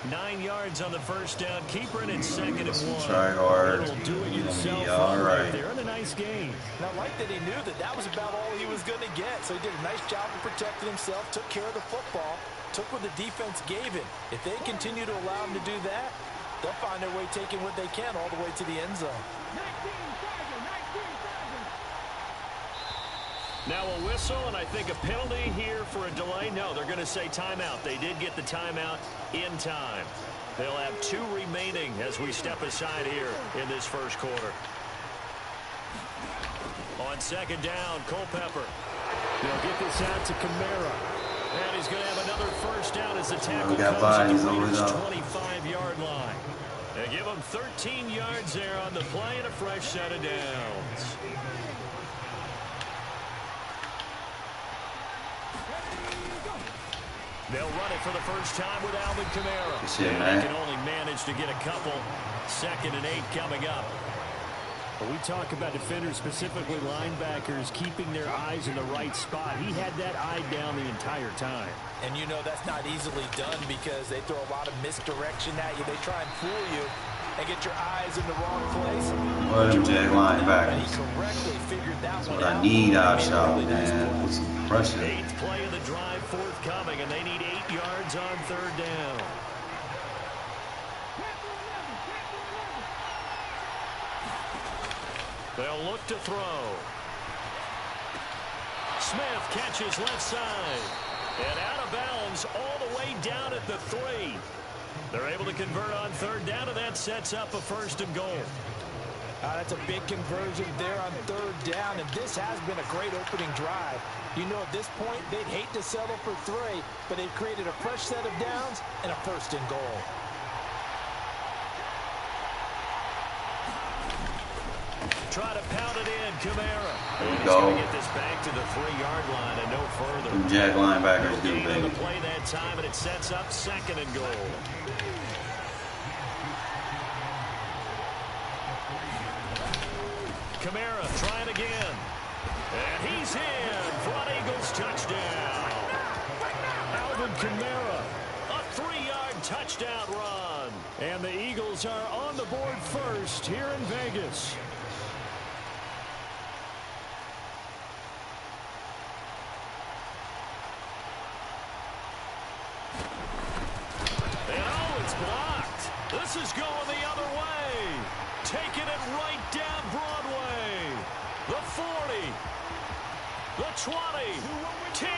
9 yards on the first down. Keeper in second and 1. Try hard. Little do-it-yourself All right. there, and a nice game. And I like that he knew that that was about all he was going to get. So he did a nice job of protecting himself, took care of the football, took what the defense gave him. If they continue to allow him to do that, they'll find their way taking what they can all the way to the end zone. Now a whistle, and I think a penalty here for a delay. No, they're going to say timeout. They did get the timeout in time. They'll have 2 remaining as we step aside here in this first quarter. On second down, Culpepper. They'll get this out to Camara. And he's going to have another first down as the tackle comes at the Raiders' 25-yard line. They give him 13 yards there on the play and a fresh set of downs. They'll run it for the first time with Alvin Kamara. They can only manage to get a couple. 2nd and 8 coming up. When we talk about defenders, specifically linebackers, keeping their eyes in the right spot, he had that eye down the entire time. And you know that's not easily done because they throw a lot of misdirection at you. They try and fool you and get your eyes in the wrong place. What them jag linebackers. He correctly figured that That's one what out. I need out y'all, man. Put some pressure. 8th play of the drive forthcoming, and they need 8 yards on 3rd down. They'll look to throw. Smith catches left side. And out of bounds all the way down at the 3. They're able to convert on 3rd down, and that sets up a 1st and goal. That's a big conversion there on 3rd down, and this has been a great opening drive. You know, at this point, they'd hate to settle for 3, but they've created a fresh set of downs and a 1st and goal. Try to pound it in, Kamara. There you He's go. going to get this back to the 3-yard line and no further. Them jag linebackers do, Gain on baby. the play that time, and it sets up 2nd and goal. Kamara trying again. And he's in for an Eagles touchdown. Alvin Kamara, a 3-yard touchdown run. And the Eagles are on the board first here in Vegas. And oh, it's blocked. This is going the other way. Taking it right down Broadway. The 40. The 20. 10.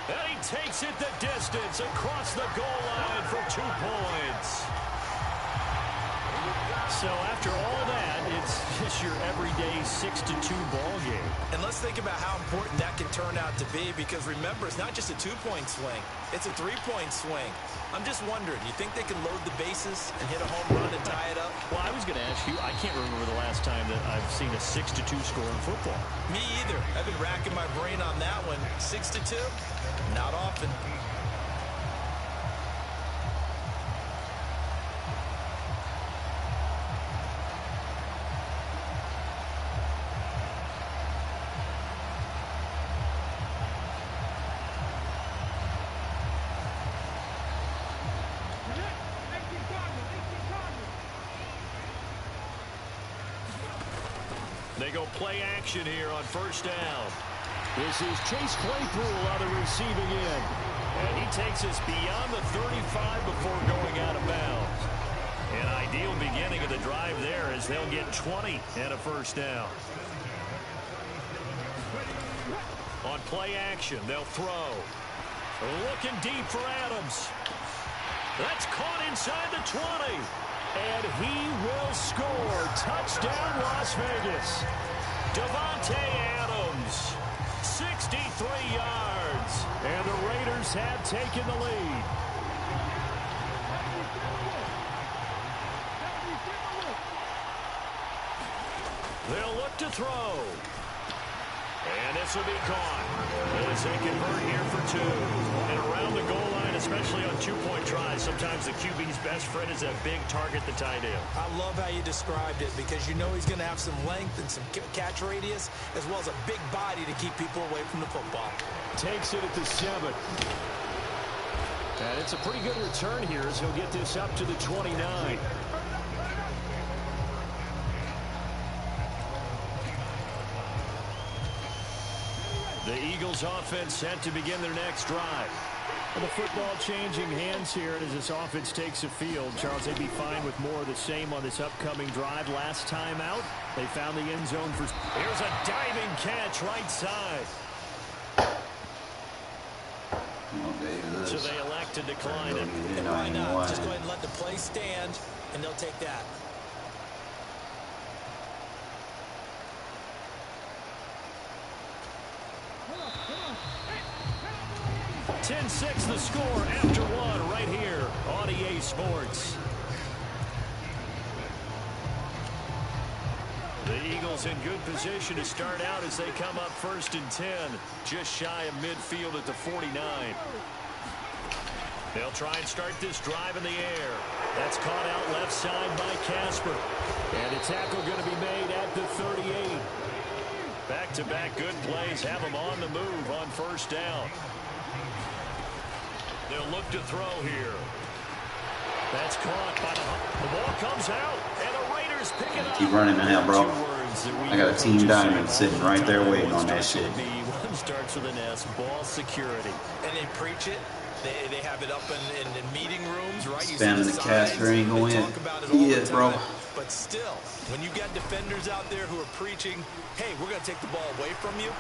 And he takes it the distance across the goal line for 2 points. So after all that, it's just your everyday 6-2 ball game. And let's think about how important that can turn out to be, because remember, it's not just a 2-point swing. It's a 3-point swing. I'm just wondering, you think they can load the bases and hit a home run and tie it up? Well, I was going to ask you, I can't remember the last time that I've seen a 6-2 score in football. Me either. I've been racking my brain on that one. 6-2? Not often. They go play action here on 1st down. This is Chase Claypool on the receiving end. And he takes us beyond the 35 before going out of bounds. An ideal beginning of the drive there as they'll get 20 and a 1st down. On play action, they'll throw. Looking deep for Adams. That's caught inside the 20. And he will score. Touchdown, Las Vegas. Davante Adams, 63 yards. And the Raiders have taken the lead. They'll look to throw. And this will be caught as they convert here for 2. And around the goal line, especially on 2-point tries, sometimes the QB's best friend is that big target, the tight end. I love how you described it because you know he's going to have some length and some catch radius as well as a big body to keep people away from the football. Takes it at the 7. And it's a pretty good return here as he'll get this up to the 29. The Eagles offense set to begin their next drive. And the football changing hands here as this offense takes the field. Charles, they'd be fine with more of the same on this upcoming drive. Last time out, they found the end zone for... Here's a diving catch right side. So they elect to decline it. And why not? Just go ahead and let the play stand, and they'll take that. 10-6 the score after 1 right here on EA Sports. The Eagles in good position to start out as they come up 1st and 10, just shy of midfield at the 49. They'll try and start this drive in the air. That's caught out left side by Casper. And a tackle going to be made at the 38. Back-to-back good plays have them on the move on 1st down. They'll look to throw here. That's caught by the ball comes out, and the Raiders pick it up. Keep running now, bro. I got a team diamond sitting right there waiting on that shit. One starts with an S, ball security. And they preach it. They have it up in meeting rooms, right? Spamming the caster ain't going in. Yeah, bro. But still, when you got defenders out there who are preaching, hey, we're going to take the ball away from you,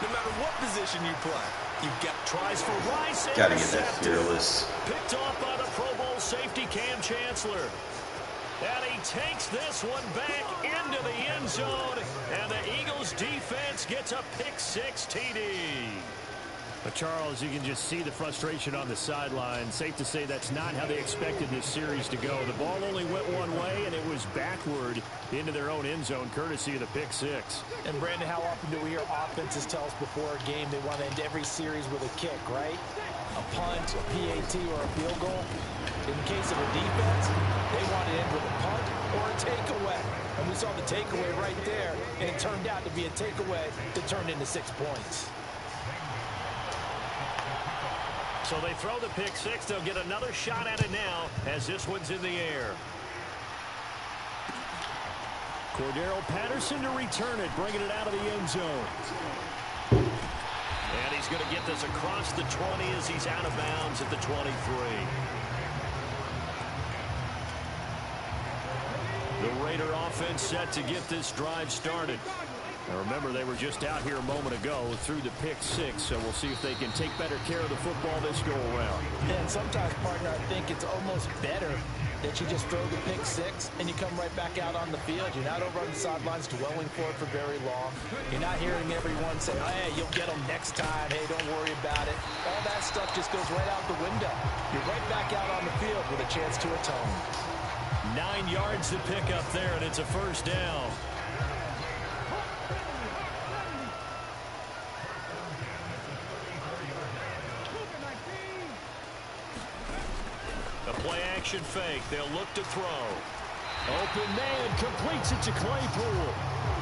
no matter what position you play. You've got tries for Rice. Gotta get that fearless. Picked off by the Pro Bowl safety Cam Chancellor. And he takes this one back into the end zone. And the Eagles defense gets a pick-6 TD. But Charles, you can just see the frustration on the sideline. Safe to say that's not how they expected this series to go. The ball only went one way, and it was backward into their own end zone, courtesy of the pick-6. And, Brandon, how often do we hear offenses tell us before a game they want to end every series with a kick, right? A punt, a PAT, or a field goal. In the case of a defense, they want to end with a punt or a takeaway. And we saw the takeaway right there, and it turned out to be a takeaway that turned into 6 points. So they throw the pick-6. They'll get another shot at it now as this one's in the air. Cordero Patterson to return it, bringing it out of the end zone. And he's going to get this across the 20 as he's out of bounds at the 23. The Raider offense set to get this drive started. Now remember, they were just out here a moment ago through the pick-6, so we'll see if they can take better care of the football this go-around. And sometimes, partner, I think it's almost better that you just throw the pick-6 and you come right back out on the field. You're not over on the sidelines dwelling for it for very long. You're not hearing everyone say, hey, you'll get them next time. Hey, don't worry about it. All that stuff just goes right out the window. You're right back out on the field with a chance to atone. 9 yards to pick up there, and it's a 1st down. Play-action fake. They'll look to throw. Open man completes it to Claypool.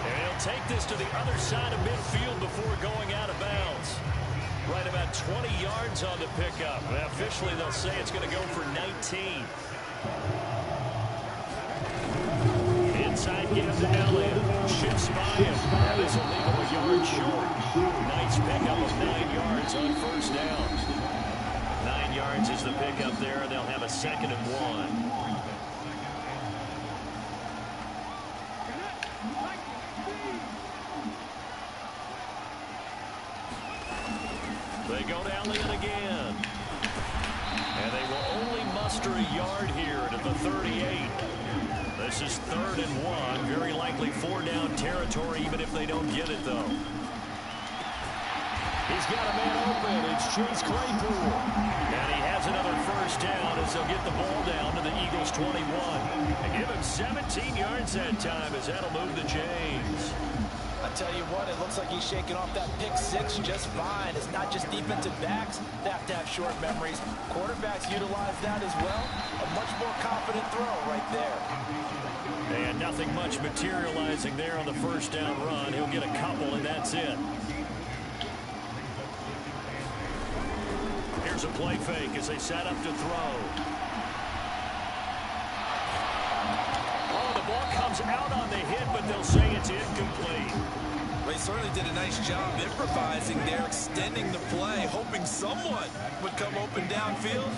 And he'll take this to the other side of midfield before going out of bounds. Right about 20 yards on the pickup. Well, officially, they'll say it's going to go for 19. Inside gives to Elliott. Shifts by him. And this will leave him a yard short. Nice pickup of 9 yards on 1st down. 9 yards is the pickup there, and they'll have a 2nd and 1. They go to Elliott again. And they will only muster a yard here at the 38. This is 3rd and 1. Very likely 4-down territory, even if they don't get it, though. He's got a man open. It's Chase Claypool. And he has another 1st down as they'll get the ball down to the Eagles' 21. And give him 17 yards that time as that'll move the chains. I tell you what, it looks like he's shaking off that pick six just fine. It's not just defensive backs that have to have short memories. Quarterbacks utilize that as well. A much more confident throw right there. And nothing much materializing there on the first down run. He'll get a couple, and that's it. Here's a play fake as they set up to throw. Oh, the ball comes out on the hit, but they'll say it's incomplete. They certainly did a nice job improvising there, extending the play, hoping someone would come open downfield,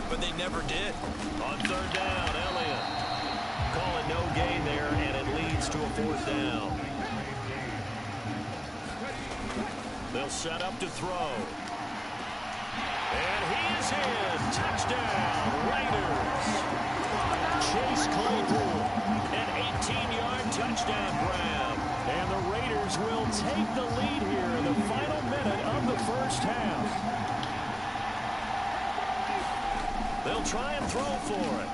but they never did. On third down, Elliott. Call it no gain there, and it leads to a fourth down. They'll set up to throw. And he is in. Touchdown, Raiders. Chase Claypool, an 18-yard touchdown grab. And the Raiders will take the lead here in the final minute of the first half. They'll try and throw for it.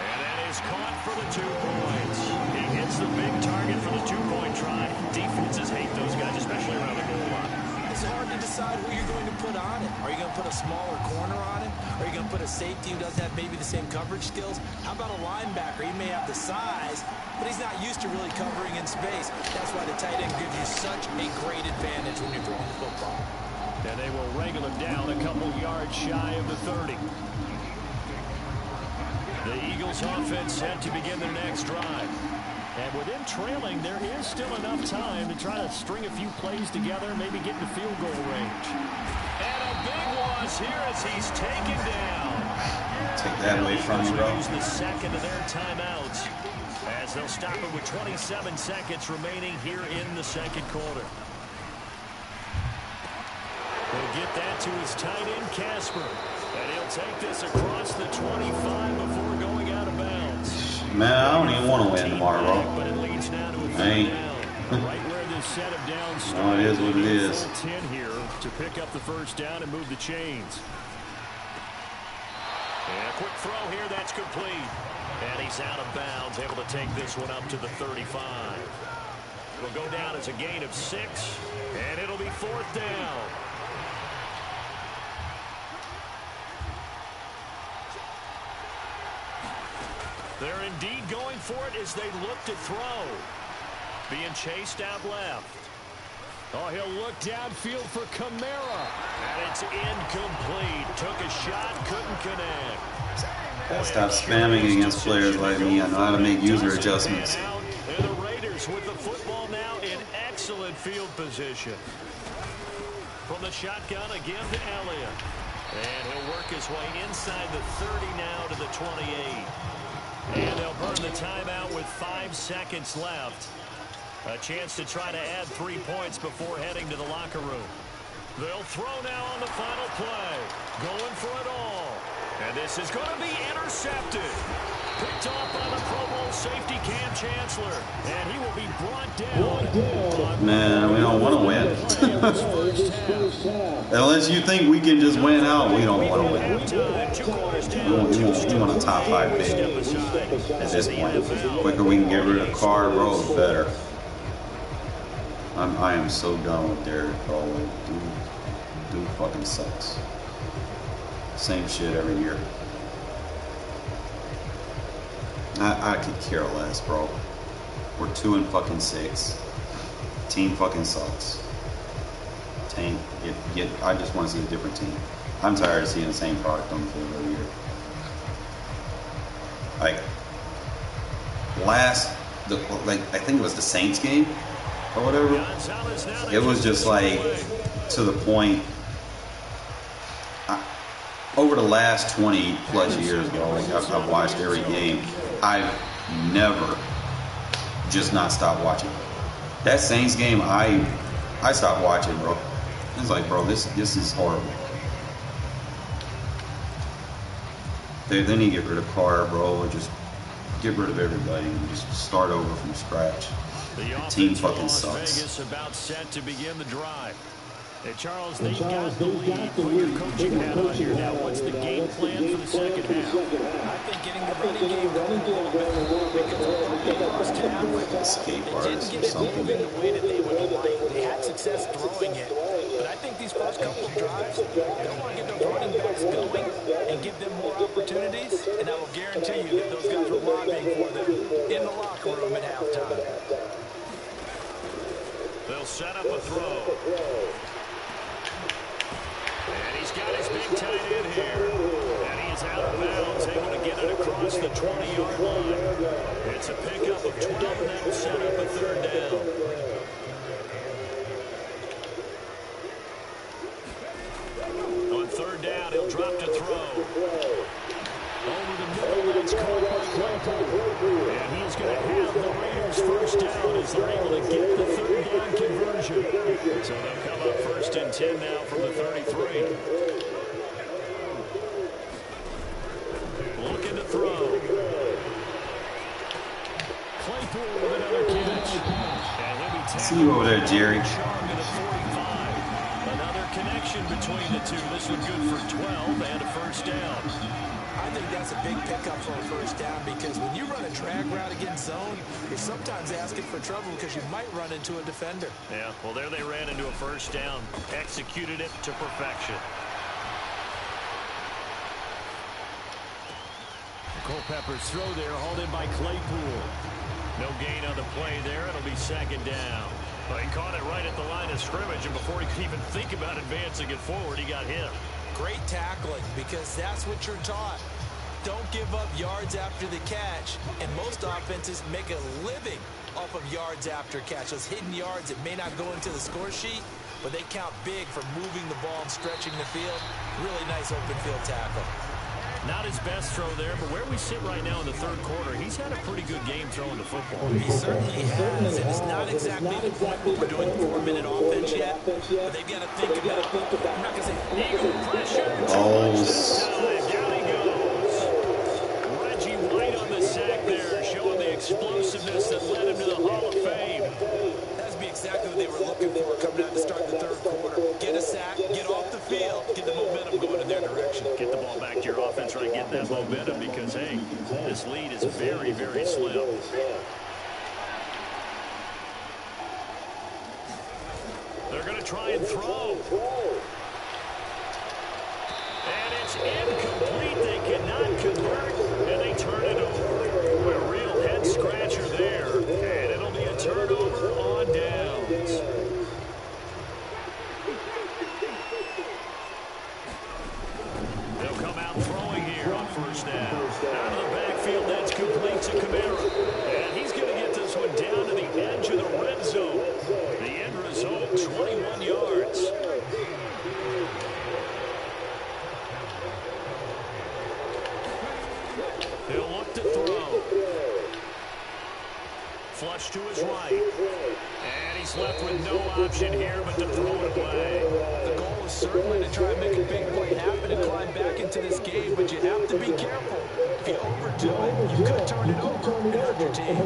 And that is caught for the 2 points. He hits the big target for the 2-point try. Defenses hate those guys, especially around the goal line. It's hard to decide who you're going to put on it. Are you going to put a smaller corner on it? Are you going to put a safety who doesn't have maybe the same coverage skills? How about a linebacker? He may have the size, but he's not used to really covering in space. That's why the tight end gives you such a great advantage when you're throwing the football. And they will wrangle him down a couple yards shy of the 30. The Eagles offense set to begin their next drive. And with him trailing, there is still enough time to try to string a few plays together, maybe get into field goal range. And a big loss here as he's taken down. Take that away from you, bro. Use the second of their timeouts as they'll stop it with 27 seconds remaining here in the second quarter. He'll get that to his tight end, Casper. And he'll take this across the 25 before going out of bounds. Man, I don't even want to win tomorrow, bro. But it leads now to a I ain't. right where this set of downs started. No, it is what it is. 10 here to pick up the first down and move the chains. And a quick throw here, that's complete. And he's out of bounds, able to take this one up to the 35. It'll go down as a gain of 6, and it'll be fourth down. They're indeed going for it as they look to throw. Being chased out left. Oh, he'll look downfield for Kamara. And it's incomplete. Took a shot, couldn't connect. Gotta stop spamming against players like me. I know how to make user adjustments. And the Raiders with the football now in excellent field position. From the shotgun again to Elliott. And he'll work his way inside the 30 now to the 28. And they'll burn the timeout with 5 seconds left. A chance to try to add 3 points before heading to the locker room. They'll throw now on the final play. Going for it all. And this is going to be intercepted. Picked off by the Pro Bowl safety Cam Chancellor. And he will be brought down. Man, we don't want to win. Unless you think we can just win out, we don't want to win. We want a top 5 pick at this point. The quicker we can get rid of Carr, bro, the better. I am so done with Darren, bro. Dude fucking sucks. Same shit every year. I could care less, bro. We're 2-6. Team fucking sucks. I just want to see a different team. I'm tired of seeing the same product on the field every year. I think it was the Saints game or whatever. It was just like to the point. Over the last 20 plus years, bro, I've watched every game. I've never just not stopped watching. That Saints game, I stopped watching, bro. It's like, bro, this is horrible. They need to get rid of Carr, bro, and just get rid of everybody and just start over from scratch. The team fucking sucks. Vegas about set to begin the drive. Hey, Charles, they got the lead. Put your coaching hat on here now. What's the game plan for the second half? I think getting the running game going a little bit, because although they lost half, Escape they artist didn't or get it moving something. the way that they would like. They had success throwing it, but I think these first couple of drives, they'll want to get those running backs going and give them more opportunities, and I will guarantee you that those guys were lobbying for them in the locker room at halftime. They'll set up a throw. And he's got his big tight end here. And he is out of bounds, able to get it across the 20-yard line. It's a pickup of 12, and that'll set up a third down. On third down, he'll drop to throw. Over the middle, that's caught by Claypool. And he's going to have the Raiders first down as they're able to get the third down conversion. So they'll come up first and 10 now from the 33. Looking to throw. Claypool with another catch. And he'll be tackled. See you over there, Jerry. Another connection between the two. This one good for 12 and a first down. I think that's a big pickup for a first down, because when you run a drag route against zone, you're sometimes asking for trouble because you might run into a defender. Yeah, well, there they ran into a first down, executed it to perfection. Culpepper's throw there, hauled in by Claypool. No gain on the play there. It'll be second down. Well, he caught it right at the line of scrimmage, and before he could even think about advancing it forward, he got hit. Great tackling, because that's what you're taught. Don't give up yards after the catch, and most offenses make a living off of yards after catch. Those hidden yards that may not go into the score sheet, but they count big for moving the ball and stretching the field. Really nice open field tackle. Not his best throw there, but where we sit right now in the third quarter, he's had a pretty good game throwing the football. He certainly has, and it's not exactly the point where we're doing 4-minute offense yet, but they've got to think about, I'm not going to say Eagle pressure, too much this time. Down he goes. Reggie White on the sack there, showing the explosiveness that led him to the Hall of Fame. That would be exactly what they were looking for coming out to start the third quarter. Get a sack, get off the field, get the momentum going in their direction. Get the ball back to your offense, right? Get that momentum, because, hey, this lead is very, very slim. They're going to try and throw. And it's incomplete. They cannot convert, and they turn it over. A real head-scratcher there, and it'll be a turnover on downs. They'll come out throwing here on first down. Out of the backfield, that's complete to Kamara. And he's going to get this one down to the edge of the red zone. The end result, 21 yards. He'll look to throw. Flush to his right. And he's left with no option here but to throw it away. The goal is certainly to try and make a big play happen and climb back into this game, but you have to be careful. If you overdo it, you could turn it over and hurt your team.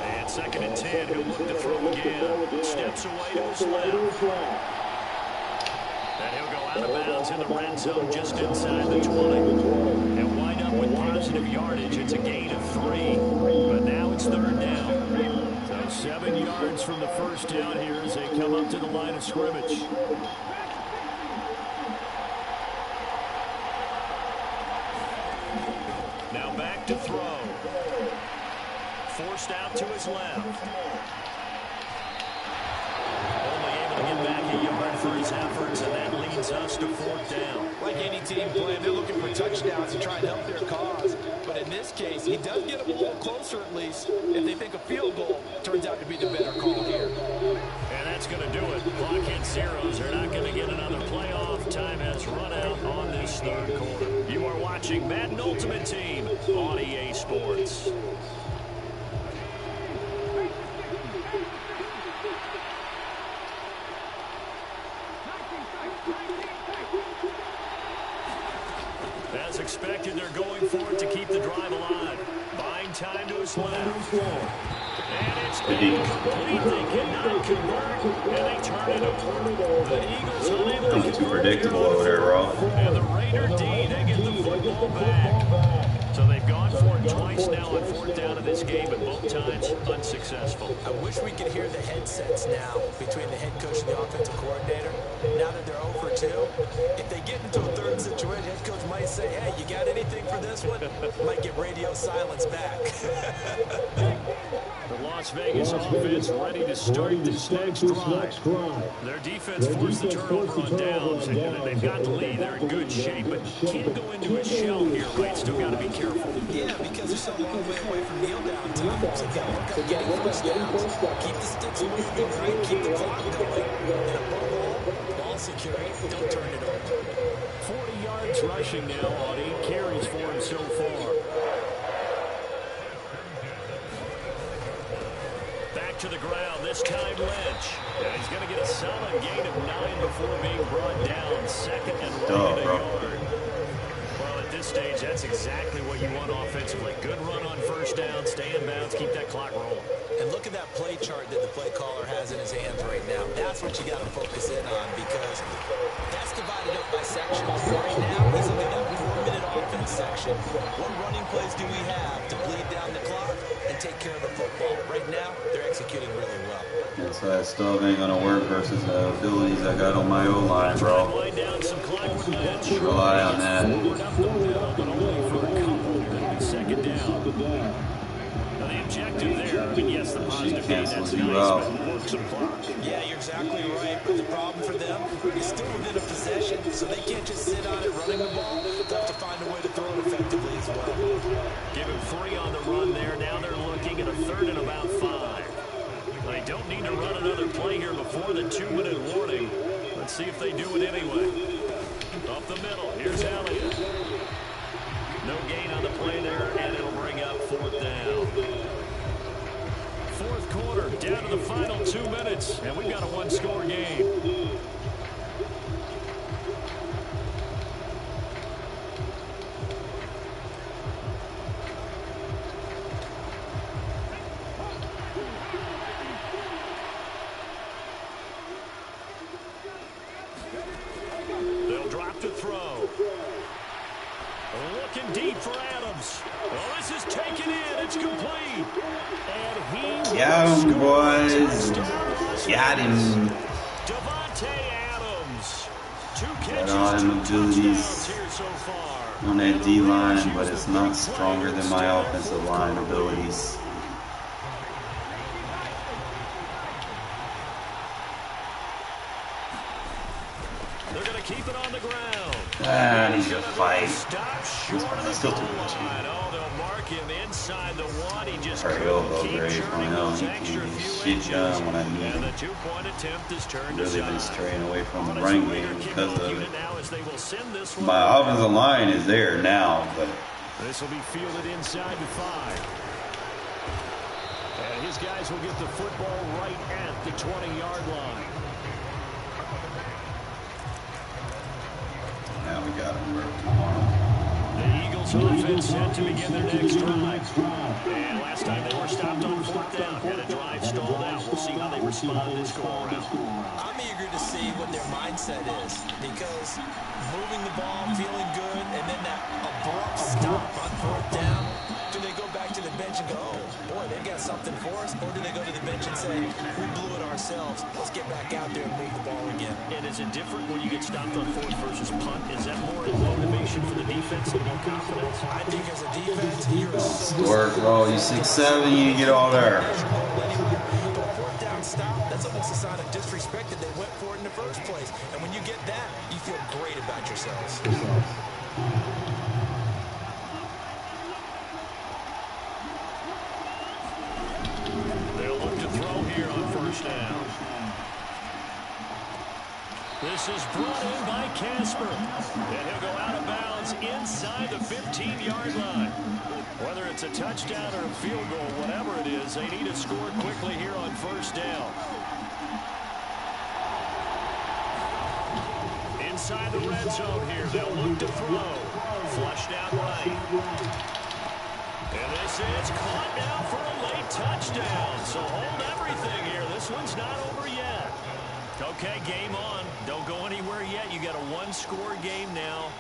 And second and 10, he'll look to throw again. Steps away to his left. And he'll go out of bounds in the red zone just inside the 20. And wind up with positive yardage. It's a gain of 3. But now it's third down. So 7 yards from the first down here as they come up to the line of scrimmage. Now back to throw. Forced out to his left. Only able to get back a yard for his efforts, and that leads us to fourth down. Like any team playing, they're looking for touchdowns to try and help their cause. But in this case, he does get them a little closer at least if they think a field goal turns out to be the better call here. And that's going to do it. Clock hit zeros. They're not going to get another playoff. Time has run out on this third quarter. You are watching Madden Ultimate Team on EA Sports. As expected, they're going for it to keep the drive alive. Buying time to his left. And it's incomplete. They cannot convert, and they turn it over. The Eagles unable to Not too convert. predictable over there, bro. And the Raider D, they get the football back. So they've gone for it twice now on fourth down in this game, and both times unsuccessful. I wish we could hear the headsets now between the head coach and the offensive coordinator. Now that they're 0 for 2, if they get into a third situation, head coach might say, hey, you got anything for this one? Might get radio silence back. The Las Vegas offense ready to start this next drive. Their defense forced the turnover on downs, and they've got the lead. They're in good shape, but can't go into a shell here, right? Still got to be careful. Yeah, because they're so long way away from kneel down time. So got to work on getting first downs, keep the sticks moving, right? Keep the clock going, and above all, ball security, don't turn it over. 40 yards rushing now on 8 carries for him so far. Back to the ground, this time Lynch. And he's going to get a solid gain of 9 before being brought down. Second and running a yard. Well, at this stage, that's exactly what you want offensively. Good run on first down, stay in bounds, keep that clock rolling. And look at that play chart that the play caller has in his hands right now. That's what you got to focus in on, because that's divided up by sections. Right now, he's looking at that 4-minute offense section. What running plays do we have to bleed down the clock and take care of the football? Right now, they're executing really well. Yeah, so that stuff ain't gonna work versus the abilities I got on my O-line, bro. Just rely on that. Second down. Now the objective there, I mean, yes, the positive gain, that's nice, but work some clock. Yeah, you're exactly right. But the problem for them is still within a possession, so they can't just sit on it running the ball. They have to find a way to throw it effectively as well. Give him 3 on the run there. Now they're looking at a third and about 5. They don't need to run another play here before the 2-minute warning. Let's see if they do it anyway. Up the middle, here's Elliott. No gain on the play there, and it'll bring up 4th down. Fourth quarter, down to the final 2 minutes, and we've got a 1-score game. They'll drop to throw. Looking deep for Adams. Oh, this is taken in. It's complete. And he Got him, boys. Got him. Devontae Adams. 2 catches, Got 2 him abilities touchdowns here so far. on that D-line, but it's not stronger than my offensive line abilities. They're going to keep it on the ground. I need to fight. Stop short of the Still goal too much. line. Oh, they'll mark him inside the 1. He just Hurry couldn't up, keep Grave. churning I know those he extra can few shit done inches. when I need And him. the 2-point attempt is turned Really been aside. straying away from the On its running Raider game because kickoff of unit now as they will send this one my away. offensive line is there now, but This will be fielded inside the 5. And his guys will get the football right at the 20-yard line. now we got him where we want him. The Eagles offense set to begin their next drive. And last time they were stopped on 4th down. Had a drive stalled out. We'll see how they respond this go-around. I'm eager to see what their mindset is, because moving the ball, feeling good, and then that abrupt stop on 4th down, do they go back to the bench and go, oh, boy, they got something for us, or do they go to the bench and say, we blew it ourselves, let's get back out there and move the ball again? And is it different when you get stopped on 4th versus punt? Is that more motivation for the defense and more confidence? I think as a defense, you're so Work, bro. You 6'7", you get all there. But 4th down stop, that's almost a sign of disrespect that they went for it in the first place. And when you get that, you feel great about yourselves. They'll look to throw here on 1st down. This is brought in by Casper. And he'll go out of bounds inside the 15-yard line. Whether it's a touchdown or a field goal, whatever it is, they need to score quickly here on 1st down. Inside the red zone here, they'll look to throw. Flag It's caught now for a late touchdown. So hold everything here. This one's not over yet. Okay, game on. Don't go anywhere yet. You got a one-score game now.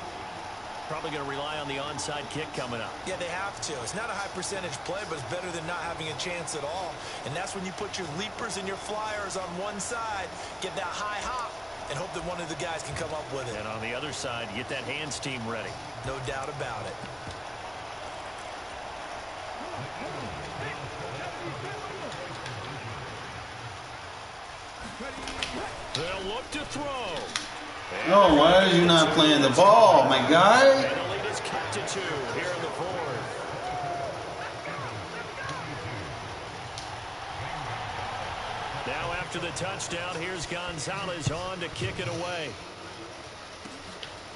Probably going to rely on the onside kick coming up. Yeah, they have to. It's not a high percentage play, but it's better than not having a chance at all. And that's when you put your leapers and your flyers on one side, get that high hop, and hope that one of the guys can come up with it. And on the other side, get that hands team ready. No doubt about it. They'll look to throw. No, why are you not playing the ball, my guy? And the lead is cut to 2 here in the 4th. Now after the touchdown, here's Gonzalez on to kick it away.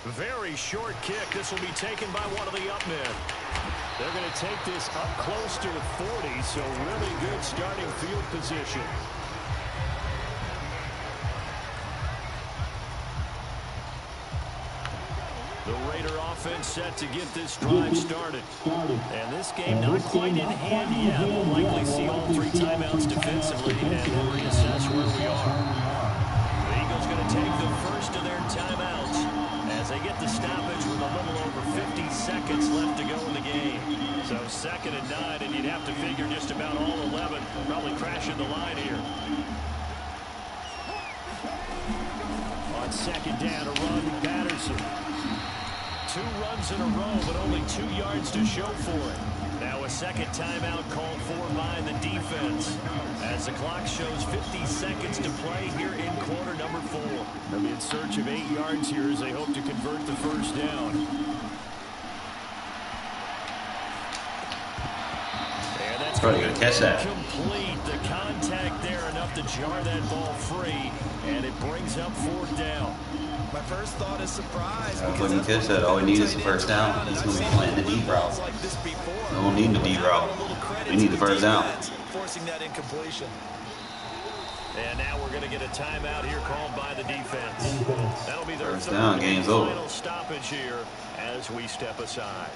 Very short kick. This will be taken by one of the up men. They're going to take this up close to the 40, so really good starting field position. The Raider offense set to get this drive started. And this game not quite in hand yet. We'll likely see all 3 timeouts defensively and then reassess where we are. The Eagles going to take the first of their timeouts as they get the stoppage with a little over 50 seconds left to go in the game. So 2nd and 9, and you'd have to figure just about all 11 probably crashing the line here. On 2nd down, a run, Patterson. 2 runs in a row, but only 2 yards to show for it. Now a second timeout called for by the defense. As the clock shows 50 seconds to play here in quarter number 4. They'll be in search of 8 yards here as they hope to convert the first down. And that's probably going to catch that. Complete. The contact there enough to jar that ball free, and it brings up 4th down. My first thought is surprise. When you catch that, all we need is the first down. He's going to be playing the deep route. We don't need the deep route. We need the first down. Forcing that incompletion. And now we're going to get a timeout here called by the defense. That'll be their first down. Game's over. Final stoppage here as we step aside.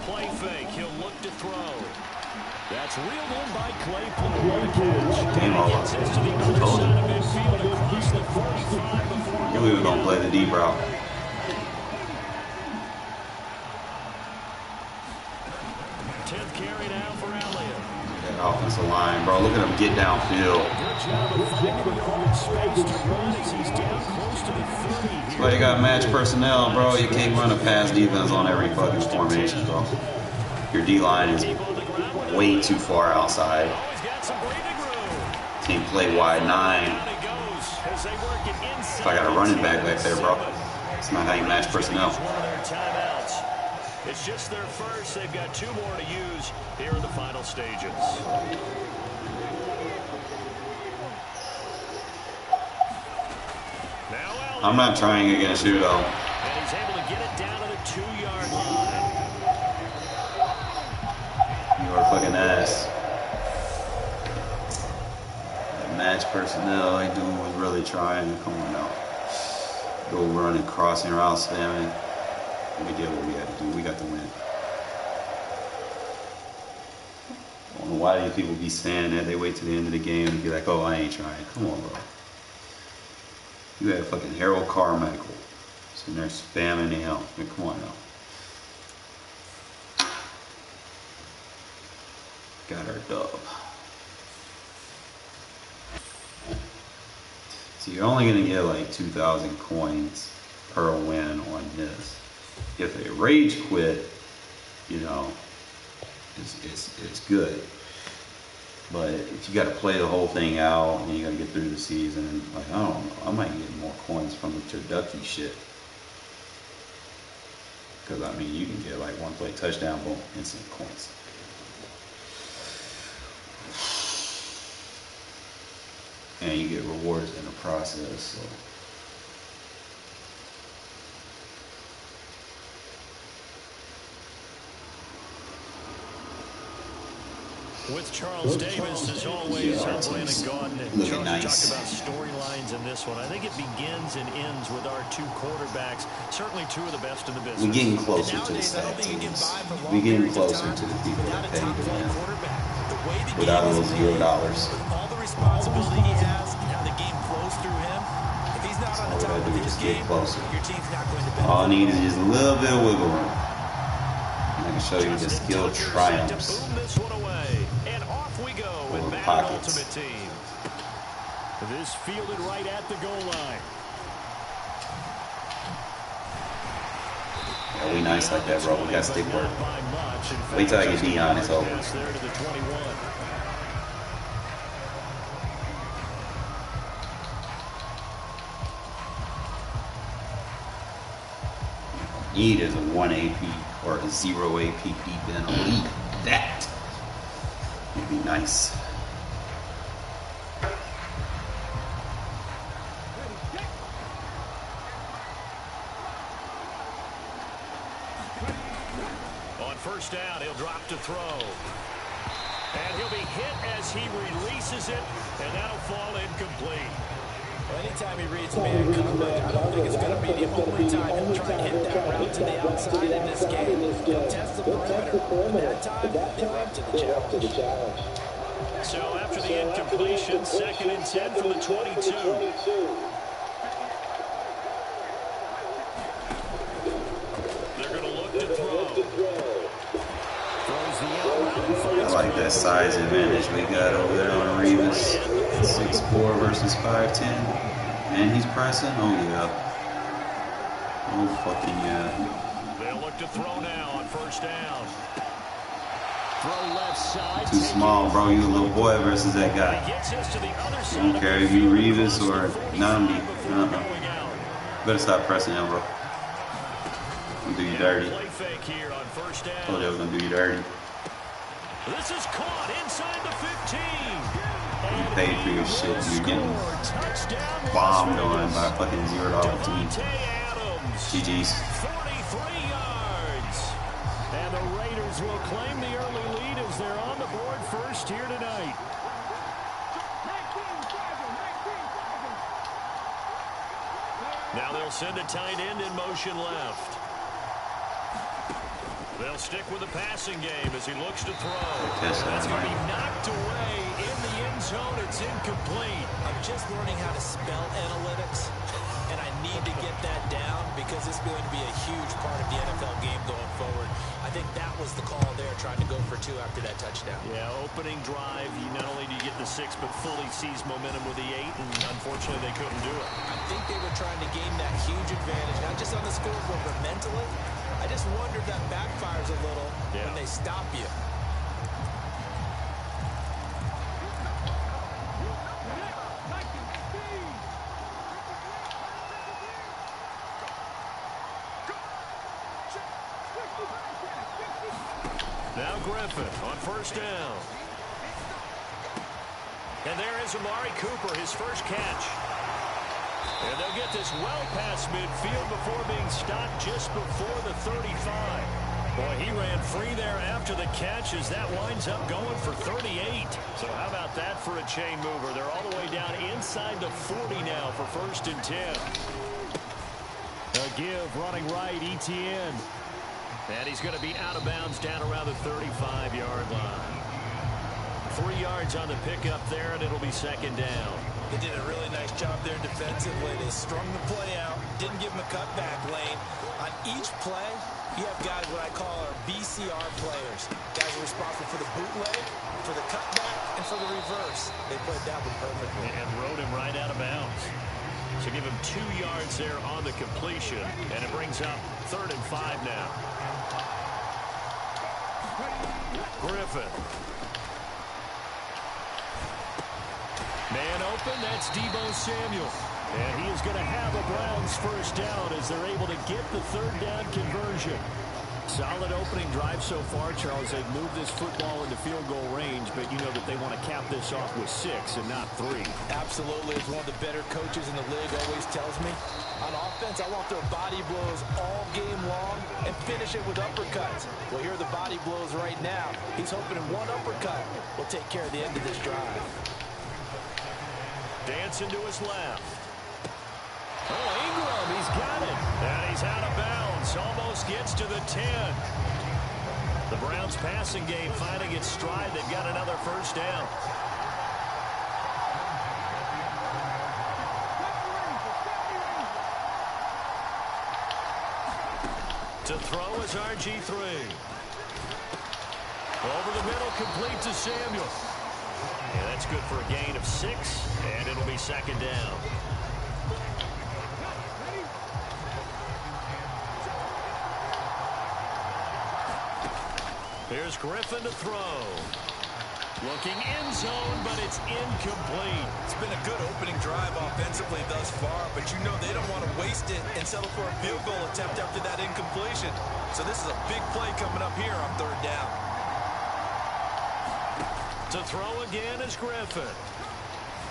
Play fake. He'll look to throw. That's reeled in by Claypool on the catch. Game over. Gets this to the other side of midfield across the 45 before. Knew we were going to play the deep route. 10th carry now for Elliott. That offensive line, bro. Look at him get downfield. Good job of finding the open space to run as he's down close to the 30 here. That's why you got match personnel, bro. You can't run a pass defense on every fucking formation, bro. Your D-line is way too far outside. Can't play wide 9. If I got a running back there, bro, it's not how you match personnel. It's just their first. They've got 2 more to use here in the final stages. I'm not trying against you, though. And he's able to get it down to the 2-yard line. You are fucking ass. That match personnel, like dude was really trying to come on out. Go running, crossing routes, spamming. We did what we had to do. We got the win. I don't know why these people be saying that. They wait till the end of the game and be like, oh, I ain't trying. Come on, bro. You had fucking Harold Carmichael sitting there spamming the hell. I mean, come on now. Got our dub. So you're only going to get like 2,000 coins per win on this. If they rage quit, you know, it's good. But if you got to play the whole thing out and you got to get through the season, like, I don't know, I might get more coins from the turducky shit. Because, I mean, you can get like 1 play touchdown, boom, instant coins. And you get rewards in the process, so. With Charles Davis, as always, I'm Brandon Gaudin. Looking nice. Talked about storylines in this one. I think it begins and ends with our two quarterbacks. Certainly two of the best in the business. We're getting closer to the stat teams. We're getting closer to the people that pay the man without a little $0. All the responsibility he has and how the game flows through him. If he's not on the top of his game, your team's not going to benefit. All I need is just a little bit of wiggle room. I can show you the skill triumphs. With Madden Ultimate Team. This fielded right at the goal line. Yeah, we nice like that, bro. We got stick work. Wait till I get Dion, it's over. Need is a 1 AP or a 0 AP penalty. That would be nice. On first down, he'll drop to throw. And he'll be hit as he releases it, and that'll fall incomplete. Well, anytime he reads man coverage, I don't think it's going to be the only time he'll try and hit that route to the outside in this game. He'll test the perimeter, and that time, he'll up to the challenge. So after the incompletion, 2nd and 10 from the 22. They're going to look to throw. I like that size advantage we got over there on Revis. 6'4" versus 5'10". And he's pressing. Oh, yeah. Oh, fucking yeah. They'll look to throw now on first down. Throw left side. Too small, bro. You a little boy versus that guy. I don't care if you Revis or Nambi. Better stop pressing him, bro. Gonna do you dirty. Told you I was gonna do you dirty. This is caught inside the 15. You paid for your shit. You're getting bombed on by a fucking $0 team. GG's. 43 yards. And the Raiders will claim the early lead as they're on the board first here tonight. Now they'll send a tight end in motion left. They'll stick with the passing game as he looks to throw. That's going to be knocked away in the end zone. It's incomplete. I'm just learning how to spell analytics, and I need to get that down because it's going to be a huge part of the NFL game going forward. I think that was the call there, trying to go for 2 after that touchdown. Yeah, opening drive, you not only do you get the 6, but fully seize momentum with the 8, and unfortunately they couldn't do it. I think they were trying to gain that huge advantage, not just on the scoreboard, but mentally. I just wonder if that backfires a little when they stop you. Now Griffin on first down. And there is Amari Cooper, his first catch. And they'll get this well past midfield before being stopped just before the 35. Boy, he ran free there after the catch as that winds up going for 38. So how about that for a chain mover? They're all the way down inside the 40 now for 1st and 10. A give running right, Etienne. And he's going to be out of bounds down around the 35-yard line. 3 yards on the pickup there, and it'll be 2nd down. They did a really nice job there defensively. They strung the play out, didn't give him a cutback lane. On each play, you have guys what I call our BCR players. Guys are responsible for the bootleg, for the cutback, and for the reverse. They played that one perfectly. And rode him right out of bounds. So give him 2 yards there on the completion, and it brings up 3rd and 5 now. Griffin. Man open, that's Deebo Samuel. And he is going to have a Browns first down as they're able to get the 3rd down conversion. Solid opening drive so far, Charles. They've moved this football into field goal range, but you know that they want to cap this off with 6 and not 3. Absolutely. As one of the better coaches in the league always tells me, on offense, I want their body blows all game long and finish it with uppercuts. Well, here are the body blows right now. He's hoping in one uppercut will take care of the end of this drive. Dancing to his left. Oh, Ingram, he's got it. And he's out of bounds. Almost gets to the 10. The Browns passing game finding its stride. They've got another first down. To throw is RG3. Over the middle, complete to Samuel. Yeah, that's good for a gain of 6, and it'll be second down. Here's Griffin to throw. Looking end zone, but it's incomplete. It's been a good opening drive offensively thus far, but you know they don't want to waste it and settle for a field goal attempt after that incompletion. So this is a big play coming up here on third down. To throw again is Griffin.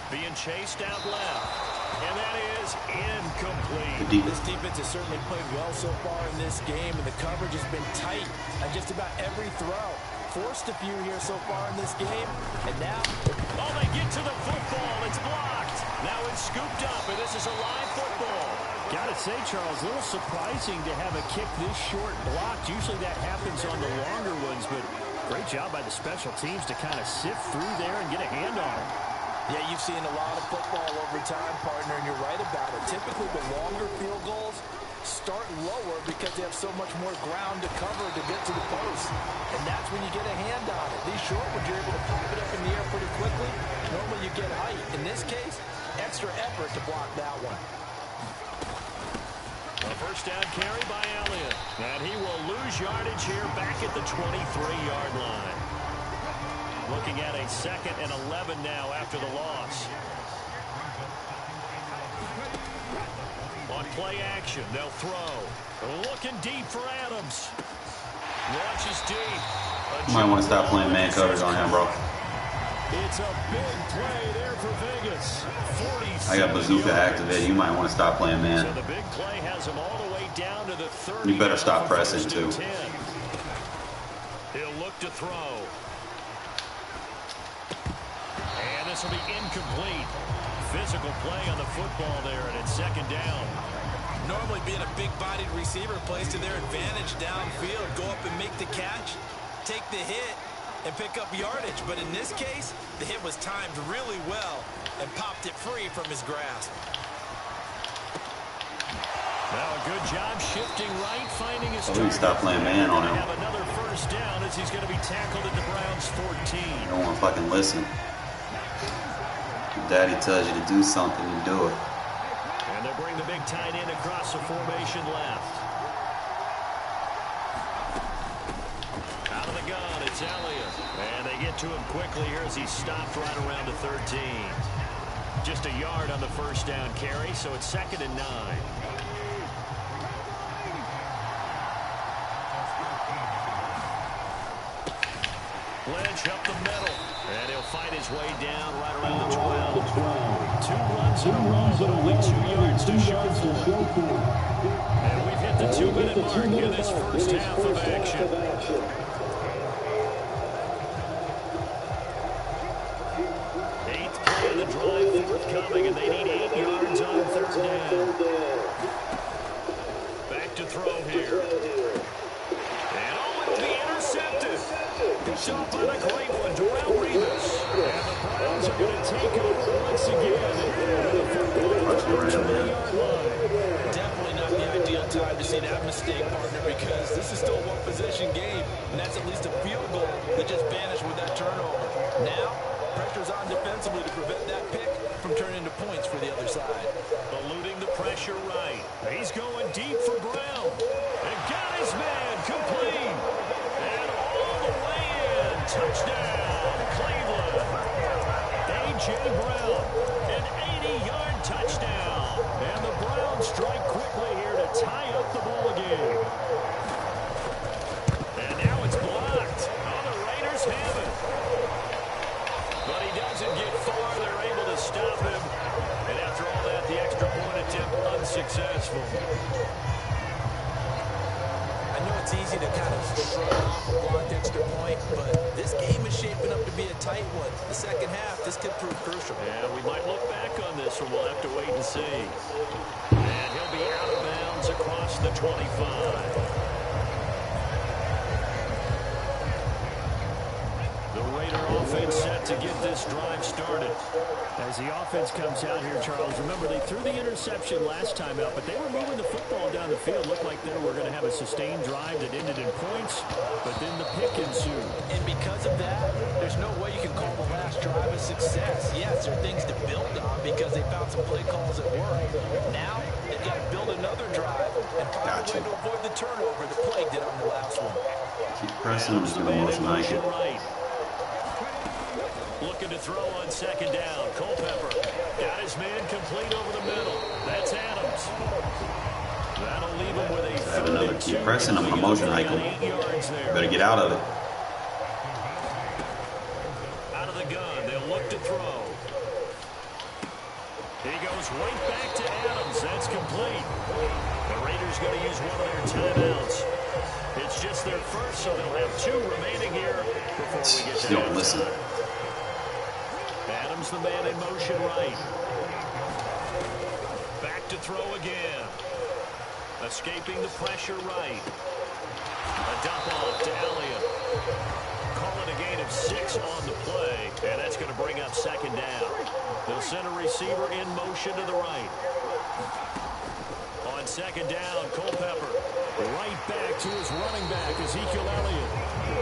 Being chased out left. And that is incomplete. This defense has certainly played well so far in this game, and the coverage has been tight on just about every throw. Forced a few here so far in this game, and now... Oh, they get to the football. It's blocked. Now it's scooped up, and this is a live football. Gotta say, Charles, a little surprising to have a kick this short blocked. Usually that happens on the longer ones, but great job by the special teams to kind of sift through there and get a hand on it. Yeah, you've seen a lot of football over time, partner, and you're right about it. Typically, the longer field goals start lower because they have so much more ground to cover to get to the post. And that's when you get a hand on it. These short ones, you're able to pop it up in the air pretty quickly. Normally, you get height. In this case, extra effort to block that one. A first down carry by Elliott. And he will lose yardage here back at the 23-yard line. Looking at a 2nd and 11 now after the loss. On play action, they'll throw. Looking deep for Adams. Launches deep. You might want to stop playing man coverage on him, bro. It's a big play there for Vegas. I got bazooka activated. You might want to stop playing man. So the big play has him all the way down to the 30. You better stop pressing, too. He'll look to throw. And this will be incomplete. Physical play on the football there, and it's second down. Normally being a big-bodied receiver plays to their advantage downfield. Go up and make the catch, take the hit, and pick up yardage. But in this case, the hit was timed really well and popped it free from his grasp. Now a good job shifting right, finding his target. Stop playing man on him. Have another first down as he's going to be tackled at the Browns 14. You don't want to fucking listen. If Daddy tells you to do something, you do it. And they'll bring the big tight end across the formation left. Out of the gun, it's Elliott. And they get to him quickly here as he's stopped right around the 13. Just a yard on the first down carry, so it's 2nd and 9. Lynch up the middle, and he'll fight his way down right around the 12. 2 runs in a row, but only 2 yards to show for it. And we've hit the 2-minute mark in this first half of action. Eighth play of the drive forthcoming, and they need 8 yards on third down. Back to throw here. And oh, it'll be intercepted. Picked off by the great one, Darren Regs. And the Browns are going to take over once again. Definitely not the ideal time to see that mistake, partner, because this is still a one-possession game, and that's at least a field goal that just vanished with that turnover. Now, pressure's on defensively to prevent that pick from turning into points for the other side. Eluding the pressure right. He's going deep for Brown. And got his man complete. And all the way in. Touchdown, Cleveland. A.J. Brown, an 80-yard touchdown. And the Browns strike quickly here to tie up the ball game. doesn't get far. They're able to stop him. And after all that, the extra point attempt unsuccessful. I know it's easy to kind of shrug off a blocked extra point, but this game is shaping up to be a tight one. The second half, this could prove crucial. Yeah, we might look back on this one. We'll have to wait and see. And he'll be out of bounds across the 25. The Raider offense set to get this drive started. As the offense comes out here, Charles, remember they threw the interception last time out, but they were moving the football down the field. Looked like they were going to have a sustained drive that ended in points, but then the pick ensued. And because of that, there's no way you can call the last drive a success. Yes, there are things to build on because they found some play calls that work. Now, they've got to build another drive and find a way to avoid the turnover that plagued it on the last one. Keep pressing. Just going to motion Michael. Looking to throw on second down. Culpepper got his man complete over the middle. That's Adams. That'll leave him with a have another keep pressing. I'm going to motion Michael. Better get out of it. Out of the gun. They'll look to throw. He goes right back to Adams. That's complete. The Raiders going to use one of their timeouts. It's just their first, so they'll have 2 remaining here before we get to don't listen. Adams, the man in motion right. Back to throw again. Escaping the pressure right. A dump off to Elliott. Call it a gain of 6 on the play, and that's going to bring up second down. They'll send a receiver in motion to the right. On second down, Culpepper right back to his running back, Ezekiel Elliott.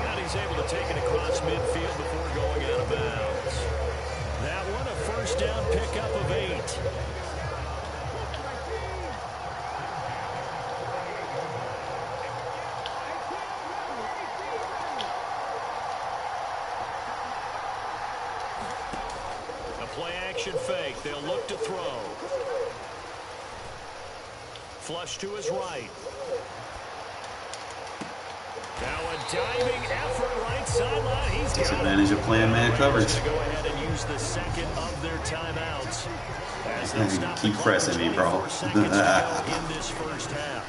And he's able to take it across midfield before going out of bounds. That one, a first down pickup of 8. A play action fake. They'll look to throw. Flush to his right. Now a diving effort right sideline. He's got disadvantage of playing man coverage. Go ahead and use the second of their timeouts. Keep pressing me, bro. In this first half.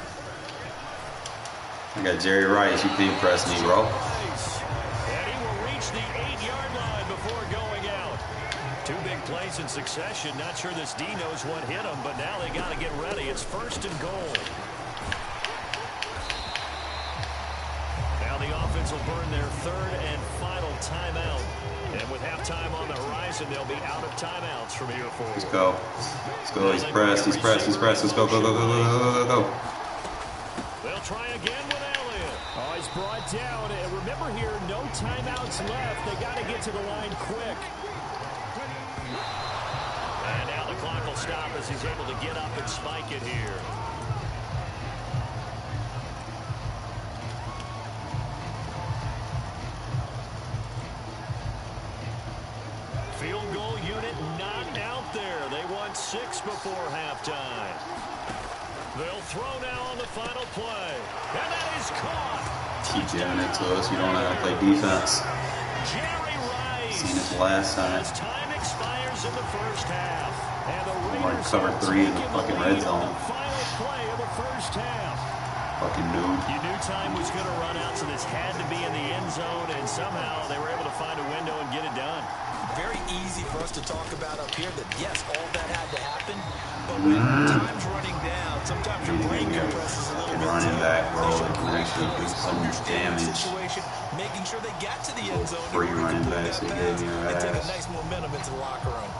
I got Jerry Rice. You can't press me, bro. And he will reach the 8-yard line before going out. 2 big plays in succession. Not sure this D knows what hit him, but now they got to get ready. It's first and goal. Now the offense will burn their 3rd and final timeout. And with halftime on the horizon, they'll be out of timeouts from here forward. Let's go. Let's go. He's pressed. He's pressed. He's pressed. Let's go. Go, go, go, go, go, go, go. They'll try again with Elliott. Oh, he's brought down. And remember here, no timeouts left. They got to get to the line quick. And now the clock will stop as he's able to get up and spike it here. Field goal unit not out there. They want 6 before halftime. They'll throw now on the final play. And that is caught. Keep jamming it to us. You don't know how to play defense. Jerry Rice. Seen this last time. As time expires in the first half. And the Martin Raiders covered 3 in the fucking red zone. Final play of the first half. Fucking noob. You knew time was going to run out, so this had to be in the end zone, and somehow they were able to find a window and get it done. Very easy for us to talk about up here that, yes, all that had to happen, but when time's running down, sometimes your brain compresses a little bit. Running back, bro, they can actually do some damage. Situation, making sure they got to the end zone. Free running backs, they gave me and take a ass. nice momentum into the locker room.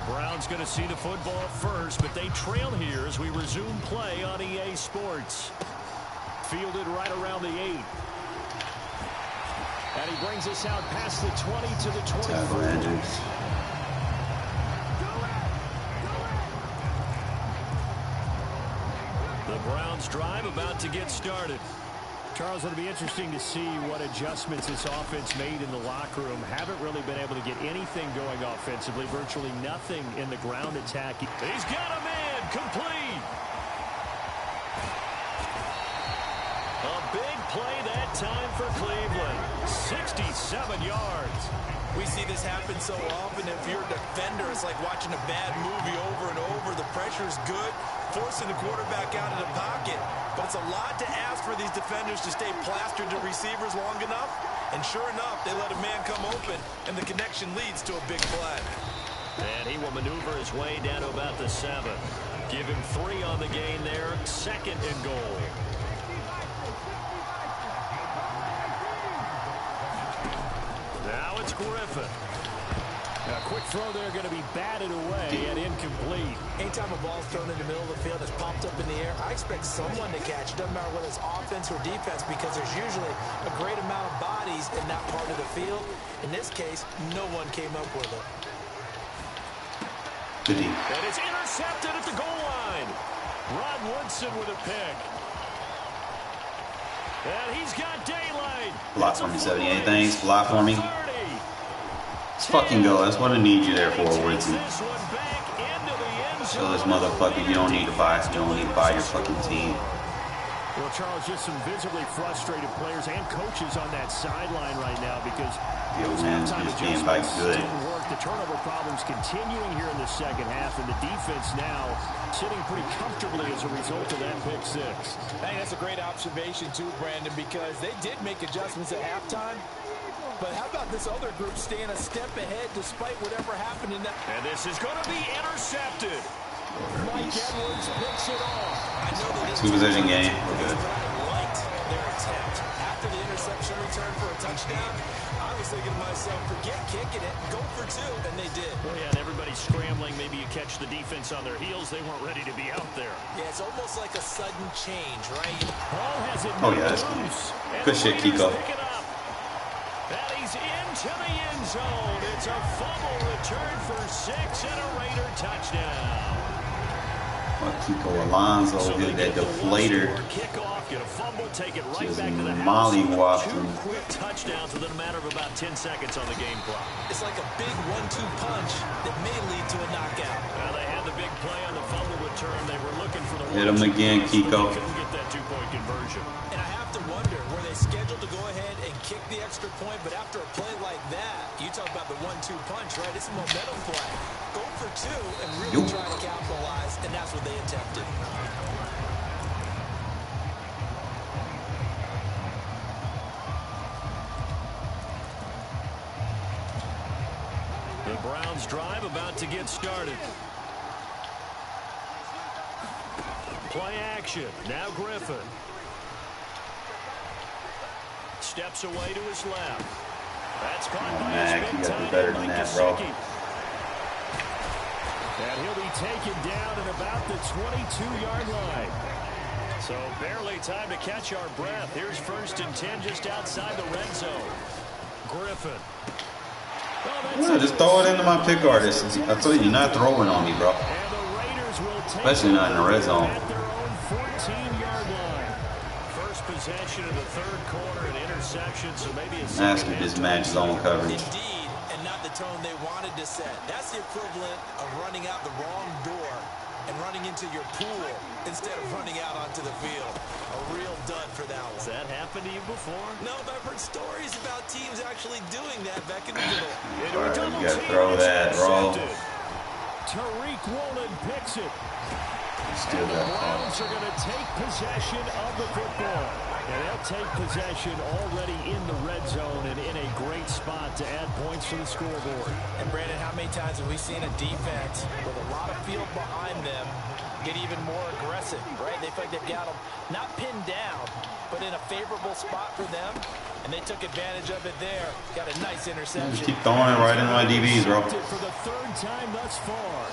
Brown's going to see the football first, but they trail here as we resume play on EA Sports. Fielded right around the 8. And he brings us out past the 20 to the 24. The Browns drive about to get started. Charles, it'll be interesting to see what adjustments this offense made in the locker room. Haven't really been able to get anything going offensively. Virtually nothing in the ground attack. He's got a man complete. A big play that time for Cleveland. 67 yards. We see this happen so often. If you're a defender, it's like watching a bad movie over and over. The pressure is good, forcing the quarterback out of the pocket. But it's a lot to ask for these defenders to stay plastered to receivers long enough. And sure enough, they let a man come open, and the connection leads to a big play. And he will maneuver his way down to about the 7. Give him 3 on the gain there. 2nd and goal. Now it's Griffin. A quick throw there, going to be batted away and incomplete. Anytime a ball's thrown in the middle of the field that's popped up in the air, I expect someone to catch. Doesn't matter whether it's offense or defense, because there's usually a great amount of bodies in that part of the field. In this case, no one came up with it. And it's intercepted at the goal line. Rod Woodson with a pick. And he's got daylight. Block for me, 78 things. Block for me. Let's fucking go. That's what I need you there for, Woodson. Show this motherfucker you don't need to buy. You don't need to buy your fucking team. Well, Charles, just some visibly frustrated players and coaches on that sideline right now because those halftime adjustments didn't work. The turnover problems continuing here in the second half, and the defense now sitting pretty comfortably as a result of that pick 6. I think that's a great observation too, Brandon, because they did make adjustments at halftime. But how about this other group staying a step ahead despite whatever happened in that? And this is going to be intercepted. Mike Edwards picks it off. I know they didn't 2-position game. We're good. I liked their attempt. After the interception return for a touchdown, I was thinking to myself, forget kicking it, go for 2, and they did. Well, yeah, and everybody's scrambling. Maybe you catch the defense on their heels. They weren't ready to be out there. Yeah, it's almost like a sudden change, right? Ball has it Oh, yeah, that's good shit, Kiko. And he's into the end zone. It's a fumble return for 6 and a Raider touchdown. Kiko Alonso hit that deflator. Kickoff, get a fumble, take it right back to the house. Molly-whopped 2 quick touchdowns within a matter of about 10 seconds on the game clock. It's like a big 1-2 punch that may lead to a knockout. Well, they had the big play on the fumble return. They were looking for the hit him again, Kiko. Couldn't get that 2-point conversion. And I have to wonder, were they scheduled to go ahead and kick the extra point? But after a play like that, you talk about the 1-2 punch, right? It's a momentum play. Go for 2 and really try to capitalize, and that's what they attempted. The Browns drive about to get started. Play action. Now Griffin. Steps away to his left. That's caught by his big you gotta be better than that, bro. And he'll be taken down at about the 22-yard line. So barely time to catch our breath. Here's 1st and 10 just outside the red zone. Griffin. Yeah, just throw it into my pick artist. I told you, you're not throwing on me, bro. Especially not in the red zone. At their own 14-yard line. First possession of the 3rd quarter, an interception, so maybe a Master mismatch zone coverage. Indeed, and not the tone they wanted to set. That's the equivalent of running out the wrong door and running into your pool instead of running out onto the field. A real dud for that one. Has that happened to you before? No, but I've heard stories about teams actually doing that back in the middle. All right, you gotta throw that, bro. Tariq Woolen picks it. Still The got Browns are going to take possession of the football. And they'll take possession already in the red zone and in a great spot to add points to the scoreboard. And Brandon, how many times have we seen a defense with a lot of field behind them get even more aggressive, right? They feel like they've got them not pinned down, but in a favorable spot for them. And they took advantage of it there. Got a nice interception. Just keep throwing it right in my DBs, bro. For the 3rd time thus far.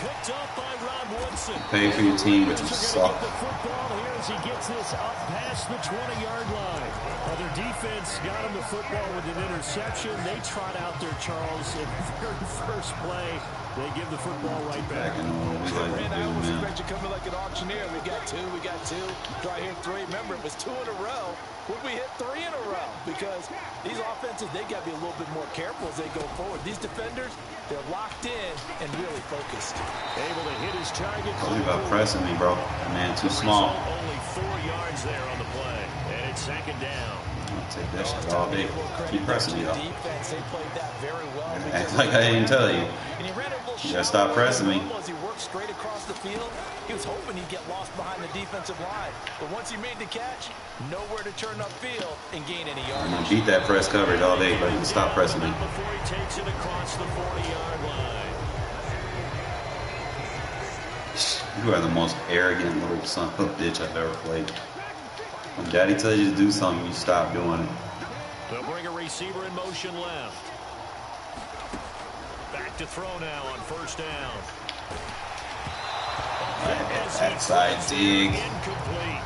picked up by Ron Woodson. Pay for your team, but you suck. The football here as he gets this up past the 20-yard line. Their defense got him the football with an interception. They trot out there, Charles, in the very first play. They give the football right back. And we like to Man, I do, almost man. expect you coming like an auctioneer. We got two. Try here three. Remember, it was 2 in a row. Would we hit 3 in a row? Because these offenses, they got to be a little bit more careful as they go forward. These defenders, they're locked in and really focused. Able to hit his target. Told you about pressing me, bro. That man too small. Only 4 yards there on the play. And it's second down. I'll take that shit all day. Keep pressing me, though. Defense, they played that very well. Act like I didn't tell you. And he ran a little You gotta stop pressing me. As he worked straight across the field, he was hoping he'd get lost behind the defensive line. But once he made the catch, nowhere to turn upfield and gain any I'm yards. gonna beat that press coverage all day, but stop pressing me. Before he takes it across the 40-yard line. You are the most arrogant little son of a bitch I've ever played. When daddy tells you to do something, you stop doing it. They'll bring a receiver in motion left. Back to throw now on first down. Backside dig. Incomplete.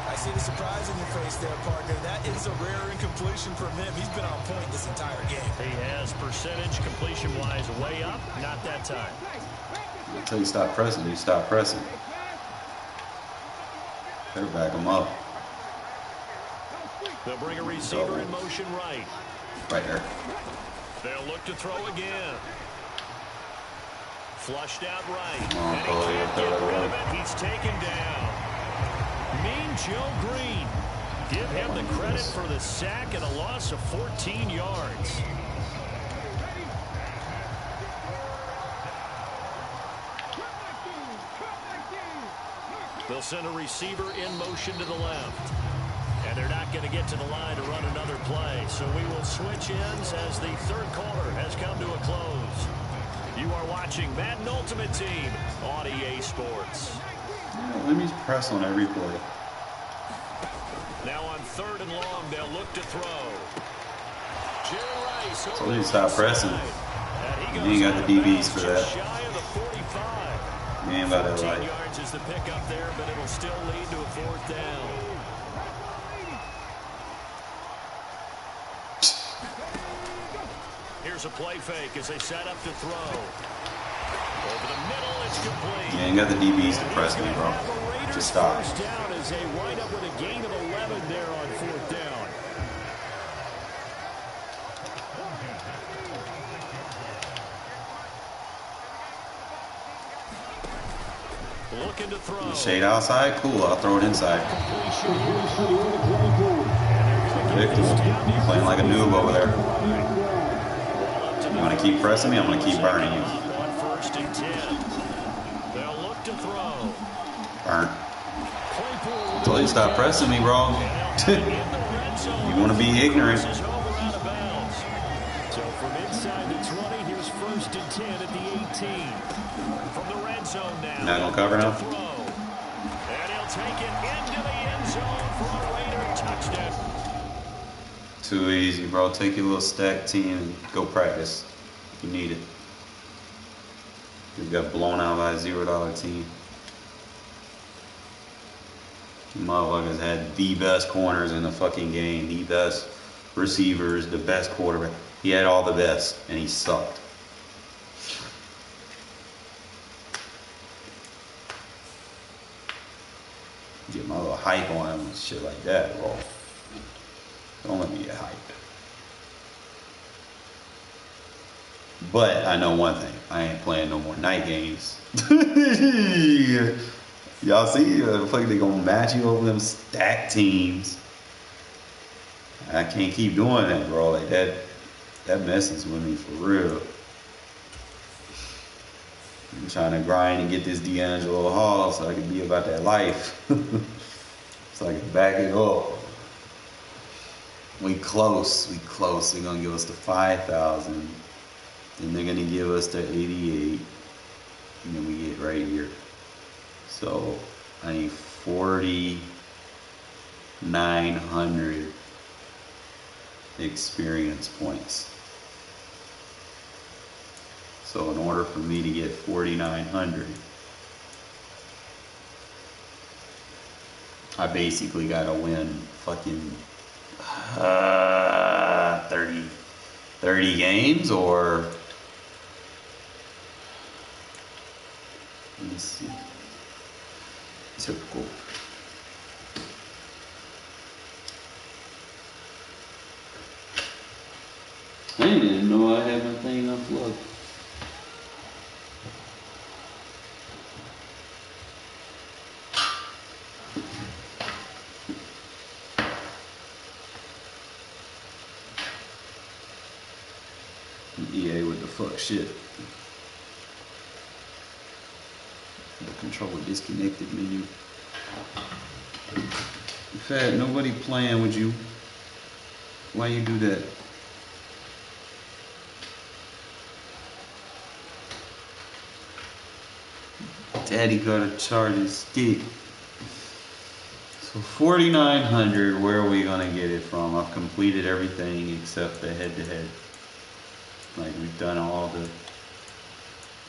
I see the surprise in your face there, partner. That is a rare incompletion from him. He's been on point this entire game. He has percentage completion-wise way up. Not that time. Until you stop pressing, you stop pressing. Better back him up. They'll bring a receiver in motion right. Right there. They'll look to throw again. Flushed out right. Come on, And he Cole, can't throw get that rid away. of it. He's taken down. Mean Joe Green. Give him the credit for the sack and a loss of 14 yards. They'll send a receiver in motion to the left. And they're not going to get to the line to run another play. So we will switch ends as the third quarter has come to a close. You are watching Madden Ultimate Team on EA Sports. Yeah, let me press on every play. Now on third and long, they'll look to throw. Jerry Rice over So you the stop right pressing. side. And he You ain't goes got out the of DBs bounds for just that. shy of the 45. You ain't about that 14 life. yards is the pickup there, but it'll still lead to a fourth down. Here's a play fake as they set up to throw. Over the middle, it's complete. You ain't got the DBs to press me, bro. Just stop. First down as they wind up with a gain of 11 there on fourth down. Looking to throw. Shade outside? Cool, I'll throw it inside. Playing like a noob over there. You want to keep pressing me? I'm going to keep burning you. On first and 10. They'll look to throw. Burn. Until you stop pressing me, bro. You want to be ignorant. This is over out of bounds. So from inside the 20, here's first and 10 at the 18. From the red zone now. Not gonna cover now? Throw. And he'll take it into the end zone for a Raider touchdown. Too easy, bro. Take your little stack team and go practice. You need it. You got blown out by a $0 team. You motherfuckers had the best corners in the fucking game, the best receivers, the best quarterback. He had all the best, and he sucked. Get my little hype on him and shit like that, bro. Don't let me get hyped. But I know one thing. I ain't playing no more night games. Y'all see? Like they gonna match you over them stack teams. I can't keep doing that, bro. Like that messes with me for real. I'm trying to grind and get this D'Angelo Hall so I can be about that life. So I can back it up. We close. They're gonna give us the 5,000. Then they're gonna give us the 88. And then we get right here. So I need 4,900 experience points. So in order for me to get 4,900, I basically got to win fucking 30 games, or let me see, typical. I didn't even know I had my thing unplugged. EA with the fuck shit. The controller disconnected menu. In fact, nobody playing with you. Why you do that? Daddy gotta charge his stick. So 4,900, where are we gonna get it from? I've completed everything except the head-to-head. Like we've done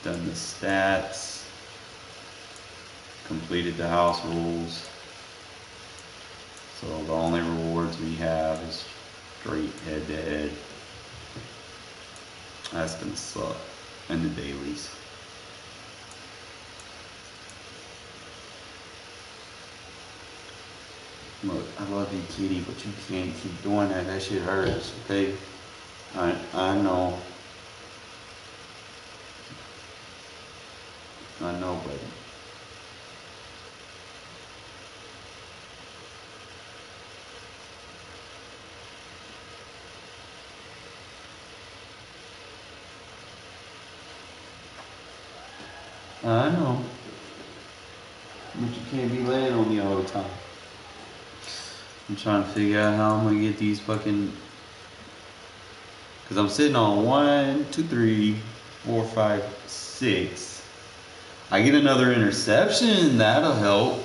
done the stats, completed the house rules. So the only rewards we have is straight head-to-head. That's gonna suck. And the dailies. Look, I love you, kitty, but you can't keep doing that. That shit hurts, okay? I know. I know, buddy. I know. But you can't be laying on me all the time. I'm trying to figure out how I'm gonna get these fucking, cause I'm sitting on 1, 2, 3, 4, 5, 6. I get another interception, that'll help.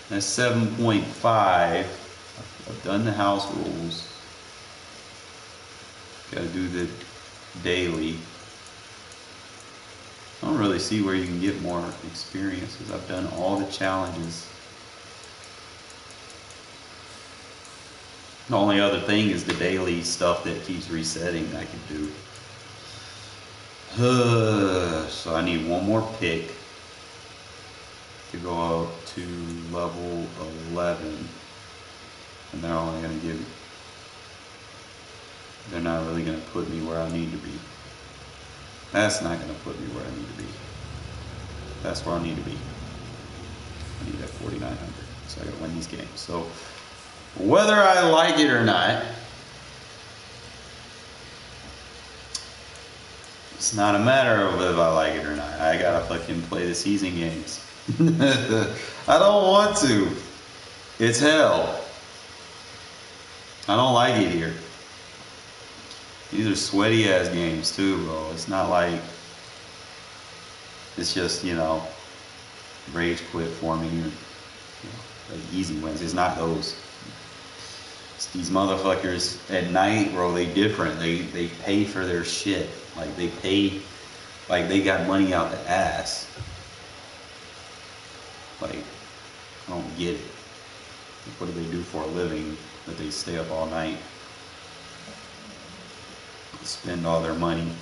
That's 7.5. I've done the house rules. Gotta do the daily. I don't really see where you can get more experiences. I've done all the challenges. The only other thing is the daily stuff that keeps resetting I can do. So I need one more pick to go up to level 11. And they're only going to give, they're not really going to put me where I need to be. That's not going to put me where I need to be. That's where I need to be. I need that 4,900. So I got to win these games. So whether I like it or not, it's not a matter of if I like it or not. I gotta fucking play the season games. I don't want to. It's hell. I don't like it here. These are sweaty ass games too, bro. It's not like, it's just, you know, rage quit for me, or, you know, like easy wins. It's not those. These motherfuckers at night, bro, they different. They pay for their shit. Like they pay, like they got money out the ass. Like, I don't get it. Like, what do they do for a living that they stay up all night, spend all their money?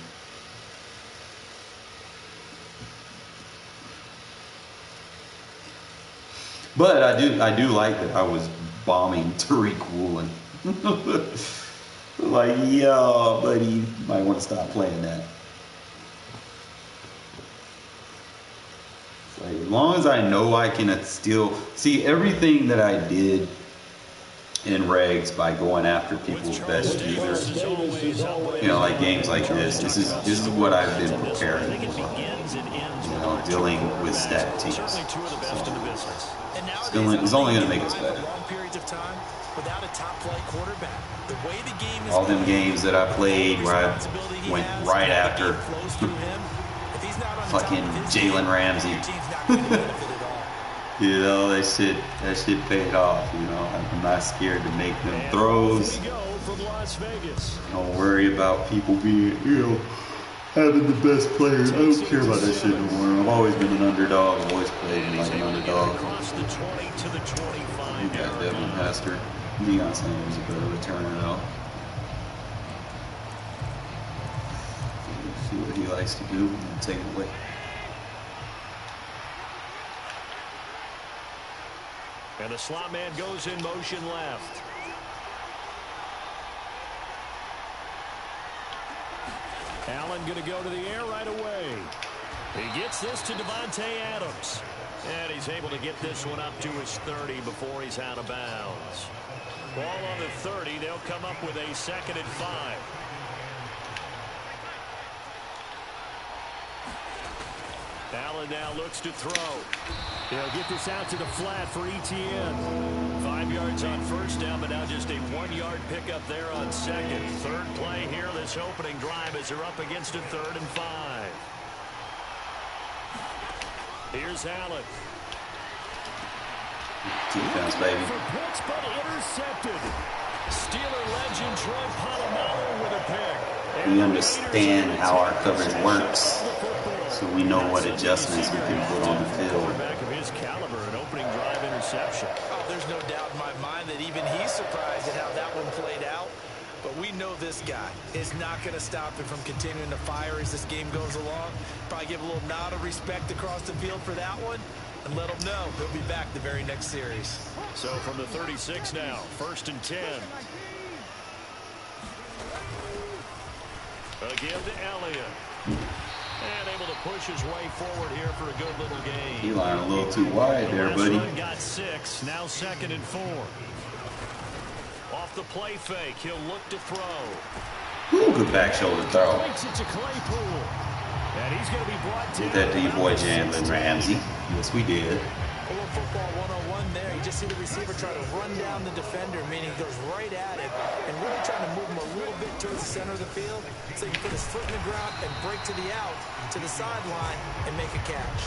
But I do like that I was bombing Tariq Woolen. Like, yeah, buddy, you might want to stop playing that. Like, as long as I know I can still see everything that I did in Regs by going after people's best users. You know, like games like this. This is what I've been preparing for. You know, dealing with stat teams. So, it's only going to make us better. All them games that I played where I went right after fucking Jalen Ramsey. You know, that shit paid off, you know. I'm not scared to make them throws. Don't worry about people being, you know, having the best players. I don't care about that shit no more. I've always been an underdog. I've always played like an underdog. You got Devin Hester. Deion Sanders a better returner though. See what he likes to do and take it away. And the slot man goes in motion left. Allen going to go to the air right away. He gets this to Devontae Adams. And he's able to get this one up to his 30 before he's out of bounds. Ball on the 30. They'll come up with a 2nd and 5. Allen now looks to throw. They'll get this out to the flat for Etienne. 5 yards on first down, but now just a 1-yard pickup there on second. Third play here this opening drive as they're up against a 3rd and 5. Here's Allen. Defense, baby. For Pitts, but intercepted. Steeler legend Troy Polamalu with a pick. We understand how our coverage works, so we know what adjustments we can put on the field. Quarterback of his caliber, an opening drive interception. Oh, there's no doubt in my mind that even he's surprised at how that one played out. But we know this guy is not going to stop him from continuing to fire as this game goes along. Probably give a little nod of respect across the field for that one and let him know he'll be back the very next series. So from the 36 now, 1st and 10. Again to Elliott. And able to push his way forward here for a good little game. He lined a little too wide there, buddy. Got 6, now 2nd and 4. Off the play fake, he'll look to throw. Ooh, good back shoulder throw. Breaks it to Claypool. And he's going to be brought down. Did that to your boy Jalen Ramsey. Yes, we did. A little football 101 there. You just see the receiver try to run down the defender, meaning he goes right at it and really trying to move him a little bit towards the center of the field so he can put his foot in the ground and break to the out, to the sideline, and make a catch.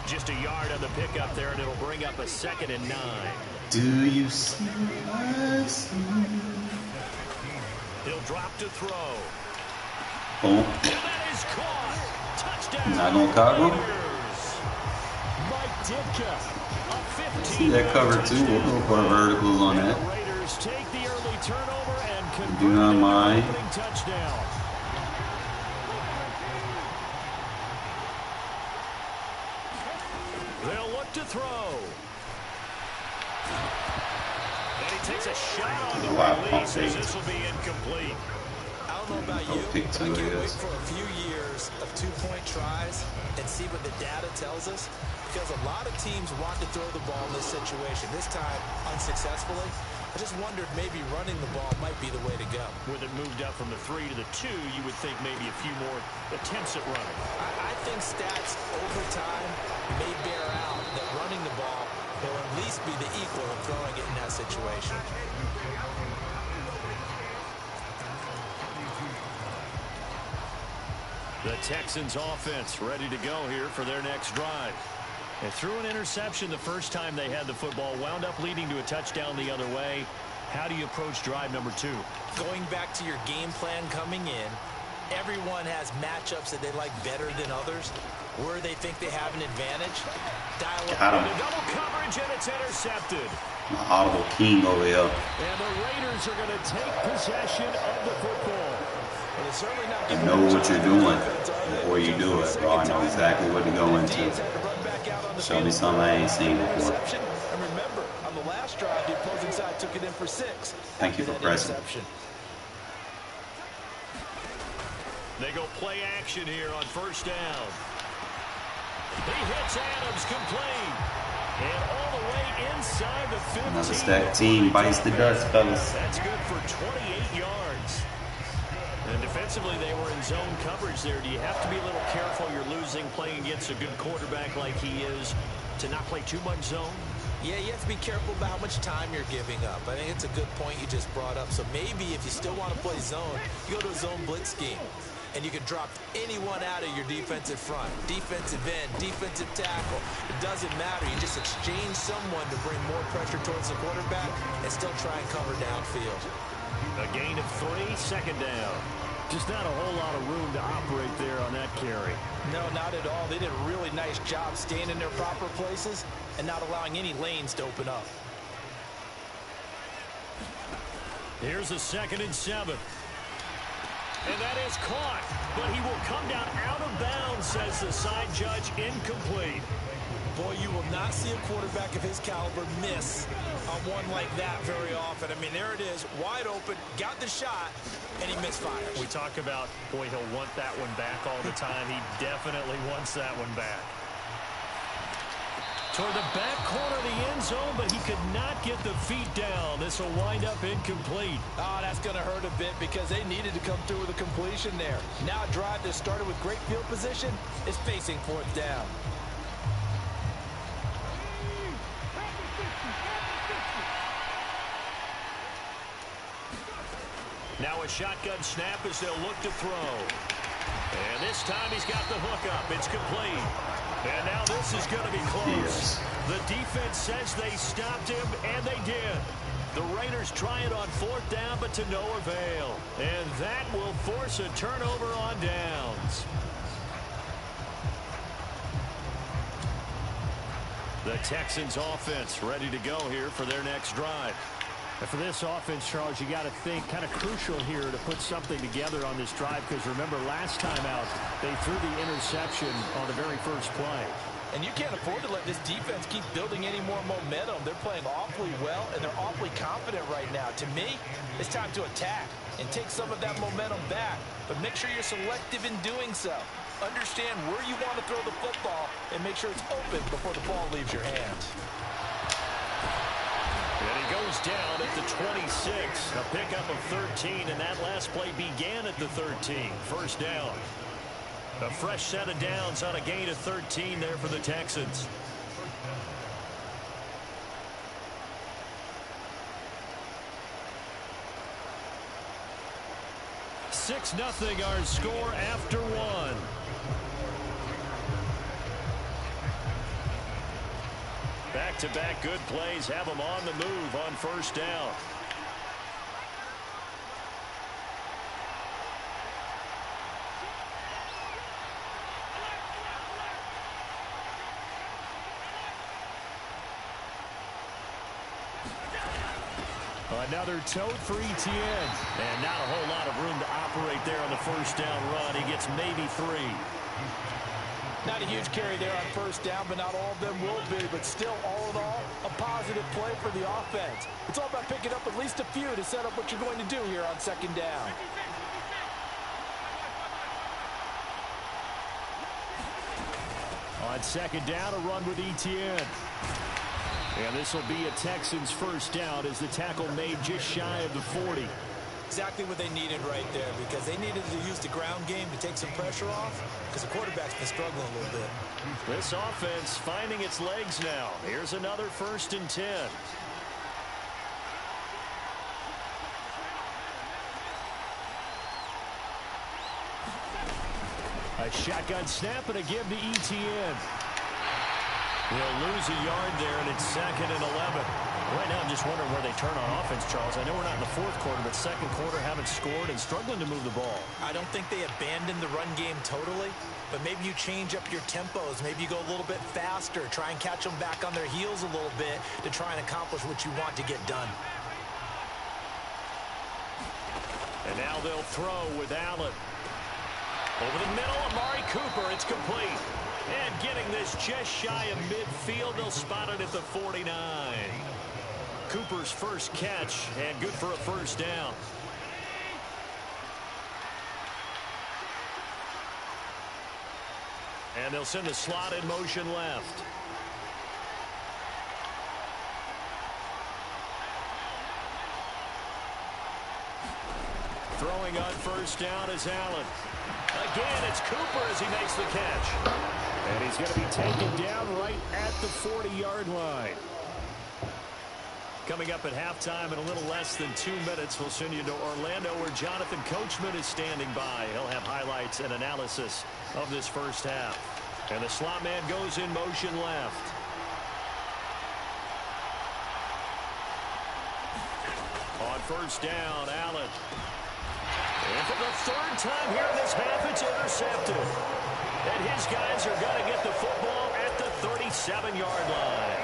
Just a yard on the pickup there, and it'll bring up a 2nd and 9. Do you see what I see? He'll drop to throw. Boom. And that is caught. Touchdown. Not gonna cover him. Mike Ditka, a 15. See that cover too. We'll go for verticals on that. The Raiders take the early turnover and convert Do not mind. the opening touchdown. They'll look to throw. And he takes a shot on the release as this will be incomplete. I don't know about you, pick but two, I I can't wait guess. for a few years of 2-point tries and see what the data tells us, because a lot of teams want to throw the ball in this situation, this time unsuccessfully. I just wondered maybe running the ball might be the way to go. With it moved up from the 3 to the 2, you would think maybe a few more attempts at running. I think stats over time may bear out that running the ball will at least be the equal of throwing it in that situation. The Texans offense ready to go here for their next drive. They threw an interception the first time they had the football, wound up leading to a touchdown the other way. How do you approach drive number 2? Going back to your game plan coming in, everyone has matchups that they like better than others, where they think they have an advantage. Dial Got up him. Double coverage, and it's intercepted. My audible king over here. And the Raiders are going to take possession of the football. And it's certainly not You giving know them what you're time doing to defense, are they? before you do it, bro. I know exactly what to go into. Teams had to run back out on the Show me field. something I ain't seen before. Interception. And remember, on the last drive, the opposing side took it in for 6. Thank you after for that pressing. interception. They go play action here on first down. He hits Adams complete. And all the way inside the 15. Another stacked team bites the dust, fellas. That's good for 28 yards. And defensively, they were in zone coverage there. Do you have to be a little careful? You're losing playing against a good quarterback like he is to not play too much zone? Yeah, you have to be careful about how much time you're giving up. I think it's a good point you just brought up. So maybe if you still want to play zone, you go to a zone blitz scheme. and you can drop anyone out of your defensive front. Defensive end, defensive tackle. It doesn't matter. You just exchange someone to bring more pressure towards the quarterback and still try and cover downfield. A gain of 3, second down. Just not a whole lot of room to operate there on that carry. No, not at all. They did a really nice job staying in their proper places and not allowing any lanes to open up. Here's a 2nd and 7. And that is caught, but he will come down out of bounds, says the side judge, incomplete. Boy, you will not see a quarterback of his caliber miss on one like that very often. I mean, there it is, wide open, got the shot, and he misfires. We talk about, boy, he'll want that one back all the time. He definitely wants that one back. Toward the back corner of the end zone, but he could not get the feet down. This will wind up incomplete. Oh, that's going to hurt a bit because they needed to come through with a completion there. Now a drive that started with great field position is facing 4th down. Now a shotgun snap as they'll look to throw. And this time he's got the hook up. It's complete. And now this is going to be close. The defense says they stopped him, and they did. The Raiders try it on 4th down, but to no avail. And that will force a turnover on downs. The Texans offense ready to go here for their next drive. And for this offense, Charles, you got to think kind of crucial here to put something together on this drive, because remember last time out they threw the interception on the very first play. And you can't afford to let this defense keep building any more momentum. They're playing awfully well, and they're awfully confident right now. To me, it's time to attack and take some of that momentum back, but make sure you're selective in doing so. Understand where you want to throw the football and make sure it's open before the ball leaves your hands. And he goes down at the 26. A pickup of 13, and that last play began at the 13. 1st down. A fresh set of downs on a gain of 13 there for the Texans. Six nothing our score after 1. Back-to-back good plays have them on the move on 1st down. Another tote for ETN. And not a whole lot of room to operate there on the 1st down run. He gets maybe 3. Not a huge carry there on 1st down, but not all of them will be. But still, all in all, a positive play for the offense. It's all about picking up at least a few to set up what you're going to do here on 2nd down. On 2nd down, a run with ETN. And this will be a Texans 1st down as the tackle made just shy of the 40. Exactly what they needed right there, because they needed to use the ground game to take some pressure off, because the quarterback's been struggling a little bit. This offense finding its legs now. Here's another 1st and 10. A shotgun snap and a give to ETN. He'll lose a yard there, and it's 2nd and 11. Right now, I'm just wondering where they turn on offense, Charles. I know we're not in the 4th quarter, but 2nd quarter haven't scored and struggling to move the ball. I don't think they abandoned the run game totally, but maybe you change up your tempos. Maybe you go a little bit faster, try and catch them back on their heels a little bit to try and accomplish what you want to get done. And now they'll throw with Allen. Over the middle, Amari Cooper. It's complete. And getting this just shy of midfield, they'll spot it at the 49. Cooper's first catch, and good for a 1st down. And they'll send the slot in motion left. Throwing on 1st down is Allen. Again, it's Cooper as he makes the catch. And he's going to be taken down right at the 40-yard line. Coming up at halftime in a little less than 2 minutes, we'll send you to Orlando where Jonathan Coachman is standing by. He'll have highlights and analysis of this first half. And the slot man goes in motion left. On first down, Allen. And for the third time here in this half, it's intercepted. And his guys are going to get the football at the 37-yard line.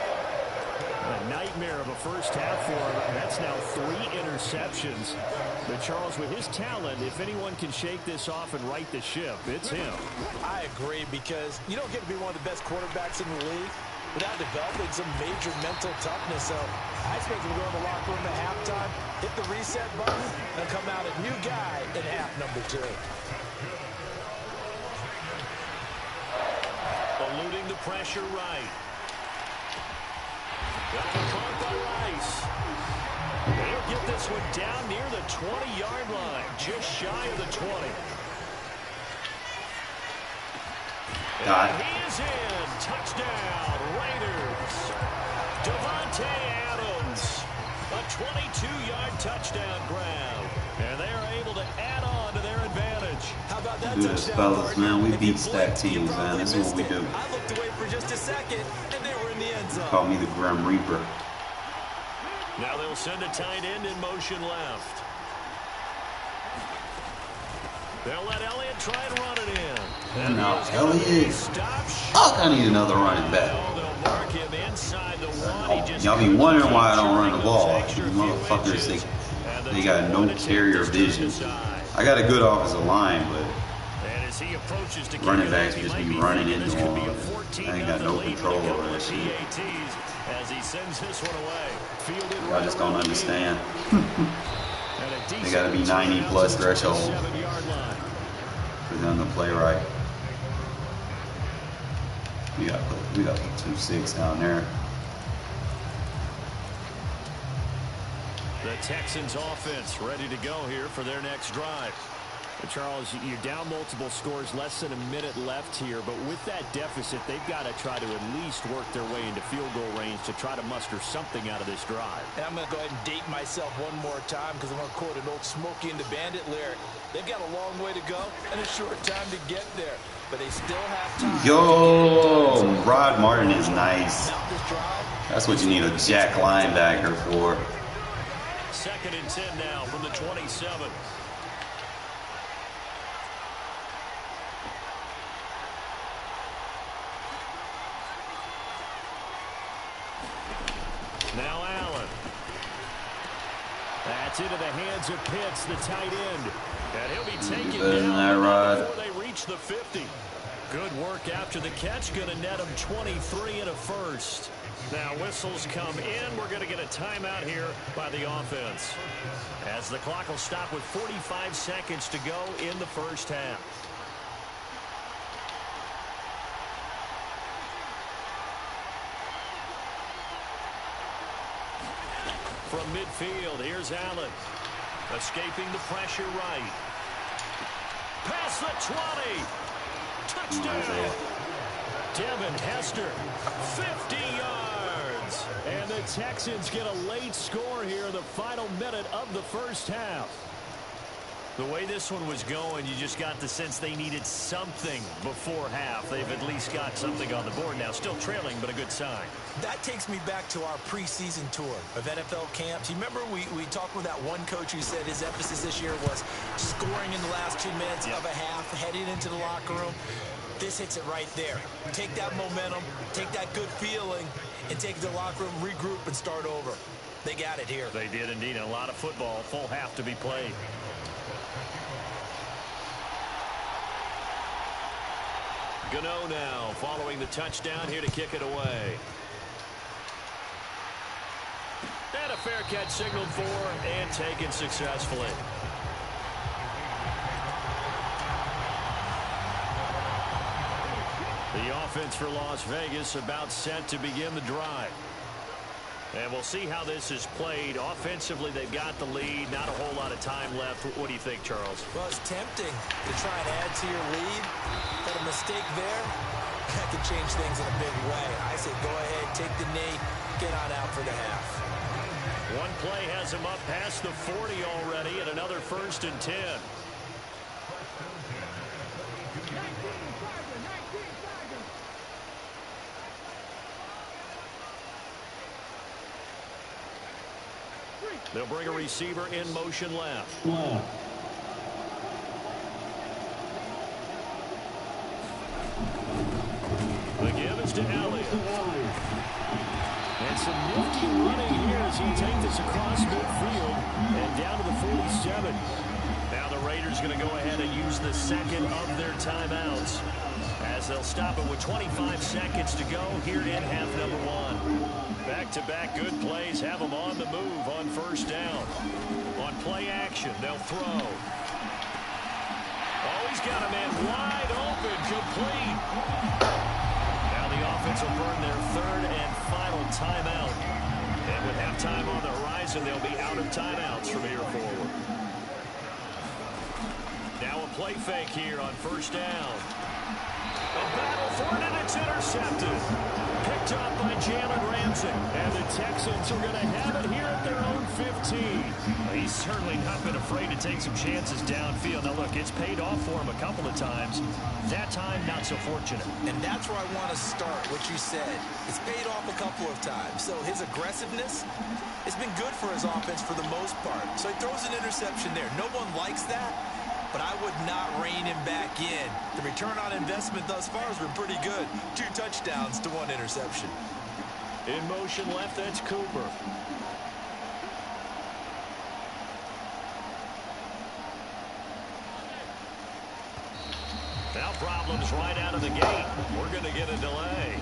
A nightmare of a first half for him. That's now 3 interceptions. But Charles, with his talent, if anyone can shake this off and right the ship, it's him. I agree, because you don't get to be one of the best quarterbacks in the league without developing some major mental toughness. So I expect him to go in the locker room at halftime, hit the reset button, and come out a new guy in half number 2. Eluding the pressure right. Got the caught by Rice. They'll get this one down near the 20-yard line, just shy of the 20. And he is in. Touchdown, Raiders. Devontae Adams. A 22-yard touchdown grab. And they are able to add on to their advantage. How about that Good touchdown, fellas, man. We If you beat stacked blinked, you teams, man. probably That's what missed we it. do. I looked away for just a second, and they were in the end zone. Call me the Grim Reaper. Now they'll send a tight end in motion left. They'll let Elliott try and run it in. And now Elliott. Fuck, I need another running back. Y'all be wondering why I don't run the ball. You motherfuckers, they got no carrier vision. I got a good offensive line, but running backs just be running into them. I ain't got no control over that shit. I just don't understand. They gotta be 90 plus threshold for them to play right. We got the 2-6 down there. The Texans offense ready to go here for their next drive. But Charles, you're down multiple scores, less than a minute left here, but with that deficit, they've got to try to at least work their way into field goal range to try to muster something out of this drive. And I'm going to go ahead and date myself one more time, because I'm going to quote an old Smokey and the Bandit lyric. They've got a long way to go and a short time to get there, but they still have time. Yo, Rod Martin is nice. That's what you need a jack linebacker for. 2nd and 10 now from the 27. Now Allen. That's into the hands of Pitts, the tight end. And he'll be taken down before they reach the 50. Good work after the catch. Going to net him 23 and a first. Now whistles come in. We're going to get a timeout here by the offense, as the clock will stop with 45 seconds to go in the first half. From midfield, here's Allen. Escaping the pressure right. Past the 20. Touchdown. Devin Hester, 50 yards. And the Texans get a late score here in the final minute of the first half. The way this one was going, you just got the sense they needed something before half. They've at least got something on the board now. Still trailing, but a good sign. That takes me back to our preseason tour of NFL camps. You remember we talked with that one coach who said his emphasis this year was scoring in the last 2 minutes of a half, heading into the locker room. This hits it right there. Take that momentum, take that good feeling, and take it to the locker room, regroup, and start over. They got it here. They did indeed. A lot of football, full half to be played. Gano now following the touchdown here to kick it away. And a fair catch signaled for and taken successfully. The offense for Las Vegas about set to begin the drive. And we'll see how this is played. Offensively, they've got the lead. Not a whole lot of time left. What do you think, Charles? Well, it's tempting to try and add to your lead, but a mistake there, that can change things in a big way. I say go ahead, take the knee, get on out for the half. One play has him up past the 40 already, and another 1st and 10. They'll bring a receiver in motion left. The give is to Elliott. And some nifty running here as he takes this across midfield and down to the 47. Now the Raiders going to go ahead and use the second of their timeouts as they'll stop it with 25 seconds to go here in half number 1. Back-to-back good plays have them on the move on 1st down. On play action, they'll throw. Oh, he's got a man wide open, complete. Now the offense will burn their 3rd and final timeout. And with halftime on the horizon, they'll be out of timeouts from here forward. Now a play fake here on 1st down. A battle for it, and it's intercepted. Picked up by Jalen Ramsey. And the Texans are going to have it here at their own 15. He's certainly not been afraid to take some chances downfield. Now, look, it's paid off for him a couple of times. That time, not so fortunate. And that's where I want to start, what you said. It's paid off a couple of times. So his aggressiveness has been good for his offense for the most part. So he throws an interception there. No one likes that. But I would not rein him back in. The return on investment thus far has been pretty good. 2 touchdowns to 1 interception. In motion left, that's Cooper. Now problems right out of the gate. We're going to get a delay.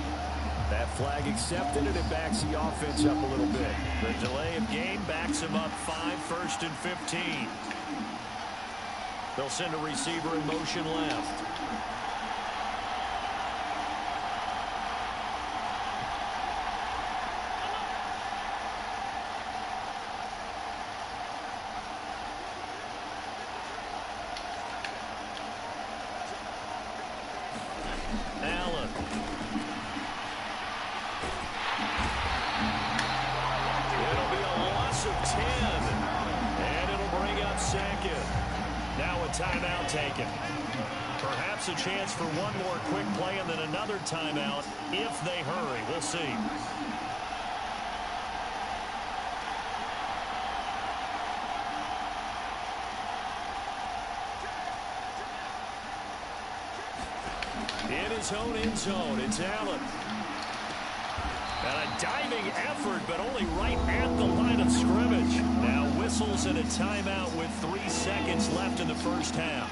That flag accepted, and it backs the offense up a little bit. The delay of game backs him up 5, 1st and 15. They'll send a receiver in motion left. Allen. It'll be a loss of 10. And it'll bring up 2nd. Now a timeout taken. Perhaps a chance for one more quick play and then another timeout if they hurry. We'll see. In his own end zone, it's Allen. And a diving effort, but only right at the line of scrimmage. Now whistles and a timeout with 3 seconds left in the 1st half.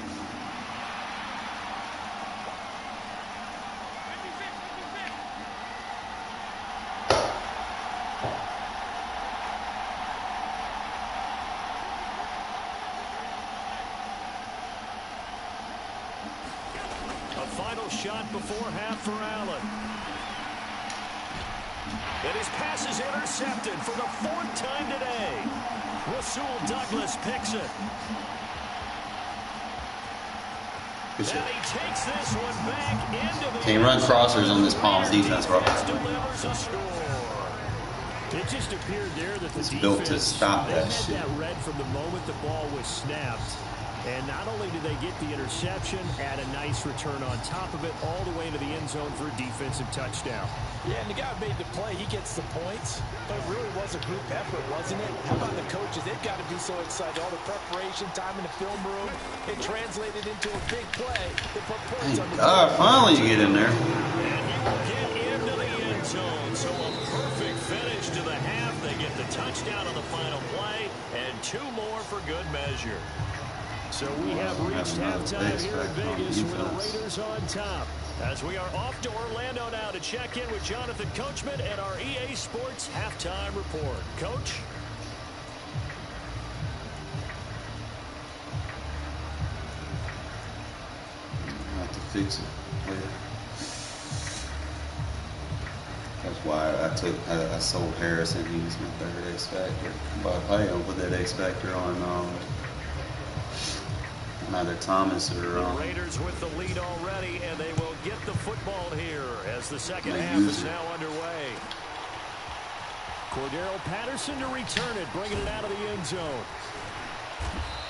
A final shot before half for Allen. And his pass is intercepted for the 4th time today. Rasul Douglas picks it. And he takes this one back into the Can't run crossers on this Palms defense, bro. Delivers a score. It just appeared there that the it's defense built to stop that shit. That read from the moment the ball was snapped. And not only did they get the interception, add a nice return on top of it, all the way to the end zone for a defensive touchdown. Yeah, and the guy who made the play, he gets the points. But it really was a group effort, wasn't it? How about the coaches? They've got to be so excited. All the preparation, time in the film room, it translated into a big play. They put points on the board. Finally you get in there. And he will get into the end zone. So a perfect finish to the half. They get the touchdown on the final play, and 2 more for good measure. So we have reached halftime here in Vegas with the Raiders on top. As we are off to Orlando now to check in with Jonathan Coachman and our EA Sports halftime report. Coach? I have to fix it later. That's why I sold Harrison. He was my 3rd X Factor. But hey, I'll put that X Factor on either Thomas or the Raiders with the lead already, and they will get the football here as the second half is now underway. Cordero Patterson to return it, bringing it out of the end zone.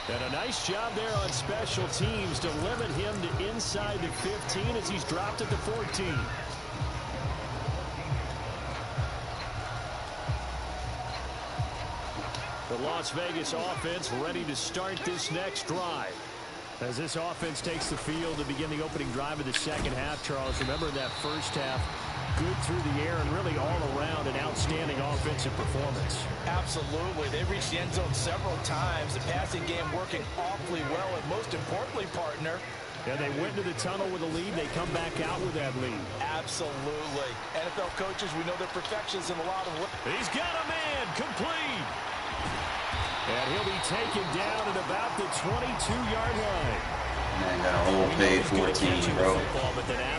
And a nice job there on special teams to limit him to inside the 15 as he's dropped at the 14. The Las Vegas offense ready to start this next drive. As this offense takes the field to begin the opening drive of the second half, Charles, remember in that first half, good through the air and really all around an outstanding offensive performance. Absolutely. They reached the end zone several times. The passing game working awfully well, and most importantly, partner, yeah, they went to the tunnel with a lead. They come back out with that lead. Absolutely. NFL coaches, we know they're perfectionists in a lot of ways. He's got a man complete. And he'll be taken down at about the 22-yard line. Man, got a whole paid 14, bro.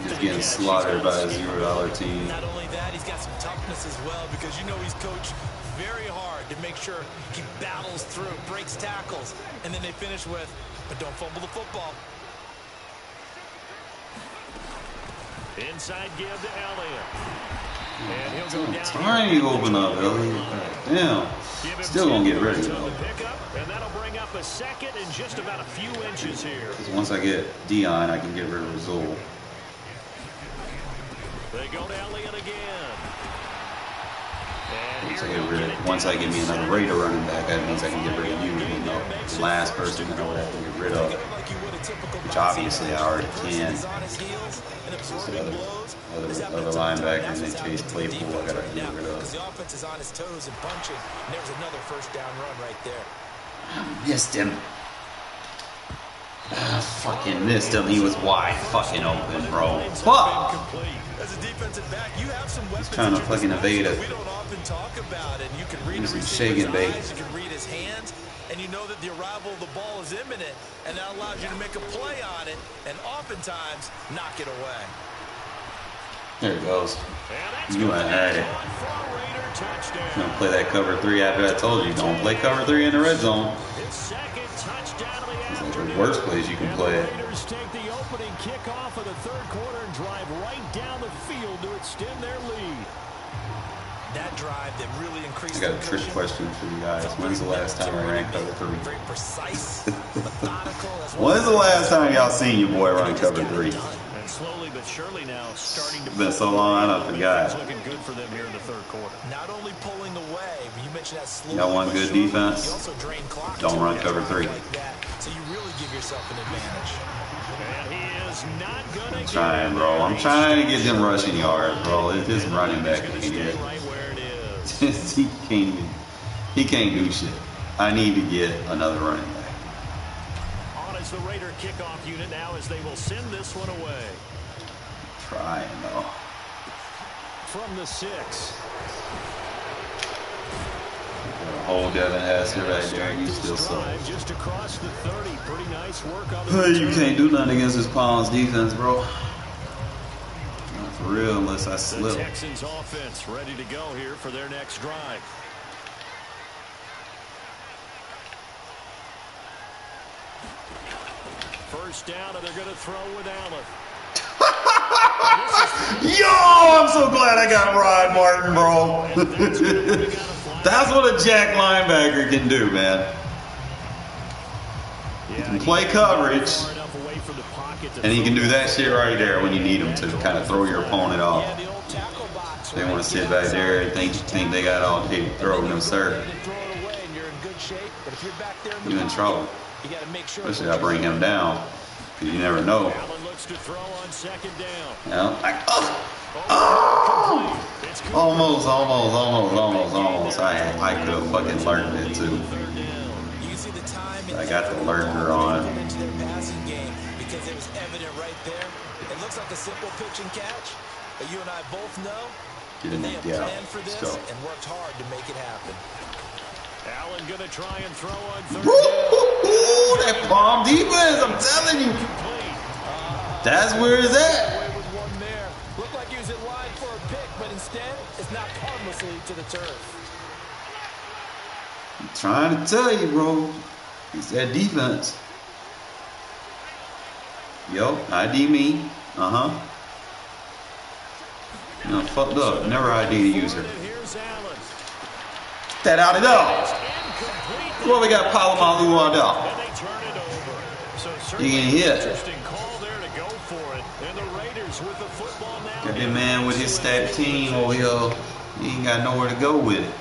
He's getting slaughtered by a $0 team. Not only that, he's got some toughness as well, because you know he's coached very hard to make sure he battles through, breaks tackles, and then they finish with, but don't fumble the football. Inside give to Elliott. And he'll go down. Tiny open up, Elliott. Damn. Still gonna get ready, though. And that'll bring up a second in just about a few inches here. Because once I get Dion, I can get rid of Razul. They go to Elliott again. Once I get me another Raider running back, that means I can get rid of you. You know, the last person that I would have to get rid of, which obviously I already can. Other linebackers they chase playbook, I gotta get rid of. The offense is on his toes and punching, and there's another first down run right there. Missed him. Fucking missed him. He was wide fucking open, bro. Fuck. As a defensive back, you have some weapons. He's trying to fucking evade it. We don't often talk about it. You can read his shaking bait. eyes, you can read his hands, and you know that the arrival of the ball is imminent, and that allows you to make a play on it, and oftentimes knock it away. There it goes. You I had it. I'm gonna play that cover 3 after I told you. Don't play cover 3 in the red zone. It's like the worst place you can play it. Raiders take the opening kickoff of the third quarter and drive right down the field to extend their lead. That drive that really increased. I got a trick question for you guys. When's the last time I ran cover 3? Very precise, methodical. When's the last time y'all seen your boy run cover 3? And slowly but surely now starting to. It's been so long, I forgot. It's looking good for them here in the third quarter. Not only pulling away, but you mentioned that slow. Y'all want good defense? You also drain clock. Don't run cover 3. Like that, so you really give yourself an advantage. And he is not gonna. I'm trying, bro. I'm trying to get them rushing yards, bro. It's just running back idiot. Right where it is. He can't do shit. I need to get another running back. On is the Raider kickoff unit now as they will send this one away. Trying though. From the 6. Hold Devin Hester right there, and you still so. Just across the 30. Pretty nice work on the You can't do nothing against this Palms defense, bro. Not for real, unless I slip. The Texans offense ready to go here for their next drive. First down, and they're going to throw with Allen. Yo, I'm so glad I got Rod Martin, bro. That's what a jack linebacker can do, man. He can play coverage, and he can do that shit right there when you need him to kind of throw your opponent off. They want to sit back there and think they got all day to throw. No, sir. You're in trouble. Especially I bring him down, because you never know. Almost. I could have fucking learned it too. I got the lurker on. Because it was evident right there. It looks like a simple pitch and catch, but you and I both know that they have planned for this and worked hard to make it happen. Allen gonna try and throw on third down. Ooh, that palm defense, I'm telling you. That's where it's at. Looked like he was in line for a pick, but instead, it's not harmlessly to the turf. I'm trying to tell you, bro. It's that defense. Yo, ID me. You know, fucked up. Never ID the user. that out of there. What we got Palomalu on there? You can hear it. Got that man with his stat team over here. He ain't got nowhere to go with it.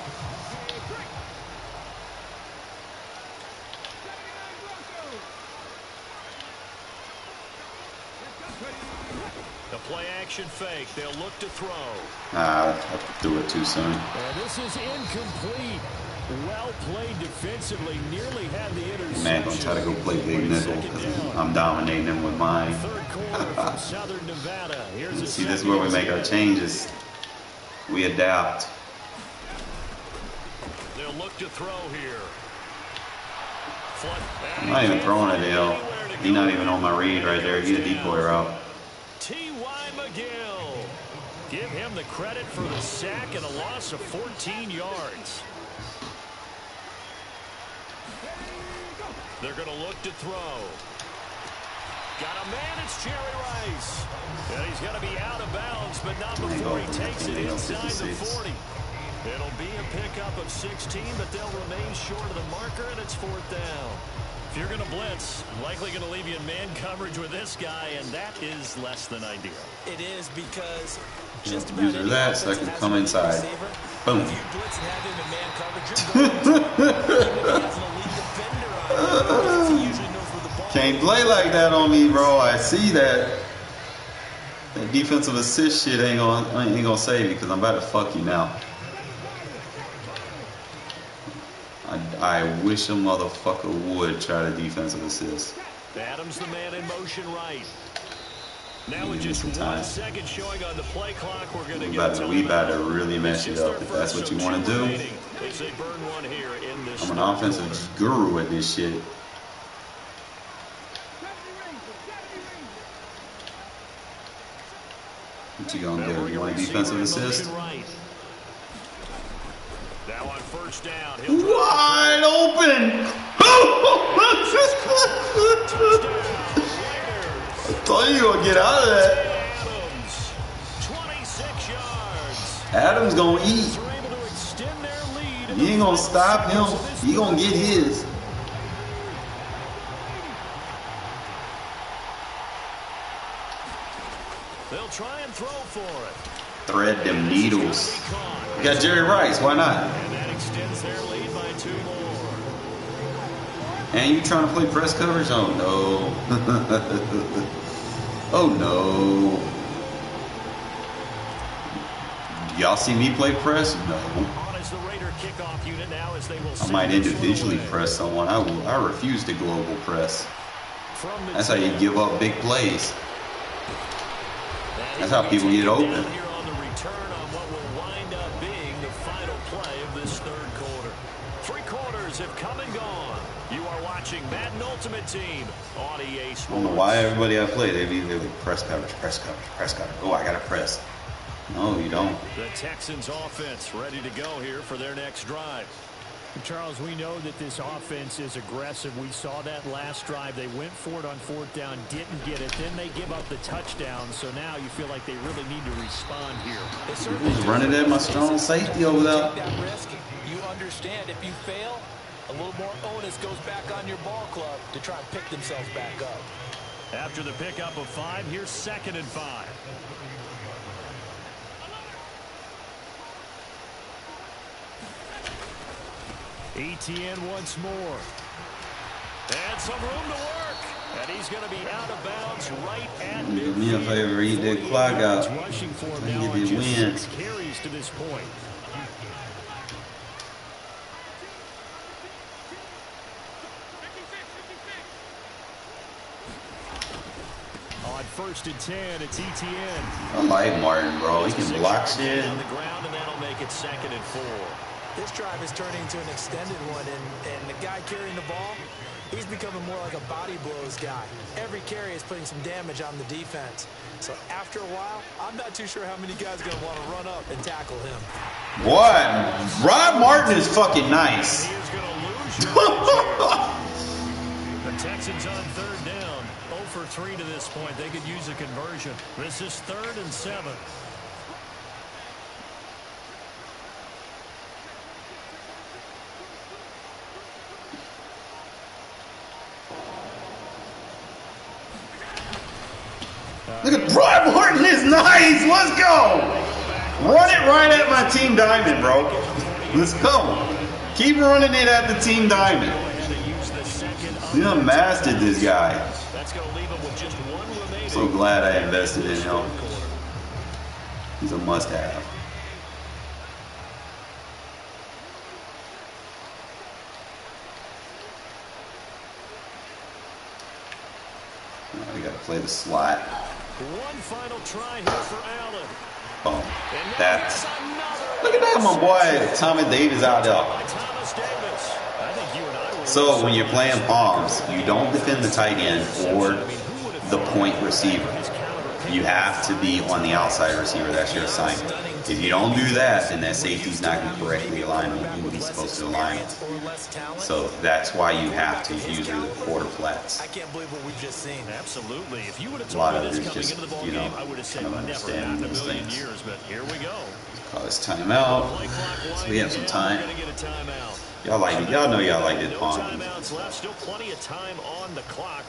The play action fake. They'll look to throw. I threw it too soon. This is incomplete. Well played defensively. Nearly had the interception. Man, gonna try to go play big nickel because I'm dominating them with mine. Third quarter from Southern Nevada. See, this is where we make our changes. We adapt. They'll look to throw here. I'm not even throwing it, Dale. He's not even on my read right there. He's a decoy route. T.Y. McGill. Give him the credit for the sack and a loss of 14 yards. They're going to look to throw. Got a man, it's Jerry Rice. And he's going to be out of bounds, but not before he takes it inside the 40. It'll be a pickup of 16, but they'll remain short of the marker, and it's 4th down. If you're going to blitz, likely going to leave you in man coverage with this guy, and that is less than ideal. It is because just about use that so I can come inside. Boom. If you blitz and have him in man coverage, you're going to has an elite defender on him. He usually knows where the ball Can't play like that on me, bro. I see that. That defensive assist shit ain't gonna save me because I'm about to fuck you now. I wish a motherfucker would try to defensive assist. Adams the man in motion right. Now with just 1 second showing on the play clock, we're going to get we about to really mess it up if that's what you want to do. I'm an offensive guru at this shit. What you gonna do? You want a defensive assist? Now on 1st down, wide open. I told you gonna get out of that. Adams, 26 yards. Adams gonna eat. You ain't gonna stop him. He gonna get his. They'll try and throw for it. Thread them needles. You got Jerry Rice. Why not? And that extends their lead by 2 more. And you trying to play press coverage? Oh no. Oh no. Y'all see me play press? No. I might individually press someone. I refuse to global press. That's how you give up big plays. That's how people get open. Here on the return on what will wind up being the final play of this 3rd quarter. 3 quarters have come and gone. You are watching Madden Ultimate Team on EA Sports. I don't know why everybody I play, they be press coverage, press coverage, press coverage. Oh, I got to press. No, you don't. The Texans offense ready to go here for their next drive. Charles, we know that this offense is aggressive. We saw that last drive. They went for it on 4th down, didn't get it. Then they give up the touchdown. So now you feel like they really need to respond here. Who's running at my strong safety over there? Take that risk. You understand if you fail, a little more onus goes back on your ball club to try and pick themselves back up. After the pickup of 5, here's 2nd and 5. ETN once more. And some room to work. And he's going to be out of bounds right at midfield. Do me a favor, eat that clock out. Rushing for him Give now you on win. just 6 carries to this point. On 1st and 10, it's ETN. I like Martin, bro. He can block shit. On the ground, and that'll make it 2nd and 4. This drive is turning into an extended one, and the guy carrying the ball, he's becoming more like a body blows guy. Every carry is putting some damage on the defense. So after a while, I'm not too sure how many guys are going to want to run up and tackle him. What? Rod Martin is fucking nice. He is going to lose your The Texans on 3rd down. 0 for 3 to this point. They could use a conversion. This is 3rd and 7. is nice. Let's go. Run it right at my team diamond, bro. Let's go. Keep running it at the team diamond. We done mastered this guy. So glad I invested in him. He's a must-have. We gotta play the slot. One final try here for Allen. Oh, that's. Look at that, my boy, Thomas Davis out there. So when you're playing palms, you don't defend the tight end or the point receiver. You have to be on the outside receiver. That's your assignment. If you don't do that, then that safety's not going to correctly align what you would be supposed to align it. So that's why you have to use your quarter flats. I can't believe what we've just seen. Absolutely. If you would have A lot told of me it this is coming just, into the ball you know, game, I would have said kind of never understanding in a those million things. years, but here we go. Call this timeout. So we have some time. Y'all like it. Y'all know y'all like it. Palm.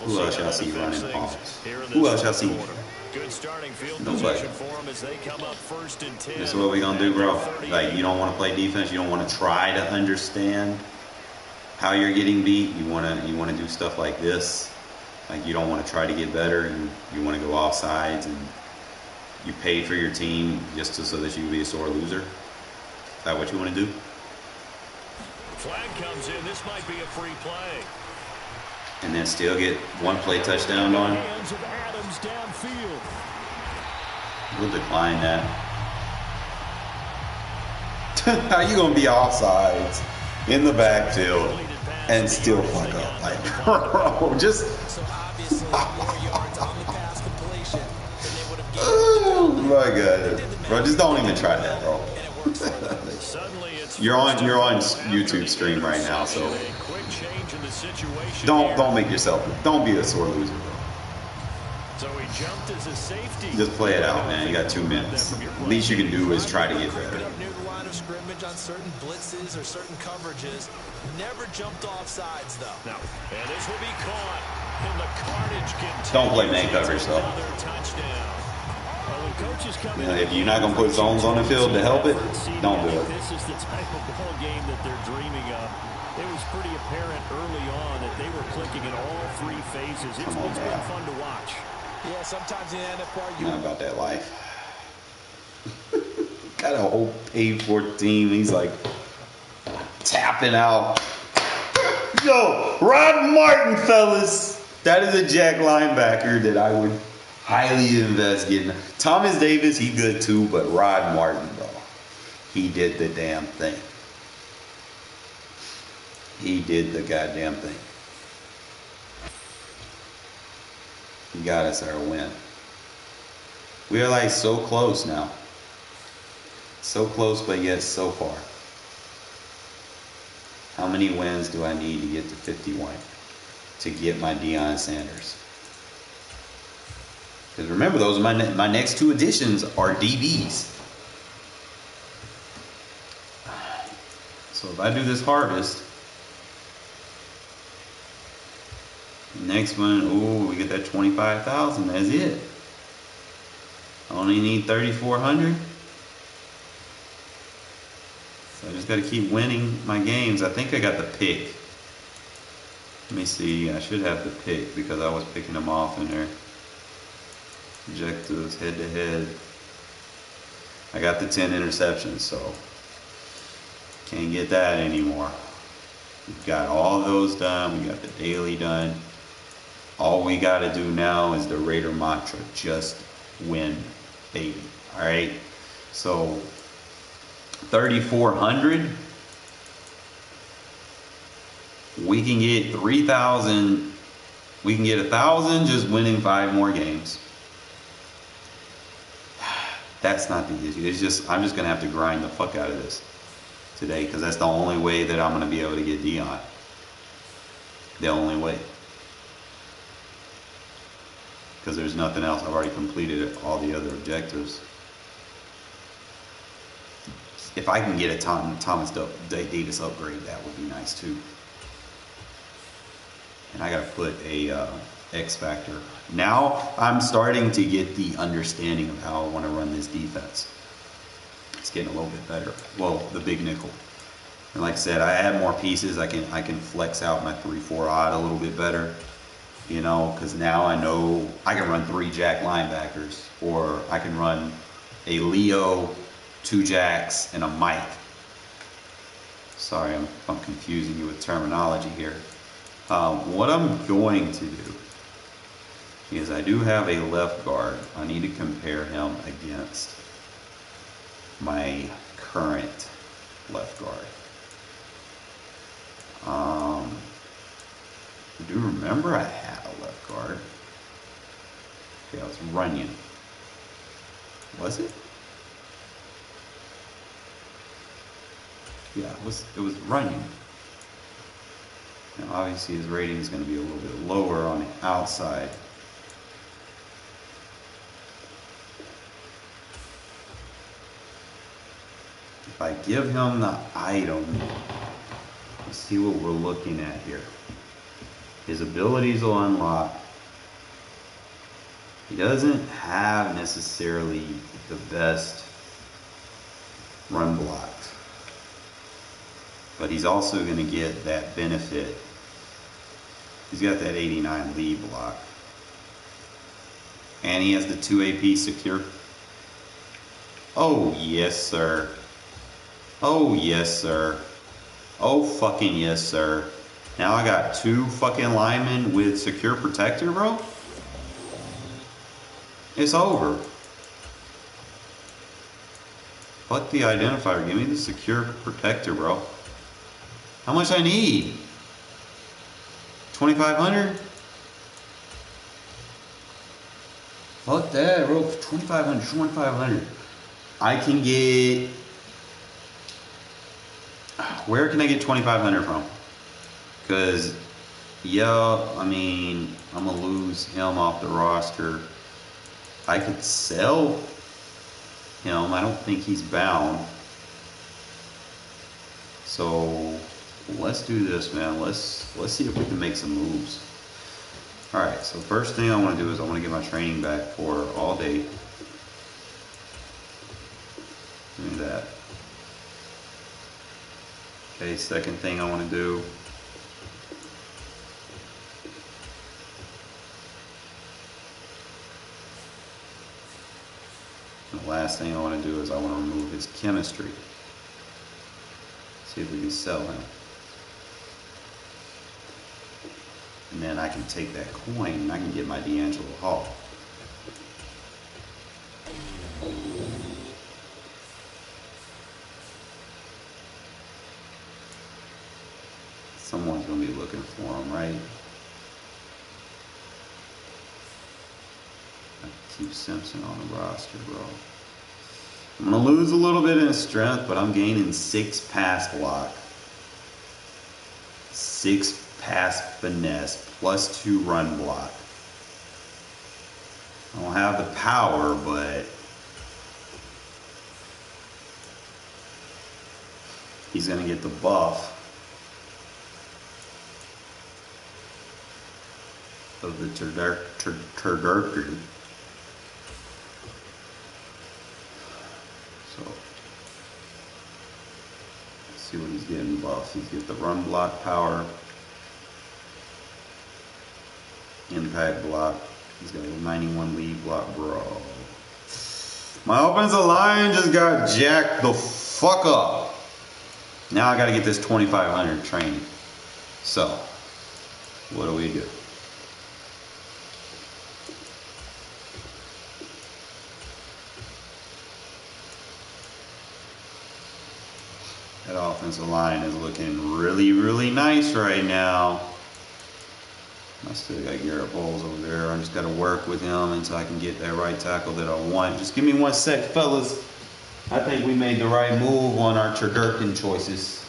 Who else y'all see running palms? Who else y'all see? Good starting field Nobody. position for them as they come up 1st and 10. This is what we're gonna do, bro. Like, you don't want to play defense. You don't want to try to understand how you're getting beat. You want to do stuff like this. Like, you don't want to try to get better. You want to go off sides, and you paid for your team just so that you can be a sore loser. Is that what you want to do? Flag comes in. This might be a free play. And then still get one play touchdown on. Hands of Adams downfield. We'll decline that. How you gonna be offsides in the backfield and still fuck up? Like, bro, just. So obviously, more yards on the pass completion than they would have given. Oh my god, bro! Just don't even try that, bro. You're on YouTube stream right now, so don't make yourself. Don't be a sore loser, bro. So he jumped as a safety. Just play it out, man. You got 2 minutes. The least you can do is try to get better. Near the line of scrimmage on certain blitzes or certain coverages. Never jumped off sides, though. No. And this will be caught. And the carnage continues. Don't play man coverage, though. You know, if you're not gonna put zones on the field to help it, don't do it. This is the type of ball game that they're dreaming of. It was pretty apparent early on that they were clicking in all 3 phases. It's been fun to watch. Yeah, sometimes in the NFL, Not about that life. Got a whole paid for team. He's like tapping out. Yo, Rod Martin, fellas. That is a jack linebacker that I would highly invest getting. Thomas Davis, he good too, but Rod Martin, bro, he did the damn thing. He did the goddamn thing. He got us our win. We are like so close now. So close, but yet so far. How many wins do I need to get to 51 to get my Deion Sanders? Because remember, those are my next 2 additions are DBs. So if I do this harvest, next one, ooh, we get that 25,000. That's it. I only need 3,400. So I just got to keep winning my games. I think I got the pick. Let me see. I should have the pick because I was picking them off in there. Objectives, head to head. I got the 10 interceptions, so can't get that anymore. We've got all those done. We got the daily done. All we got to do now is the Raider mantra. Just win, baby. All right? So 3,400. We can get 3,000. We can get 1,000 just winning 5 more games. That's not the issue. It's just, I'm just going to have to grind the fuck out of this today because that's the only way that I'm going to be able to get Deion. The only way. Because there's nothing else. I've already completed all the other objectives. If I can get a Thomas Davis upgrade, that would be nice too. And I got to put a X factor. Now I'm starting to get the understanding of how I want to run this defense. It's getting a little bit better. Well, the big nickel. And like I said, I add more pieces. I can flex out my 3-4 odd a little bit better. You know, because now I know I can run 3 jack linebackers, or I can run a Leo, 2 jacks, and a Mike. Sorry, I'm confusing you with terminology here. What I'm going to do is I do have a left guard. I need to compare him against my current left guard. I do remember I had a left guard. Okay, I was Runyon. Was it? Yeah, it was Runyon. Now obviously his rating is going to be a little bit lower on the outside. If I give him the item, let's see what we're looking at here. His abilities will unlock. He doesn't have necessarily the best run blocks, but he's also going to get that benefit. He's got that 89 lead block, and he has the 2 AP secure. Oh yes sir. Oh yes sir. Oh fucking yes sir. Now I got 2 fucking linemen with secure protector, bro. It's over. Fuck the identifier. Give me the secure protector, bro. How much I need? 2,500? Fuck that, bro. 2,500, 2,500. I can get... Where can I get 2,500 from? Because, yeah, I mean, I'm going to lose him off the roster. I could sell him. I don't think he's bound. So let's do this, man. Let's see if we can make some moves. All right. So first thing I want to do is I want to get my training back for all day. Give me that. Okay. Second thing I want to do. The last thing I want to do is I want to remove his chemistry. See if we can sell him. And then I can take that coin and I can get my D'Angelo Hall. Someone's going to be looking for him, right? Keep Simpson on the roster, bro. I'm going to lose a little bit in strength, but I'm gaining 6 pass block, 6 pass finesse, plus 2 run block. I don't have the power, but he's going to get the buff of the Turgurker. So, let's see what he's getting buffed. He's getting the run block power, impact block. He's got a 91 lead block, bro. My offensive line just got jacked the fuck up. Now I got to get this 2,500 training. So, what do we do? That offensive line is looking really, really nice right now. I still got Garrett Bowles over there. I just got to work with him until I can get that right tackle that I want. Just give me 1 sec, fellas. I think we made the right move on our Turgurkin choices.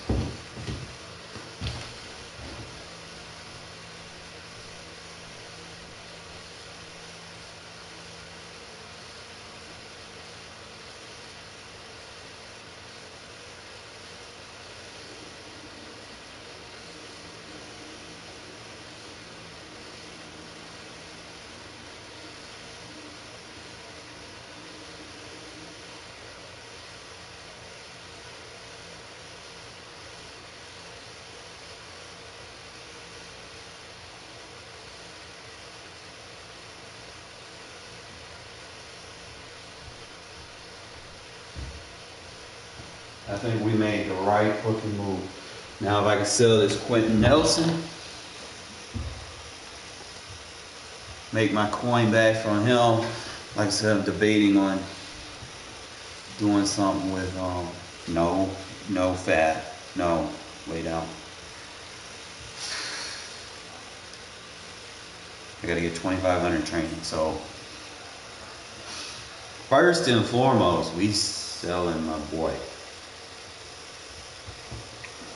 I think we made the right fucking move. Now if I can sell this Quentin Nelson, make my coin back from him. Like I said, I'm debating on doing something with no fat. No, lay down. I gotta get 2,500 training. So first and foremost, we selling my boy.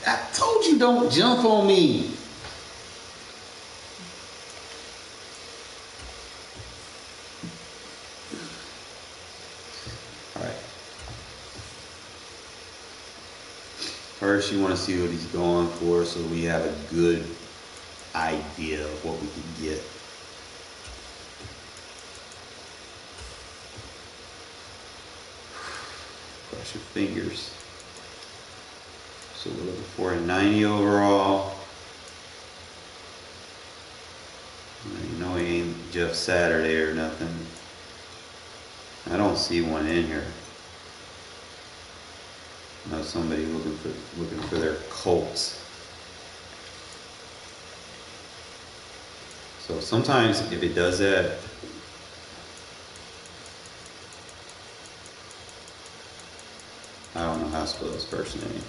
I told you don't jump on me. All right. First, you want to see what he's going for, so we have a good idea of what we can get. Cross your fingers. So we're looking for a 90 overall. You know he ain't Jeff Saturday or nothing. I don't see one in here. I know somebody looking for their Colts. So sometimes if it does that, I don't know how to spell this first name.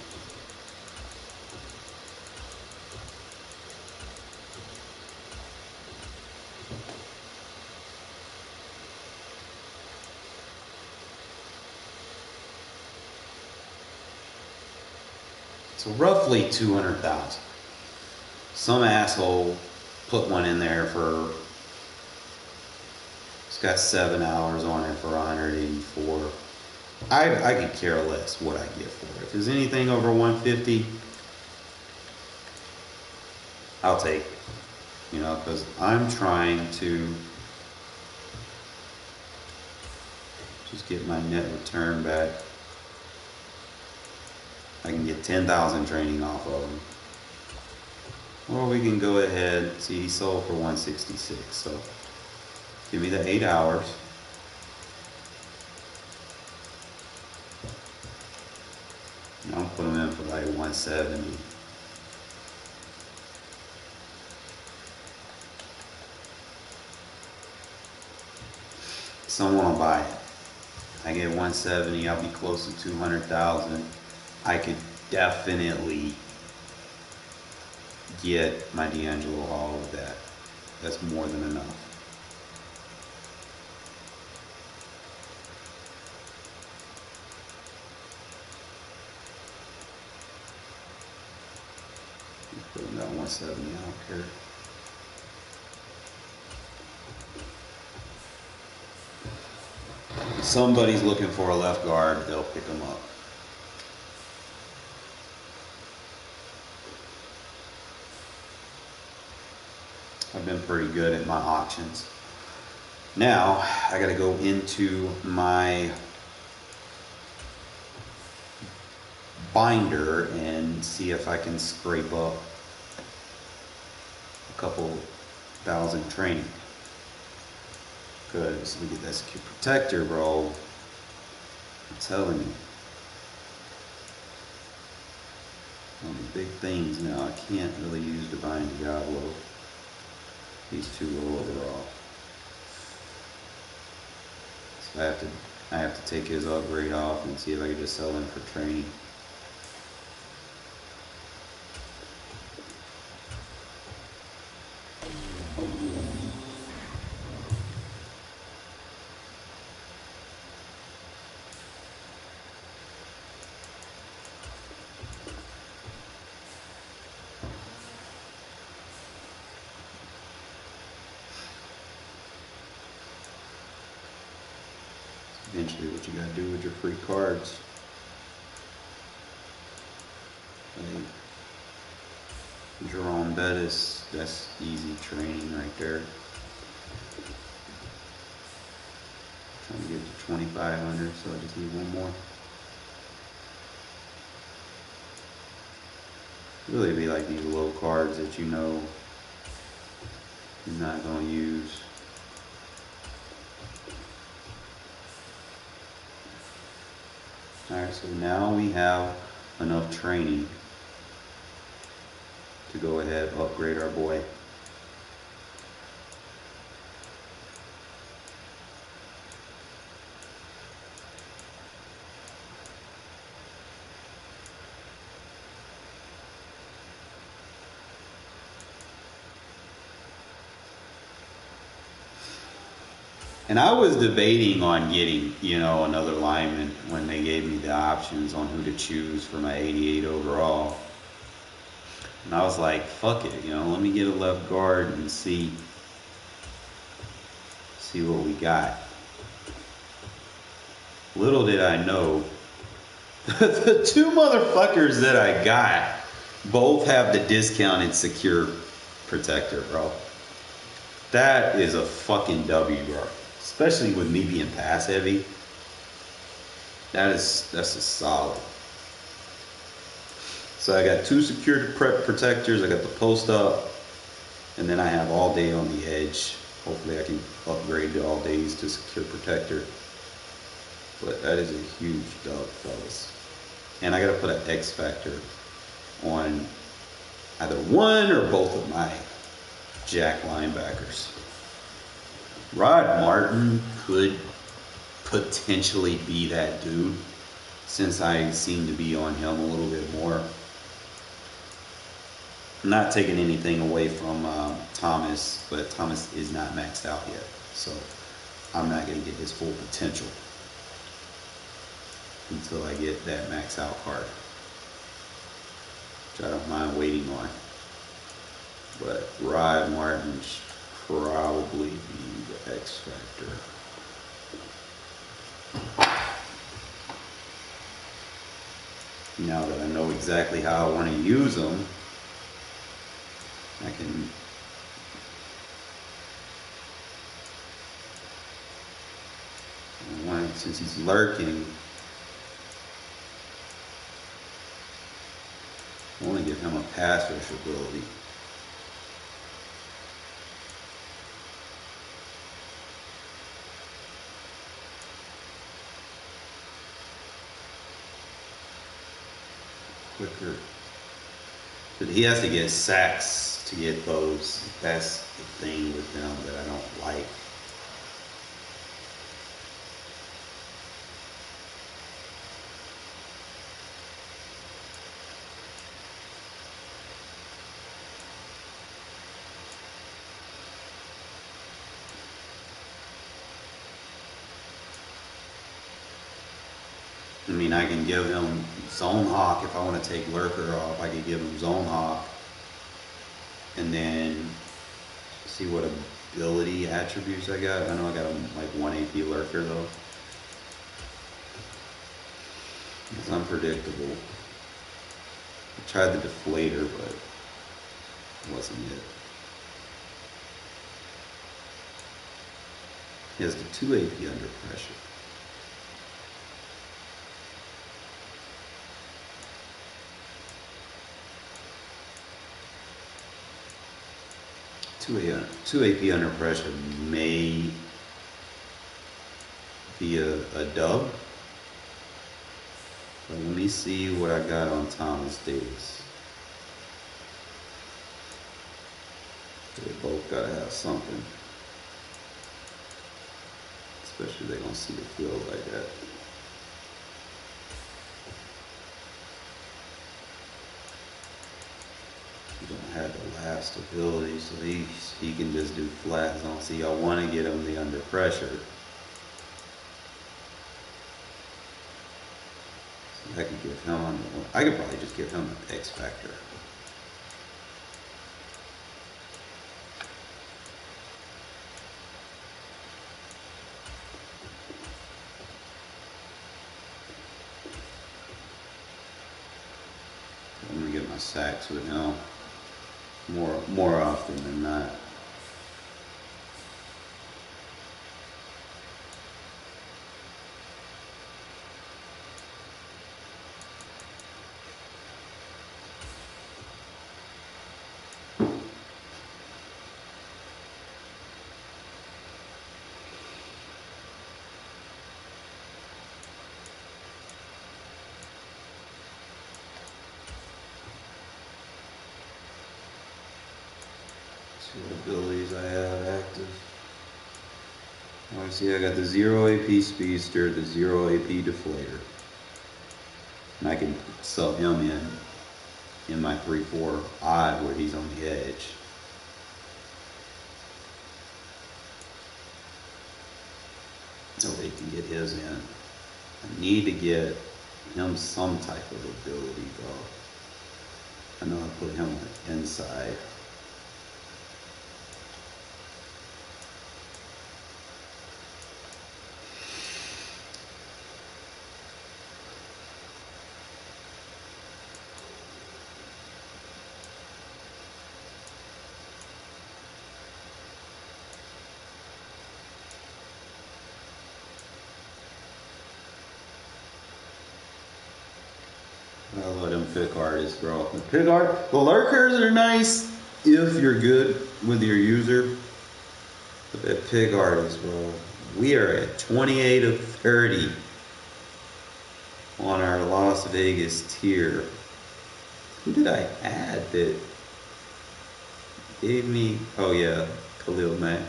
So roughly 200,000. Some asshole put one in there for, it's got 7 hours on it for 184. I could care less what I get for it. If there's anything over 150, I'll take it. You know, because I'm trying to just get my net return back. I can get 10,000 training off of them. Or we can go ahead, see he sold for 166, so give me the 8 hours. And I'll put them in for like 170. Someone will buy it. I get 170, I'll be close to 200,000. I could definitely get my D'Angelo Hall with that. That's more than enough. Put him down 170, I don't care. If somebody's looking for a left guard, they'll pick him up. I've been pretty good at my auctions. Now, I gotta go into my binder and see if I can scrape up a couple thousand training. Because we get that secure protector, bro. I'm telling you. One of the big things now, I can't really use Divine Diablo. He's too low overall. So I have to take his upgrade off and see if I can just sell him for training. Eventually what you gotta do with your free cards. Like Jerome Bettis, that's easy training right there. Trying to get to 2,500, so I just need one more. Really be like these low cards that you know you're not gonna use. Alright, so now we have enough training to go ahead and upgrade our boy. And I was debating on getting, another lineman when they gave me the options on who to choose for my 88 overall. And I was like, fuck it, let me get a left guard and see what we got. Little did I know, the two motherfuckers that I got both have the discounted secure protector, bro. That is a fucking W, bro. Especially with me being pass heavy. That's a solid. So I got two secure protectors. I got the post up, and then I have all day on the edge. Hopefully I can upgrade to all days to secure protector. But that is a huge dub, fellas. And I gotta put an X factor on either one or both of my jack linebackers. Rod Martin could potentially be that dude, since I seem to be on him a little bit more. I'm not taking anything away from Thomas, but Thomas is not maxed out yet, so I'm not going to get his full potential until I get that max out card, which I don't mind waiting on. But Rod Martin should probably be the X factor. Now that I know exactly how I want to use them, I can since he's lurking, I want to give him a pass rush ability. Quicker. But he has to get sacks to get those. That's the thing with them that I don't like. I mean, I can give him Zone Hawk if I want to take Lurker off. I could give him Zone Hawk. And then see what ability attributes I got. I know I got him like 1 AP Lurker though. It's unpredictable. I tried the deflator, but it wasn't it. He has the 2 AP under pressure. Two AP under pressure may be a dub. But let me see what I got on Thomas Davis. They both gotta have something. Especially if they don't see the field like that. He don't have the last ability, so he can just do flat zone. See, I want to get him the under pressure. So I could give him. I could probably just give him an X factor. I'm gonna get my sacks with him. More often than not. What abilities I have active. I see I got the 0 AP Speedster, the 0 AP Deflator. And I can sub him in my 3-4 odd where he's on the edge. So they can get his in. I need to get him some type of ability, bro. I know I put him on the inside. I love them pick artists, bro. The pick art, the lurkers are nice if you're good with your user. But that pick artist, bro. We are at 28 of 30 on our Las Vegas tier. Who did I add that gave me? Oh yeah, Khalil Mack.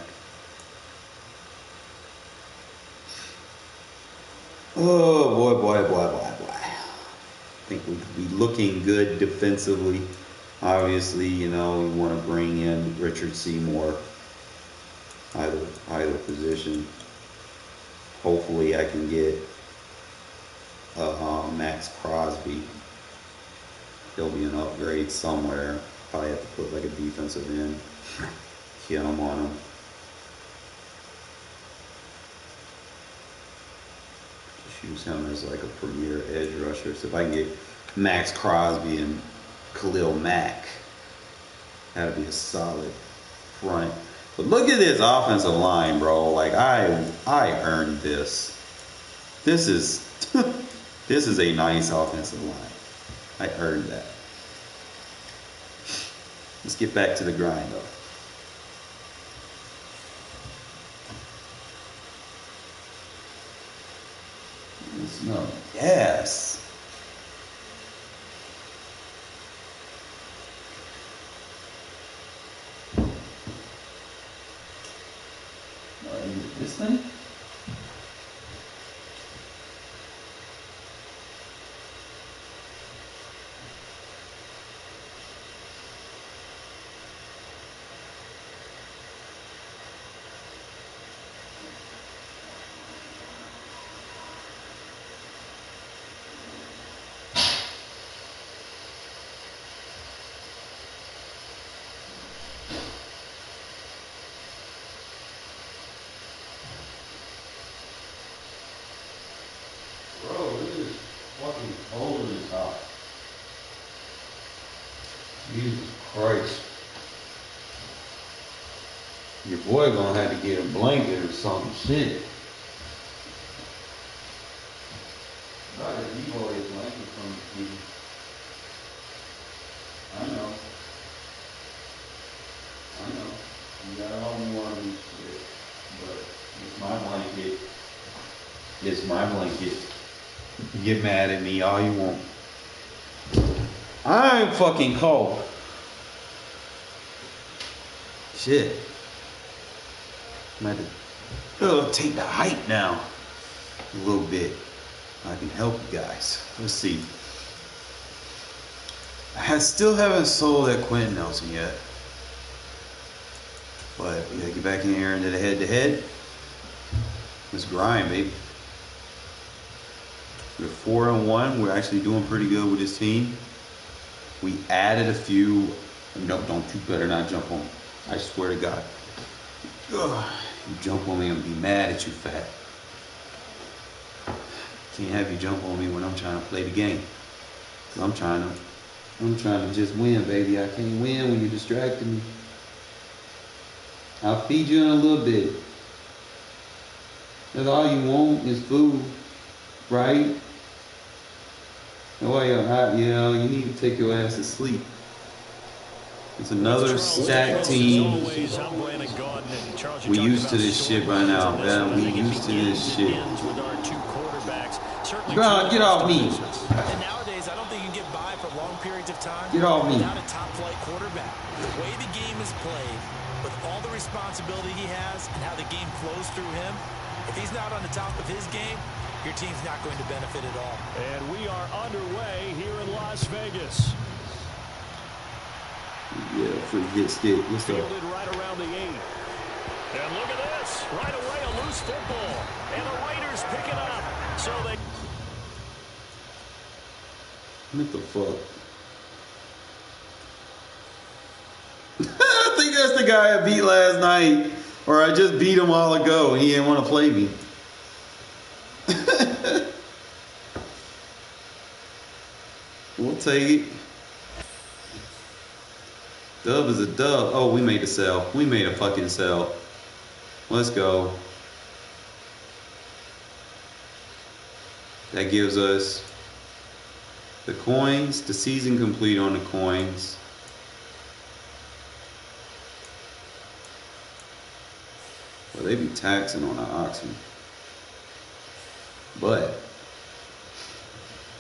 Oh boy, boy, boy, boy, boy. I think we could be looking good defensively. Obviously, you know, we want to bring in Richard Seymour, either position. Hopefully, I can get Max Crosby. He'll be an upgrade somewhere. Probably have to put like a defensive end. Get him on him. Use him as like a premier edge rusher. So if I can get Max Crosby and Khalil Mack, that'd be a solid front. But look at this offensive line, bro. Like I earned this. This is this is a nice offensive line. I earned that. Let's get back to the grind though. No. Yes. This thing? Jesus Christ. Your boy gonna have to get a blanket or something. Shit. I got a D-boy blanket from the TV. I know. You got all you want to shit. But it's my blanket. It's my blanket. You get mad at me all you want. I'm fucking cold. Shit. I'm going to have to take the height down a little bit. I can help you guys. Let's see. I still haven't sold that Quentin Nelson yet. But we gotta get back in here into the head-to-head. Let's grind, baby. We're 4-1. We're actually doing pretty good with this team. We added a few. No, you better not jump on me. I swear to God. Ugh, you jump on me, I'm gonna be mad at you, fat. Can't have you jump on me when I'm trying to play the game. I'm trying to just win, baby. I can't win when you're distracting me. I'll feed you in a little bit. That's all you want is food, right? Oh, yeah, you need to take your ass to sleep. It's another stacked team. We used to this shit by now, man. We used to this shit. Bro, get off me. And nowadays, I don't think you can get by for long periods of time Get off me. without a top-flight quarterback. The way the game is played, with all the responsibility he has and how the game flows through him, if he's not on the top of his game, your team's not going to benefit at all. And we are underway here in Las Vegas. Yeah, free hit stick. What's up? Fielded right around the 8. And look at this. Right away, a loose football. And the Raiders pick it up. So they... What the fuck? I think that's the guy I beat last night. Or I just beat him a while ago and he didn't want to play me. We'll take it. Dub is a dub. Oh, we made a sell. We made a fucking sell. Let's go. That gives us the coins, the season complete on the coins. Well, they be taxing on the auction. But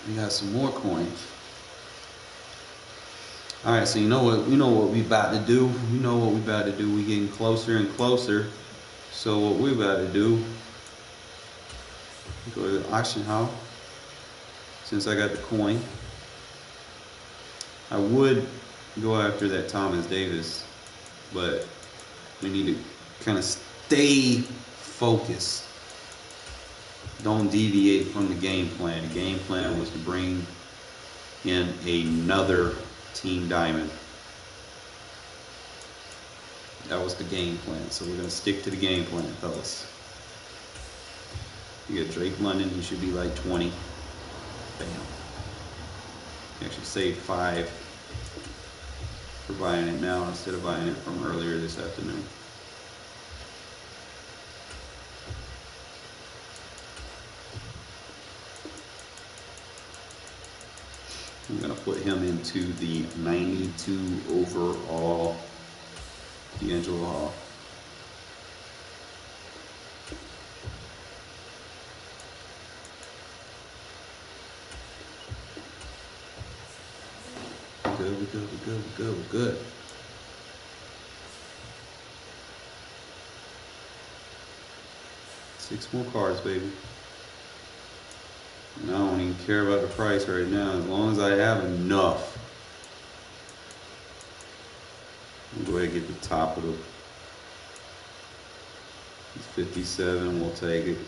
we got some more coins. All right, so you know what we about to do. You know what we about to do. We getting closer and closer. So what we about to do? Go to the auction house. Since I got the coin, I would go after that Thomas Davis, but we need to kind of stay focused. Don't deviate from the game plan. The game plan was to bring in another Team Diamond. That was the game plan. So we're going to stick to the game plan, fellas. You got Drake London, he should be like 20. Bam. You actually saved 5 for buying it now instead of buying it from earlier this afternoon. I'm going to put him into the 92 overall D'Angelo Hall. We're good. 6 more cards, baby. And I don't even care about the price right now, as long as I have enough. I'll go ahead and get the top of the 57, we'll take it.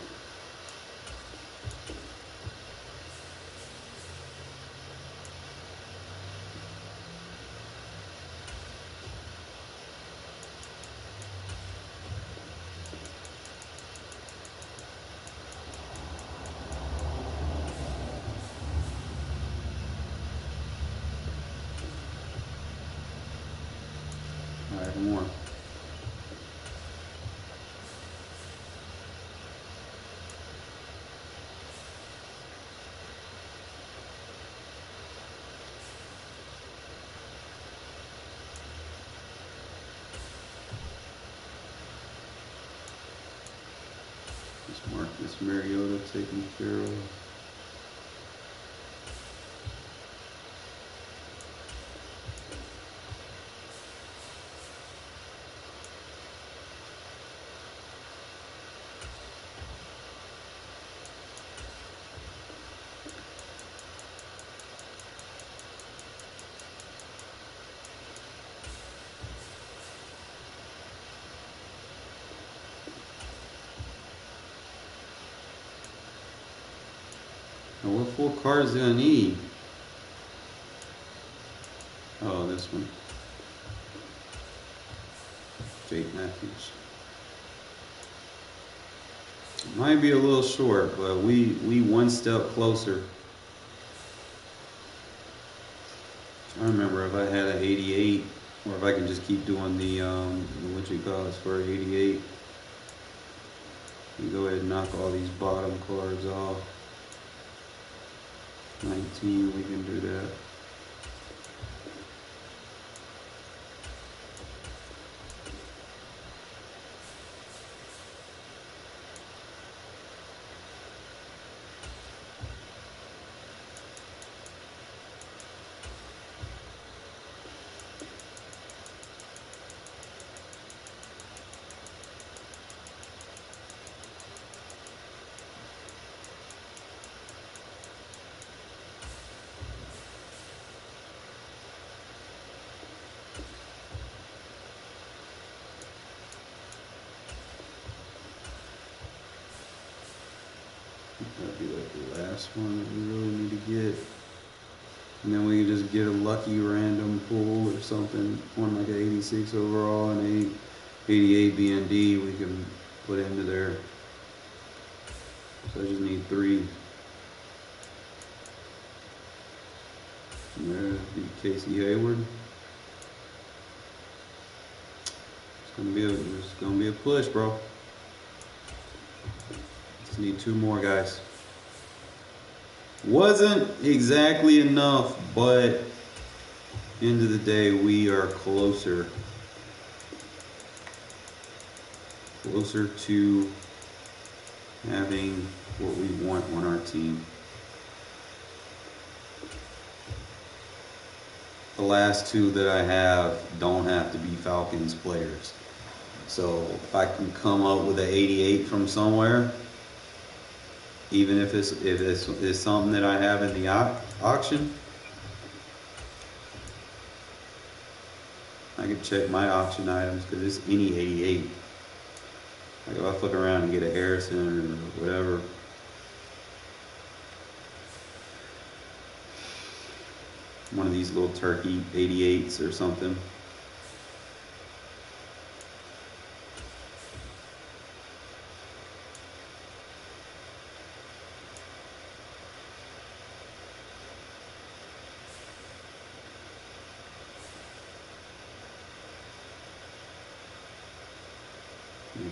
More. Just Marcus Mariota taken care of. Now what 4 cards do I need? Oh, this one. Jake Matthews. Might be a little short, but we one step closer. I remember if I had an 88, or if I can just keep doing the what you call it for 88. You go ahead and knock all these bottom cards off. 19, we can do that. That'd be like the last one that we really need to get. And then we can just get a lucky random pull or something on like an 86 overall and 88 BND we can put into there. So I just need 3. And there's the Casey Hayward. It's gonna be a push, bro. Just need 2 more guys. Wasn't exactly enough, but end of the day, we are closer to having what we want on our team. The last 2 that I have don't have to be Falcons players. So if I can come up with an 88 from somewhere, even if it's something that I have in the auction, I can check my auction items because it's any 88. Like if I flip around and get a Harrison or whatever, one of these little turkey 88s or something.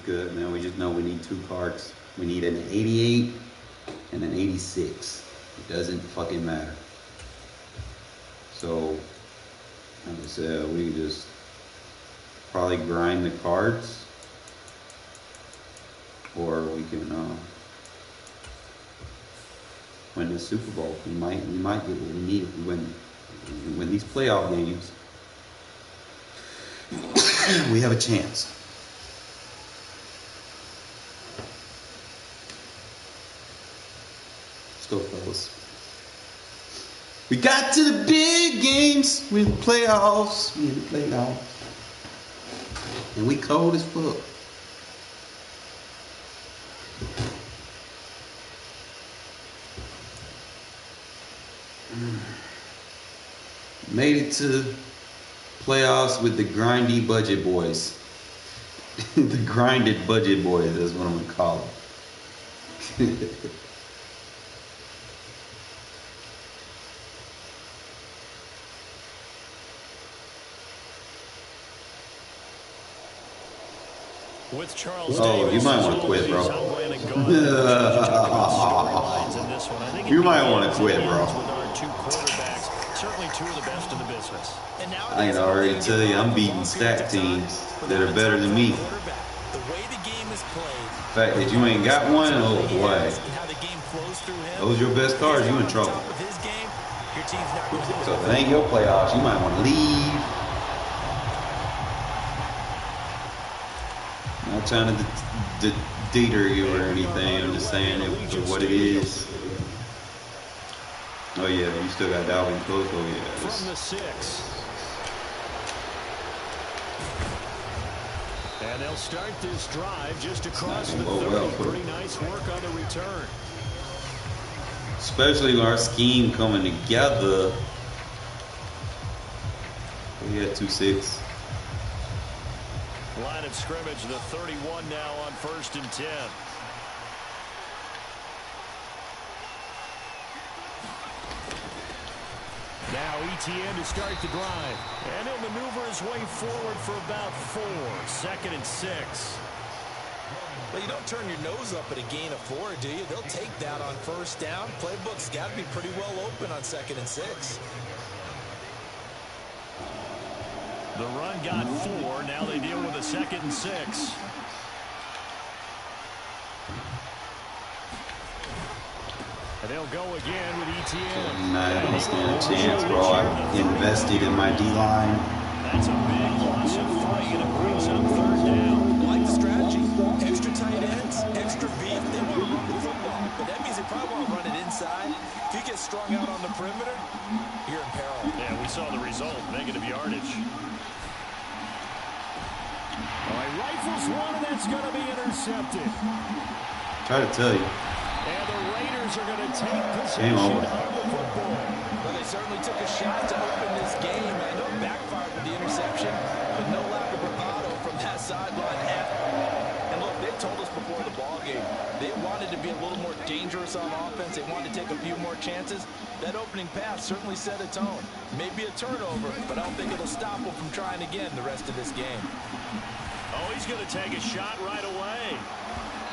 Good. Now we just know we need 2 cards. We need an 88 and an 86. It doesn't fucking matter. So, like I said, we can just probably grind the cards, or we can win the Super Bowl. We might get what we need if we win these playoff games. We have a chance. Let's go, fellas. We got to the big games. We in the playoffs. And we cold as fuck. Made it to the playoffs with the grindy budget boys. The grinded budget boys, that's what I'm going to call them. With Charles you might want to quit, bro. You might want to quit, bro. Certainly 2 of the best in the business. I can already tell you, I'm beating stack teams that are better than me. The way the game is played. The fact that you ain't got one, oh boy. Those your best cards, you in trouble. So if it ain't your playoffs, you might want to leave. I'm not trying to deter you or anything. I'm just saying it for what it is. Oh yeah, you still got Dalvin Cook. Oh yeah. From the 6. And they'll start this drive just across the 30. Pretty nice work on the return. Especially with our scheme coming together. We had 2-6. Line of scrimmage, the 31 now on 1st and 10. Now ETN to start the drive. And he'll maneuver his way forward for about 4. 2nd and 6. Well, you don't turn your nose up at a gain of 4, do you? They'll take that on 1st down. Playbook's got to be pretty well open on 2nd and 6. The run got 4. Now they deal with a 2nd and 6. And they'll go again with ETN. I don't stand a chance, bro. I invested in my D-line. That's a big loss of 3, and it brings up 3rd down. I like the strategy. Extra tight ends, extra beef. They want to run the football, but that means they probably want to run it inside. If you get strung out on the perimeter, you're in peril. Yeah, we saw the result. Negative yardage. All right, rifles one, and that's going to be intercepted. Try to tell you. And the Raiders are going to take possession of the football. Well, they certainly took a shot to open this game. I know it backfired with the interception, but no lack of bravado from that sideline. And look, they told us before the ball game they wanted to be a little more dangerous on offense. They wanted to take a few more chances. That opening pass certainly set a tone. Maybe a turnover, but I don't think it'll stop them from trying again the rest of this game. Oh, he's going to take a shot right away.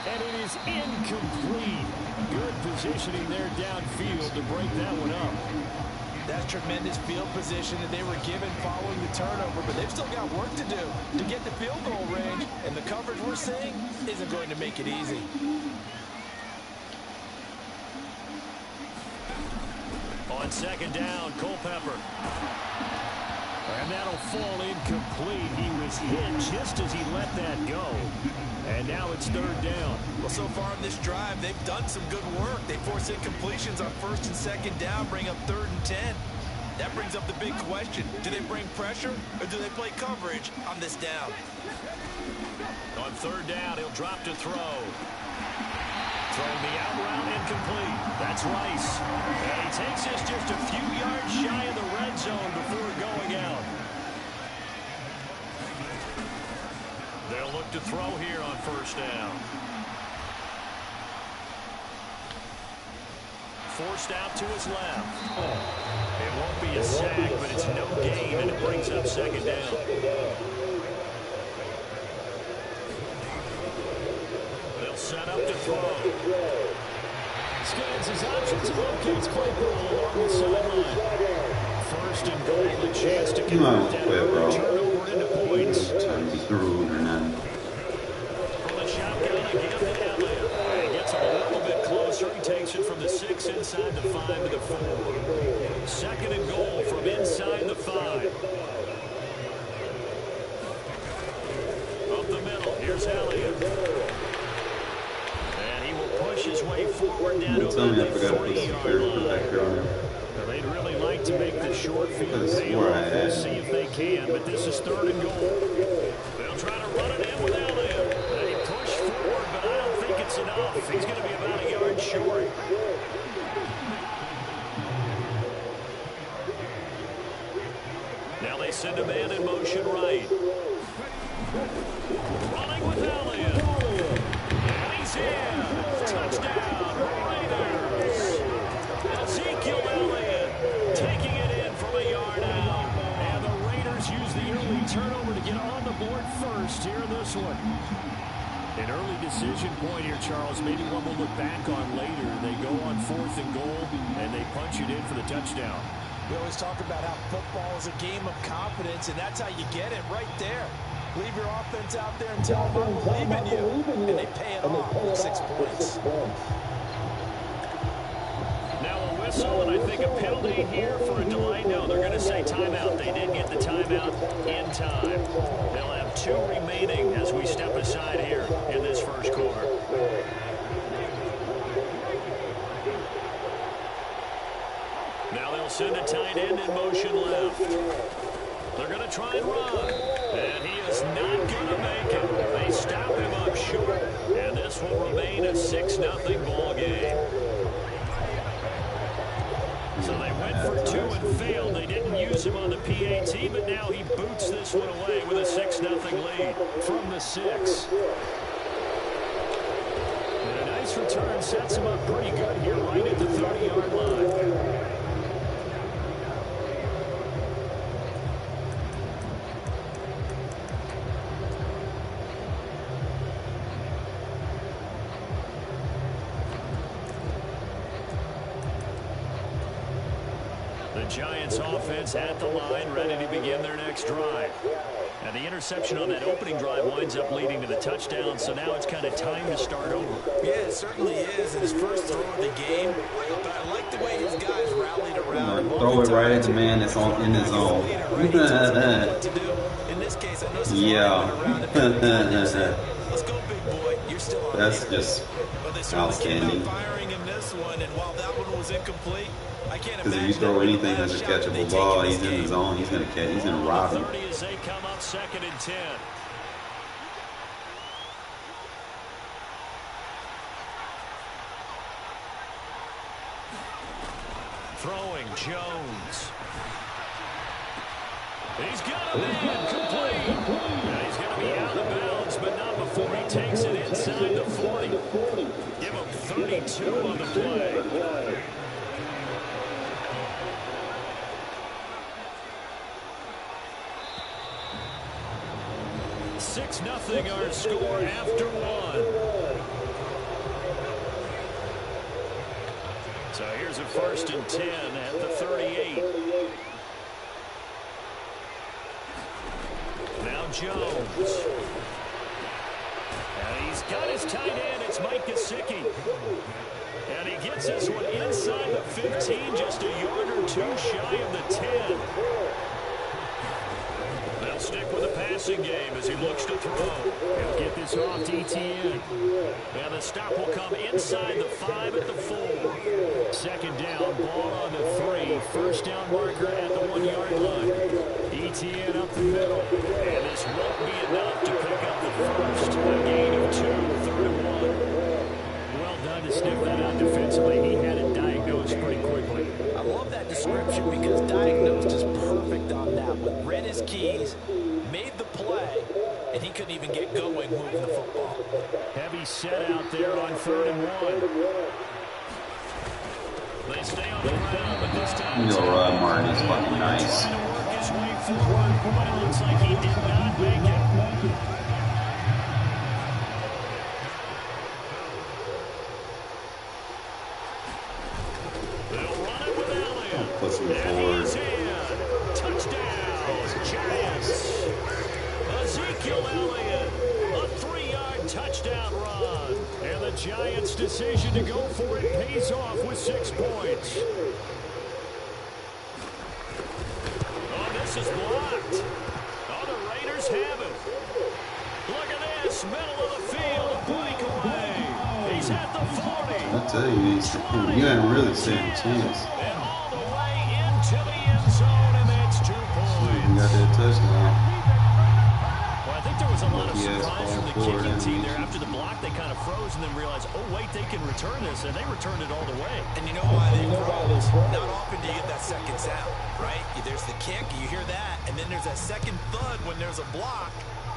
And it is incomplete. Good positioning there downfield to break that one up. That's tremendous field position that they were given following the turnover, but they've still got work to do to get to field goal range, and the coverage we're seeing isn't going to make it easy. On second down, Culpepper. And that'll fall incomplete. He was hit just as he let that go. And now it's third down. Well, so far in this drive, they've done some good work. They force incompletions on first and second down, bring up 3rd and 10. That brings up the big question. Do they bring pressure or do they play coverage on this down? On third down, he'll drop to throw. Throwing the out route incomplete. That's Rice. And he takes this just a few yards shy of the red zone before going out. They'll look to throw here on first down. Forced out to his left. It won't be a sack, but it's no gain, and it brings up second down. They'll set up to throw. Scans his options and locates Claypool along the sideline. First and goal, a chance to convert that turnover into points. Time to be through or not. From the shotgun again to Elliott. And he gets a little bit closer. He takes it from the 6 inside the 5 to the 4. Second and goal from inside the 5. Up the middle, here's Elliott. And he will push his way forward down over the 3-yard line. Now, they'd really like to make the short field pay off. We'll see if they can, but this is third and goal. They'll try to run it in with Elliott. They push forward, but I don't think it's enough. He's going to be about a yard short. Now they send a man in motion right. Running with Elliott. And he's in. Touchdown, Raiders. Ezekiel Elliott taking it in from a yard out. And the Raiders use the early turnover to get on the board first here in this one. An early decision point here, Charles. Maybe one we'll look back on later. They go on 4th and goal, and they punch it in for the touchdown. We always talk about how football is a game of confidence, and that's how you get it right there. Leave your offense out there and tell them I believe in you, and they pay it off with 6 points. Now a whistle, and I think a penalty here for a delay. No, they're going to say timeout. They did get the timeout in time. They'll have 2 remaining as we step aside here in this first quarter. Now they'll send a tight end in motion left. They're going to try and run. And he is not going to make it. They stop him up short. And this will remain a 6-0 ball game. So they went for 2 and failed. They didn't use him on the PAT, but now he boots this one away with a 6-0 lead From the 6. And a nice return sets him up pretty good here right at the 30-yard line. The Giants offense at the line, ready to begin their next drive. And the interception on that opening drive winds up leading to the touchdown, so now it's kind of time to start over. Yeah, it certainly is. In his first throw of the game, but I like the way his guys rallied around. Throw it right at the man that's in his zone. In this case, I know let's go, big boy. You're still on. That's just outstanding. Firing in this one, and while that one was incomplete, I can't imagine. Because if you throw anything that's a catchable ball, he's in the zone. He's going to catch. He's going to rob him. 30 as they come up 2nd and 10. Throwing Jones. He's got him in, complete. Now he's going to be out of bounds, but not before he takes it inside the 40. Give him 32 on the play. Nothing our score after one. So here's a 1st and 10 at the 38. Now Jones. And he's got his tight end. It's Mike Gesicki. And he gets this one inside the 15, just a yard or two shy of the 10. They'll stick with the passing game as he looks to throw. He'll get this off to ETN. And the stop will come inside the 5 at the 4. 2nd down, ball on the 3. 1st down marker at the 1-yard line. ETN up the middle. And this won't be enough to pick up the first. A gain of 2, 3rd and 1. Well done to sniff that out defensively. He had it diagnosed pretty quickly. I love that description because diagnosed is perfect on that one. Read his keys, made the play, and he couldn't even get going moving the football. Heavy set out there on 3rd and 1. They stay on the ground, but this time Martin is fucking nice. trying to work his way forward, but it looks like he did not make it. Pushing forward. Touchdown, Giants. Ezekiel Elliott, a 3-yard touchdown run. And the Giants' decision to go for it pays off with 6 points. Oh, this is blocked. Oh, the Raiders have it. Look at this, middle of the field, a breakaway. He's at the 40. I tell you, you haven't really stood a chance. To the end zone, and that's 2 points. You got that touchdown. Well, I think there was a lot of surprise from the kicking team there. After the block, they kind of froze and then realized, oh, wait, they can return this, and they returned it all the way. And you know why they froze? Not often do you get that second sound, right? There's the kick, you hear that, and then there's that second thud when there's a block.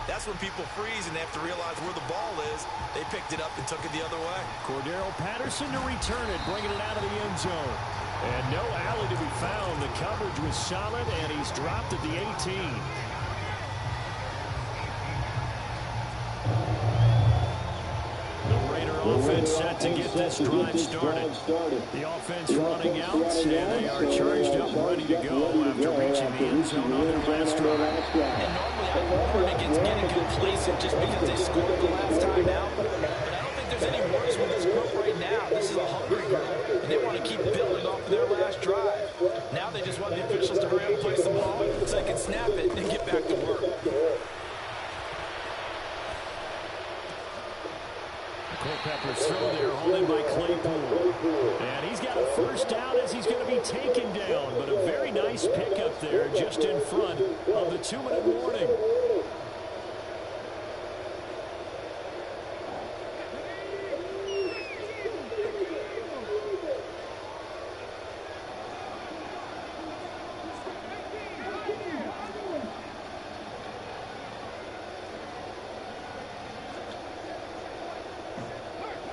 That's when people freeze and they have to realize where the ball is. They picked it up and took it the other way. Cordero Patterson to return it, bringing it out of the end zone. And no alley to be found. The coverage was solid, and he's dropped at the 18. The Raider offense set to get this drive started. The offense running out, and they are charged up and ready to go after reaching the end zone on their last drive. And normally I warn against getting complacent just because they scored the last time out. But I don't think there's any worries with this group right now. This is a hungry group, and they want to keep building off of their last drive. Now they just want the officials to hurry up and place the ball so they can snap it and get back to work. Culpepper's throw there, holding by Claypool. And he's got a 1st down as he's going to be taken down. But a very nice pickup there just in front of the 2-minute warning.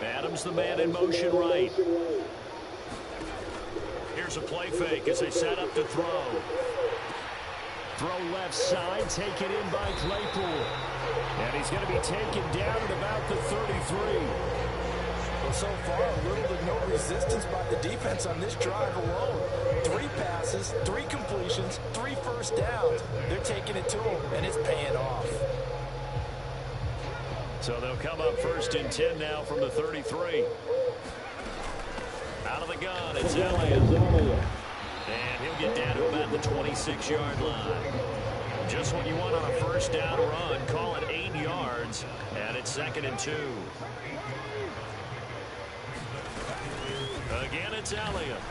Adams, the man in motion right. Here's a play fake as they set up to throw. Throw left side, taken in by Claypool. And he's going to be taken down at about the 33. Well, so far, a little to no resistance by the defense on this drive alone. 3 passes, 3 completions, 3 first downs. They're taking it to him, and it's paying off. So they'll come up 1st and 10 now from the 33. Out of the gun, it's Elliott. And he'll get down to about the 26-yard line. Just what you want on a 1st down run. Call it 8 yards, and it's 2nd and 2. Again, it's Elliott.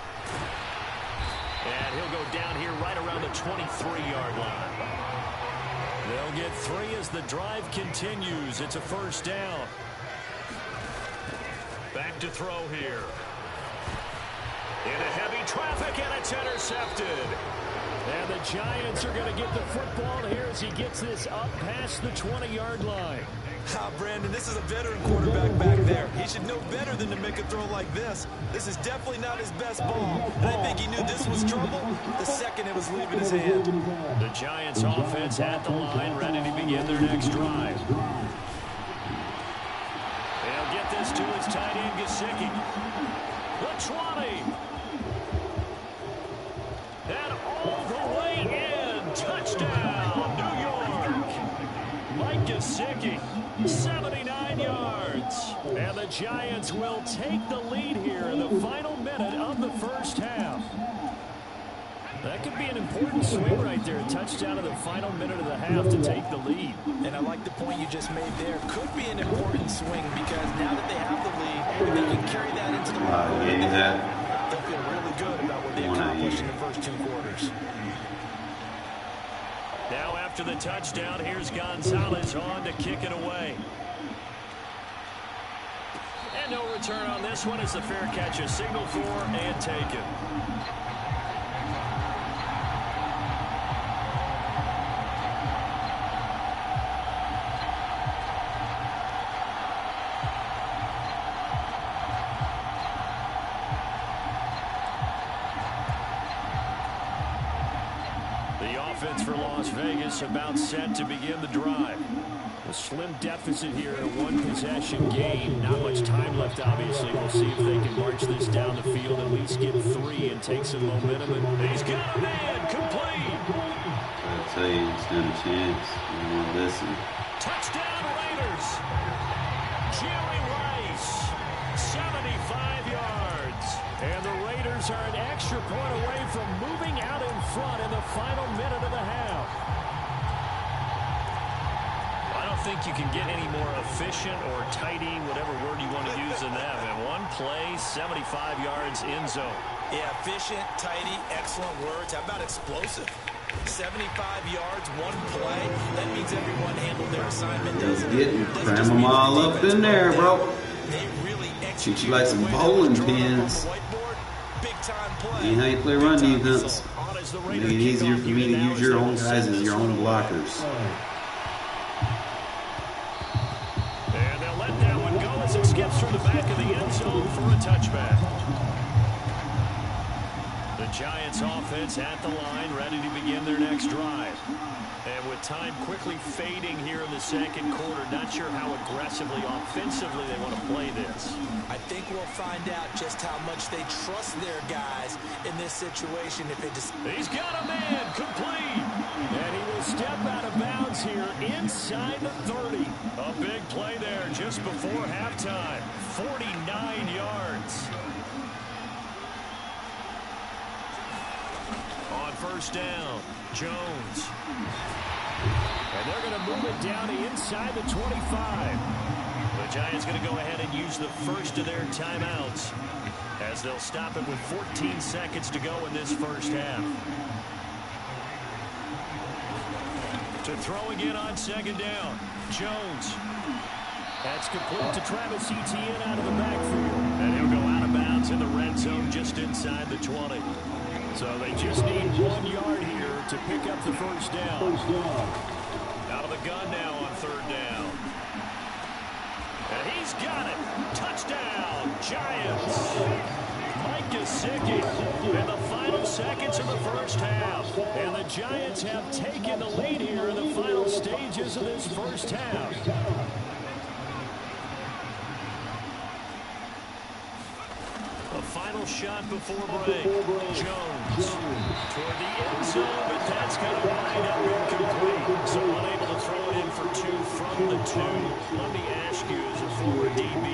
And he'll go down here right around the 23-yard line. They'll get 3 as the drive continues. It's a 1st down. Back to throw here. In a heavy traffic, and it's intercepted. And the Giants are going to get the football here as he gets this up past the 20-yard line. Brandon, this is a veteran quarterback back there. He should know better than to make a throw like this. This is definitely not his best ball. And I think he knew this was trouble the second it was leaving his hand. The Giants offense at the line, ready to begin their next drive. They'll get this to his tight end, Gesicki. The 20. And all the way in. Touchdown, New York. Mike Gesicki, 79 yards. And the Giants will take the lead here in the final minute of the first half. That could be an important swing right there. A touchdown in the final minute of the half to take the lead. And I like the point you just made there. Could be an important swing because now that they have the lead, they can carry that into the they'll feel really good about what they accomplished in the first 2 quarters. Now after the touchdown, here's Gonzalez on to kick it away. And no return on this one as the fair catch is signaled for and taken. For Las Vegas about set to begin the drive. A slim deficit here in a one-possession game. Not much time left, obviously. We'll see if they can march this down the field, at least get 3 and take some momentum. And he's got a man complete. I tell you, it's got a chance. You want to listen. Touchdown Raiders. Jerry Rice, 75 yards. And the Raiders are an extra point away from moving out in front in the final minute of the half. I don't think you can get any more efficient or tidy, whatever word you want to use in that. And one play, 75 yards in zone. Yeah, efficient, tidy, excellent words. How about explosive? 75 yards, one play. That means everyone handled their assignment. Cram them all up in there, bro. They really Treat you like some bowling pins. Ain't how you play run defense. Make it easier for me to use your own guys as your own blockers. And they'll let that one go as it skips through the back of the end zone for a touchback. The Giants offense at the line, ready to begin their next drive. And with time quickly fading here in the second quarter, not sure how aggressively, offensively they want to play this. I think we'll find out just how much they trust their guys in this situation. If it just... He's got a man complete. And he will step out of bounds here inside the 30. A big play there just before halftime. 49 yards. On first down, Jones. And they're going to move it down to inside the 25. The Giants going to go ahead and use the first of their timeouts as they'll stop it with 14 seconds to go in this first half. To throw again on second down, Jones. That's complete to Travis Etienne out of the backfield. And he'll go out of bounds in the red zone just inside the 20. So they just need 1 yard here to pick up the first down. Out of the gun now on third down. And he's got it. Touchdown, Giants. Mike Gesicki in the final seconds of the first half. And the Giants have taken the lead here in the final stages of this first half. A final shot before break. Jones toward the end zone, but that's going to wind up incomplete. So unable to throw it in for 2 from the 2. Let me ask you, as a former DB,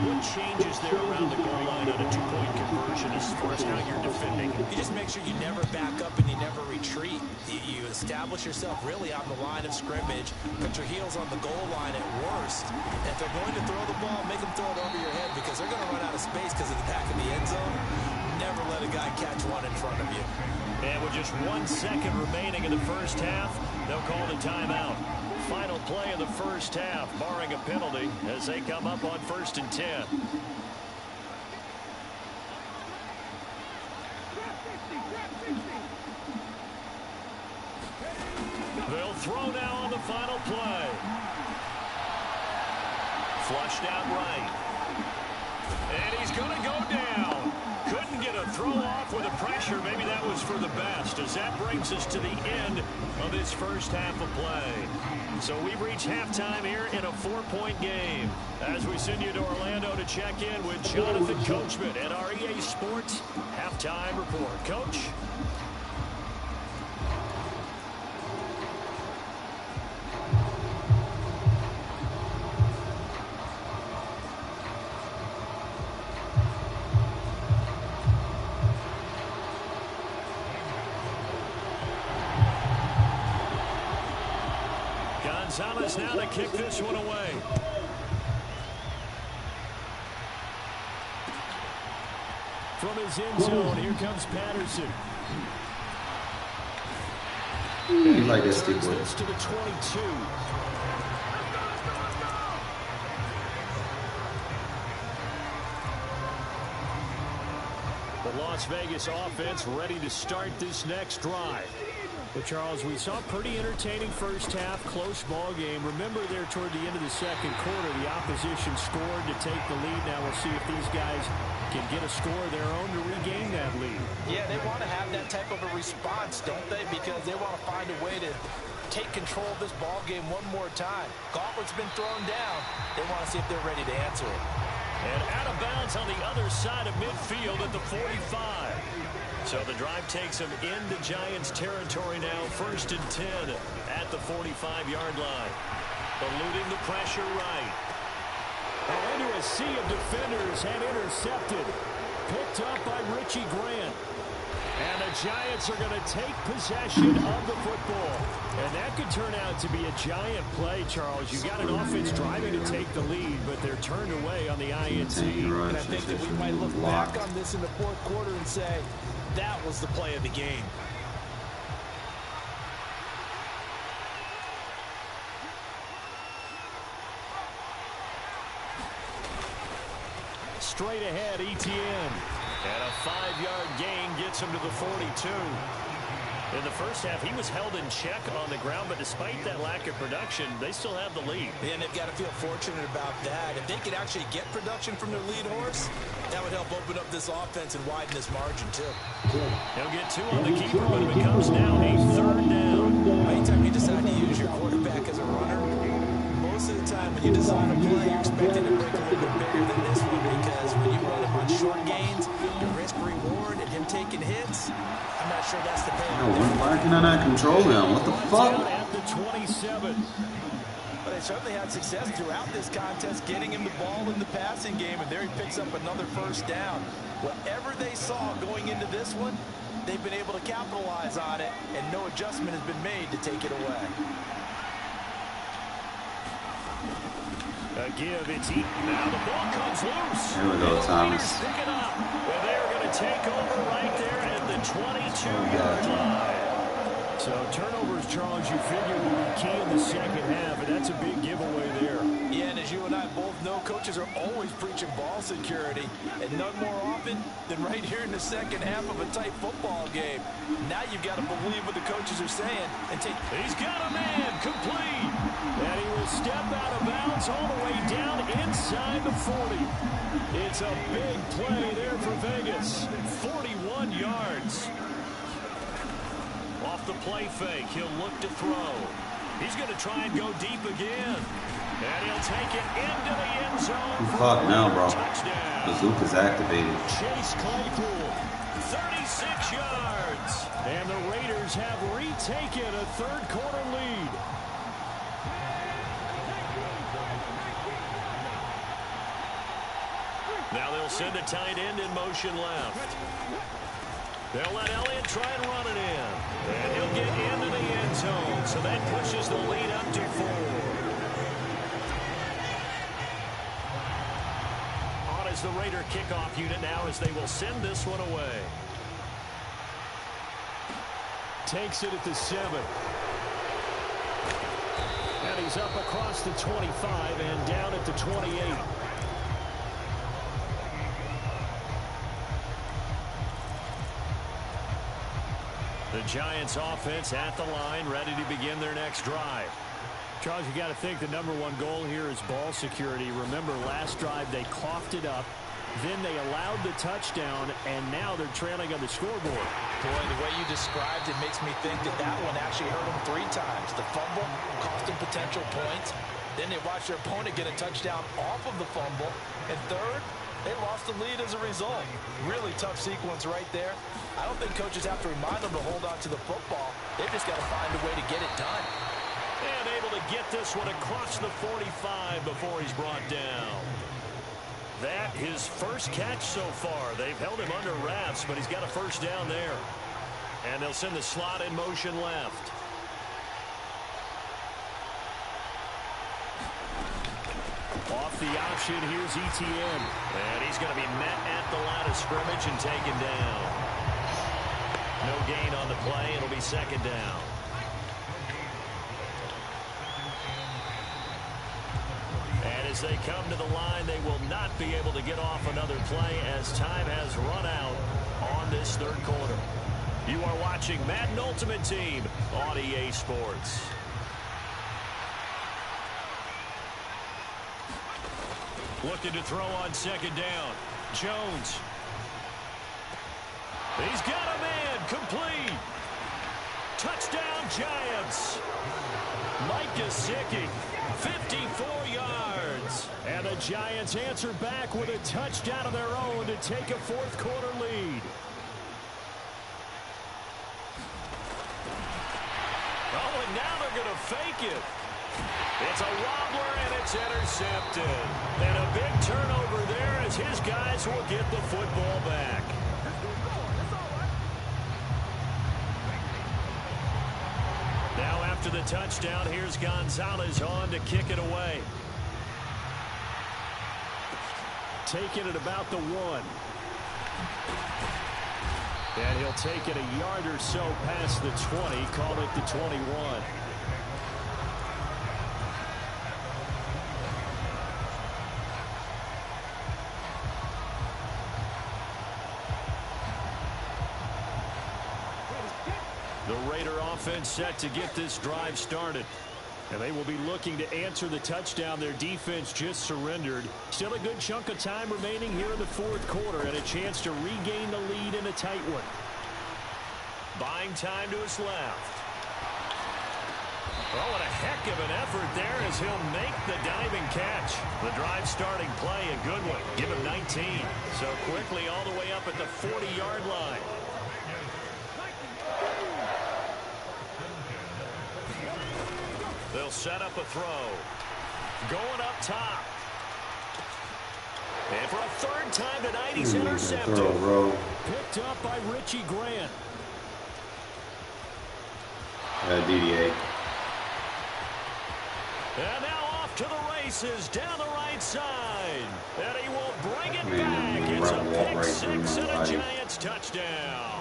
what changes there around the goal line on a 2-point conversion as far as how you're defending? You just make sure you never back up and you never retreat. You establish yourself really on the line of scrimmage, put your heels on the goal line at worst. And if they're going to throw the ball, make them throw it over your head because they're going to run out of space because of the back of the end zone. Never let a guy catch one in front of you. And with just 1 second remaining in the first half, they'll call the timeout. Final play of the first half, barring a penalty, as they come up on 1st and 10. They'll throw now on the final play. Flushed out right. And he's going to go down. Couldn't get a throw off with the pressure. Maybe that was for the best, as that brings us to the end of this first half of play. So we've reached halftime here in a 4-point game. As we send you to Orlando to check in with Jonathan Coachman at our EA Sports Halftime Report. Coach? Gonzalez now to kick this one away. From his end zone, here comes Patterson. You like this stick with this to the 22. The Las Vegas offense ready to start this next drive. But, Charles, we saw a pretty entertaining first half, close ball game. Remember there toward the end of the second quarter, the opposition scored to take the lead. Now we'll see if these guys can get a score of their own to regain that lead. Yeah, they want to have that type of a response, don't they? Because they want to find a way to take control of this ball game one more time. Gauntlet's been thrown down. They want to see if they're ready to answer it. And out of bounds on the other side of midfield at the 45. So the drive takes them into Giants territory now, 1st and 10 at the 45-yard line. Eluding the pressure right. And into a sea of defenders and intercepted. Picked up by Richie Grant. And the Giants are going to take possession of the football. And that could turn out to be a giant play, Charles. You got an offense driving to take the lead, but they're turned away on the INT. And I think that we might look back on this in the fourth quarter and say, that was the play of the game. Straight ahead, ETN. And a 5-yard gain gets him to the 42. In the first half, he was held in check on the ground, but despite that lack of production, they still have the lead. And they've got to feel fortunate about that. If they could actually get production from their lead horse, that would help open up this offense and widen this margin, too. He'll get 2 on the keeper, but it becomes now a 3rd down. Anytime you decide to use your quarterback as a runner, most of the time when you design a play, you're expecting to break a little bit bigger than this one, because when you run him on short gains, the risk-reward and him taking hits, I'm not sure that's the payoff. Why can I not control him? What the fuck? At the 27. But they certainly had success throughout this contest, getting him the ball in the passing game, and there he picks up another 1st down. Whatever they saw going into this one, they've been able to capitalize on it, and no adjustment has been made to take it away. A give, it's Eaton. Now the ball comes loose. Here we go, Thomas. Pick it up. Well, they're going to take over right there at the 22-yard line. So turnovers, Charles, you figure will be key in the second half, and that's a big giveaway there. Yeah, and as you and I both know, coaches are always preaching ball security, and none more often than right here in the second half of a tight football game. Now you've got to believe what the coaches are saying and take. He's got a man complete. And he will step out of bounds all the way down inside the 40. It's a big play there for Vegas. 41 yards. Off the play fake, he'll look to throw. He's going to try and go deep again. And he'll take it into the end zone. Fuck now, bro. Touchdown. The Zook is activated. Chase Claypool. 36 yards. And the Raiders have retaken a 3rd quarter lead. Now they'll send a tight end in motion left. They'll let Elliott try and run it in. And he'll get into the end zone. So that pushes the lead up to 4. On is the Raider kickoff unit now as they will send this one away. Takes it at the 7. And he's up across the 25 and down at the 28. The Giants offense at the line, ready to begin their next drive. Charles, you got to think the #1 goal here is ball security. Remember, last drive they coughed it up. Then they allowed the touchdown, and now they're trailing on the scoreboard. Boy, the way you described it makes me think that that one actually hurt them 3 times. The fumble cost them potential points. Then they watched their opponent get a touchdown off of the fumble. And third, they lost the lead as a result. Really tough sequence right there. I don't think coaches have to remind them to hold on to the football. They've just got to find a way to get it done. And able to get this one across the 45 before he's brought down. That his first catch so far. They've held him under wraps, but he's got a first down there. And they'll send the slot in motion left. Off the option, here's ETN. And he's going to be met at the line of scrimmage and taken down. No gain on the play. It'll be second down. And as they come to the line, they will not be able to get off another play as time has run out on this third quarter. You are watching Madden Ultimate Team on EA Sports. Looking to throw on second down. Jones. He's got a man. Complete. Touchdown, Giants. Mike Gesicki, 54 yards. And the Giants answer back with a touchdown of their own to take a fourth quarter lead. Oh, and now they're going to fake it. It's a wobbler, and it's intercepted. And a big turnover there as his guys will get the football back. Now after the touchdown, here's Gonzalez on to kick it away. Taking it about the 1. And he'll take it a yard or so past the 20, call it the 21. The Raider offense set to get this drive started. And they will be looking to answer the touchdown their defense just surrendered. Still a good chunk of time remaining here in the fourth quarter and a chance to regain the lead in a tight one. Buying time to his left. Oh, what a heck of an effort there as he'll make the diving catch. The drive starting play, a good one. Give him 19. So quickly all the way up at the 40-yard line. They'll set up a throw. Going up top. And for a third time tonight, he's intercepted. Picked up by Richie Grant. DDA. And now off to the races down the right side. And he will bring it back. It's a pick six and a Giants touchdown.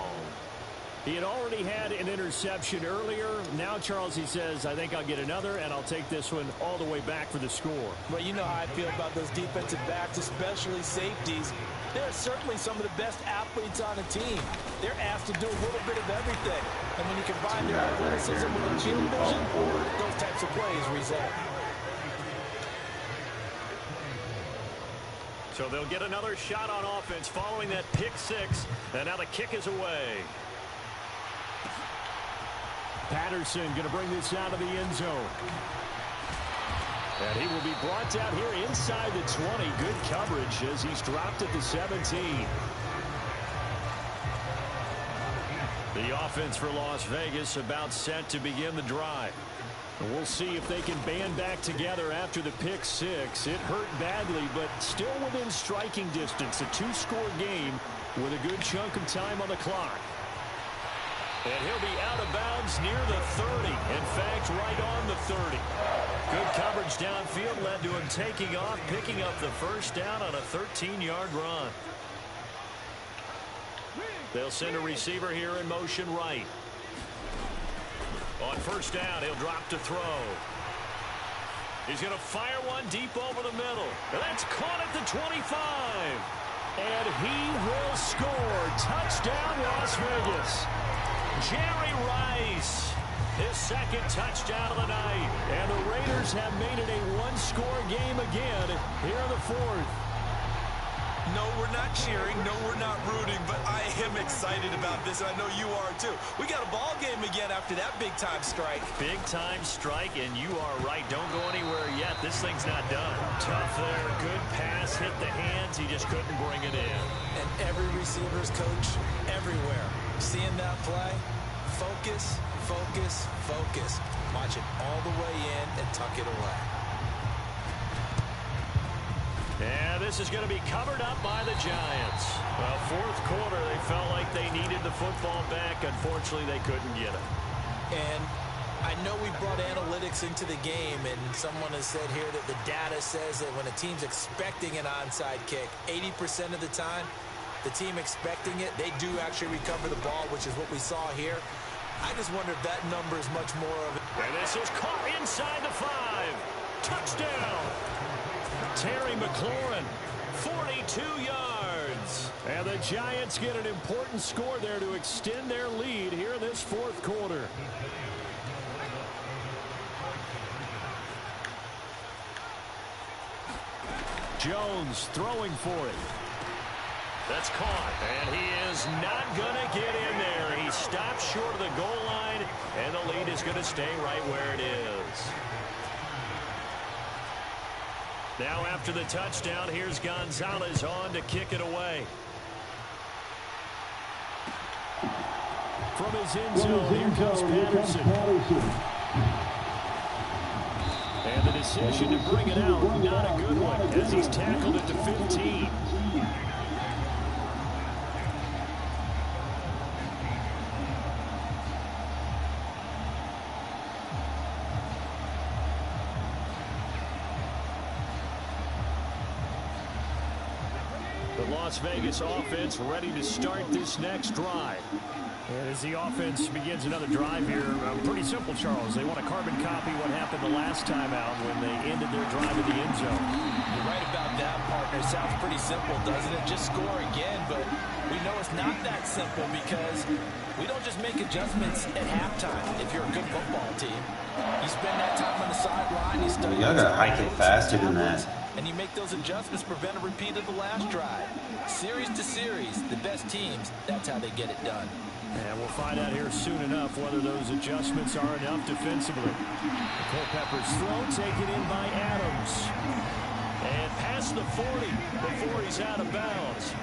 He had already had an interception earlier. Now, Charles, he says, I think I'll get another, and I'll take this one all the way back for the score. Well, you know how I feel about those defensive backs, especially safeties. They're certainly some of the best athletes on the team. They're asked to do a little bit of everything. And when you combine their athleticism with a field vision, those types of plays result. So they'll get another shot on offense following that pick six. And now the kick is away. Patterson going to bring this out of the end zone. And he will be brought down here inside the 20. Good coverage as he's dropped at the 17. The offense for Las Vegas about set to begin the drive. And we'll see if they can band back together after the pick six. It hurt badly, but still within striking distance. A 2-score game with a good chunk of time on the clock. And he'll be out of bounds near the 30. In fact, right on the 30. Good coverage downfield led to him taking off, picking up the first down on a 13-yard run. They'll send a receiver here in motion right. On first down, he'll drop to throw. He's going to fire one deep over the middle. And that's caught at the 25. And he will score. Touchdown, Las Vegas. Jerry Rice, his second touchdown of the night. And the Raiders have made it a one-score game again here in the fourth. No, we're not cheering. No, we're not rooting. But I am excited about this, and I know you are too. We got a ball game again after that big-time strike. Big-time strike, and you are right. Don't go anywhere yet. This thing's not done. Tough there. Good pass. Hit the hands. He just couldn't bring it in. And every receiver's coach everywhere. Seeing that play, focus, focus, focus. Watch it all the way in and tuck it away. Yeah, this is going to be covered up by the Giants. Well, fourth quarter, they felt like they needed the football back. Unfortunately, they couldn't get it. And I know we brought analytics into the game, and someone has said here that the data says that when a team's expecting an onside kick, 80% of the time, the team expecting it, they do actually recover the ball, which is what we saw here. I just wonder if that number is much more of it. And this is caught inside the 5. Touchdown. Terry McLaurin, 42 yards. And the Giants get an important score there to extend their lead here in this fourth quarter. Jones throwing for it. That's caught, and he is not going to get in there. He stops short of the goal line, and the lead is going to stay right where it is. Now after the touchdown, here's Gonzalez on to kick it away. From his end zone, here comes Patterson. And the decision to bring it out, not a good one, as he's tackled at the 15. Las Vegas offense ready to start this next drive. And as the offense begins another drive here, pretty simple, Charles. They want to carbon copy what happened the last time out when they ended their drive in the end zone. You're right about that, partner. Sounds pretty simple, doesn't it? Just score again, but we know it's not that simple because we don't just make adjustments at halftime if you're a good football team. You spend that time on the sideline, you study. Y'all gotta hike it faster than that. And you make those adjustments, prevent a repeat of the last drive. Series to series, the best teams, that's how they get it done. And we'll find out here soon enough whether those adjustments are enough defensively. Culpepper's throw taken in by Adams. And past the 40 before he's out of bounds.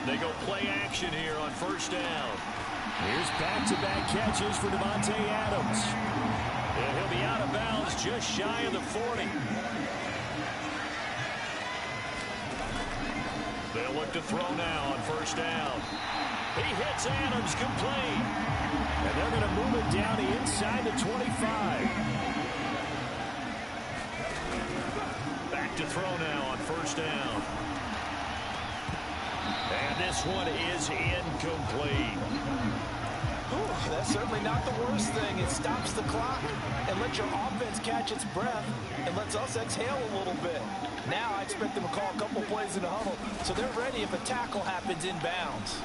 They go play action here on first down. Here's back-to-back catches for Devontae Adams. And he'll be out of bounds just shy of the 40. They'll look to throw now on first down. He hits Adams complete. And they're going to move it down the inside the 25. Back to throw now on first down. And this one is incomplete. Ooh, that's certainly not the worst thing. It stops the clock and lets your offense catch its breath and lets us exhale a little bit. Now I expect them to call a couple plays in the huddle so they're ready if a tackle happens inbounds.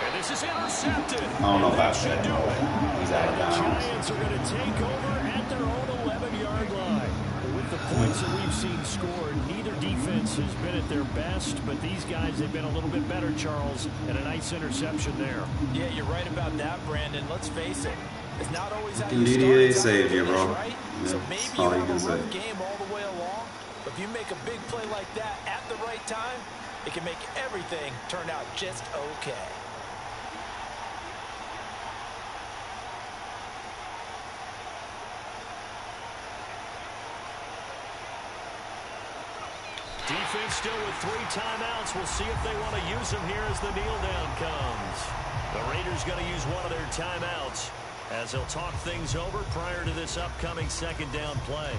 And this is intercepted. I don't know about that. He's out of bounds. The Giants are going to take over at their own 11-yard line. With the points that we've seen scored, neither defense has been at their best, but these guys have been a little bit better, Charles, and a nice interception there. Yeah, you're right about that, Brandon. Let's face it. It's not always how you DDA start. saved you, bro. Right? Yeah, So maybe that's you all have you can a say. rough game all the way along, but if you make a big play like that at the right time, it can make everything turn out just okay. Defense still with 3 timeouts. We'll see if they want to use them here as the kneel down comes. The Raiders going to use one of their timeouts as they'll talk things over prior to this upcoming second down play.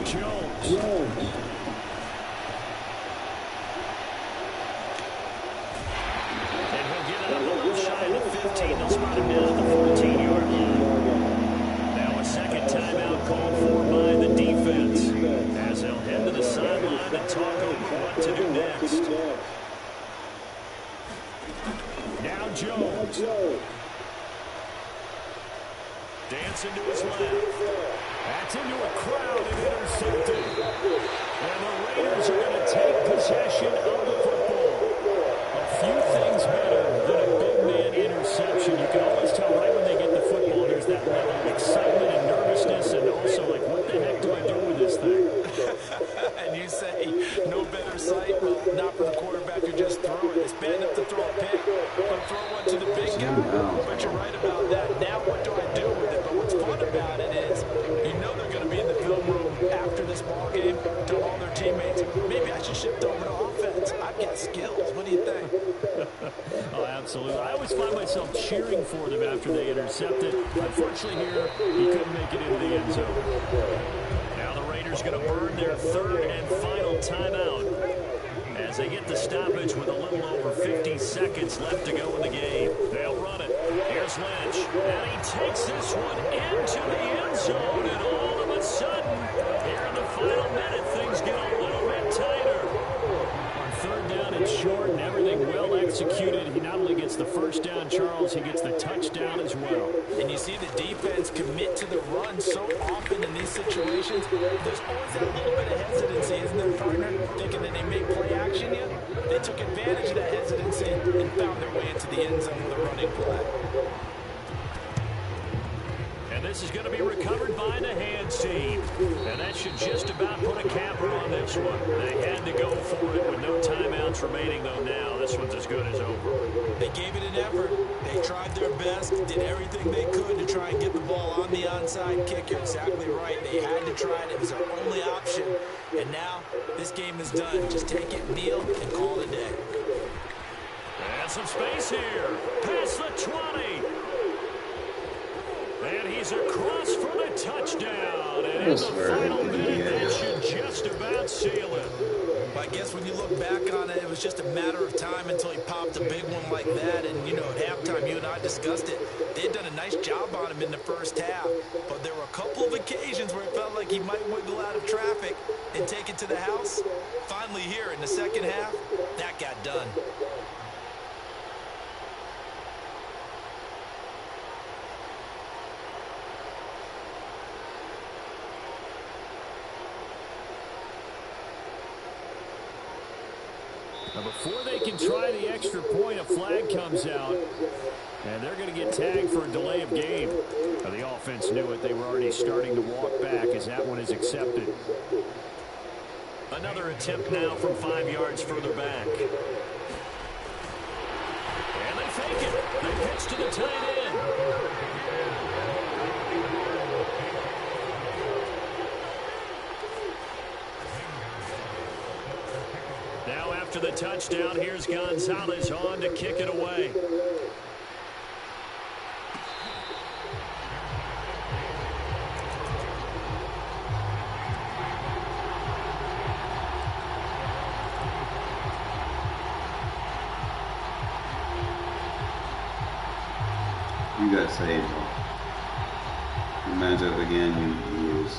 Jones. And he'll get it up a little shy of the 15. They'll spot him down at the 14-yard line. Now a second timeout called for by the defense as they'll head to the sideline and talk over what to do next. Now Jones. Dancing to his left. That's into a crowd and intercepted. And the Raiders are going to take possession of the football. A few things better than a big man interception. You can always tell right when they get the football, there's that level of excitement and nervousness and also like, what the heck do I do with this thing? And you say, no better sight? Well, not for the quarterback who just threw it. It's bad enough to throw a pick, but throw one to the big guy. But you're right about that. Now what do I do with it? But what's fun about it is, you know they're going to be in the film room after this ball game, tell all their teammates, maybe I should shift over to offense. I've got skills. What do you think? Oh, absolutely. I always find myself cheering for them after they intercept it. Unfortunately here, he couldn't make it into the end zone. Now the Raiders going to burn their third and final timeout as they get the stoppage with a little over 50 seconds left to go in the game. They'll run it. Here's Lynch. And he takes this one into the end zone. And all of a sudden, here in the final minute, things get a little bit tighter. On third down and short and everything well executed. He not only gets the first down, Charles, he gets the touchdown as well. And you see the defense commit to the run so often in these situations. There's always that little bit of hesitancy, isn't there, partner? Thinking that they may play action yet. They took advantage of that hesitancy and found their way into the end zone with a running play. And this is going to be recovered by the hands team. And that should just about put a capper on this one. They had to go for it with no timeouts remaining, though, now. This one's as good as over. They gave it an effort. They tried their best, did everything they could to try and get the ball on the onside kick. You're exactly right. They had to try it. It was their only option. And now this game is done. Just take it, kneel, and call it a day. And some space here. Past the 20. And he's across for the touchdown. And in the final minute, that should just about seal it. I guess when you look back on it, it was just a matter of time until he popped a big one like that. And, you know, at halftime, you and I discussed it. They'd done a nice job on him in the first half. But there were a couple of occasions where it felt like he might wiggle out of traffic and take it to the house. Finally here in the second half, that got done. Now before they can try the extra point, a flag comes out, and they're going to get tagged for a delay of game. Now the offense knew it. They were already starting to walk back as that one is accepted. Another attempt now from 5 yards further back. And they fake it. They pitch to the tight end. Now after the touchdown, here's Gonzalez on to kick it away. You got saved. You match up again, you lose.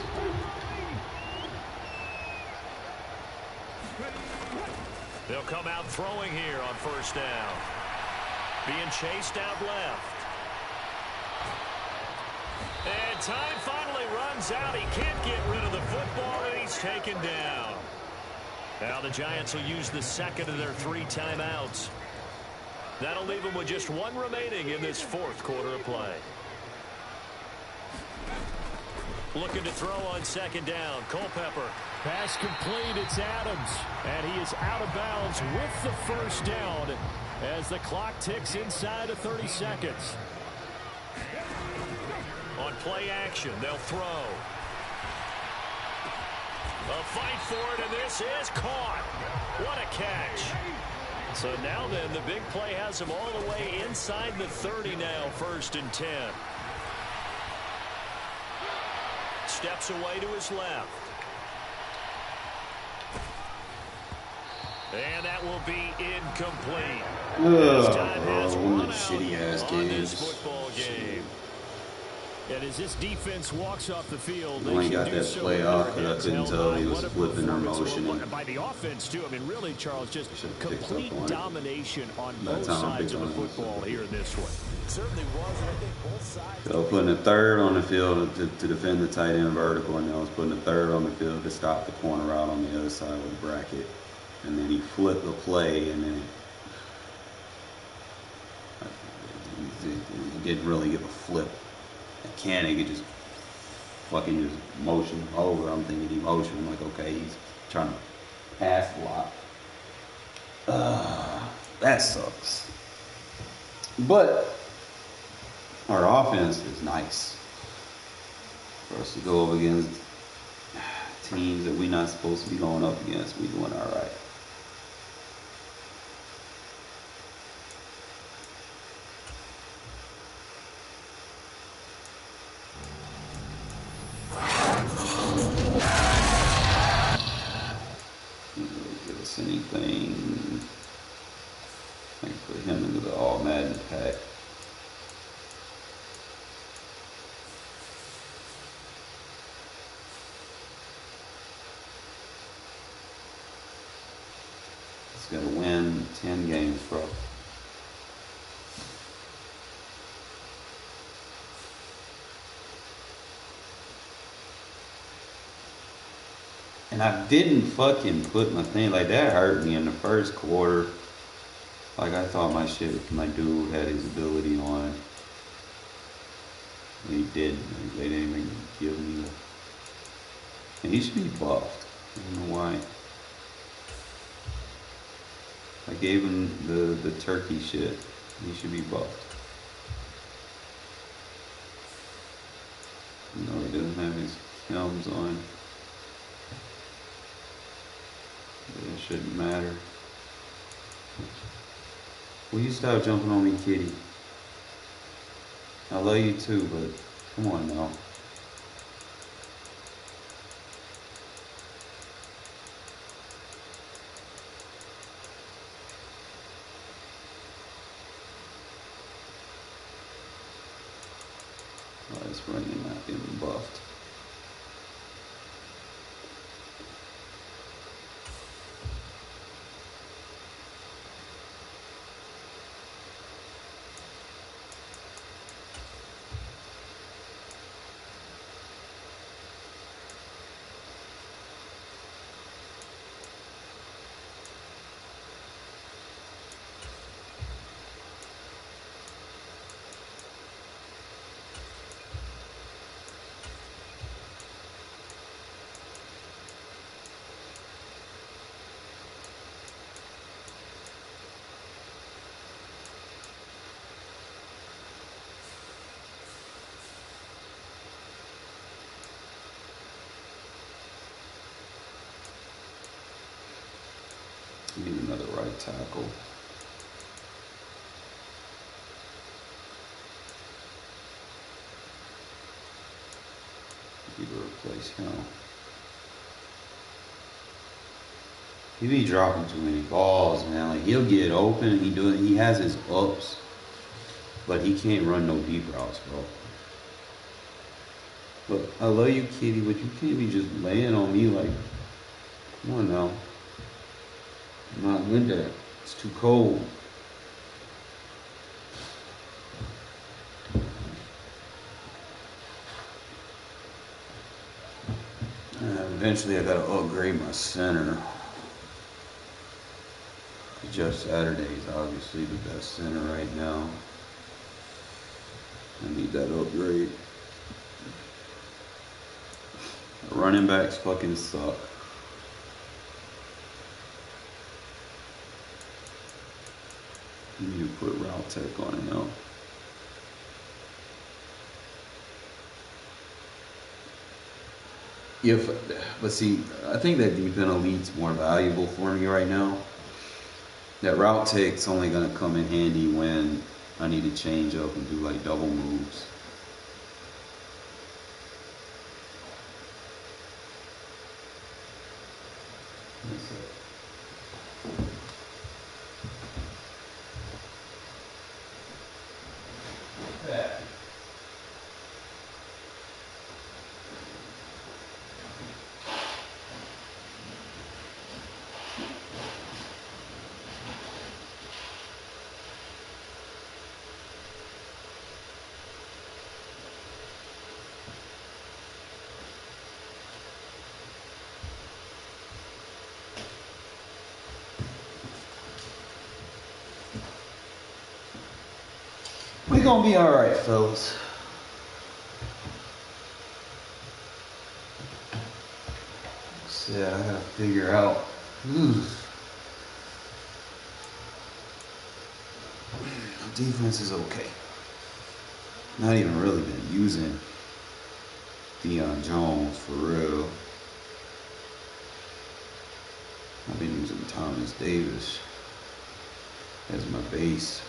They'll come out throwing here on first down. Being chased out left. And time finally runs out. He can't get rid of the football, and he's taken down. Now the Giants will use the second of their 3 timeouts. That'll leave them with just 1 remaining in this 4th quarter of play. Looking to throw on second down. Culpepper. Pass complete. It's Adams. And he is out of bounds with the first down as the clock ticks inside of 30 seconds. On play action, they'll throw. A fight for it, and this is caught. What a catch. So now then, the big play has him all the way inside the 30 now, 1st and 10. Steps away to his left. And that will be incomplete. One of the shitty ass games. Football game. And as this defense walks off the field, I only got that play off because I couldn't tell if he was flipping or motioning. By the offense, too. I mean, really, Charles, just complete domination on both sides of the football here in this one. It certainly was, and I think both sides. So putting a third on the field to defend the tight end vertical, and I was putting a third on the field to stop the corner out on the other side with the bracket. And then he flipped the play, and then he didn't really give a flip. Mechanic, it just fucking just motion over. I'm thinking he motioned. I'm like, okay, he's trying to pass block. That sucks. But our offense is nice for us to go up against teams that we're not supposed to be going up against. We're doing all right. Anything. I can put him into the All Madden pack. He's got to win 10 games, bro. And I didn't fucking put my thing, like that hurt me in the first quarter. Like I thought my dude had his ability on. He didn't. They didn't even give me the. And he should be buffed. I don't know why. I gave him the turkey shit. He should be buffed. No, he doesn't have his helms on. It shouldn't matter. Will you stop jumping on me, kitty? I love you too, but come on now. Oh, it's running, not getting buffed. Need another right tackle. Need to replace him. He be dropping too many balls, man. Like he'll get open and he has his ups, but he can't run no deep routes, bro. But I love you, kitty, but you can't be just laying on me like, come on now. I'm not with that. It's too cold. Eventually I gotta upgrade my center. Jeff Saturday is obviously the best center right now. I need that upgrade. Running backs fucking suck. You need to put route tech on him. But see, I think that deep end elite's more valuable for me right now. That route tech's only gonna come in handy when I need to change up and do like double moves. That's it. gonna be alright, fellas. Said I gotta figure out. Defense is okay. Not even really been using Deion Jones for real. I've been using Thomas Davis as my base.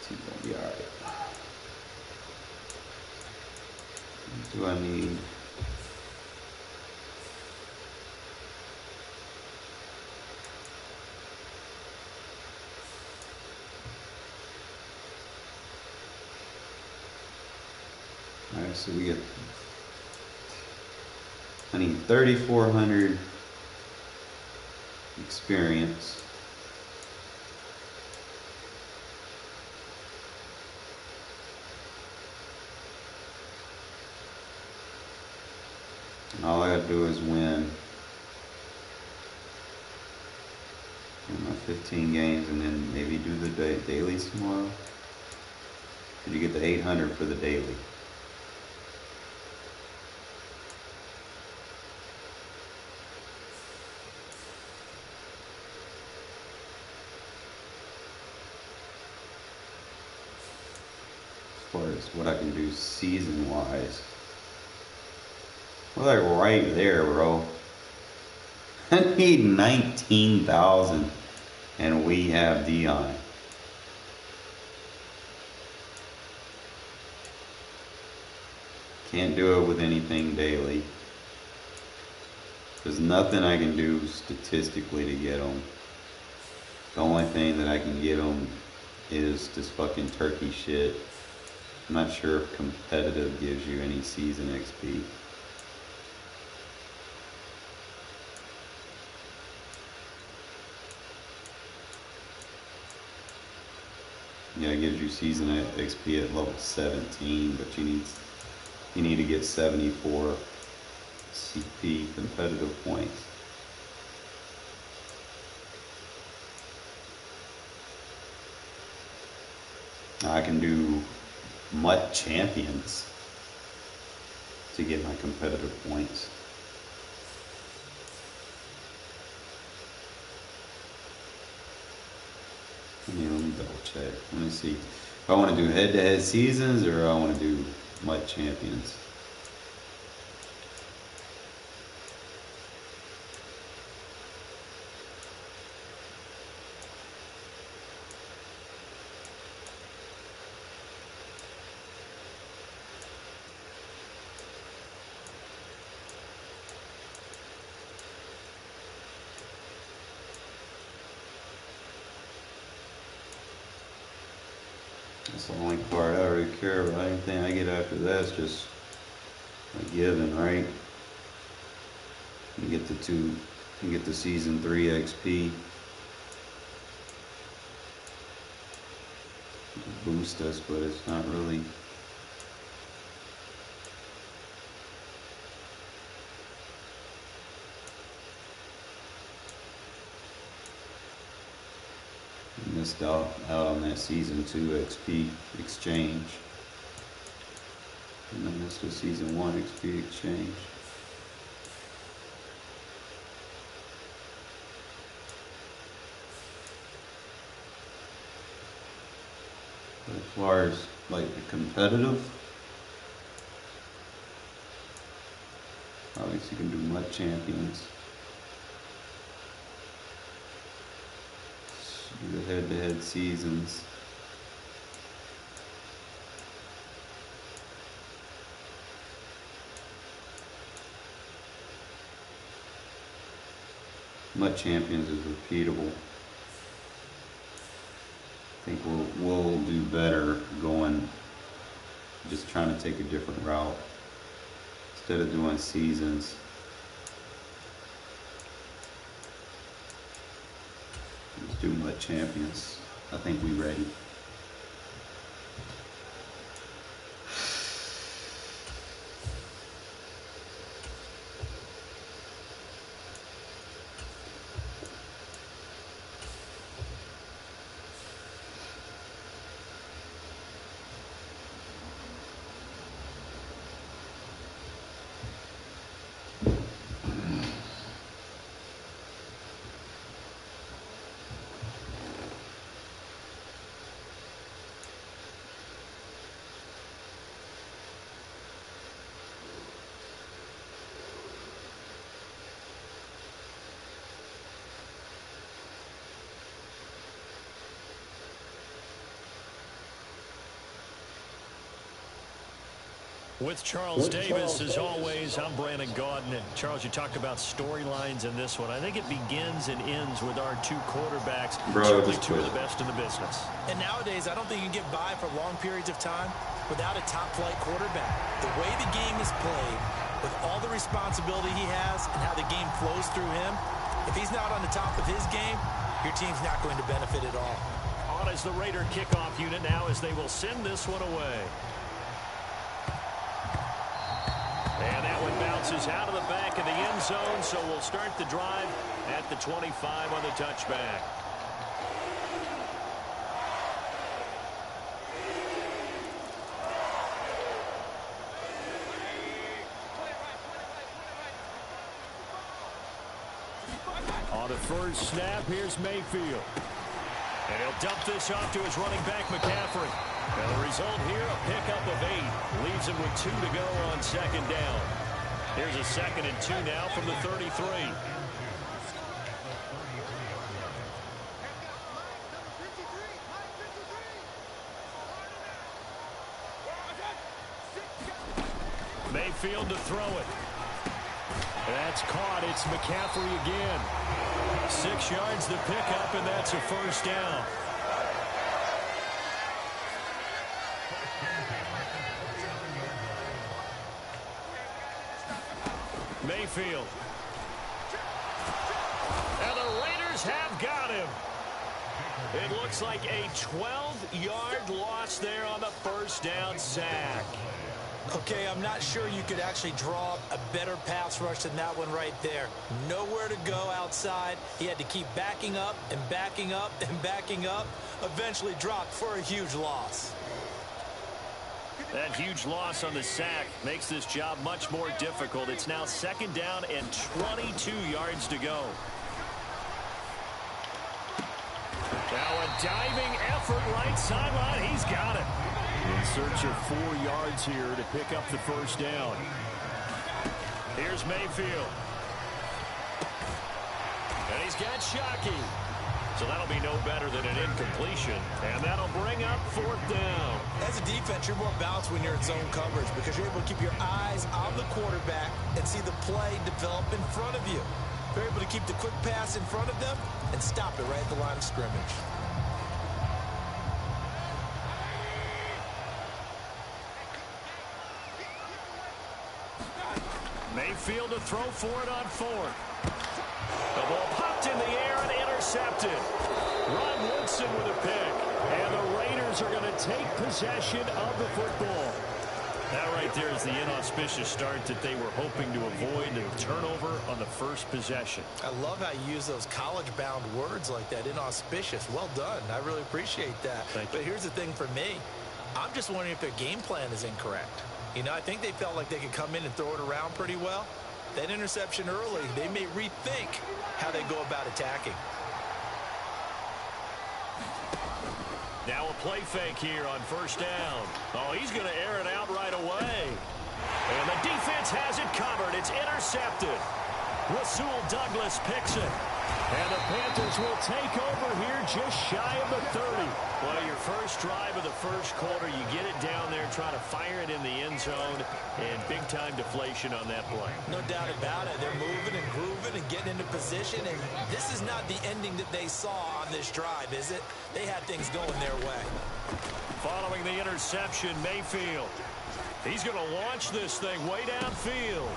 He's gonna be alright. What do I need? Alright, so we get, I need 3,400 experience. All I gotta do is win in my 15 games and then maybe do the dailies tomorrow. Did you get the 800 for the daily? As far as what I can do season wise. We're like right there, bro. I need 19,000 and we have Deion. Can't do it with anything daily. There's nothing I can do statistically to get them. The only thing that I can get them is this fucking turkey shit. I'm not sure if competitive gives you any season XP. Yeah, it gives you season XP at level 17, but you need to get 74 CP competitive points. I can do MUT champions to get my competitive points. Let me double check. Let me see. If I want to do head-to-head seasons or I want to do MUT champions. That's the only part I really care about. Anything I get after that is just a given, right? You get the season 3 XP. Boost us, but it's not really. Missed out on that season 2 XP exchange. And then missed the season 1 XP exchange. But as far as like the competitive, obviously you can do MUT champions. Do the head-to-head seasons. Mud Champions is repeatable. I think we'll do better going, just trying to take a different route instead of doing seasons. Let's do Mud Champions. I think we're ready. With Charles Davis, as always, I'm Brandon Gaudin. And Charles, you talked about storylines in this one. I think it begins and ends with our two quarterbacks, certainly two of the best in the business. And nowadays, I don't think you can get by for long periods of time without a top-flight quarterback. The way the game is played, with all the responsibility he has and how the game flows through him, if he's not on the top of his game, your team's not going to benefit at all. On is the Raider kickoff unit now as they will send this one away. And that one bounces out of the back of the end zone, so we'll start the drive at the 25 on the touchback. On the first snap, here's Mayfield. And he'll dump this off to his running back, McCaffrey. And the result here, a pickup of 8. Leaves him with 2 to go on second down. Here's a 2nd and 2 now from the 33. Mayfield to throw it. That's caught. It's McCaffrey again. 6 yards the pickup, and that's a first down. Mayfield. And the Raiders have got him. It looks like a 12-yard loss there on the first down sack. Okay, I'm not sure you could actually draw up a better pass rush than that one right there. Nowhere to go outside. He had to keep backing up and backing up and backing up. Eventually dropped for a huge loss. That huge loss on the sack makes this job much more difficult. It's now 2nd down and 22 yards to go. Now a diving effort right sideline. He's got it. In search of 4 yards here to pick up the first down. Here's Mayfield. And he's got Shockey. So that'll be no better than an incompletion. And that'll bring up 4th down. As a defense, you're more balanced when you're in zone coverage because you're able to keep your eyes on the quarterback and see the play develop in front of you. You're able to keep the quick pass in front of them and stop it right at the line of scrimmage. Mayfield to throw for it on 4th. The ball popped in the air and intercepted. Ron Woodson with a pick. And the Raiders are going to take possession of the football. That right there is the inauspicious start that they were hoping to avoid, and turnover on the first possession. I love how you use those college-bound words like that, inauspicious. Well done. I really appreciate that. Thank you. But here's the thing for me. I'm just wondering if their game plan is incorrect. You know, I think they felt like they could come in and throw it around pretty well. That interception early, they may rethink how they go about attacking. Now a play fake here on first down. Oh, he's going to air it out right away. And the defense has it covered. It's intercepted. Rasul Douglas picks it. And the Panthers will take over here just shy of the 30. Well, your first drive of the first quarter, you get it down there, try to fire it in the end zone, and big-time deflation on that play. No doubt about it. They're moving and grooving and getting into position, and this is not the ending that they saw on this drive, is it? They had things going their way. Following the interception, Mayfield. He's going to launch this thing way downfield.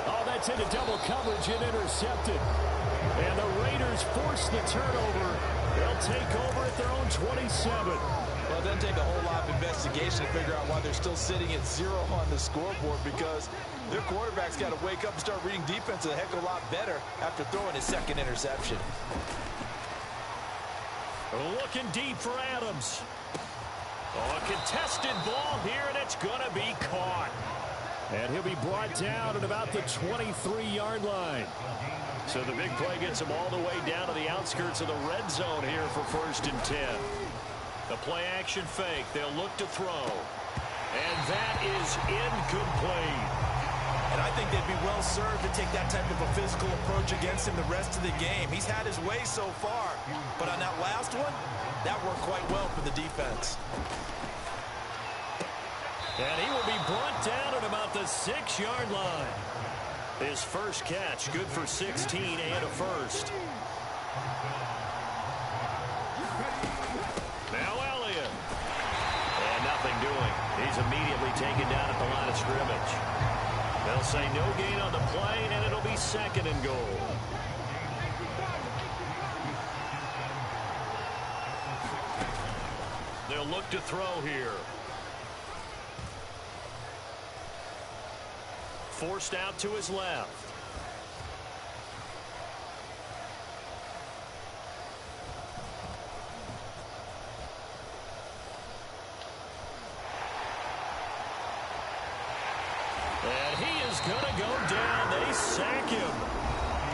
Oh, that's into double coverage and intercepted. And the Raiders force the turnover. They'll take over at their own 27. Well, it doesn't take a whole lot of investigation to figure out why they're still sitting at 0 on the scoreboard, because their quarterback's got to wake up and start reading defense a heck of a lot better after throwing his second interception. Looking deep for Adams. Oh, a contested ball here, and it's going to be caught. And he'll be brought down at about the 23-yard line. So the big play gets him all the way down to the outskirts of the red zone here for 1st and 10. The play-action fake. They'll look to throw. And that is incomplete. And I think they'd be well served to take that type of a physical approach against him the rest of the game. He's had his way so far. But on that last one, that worked quite well for the defense. And he will be brought down at about the 6-yard line. His first catch, good for 16 and a first. Now Elliott. And nothing doing. He's immediately taken down at the line of scrimmage. They'll say no gain on the play, and it'll be 2nd and goal. They'll look to throw here. Forced out to his left. And he is going to go down. They sack him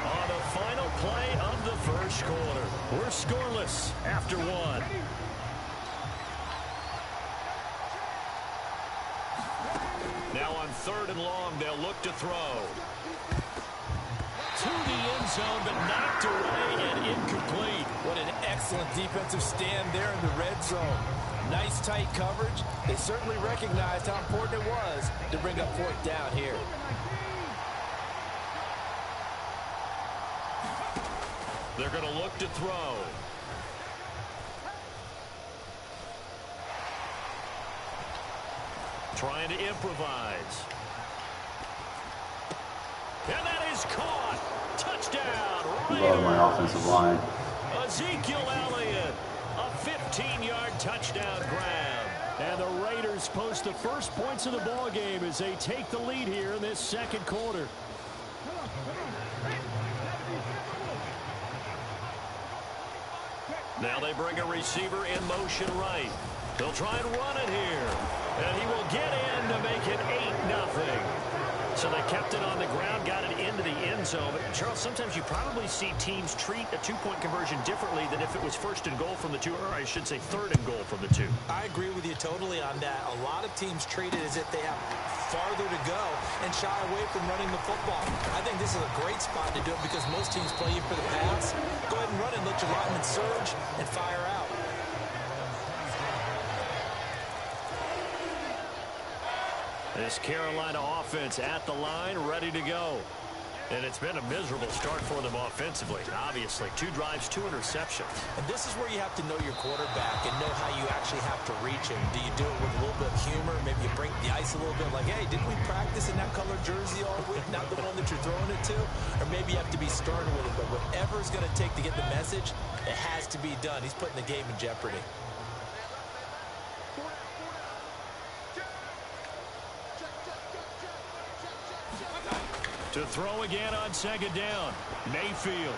on the final play of the first quarter. We're scoreless after 1. Now on 3rd and long, they'll look to throw. To the end zone, but knocked away and incomplete. What an excellent defensive stand there in the red zone. Nice tight coverage. They certainly recognized how important it was to bring up 4th down here. They're going to look to throw. Trying to improvise. And that is caught. Touchdown. Love my offensive line. Ezekiel Elliott. A 15-yard touchdown grab. And the Raiders post the first points of the ball game as they take the lead here in this 2nd quarter. Now they bring a receiver in motion right. They'll try and run it here. And he will get in to make it 8-0. So they kept it on the ground, got it into the end zone. But Charles, sometimes you probably see teams treat a 2-point conversion differently than if it was 1st and goal from the 2, or I should say 3rd and goal from the 2. I agree with you totally on that. A lot of teams treat it as if they have farther to go and shy away from running the football. I think this is a great spot to do it because most teams play you for the pass. Go ahead and run it, let your linemen surge and fire out. This Carolina offense at the line, ready to go. And it's been a miserable start for them offensively. Obviously, 2 drives, 2 interceptions. And this is where you have to know your quarterback and know how you actually have to reach him. Do you do it with a little bit of humor? Maybe you break the ice a little bit, like, hey, didn't we practice in that colored jersey all week? Not the one that you're throwing it to? Or maybe you have to be stern with it. But whatever it's going to take to get the message, it has to be done. He's putting the game in jeopardy. To throw again on 2nd down. Mayfield.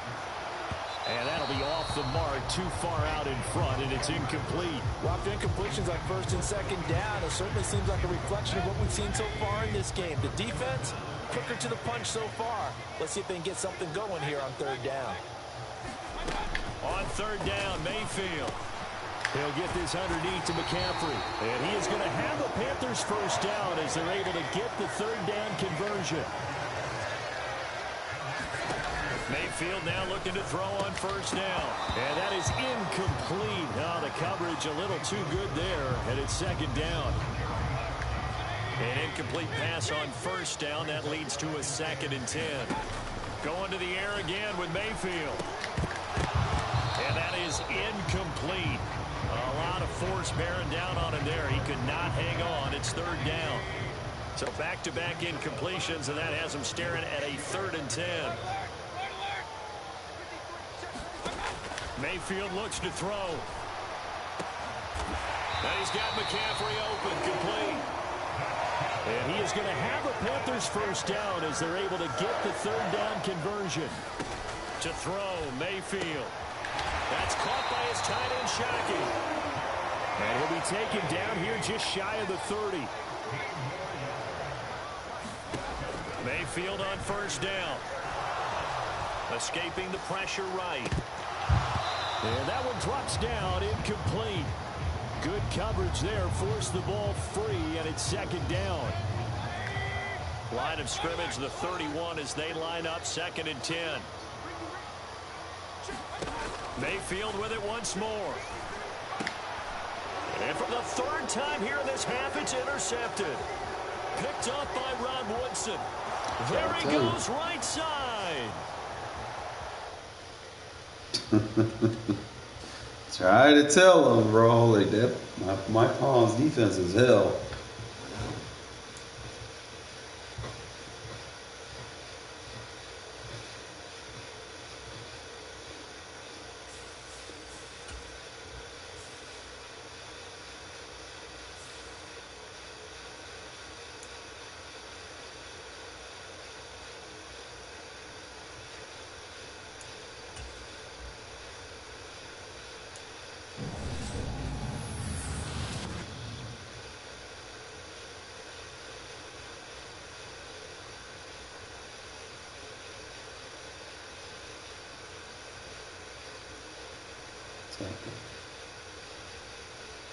And that'll be off the mark, too far out in front, and it's incomplete. Well, after incompletions like 1st and 2nd down, it certainly seems like a reflection of what we've seen so far in this game. The defense, quicker to the punch so far. Let's see if they can get something going here on 3rd down. On 3rd down, Mayfield. He'll get this underneath to McCaffrey. And he is going to have the Panthers first down as they're able to get the 3rd down conversion. Mayfield now looking to throw on first down. And that is incomplete. Oh, the coverage a little too good there, and it's second down. An incomplete pass on first down. That leads to a 2nd and 10. Going to the air again with Mayfield. And that is incomplete. A lot of force bearing down on him there. He could not hang on. It's 3rd down. So back-to-back incompletions, and that has him staring at a 3rd and 10. Mayfield looks to throw. And he's got McCaffrey open, complete. And he is going to have a Panthers first down as they're able to get the 3rd down conversion. To throw, Mayfield. That's caught by his tight end, Shockey. And he'll be taken down here just shy of the 30. Mayfield on first down. Escaping the pressure right. And that one drops down, incomplete. Good coverage there, forced the ball free, and it's 2nd down. Line of scrimmage, the 31 as they line up, 2nd and 10. Mayfield with it once more. And for the 3rd time here in this half, it's intercepted. Picked up by Ron Woodson. There he goes, right side. Try to tell them, bro. Like that, my Palms defense is hell.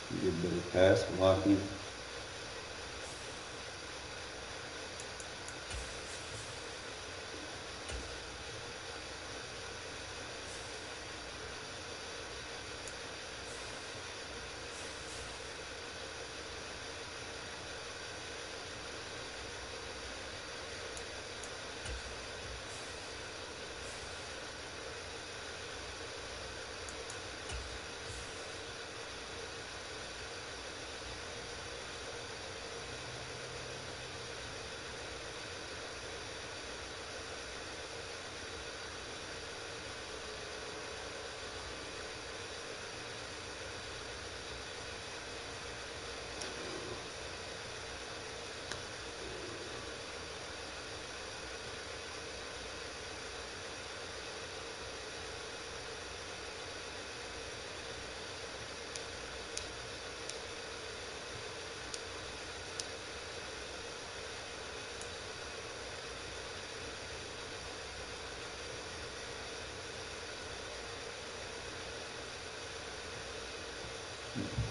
You get a better pass blocking.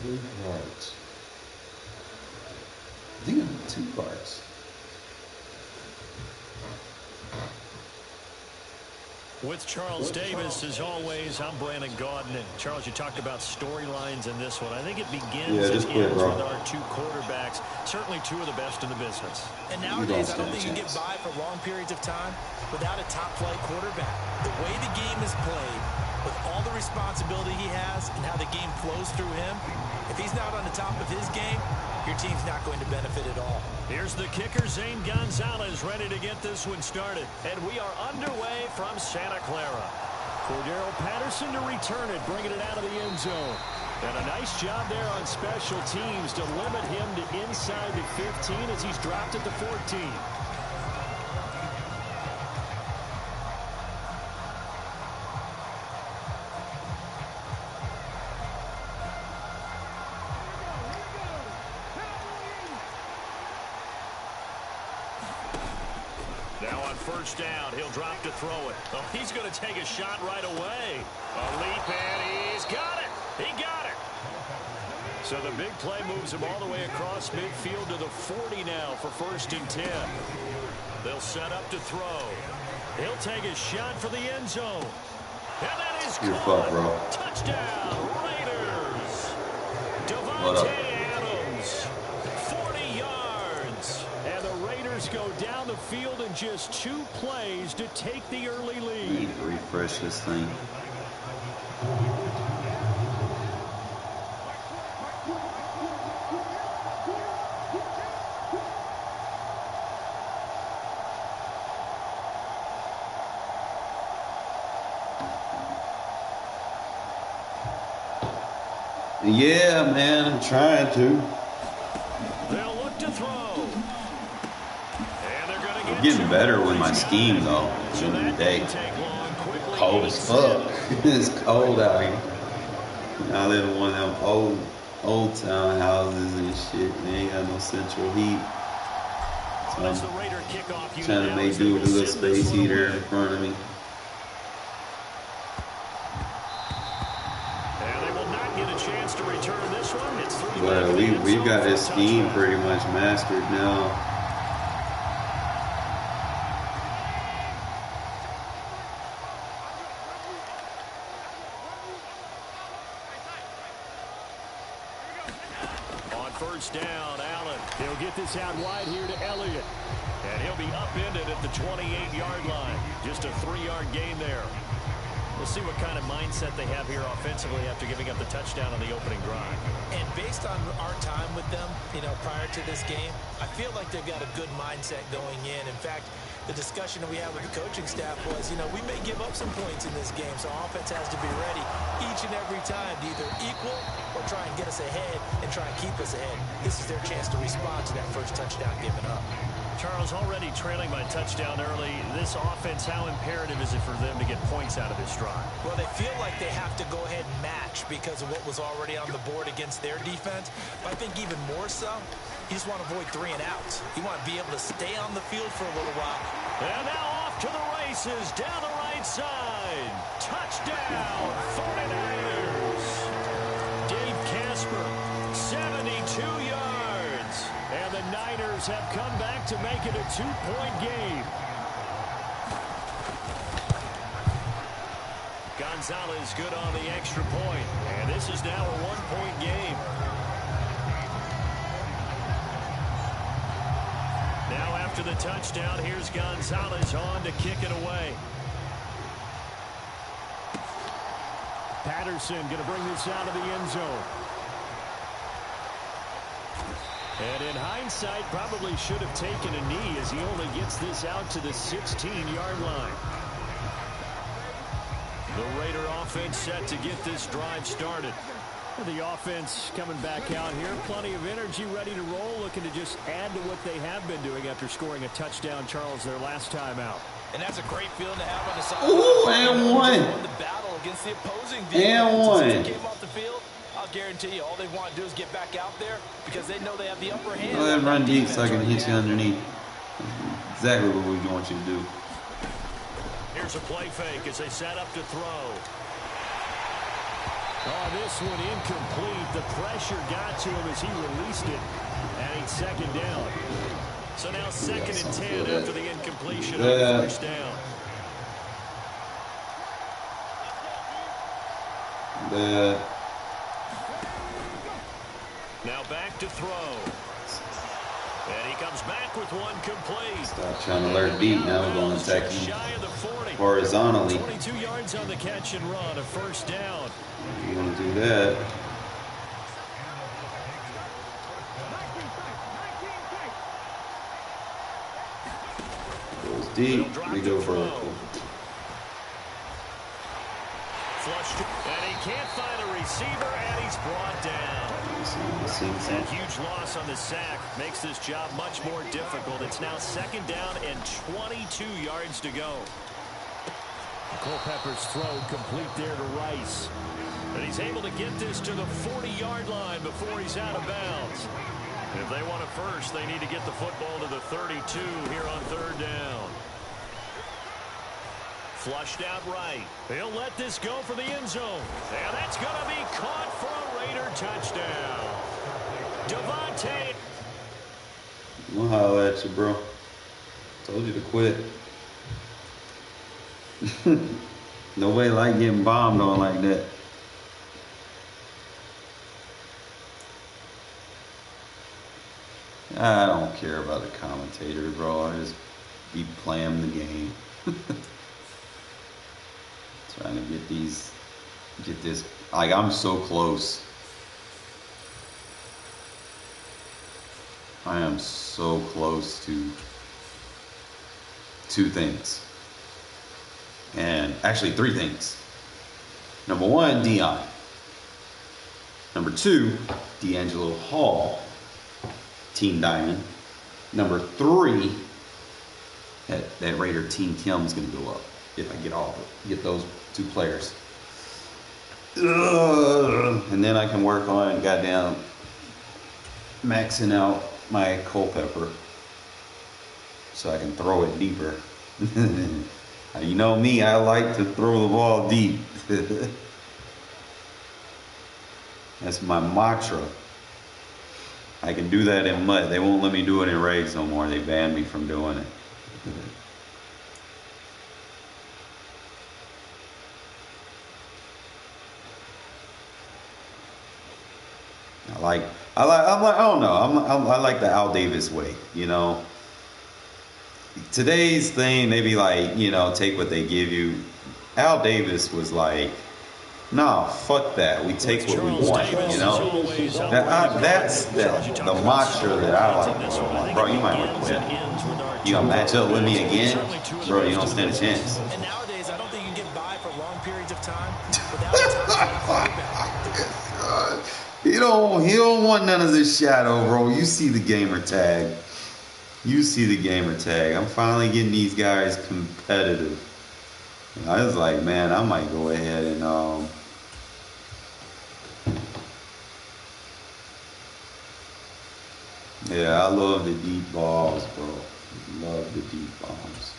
Three cards. I think I have 2 cards. With Charles Davis, as always, I'm Brandon Gaudin. And Charles, you talked about storylines in this one. I think it begins and ends with our 2 quarterbacks. Certainly 2 of the best in the business. And nowadays, I don't think you get by for long periods of time without a top-flight quarterback. The way the game is played, with all the responsibility he has and how the game flows through him, if he's not on the top of his game, your team's not going to benefit at all. Here's the kicker, Zane Gonzalez, ready to get this one started. And we are underway from Santa Clara. Cordero Patterson to return it, bringing it out of the end zone. And a nice job there on special teams to limit him to inside the 15 as he's dropped at the 14. Now on first down, he'll drop to throw it. Oh, he's going to take a shot right away. A leap, and he's got it. He got it. So the big play moves him all the way across midfield to the 40 now for 1st and 10. They'll set up to throw. He'll take a shot for the end zone. And that is You're caught. fucked, bro. Touchdown, Raiders. What up? Devontae Adams, 40 yards. And the Raiders go down the field in just 2 plays to take the early I lead. need to refresh this thing. Yeah, man, I'm trying to. They'll look to throw. And they're going to get I'm getting better with my scheme, though, during the day. Cold as fuck. It's cold out here. I live in one of them old town houses and shit. They ain't got no central heat. So I'm trying to make do with a little space heater in front of me. To return this one. It's Well, we've got this scheme pretty much mastered now. On first down, Allen. He'll get this out wide here to Elliott. And he'll be upended at the 28-yard line. Just a 3-yard gain there. We'll see what kind of mindset they have here offensively after giving up the touchdown on the opening drive. And based on our time with them, prior to this game, I feel like they've got a good mindset going in. In fact, the discussion that we had with the coaching staff was, we may give up some points in this game, so offense has to be ready each and every time to either equal or try and get us ahead and try and keep us ahead. This is their chance to respond to that first touchdown given up. Charles, already trailing by touchdown early. This offense, how imperative is it for them to get points out of this drive? Well, they feel like they have to go ahead and match because of what was already on the board against their defense. But I think even more so, you just want to avoid 3 and outs. You want to be able to stay on the field for a little while. And now off to the races down the right side. Touchdown, 49ers. Dave Casper, 72 yards. And the Niners have come back to make it a 2-point game. Gonzalez good on the extra point. And this is now a 1-point game. Now after the touchdown, here's Gonzalez on to kick it away. Patterson going to bring this out of the end zone. And in hindsight, probably should have taken a knee as he only gets this out to the 16-yard line. The Raider offense set to get this drive started. The offense coming back out here. Plenty of energy, ready to roll, looking to just add to what they have been doing after scoring a touchdown, Charles, their last time out. And that's a great feeling to have on the side. Ooh, and one. The battle against the opposing and one. Came off the field. I'll guarantee you, all they want to do is get back out there because they know they have the upper hand. Go ahead and run deep so I can hit you underneath. Exactly what we want you to do. Here's a play fake as they set up to throw. Oh, this one incomplete. The pressure got to him as he released it. And it's second down. So now second and 10 after the incompletion on first down. Now back to throw. And he comes back with one complete. Stop trying to alert deep. Now we're going to attack him horizontally. 22 yards on the catch and run, a first down. You want to do that. Goes deep. We go vertical. Flushed, and he can't find a receiver, and he's brought down. A huge loss on the sack makes this job much more difficult. It's now second down and 22 yards to go. Culpepper's throw complete there to Rice. And he's able to get this to the 40-yard line before he's out of bounds. If they want a first, they need to get the football to the 32 here on third down. Flushed out right. He'll let this go for the end zone. And that's going to be caught for a Raider touchdown. Devontae. We'll holler at you, bro. Told you to quit. Nobody like getting bombed on like that. I don't care about the commentator, bro. I just be playing the game. Trying to get this. Like, I'm so close. I am so close to 2 things. And actually 3 things. Number 1, Dion. Number 2, D'Angelo Hall. Team Diamond. Number 3, that Raider Team Kim is going to go up if I get those 2 players. And then I can work on goddamn maxing out my Culpepper so I can throw it deeper. You know me, I like to throw the ball deep. That's my mantra. I can do that in mud. They won't let me do it in Regs no more. They banned me from doing it. I don't know. I like the Al Davis way, you know. Today's thing, they be like, you know, take what they give you. Al Davis was like, nah, fuck that. We take what we want, you know. That's the mantra that I like. Bro, you might want to quit. You gonna match up with me again? Bro, you don't stand a chance. And nowadays, I don't think you can get by for long periods of time without a top quarterback. He don't want none of this shadow, bro. You see the gamer tag. I'm finally getting these guys competitive. And I was like, man, I might go ahead and yeah, I love the deep balls, bro. Love the deep bombs.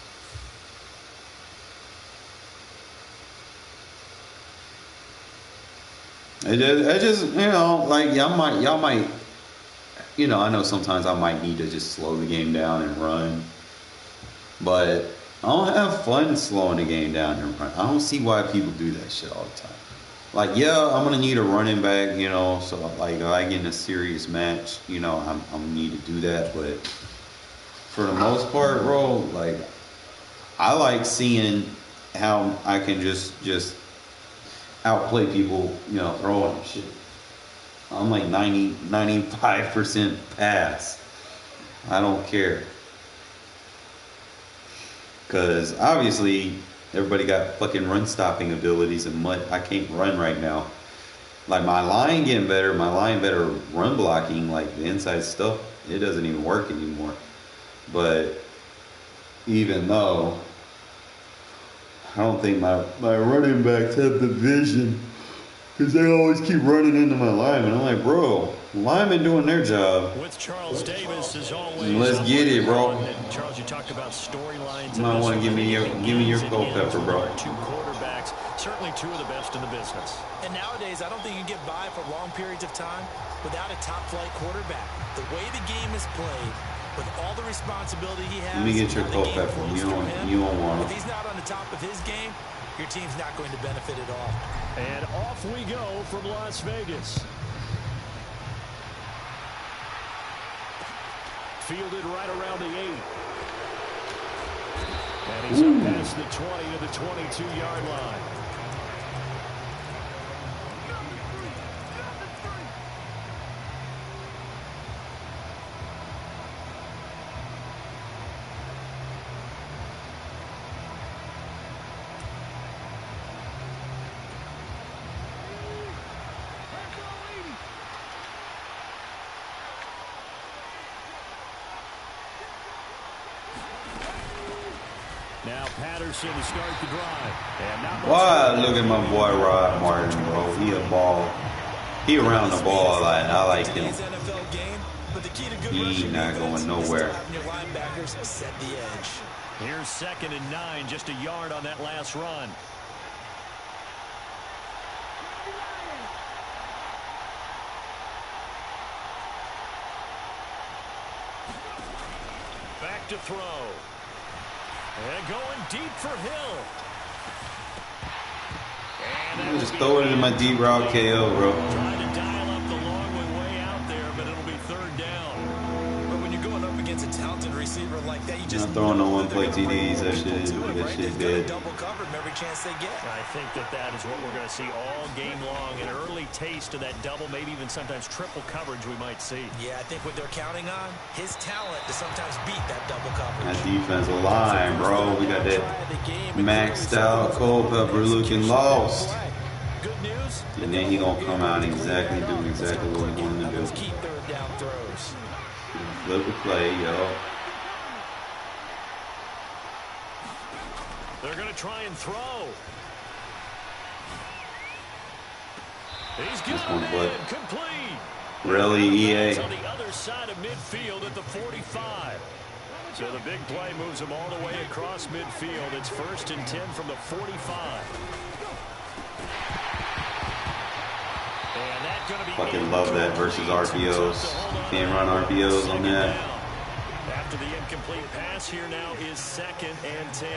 I just, you know, like y'all might, you know, I know sometimes I might need to just slow the game down and run, but I don't have fun slowing the game down and run. I don't see why people do that shit all the time. Like, yeah, I'm gonna need a running back, you know, so like if I get in a serious match, you know, I'm gonna need to do that, but for the most part, bro, like I like seeing how I can just outplay people, you know, throwing shit. I'm like 95% pass. I don't care. Because obviously everybody got fucking run stopping abilities and I can't run right now. Like my line getting better, better run blocking, like the inside stuff, it doesn't even work anymore. But even though I don't think my running backs have the vision, because they always keep running into my lineman. I'm like, bro, linemen doing their job. With Charles Davis as always. Let's get it, bro. Charles, you talked about storylines. You might want to give me your Culpepper, bro. 2 quarterbacks, certainly 2 of the best in the business. And nowadays, I don't think you can get by for long periods of time without a top-flight quarterback. The way the game is played, with all the responsibility he has. Let me get your Culpepper. You don't want him. If he's not on the top of his game, your team's not going to benefit at all. And off we go from Las Vegas. Fielded right around the 8. And he's up past the 20 to the 22-yard line. Now Patterson to start the drive. Wow, look at my boy Rod Martin, bro. He a ball. He around the ball, and I like him. He not going nowhere. Here's 2nd and 9, just a yard on that last run. Back to throw. And going deep for Hill. Just throw it in my deep route KO, bro. Trying to dial up the long way out there, but it'll be third down. But when you're going up against a talented receiver like that, you just Not throwing no one-play TDs. That shit dead. Double cover them every chance they get. I think that is what we're going to see all game long. An early taste of that double, maybe even sometimes triple coverage we might see. Yeah, I think what they're counting on, his talent to sometimes beat that double coverage. That defensive line, bro. We got that maxed out Culpepper looking lost. Good news. And then he gonna come out and do exactly what he wanted to do. Keep third down throws. Flip the play, yo. They're going to try and throw. He's got it complete. Really, EA? On the other side of midfield at the 45. So the big play moves him all the way across midfield. It's 1st and 10 from the 45. And that's going to be fucking love that versus RPOs. Can't run RPOs on that. After the incomplete pass, here now is 2nd and 10.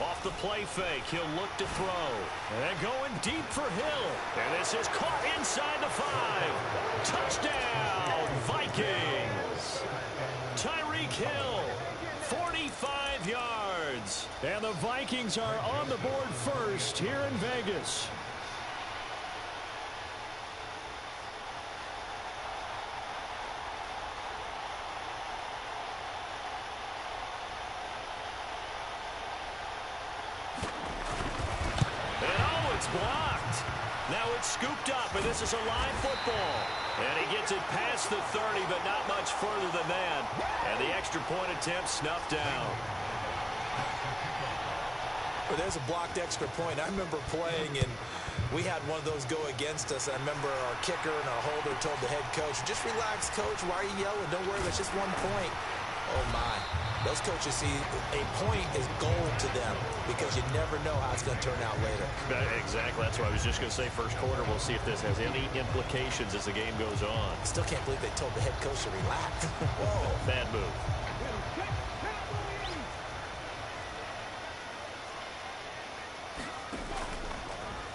Off the play fake, he'll look to throw. And going deep for Hill. And this is caught inside the 5. Touchdown, Vikings. Tyreek Hill, 45 yards. And the Vikings are on the board first here in Vegas. Blocked. Now it's scooped up, and this is a live football. And he gets it past the 30, but not much further than that. And the extra point attempt snuffed down. Well, there's a blocked extra point. I remember playing, and we had one of those go against us. I remember our kicker and our holder told the head coach, just relax, coach. Why are you yelling? Don't worry, that's just 1 point. Oh, my. Those coaches see a point is gold to them because you never know how it's going to turn out later. Exactly. That's what I was just going to say. First quarter, we'll see if this has any implications as the game goes on. Still can't believe they told the head coach to relax. Whoa. Bad move.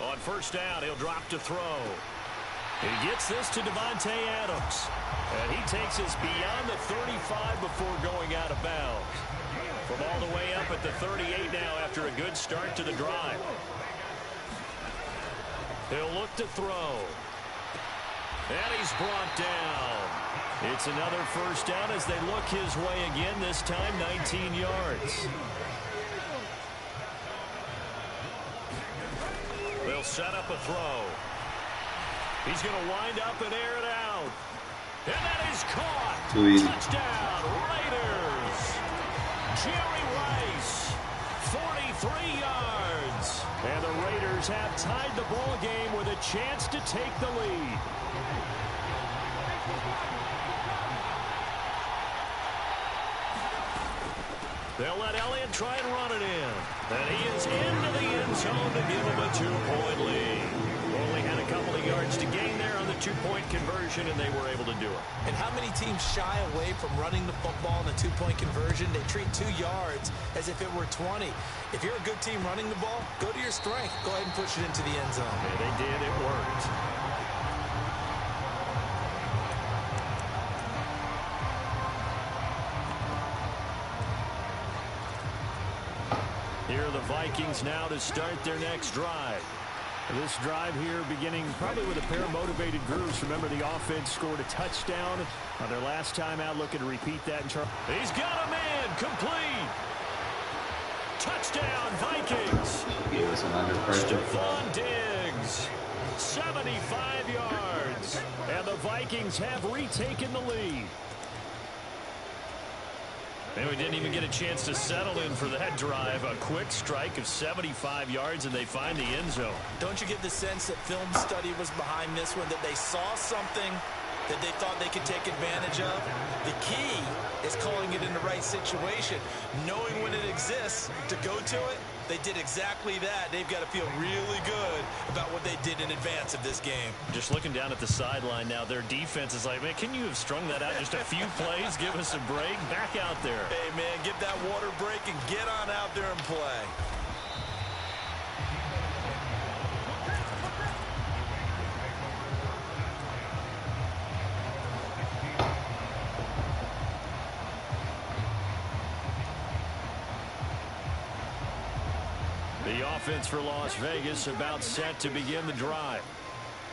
On first down, he'll drop to throw. He gets this to Devontae Adams. And he takes us beyond the 35 before going out of bounds. From all the way up at the 38 now after a good start to the drive. He'll look to throw. And he's brought down. It's another first down as they look his way again, this time 19 yards. They'll set up a throw. He's going to wind up and air it out. And that is caught. Touchdown, Raiders. Jerry Rice, 43 yards. And the Raiders have tied the ball game with a chance to take the lead. They'll let Elliott try and run it in. And he is into the end zone to give him a 2-point lead. Only had a couple of yards to gain there on the 2-point conversion, and they were able to do it. And how many teams shy away from running the football in a 2-point conversion? They treat 2 yards as if it were 20. If you're a good team running the ball, go to your strength. Go ahead and push it into the end zone. Yeah, they did. It worked. Here are the Vikings now to start their next drive. This drive here beginning probably with a pair of motivated groups. Remember, the offense scored a touchdown on their last time out, looking to repeat that. He's got a man complete. Touchdown, Vikings. Give us an under pressure. Stephon Diggs, 75 yards. And the Vikings have retaken the lead. And we didn't even get a chance to settle in for that drive. A quick strike of 75 yards, and they find the end zone. Don't you get the sense that film study was behind this one, that they saw something that they thought they could take advantage of? The key is calling it in the right situation, knowing when it exists to go to it. They did exactly that. They've got to feel really good about what they did in advance of this game. Just looking down at the sideline now, their defense is like, man, can you have strung that out just a few plays? Give us a break. Back out there. Hey, man, give The offense for Las Vegas about set to begin the drive.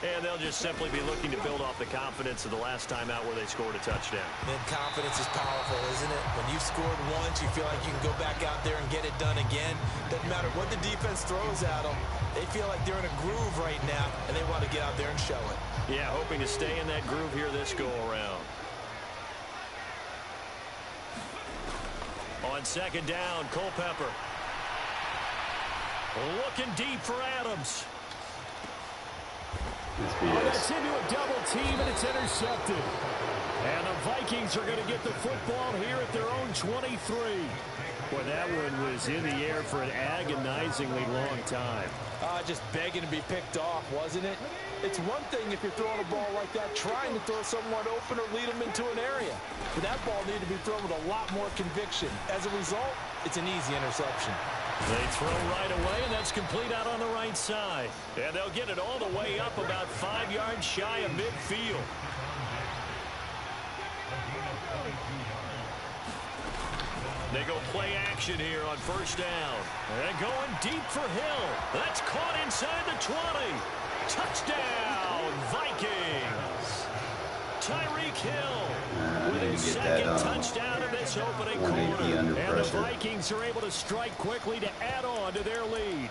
And they'll just simply be looking to build off the confidence of the last time out where they scored a touchdown. And confidence is powerful, isn't it? When you've scored once, you feel like you can go back out there and get it done again. Doesn't matter what the defense throws at them. They feel like they're in a groove right now, and they want to get out there and show it. Yeah, hoping to stay in that groove here this go-around. On second down, Culpepper. Looking deep for Adams. It's into a double team, and it's intercepted. And the Vikings are going to get the football here at their own 23. Boy, that one was in the air for an agonizingly long time. Just begging to be picked off, wasn't it? It's one thing if you're throwing a ball like that, trying to throw someone open or lead them into an area. But that ball needed to be thrown with a lot more conviction. As a result, it's an easy interception. They throw right away, and that's complete out on the right side. And they'll get it all the way up about 5 yards shy of midfield. They go play action here on first down. And going deep for Hill. That's caught inside the 20. Touchdown, Vikings. Tyreek Hill with his second touchdown of this opening quarter. And the Vikings are able to strike quickly to add on to their lead.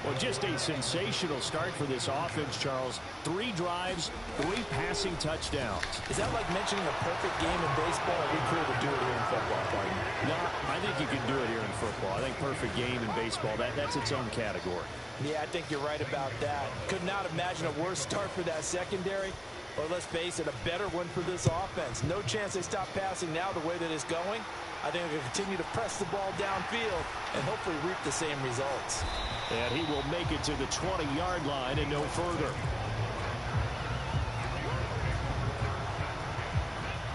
Well, just a sensational start for this offense, Charles. 3 drives, 3 passing touchdowns. Is that like mentioning a perfect game in baseball? It'd be cool to do it here in football, partner. No, I think you can do it here in football. I think perfect game in baseball, that's its own category. Yeah, I think you're right about that. Could not imagine a worse start for that secondary. Or let's face it, a better one for this offense. No chance they stop passing now the way that it's going. I think they'll continue to press the ball downfield and hopefully reap the same results. And he will make it to the 20-yard line and no further.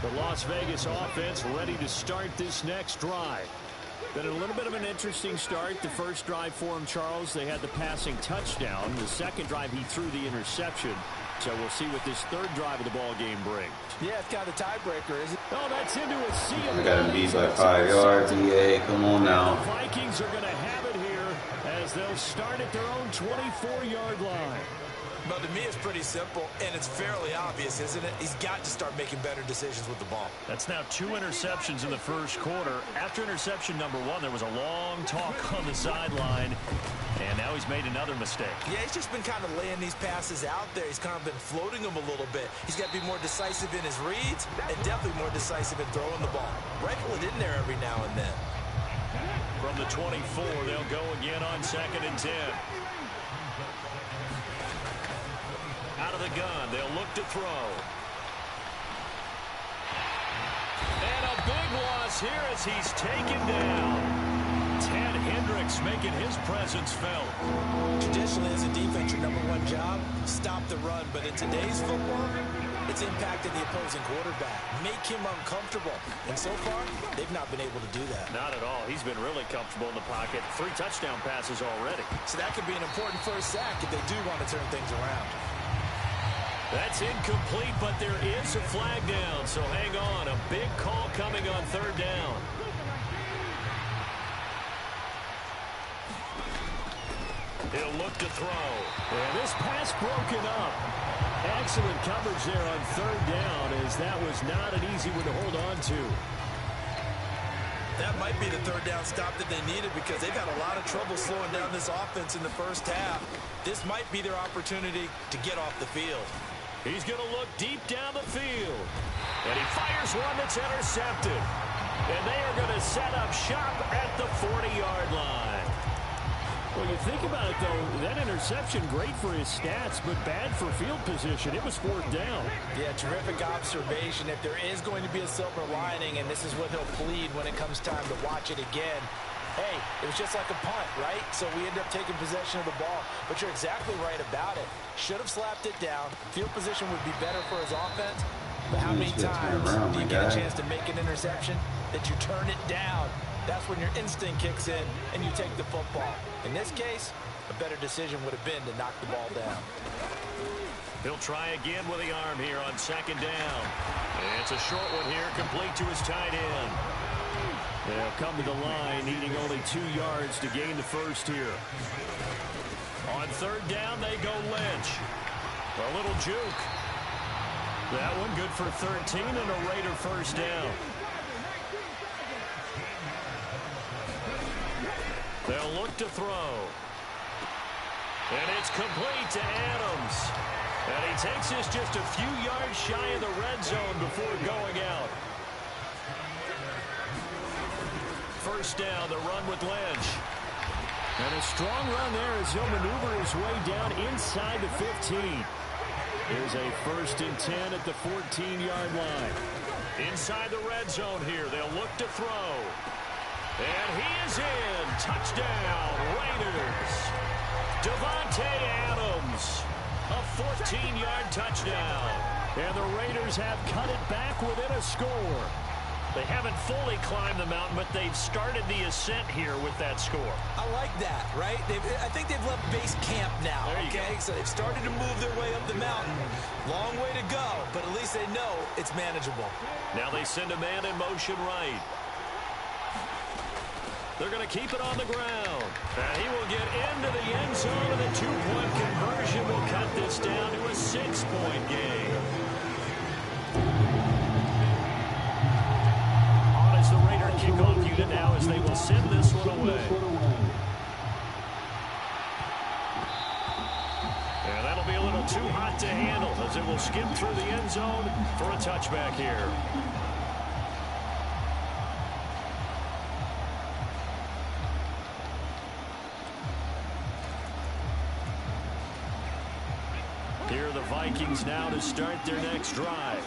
The Las Vegas offense ready to start this next drive. Been a little bit of an interesting start. The first drive for him, Charles, they had the passing touchdown. The second drive, he threw the interception. So we'll see what this third drive of the ball game brings. Yeah, it's kind of a tiebreaker, isn't it? Oh, that's into a sea of I got him beat by 5 yards. EA, come on now. The Vikings are going to have it here as they'll start at their own 24-yard line. Well, to me, it's pretty simple, and it's fairly obvious, isn't it? He's got to start making better decisions with the ball. That's now 2 interceptions in the first quarter. After interception number 1, there was a long talk on the sideline, and now he's made another mistake. Yeah, he's just been kind of laying these passes out there. He's kind of been floating them a little bit. He's got to be more decisive in his reads and definitely more decisive in throwing the ball. Rifle it in there every now and then. From the 24, they'll go again on 2nd and 10. Out of the gun, they'll look to throw. And a big loss here as he's taken down. Ted Hendricks making his presence felt. Traditionally, as a defense, your #1 job, stop the run. But in today's football, it's impacted the opposing quarterback. Make him uncomfortable. And so far, they've not been able to do that. Not at all. He's been really comfortable in the pocket. 3 touchdown passes already. So that could be an important first sack if they do want to turn things around. That's incomplete, but there is a flag down, so hang on. A big call coming on 3rd down. He'll look to throw. And this pass broken up. Excellent coverage there on 3rd down, as that was not an easy one to hold on to. That might be the 3rd down stop that they needed because they've had a lot of trouble slowing down this offense in the first half. This might be their opportunity to get off the field. He's going to look deep down the field. And he fires one that's intercepted. And they are going to set up shop at the 40-yard line. Well, you think about it, though, that interception, great for his stats, but bad for field position. It was 4th down. Yeah, terrific observation. If there is going to be a silver lining, and this is what he'll plead when it comes time to watch it again, hey, it was just like a punt, right? So we end up taking possession of the ball. But you're exactly right about it. Should have slapped it down. Field position would be better for his offense. But how many times do you get a chance to make an interception that you turn it down? That's when your instinct kicks in and you take the football. In this case, a better decision would have been to knock the ball down. He'll try again with the arm here on 2nd down. And it's a short one here, complete to his tight end. They'll come to the line, needing only 2 yards to gain the first here. On third down, they go Lynch. A little juke. That one good for 13 and a Raider first down. They'll look to throw. And it's complete to Adams. And he takes this just a few yards shy of the red zone before going out. First down, the run with Lynch. And a strong run there as he'll maneuver his way down inside the 15. Here's a 1st and 10 at the 14-yard line. Inside the red zone here, they'll look to throw. And he is in. Touchdown, Raiders. Devontae Adams, a 14-yard touchdown. And the Raiders have cut it back within a score. They haven't fully climbed the mountain, but they've started the ascent here with that score. I like that, right? I think they've left base camp now, okay? So they've started to move their way up the mountain. Long way to go, but at least they know it's manageable. Now they send a man in motion right. They're going to keep it on the ground. And he will get into the end zone, and the 2-point conversion will cut this down to a 6-point game. On is the Raider kickoff unit now as they will send this one away. And that'll be a little too hot to handle as it will skip through the end zone for a touchback here. Here are the Vikings now to start their next drive.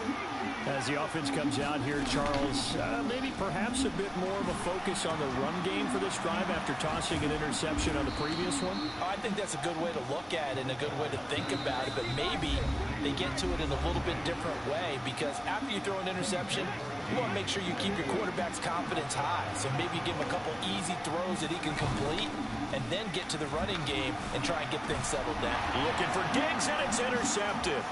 As the offense comes out here, Charles, maybe perhaps a bit more of a focus on the run game for this drive after tossing an interception on the previous one? I think that's a good way to look at it and a good way to think about it, but maybe they get to it in a little bit different way because after you throw an interception, you want to make sure you keep your quarterback's confidence high. So maybe you give him a couple easy throws that he can complete and then get to the running game and try and get things settled down. Looking for Diggs, and it's intercepted.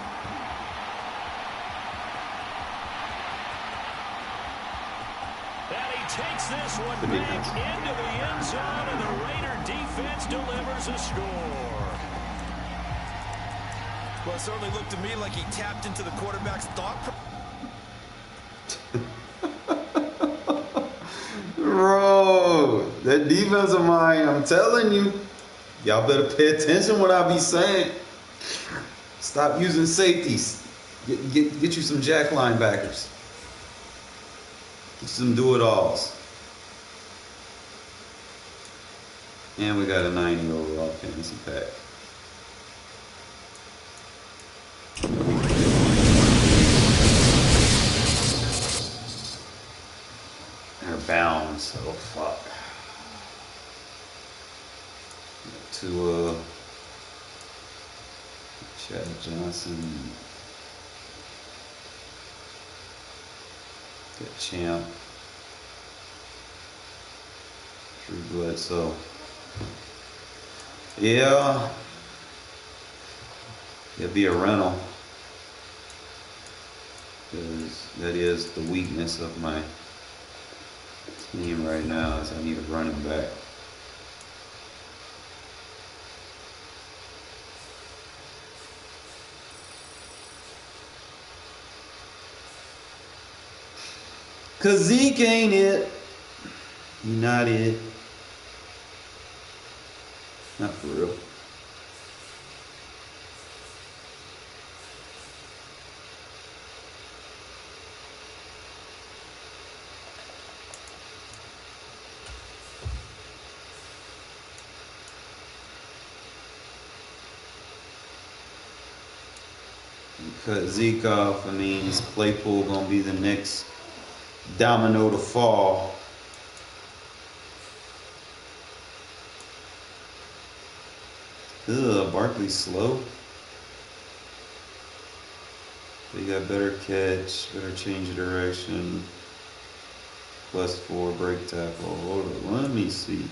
And he takes this one back into the end zone, and the Raider defense delivers a score. Well, it certainly looked to me like he tapped into the quarterback's thought process. Bro, that defense of mine, I'm telling you, y'all better pay attention what I be saying. Stop using safeties. Get you some jack linebackers. Get you some do-it-alls. And we got a 90 overall fantasy pack. They're bound, so fuck. To Chad Johnson, get Champ, Drew Bledsoe. Yeah, it'd be a rental because that is the weakness of my team right now. Is I need a running back. Cause Zeke ain't it. He not it. Not for real. You cut Zeke off, I mean, is Claypool gonna be the next domino to fall? Ugh, Barkley's slow. They got better catch, better change of direction. +4 break tackle. Hold on, let me see.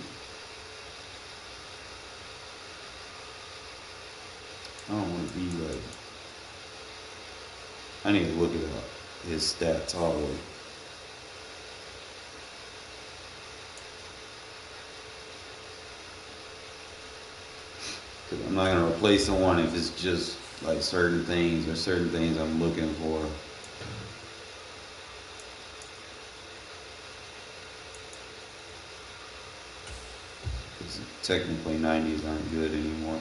I don't want to be like. I need to look it up. His stats all the way. 'Cause I'm not gonna replace someone if it's just like certain things I'm looking for. 'Cause technically 90s aren't good anymore.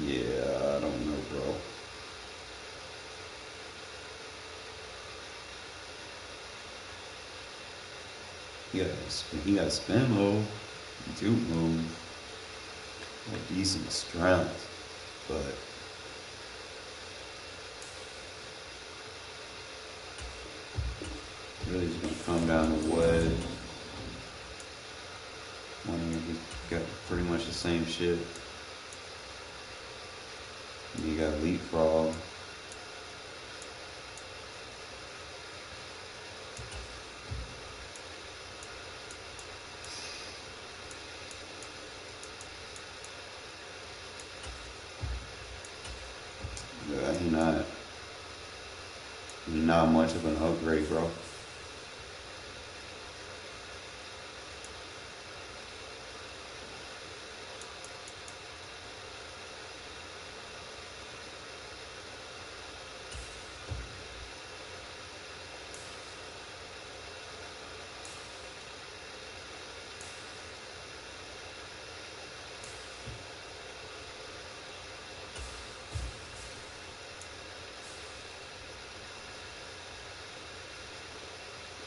Yeah, I don't know, bro. He got spin mode, juke move, a decent strength, but really just gonna come down to wedge. He's got pretty much the same shit. And you got leapfrog. Yeah, he's not much of an upgrade, bro.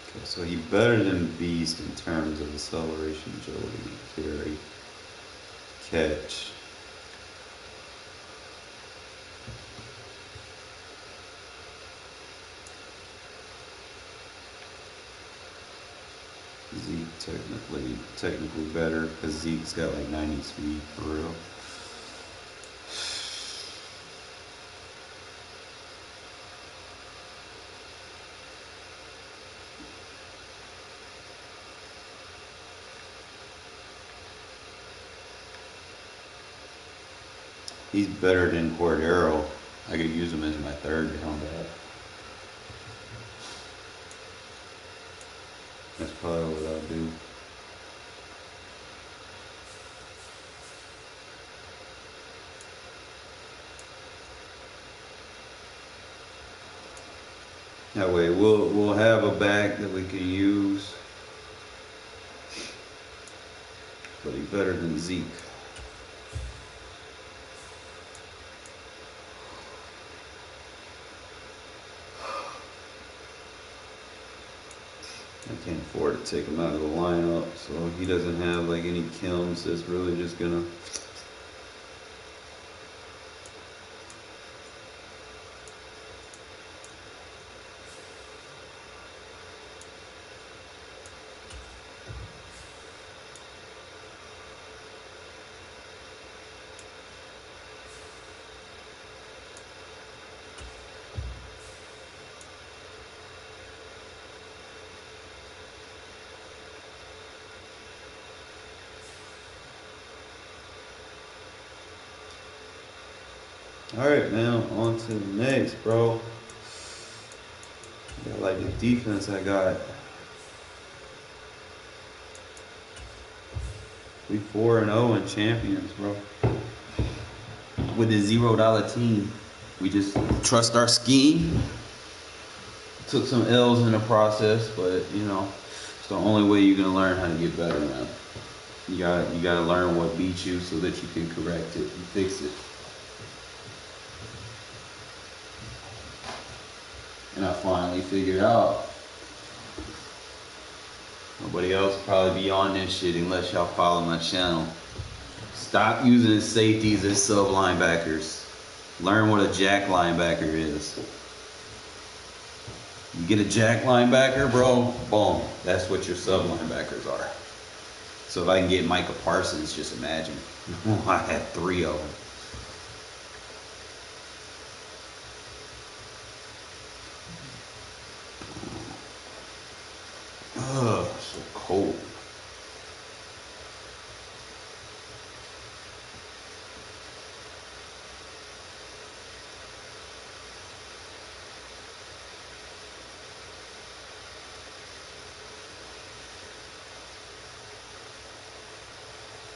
Okay, so he's better than Beast in terms of acceleration, agility, carry, catch. Zeke technically better because Zeke's got like 90 speed for real. He's better than Cordero. I could use him as my third down back. That's probably what I'll do. That way we'll have a back that we can use. But he's better than Zeke. I can't afford to take him out of the lineup, so he doesn't have like any kills that's really just gonna Alright, man, on to the next, bro. I like the defense I got. We 4-0 in champions, bro. With the $0 team. We just trust our scheme. Took some L's in the process, but you know, it's the only way you're gonna learn how to get better, man. You gotta learn what beat you so that you can correct it and fix it. And I finally figured out. Nobody else will probably be on this shit unless y'all follow my channel. Stop using safeties as sub linebackers. Learn what a jack linebacker is. You get a jack linebacker, bro, boom. That's what your sub linebackers are. So if I can get Micah Parsons, just imagine. I had 3 of them. Ugh, so cold.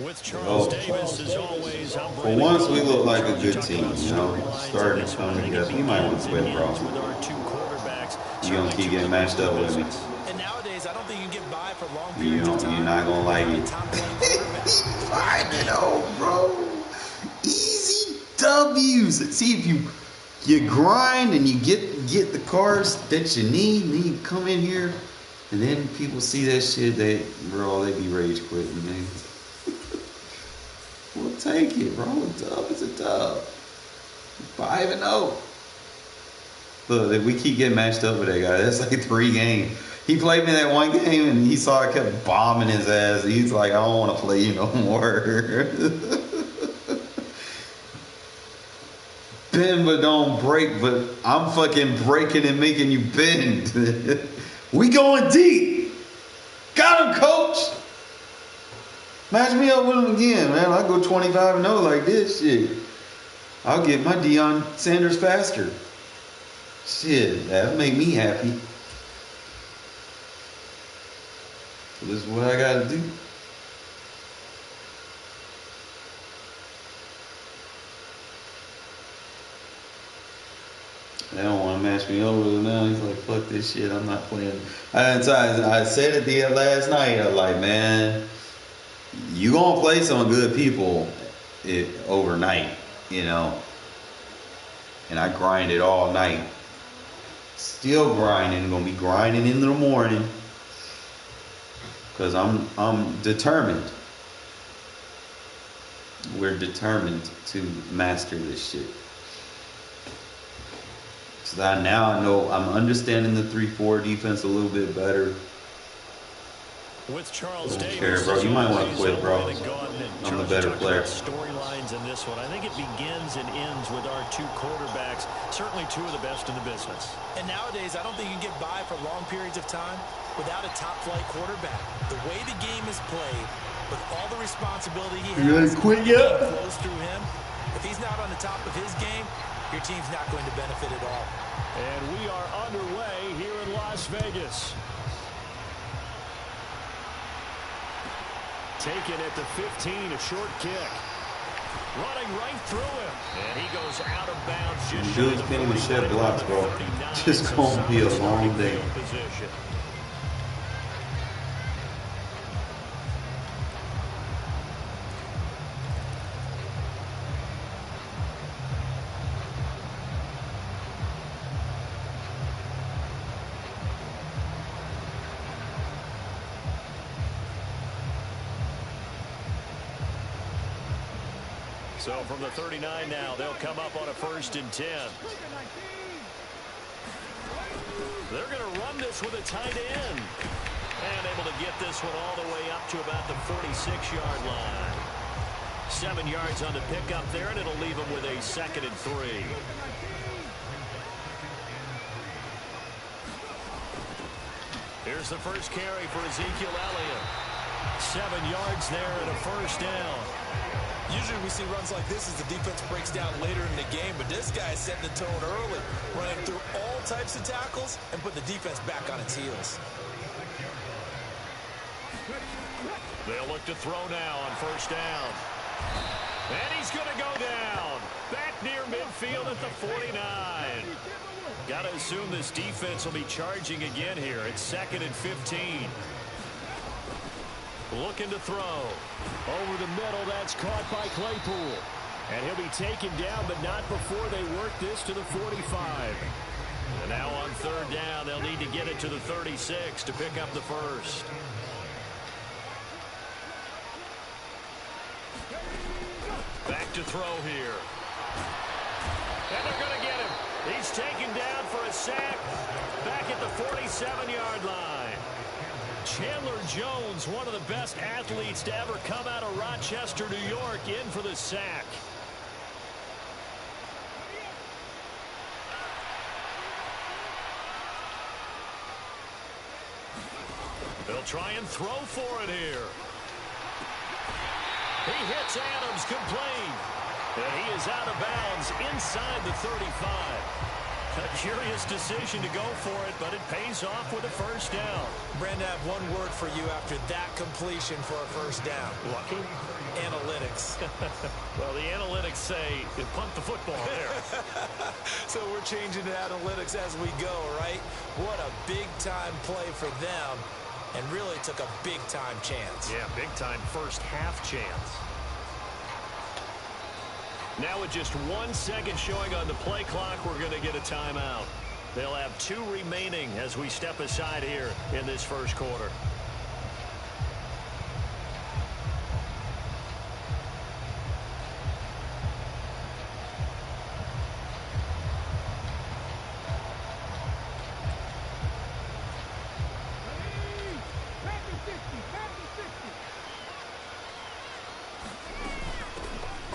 With Charles Davis, as always, I'm For once, we look like a good team, you know, starting to come together. You might want to quit, bro. You gonna keep getting matched up with me. And nowadays, I don't think you can get by for long You periods don't, of time. you're not gonna like it. 5-0, bro. Easy W's. See, if you grind and you get the cars that you need, and then you come in here, and then people see that shit, they be rage quitting, man. We'll take it, bro. A dub is a dub. 5-0. Look, if we keep getting matched up with that guy, that's like 3 games. He played me that one game, and he saw I kept bombing his ass. He's like, I don't want to play you no more. Bend but don't break, but I'm fucking breaking and making you bend. We going deep. Got him, coach. Match me up with him again, man. I'll go 25-0 like this shit. I'll get my Deion Sanders faster. Shit, that'll make me happy. So this is what I gotta do. They don't want to match me over now. He's like, fuck this shit. I'm not playing. I said it the last night. I was like, man, you gonna play some good people overnight, you know. And I grinded all night. Still grinding. Gonna be grinding in the morning. Because I'm determined. We're determined to master this shit. So now I know I'm understanding the 3-4 defense a little bit better. With Charles Davis, care, bro. You might want to quit, bro. I'm the better player. Storylines in this one. I think it begins and ends with our 2 quarterbacks. Certainly 2 of the best in the business. And nowadays, I don't think you can get by for long periods of time without a top-flight quarterback. The way the game is played, with all the responsibility he has, quit yet? Flows through him. If he's not on the top of his game, your team's not going to benefit at all. And we are underway here in Las Vegas. Taken at the 15, a short kick. Running right through him. And he goes out of bounds. Just Dudes can't even shed blocks, bro. Just gonna be a long day. Position. So from the 39 now, they'll come up on a 1st and 10. They're going to run this with a tight end. And able to get this one all the way up to about the 46-yard line. 7 yards on the pickup there, and it'll leave them with a 2nd and 3. Here's the first carry for Ezekiel Elliott. 7 yards there and a 1st down. Usually we see runs like this as the defense breaks down later in the game, but this guy set the tone early, running through all types of tackles and put the defense back on its heels. They'll look to throw now on 1st down. And he's going to go down. Back near midfield at the 49. Got to assume this defense will be charging again here. It's 2nd and 15. Looking to throw. Over the middle, that's caught by Claypool. And he'll be taken down, but not before they work this to the 45. And now on 3rd down, they'll need to get it to the 36 to pick up the 1st. Back to throw here. And they're going to get him. He's taken down for a sack back at the 47-yard line. Chandler Jones, one of the best athletes to ever come out of Rochester, New York, in for the sack. They'll try and throw for it here. He hits Adams complete. And he is out of bounds inside the 35. A curious decision to go for it, but it pays off with a first down. Brandon, I have one word for you after that completion for a first down. Lucky? Analytics. Well, the analytics say you punt the football there. So we're changing to analytics as we go, right? What a big-time play for them, and really took a big-time chance. Yeah, big-time first half chance. Now with just 1 second showing on the play clock, we're going to get a timeout. They'll have 2 remaining as we step aside here in this first quarter.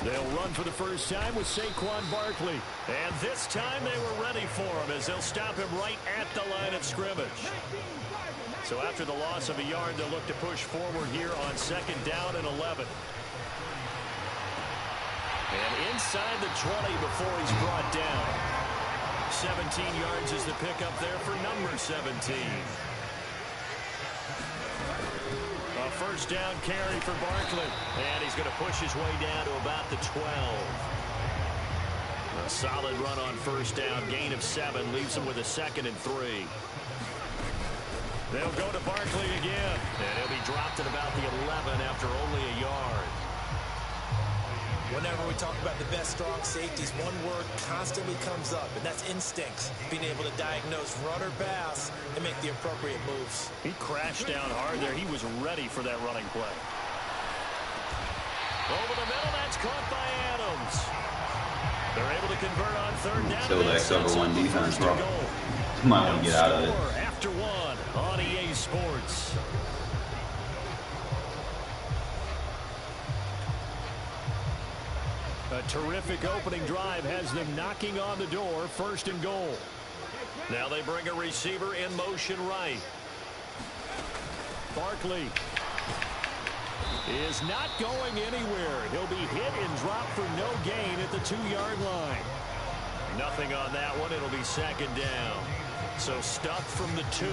They'll run for the first time with Saquon Barkley. And this time they were ready for him as they'll stop him right at the line of scrimmage. So after the loss of a yard, they'll look to push forward here on 2nd down and 11. And inside the 20 before he's brought down. 17 yards is the pickup there for number 17. A first down carry for Barkley. And he's going to push his way down to about the 12. A solid run on first down. Gain of 7 leaves him with a 2nd and 3. They'll go to Barkley again. And he'll be dropped at about the 11 after only a yard. Whenever we talk about the best strong safeties, one word constantly comes up, and that's instincts. Being able to diagnose run or pass and make the appropriate moves. He crashed down hard there. He was ready for that running play. Over the middle, that's caught by Adams. They're able to convert on 3rd down. Still that cover 1 defense, bro. You might want to get out of it. After 1 on EA Sports. A terrific opening drive has them knocking on the door. 1st and goal. Now they bring a receiver in motion right. Barkley is not going anywhere. He'll be hit and dropped for no gain at the 2-yard line. Nothing on that one. It'll be 2nd down. So stuffed from the 2.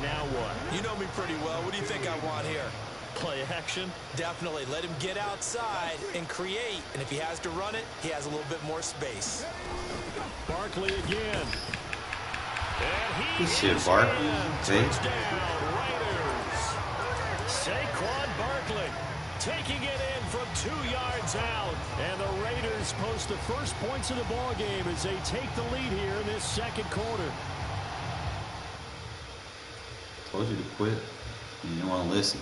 Now what? You know me pretty well. What do you think I want here? Play action? Definitely. Let him get outside and create. And if he has to run it, he has a little bit more space. Barkley again. And Good shit, Barkley. Touchdown, Raiders. Saquon Barkley taking it in from 2 yards out. And the Raiders post the first points of the ball game as they take the lead here in this 2nd quarter. Told you to quit. You didn't want to listen.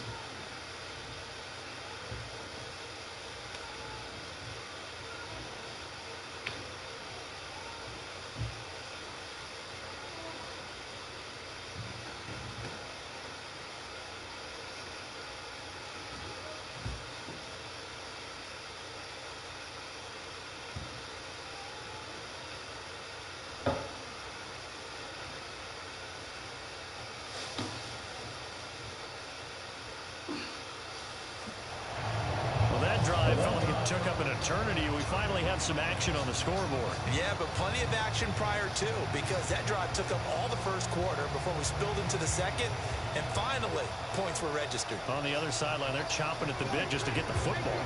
Took up an eternity. We finally have some action on the scoreboard. Yeah, but plenty of action prior to, because that drive took up all the 1st quarter before we spilled into the 2nd, and finally, points were registered. On the other sideline, they're chomping at the bit just to get the football.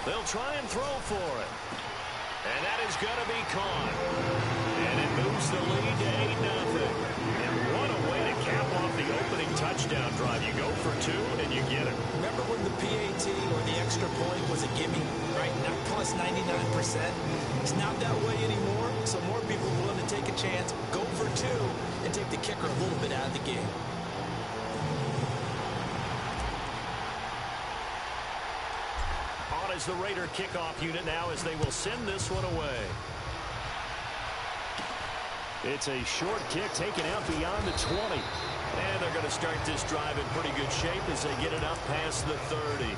They'll try and throw for it. And that is going to be caught. And it moves the lead to 8-0. And what a way to cap off the opening touchdown drive. You go for 2 and you get it. Remember when the PAT or the extra point was a gimme, right? Not plus 99%. It's not that way anymore. So more people are willing to take a chance, go for 2, and take the kicker a little bit out of the game. On is the Raider kickoff unit now as they will send this one away. It's a short kick taken out beyond the 20. And they're going to start this drive in pretty good shape as they get it up past the 30.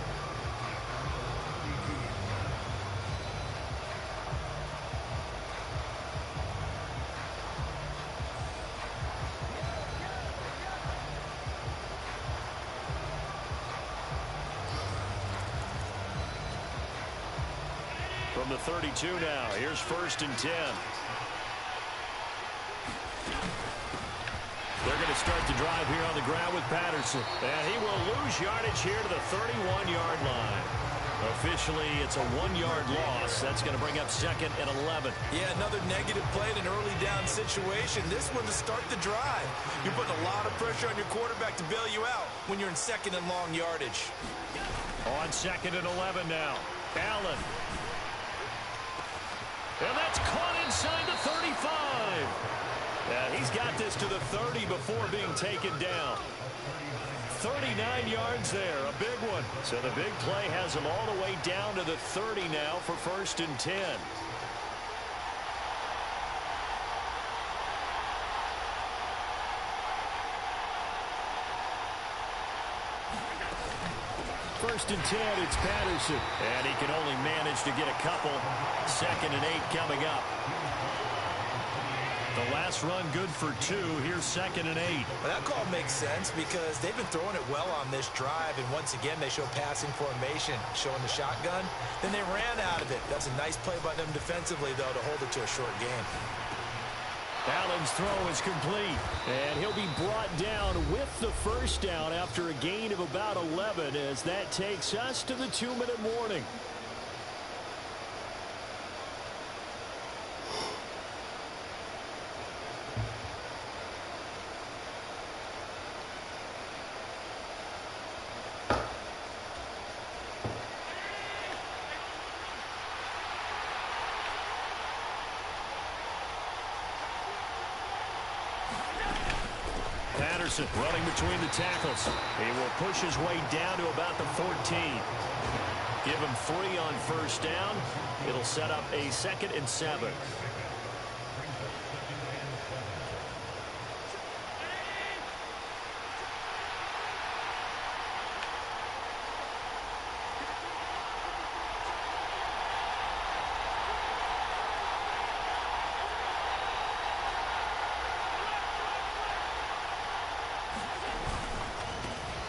From the 32 now, here's 1st and 10. They're going to start the drive here on the ground with Patterson. And he will lose yardage here to the 31-yard line. Officially, it's a 1-yard loss. That's going to bring up 2nd and 11. Yeah, another negative play in an early down situation. This one to start the drive. You're putting a lot of pressure on your quarterback to bail you out when you're in 2nd and long yardage. On 2nd and 11 now. Allen. And that's caught inside the 35. Yeah, he's got this to the 30 before being taken down. 39 yards there, a big one. So the big play has him all the way down to the 30 now for 1st and 10. First and 10, it's Patterson. And he can only manage to get a couple. 2nd and 8 coming up. The last run good for 2. Here's 2nd and 8. Well, that call makes sense because they've been throwing it well on this drive. And once again, they show passing formation, showing the shotgun. Then they ran out of it. That's a nice play by them defensively, though, to hold it to a short game. Allen's throw is complete, and he'll be brought down with the first down after a gain of about 11 as that takes us to the 2-minute warning. Running between the tackles. He will push his way down to about the 14. Give him 3 on first down. It'll set up a 2nd and 7.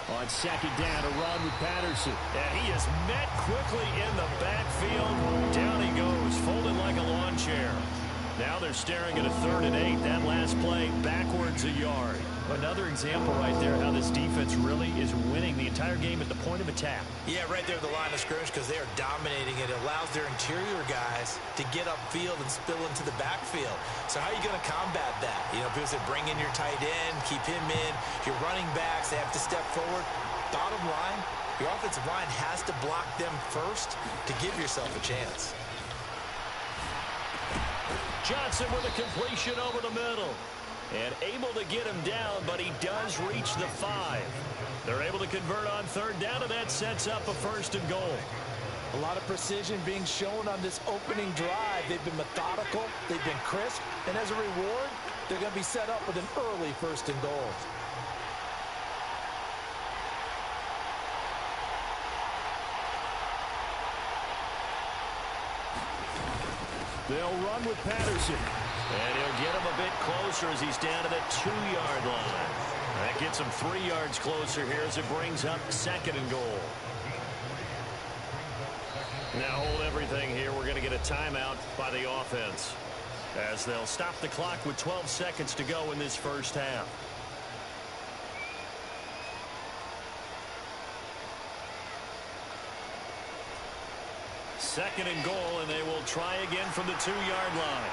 On 2nd down, a run with Patterson. And he is met quickly in the backfield. Down he goes, folded like a lawn chair. Now they're staring at a 3rd and 8. That last play, backwards a yard. Another example right there how this defense really is winning the entire game at the point of attack. Yeah, right there at the line of scrimmage because they are dominating it. It allows their interior guys to get upfield and spill into the backfield. So how are you going to combat that? You know, people say bring in your tight end, keep him in. Your running backs, they have to step forward. Bottom line, your offensive line has to block them first to give yourself a chance. Johnson with a completion over the middle. And able to get him down, but he does reach the 5. They're able to convert on 3rd down, and that sets up a 1st and goal. A lot of precision being shown on this opening drive. They've been methodical, they've been crisp, and as a reward, they're going to be set up with an early 1st and goal. They'll run with Patterson. And he'll get him a bit closer as he's down to the 2-yard line. That gets him 3 yards closer here as it brings up 2nd and goal. Now hold everything here. We're going to get a timeout by the offense as they'll stop the clock with 12 seconds to go in this first half. Second and goal, and they will try again from the 2-yard line.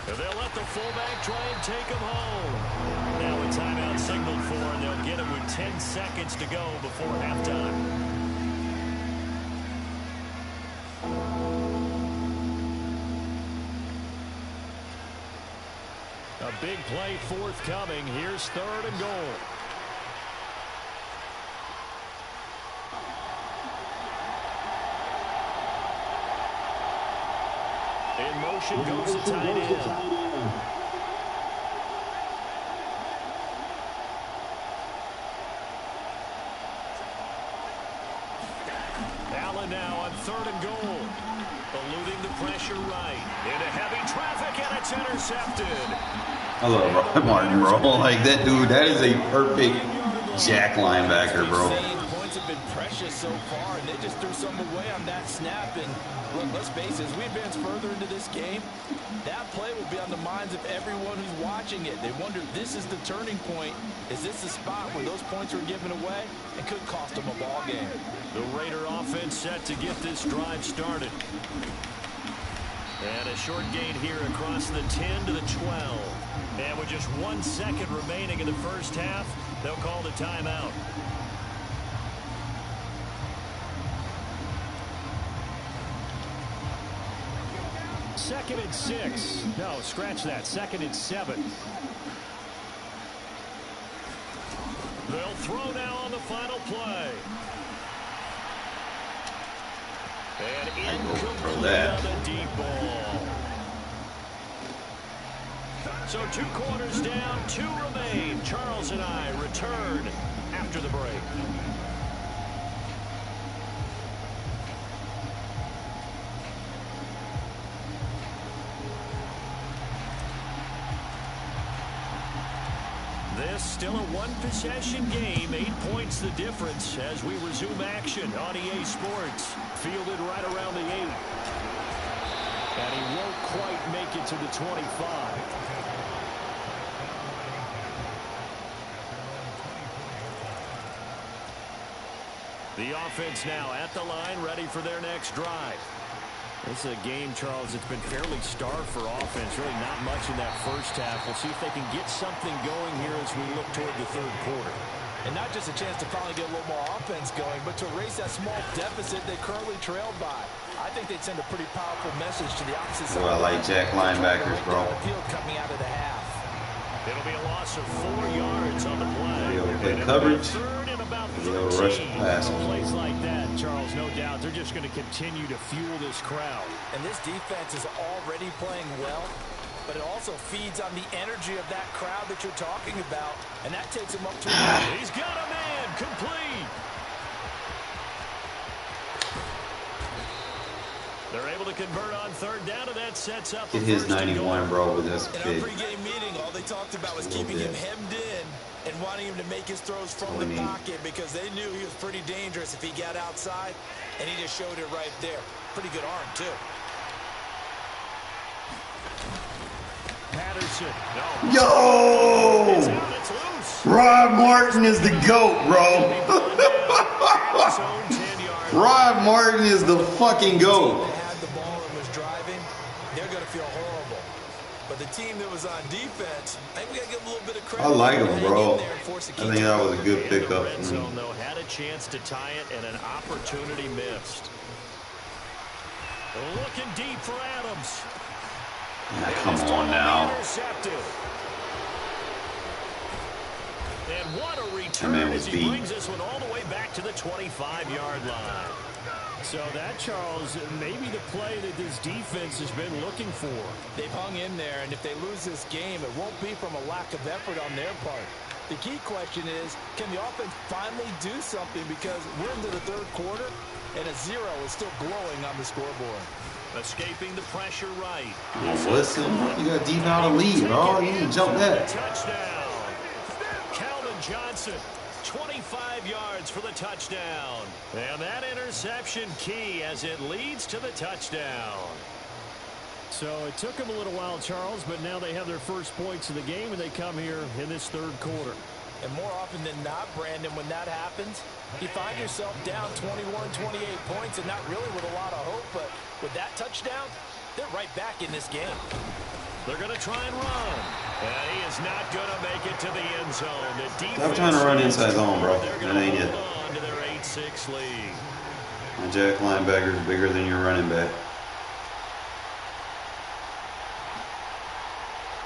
They'll let the fullback try and take him home. Now a timeout signaled for, and they'll get him with 10 seconds to go before halftime. A big play forthcoming. Here's 3rd and goal. In motion goes the tight end. Allen now on 3rd and goal. Eluding the pressure right. Into heavy traffic, and it's intercepted. I love Martin, bro. Like, that dude, that is a perfect jack linebacker, bro. been precious so far, and they just threw some away on that snap. And look, let's face it, as we advance further into this game, that play will be on the minds of everyone who's watching it. They wonder if this is the turning point. Is this the spot where those points were given away and could cost them a ball game? The Raider offense set to get this drive started. And a short gain here across the 10 to the 12. And with just 1 second remaining in the first half, they'll call the timeout. Second and 6. No, scratch that. Second and 7. They'll throw now on the final play. And incomplete on the deep ball. So 2 quarters down, 2 remain. Charles and I return after the break. This still a 1-possession game. 8 points the difference as we resume action on EA Sports. Fielded right around the 8. And he won't quite make it to the 25. The offense now at the line, ready for their next drive. This is a game, Charles, it's been fairly starved for offense. Really not much in that first half. We'll see if they can get something going here as we look toward the third quarter. And not just a chance to finally get a little more offense going, but to erase that small deficit they currently trailed by. I think they'd send a pretty powerful message to the opposite side. Well, I like Jack linebackers, bro. Coming out of the half. It'll be a loss of 4 yards on the play. They'll play coverage. They'll rush the pass. Plays like that, Charles, no doubt, they're just going to continue to fuel this crowd. And this defense is already playing well, but it also feeds on the energy of that crowd that you're talking about, and that takes him up to He's got a man, complete. They're able to convert on third down, and that sets up Get his 91, bro, with this in big. our pregame meeting, all they talked about was keeping him hemmed in and wanting him to make his throws from the pocket because they knew he was pretty dangerous if he got outside, and he just showed it right there. Pretty good arm, too. Patterson. Yo! It's loose. Rod Martin is the GOAT, bro. Rod Martin is the fucking GOAT. Had the ball and was driving, they're going to feel horrible. But the team that was on defense, I think we got to give them a little bit of credit. I like him, bro. I think that was a good pickup. Red zone, though, had a chance to tie it and an opportunity missed. Looking deep for Adams. Yeah, come on now. And what a return as he brings this one all the way back to the 25-yard line. So that, Charles, maybe the play that this defense has been looking for. They've hung in there, and if they lose this game, it won't be from a lack of effort on their part. The key question is, can the offense finally do something? Because we're into the third quarter, and a 0 is still glowing on the scoreboard. Escaping the pressure right. Listen, you got deep out of lead, bro. You need to jump that. Touchdown. Calvin Johnson, 25 yards for the touchdown. And that interception key as it leads to the touchdown. So it took them a little while, Charles, but now they have their first points of the game, and they come here in this third quarter. And more often than not, Brandon, when that happens, you find yourself down 21, 28 points, and not really with a lot of hope, but with that touchdown, they're right back in this game. They're going to try and run. And he is not going to make it to the end zone. The defense Stop trying to run inside zone, bro. That ain't it. On to their 8-6 lead. My jack linebacker is bigger than your running back.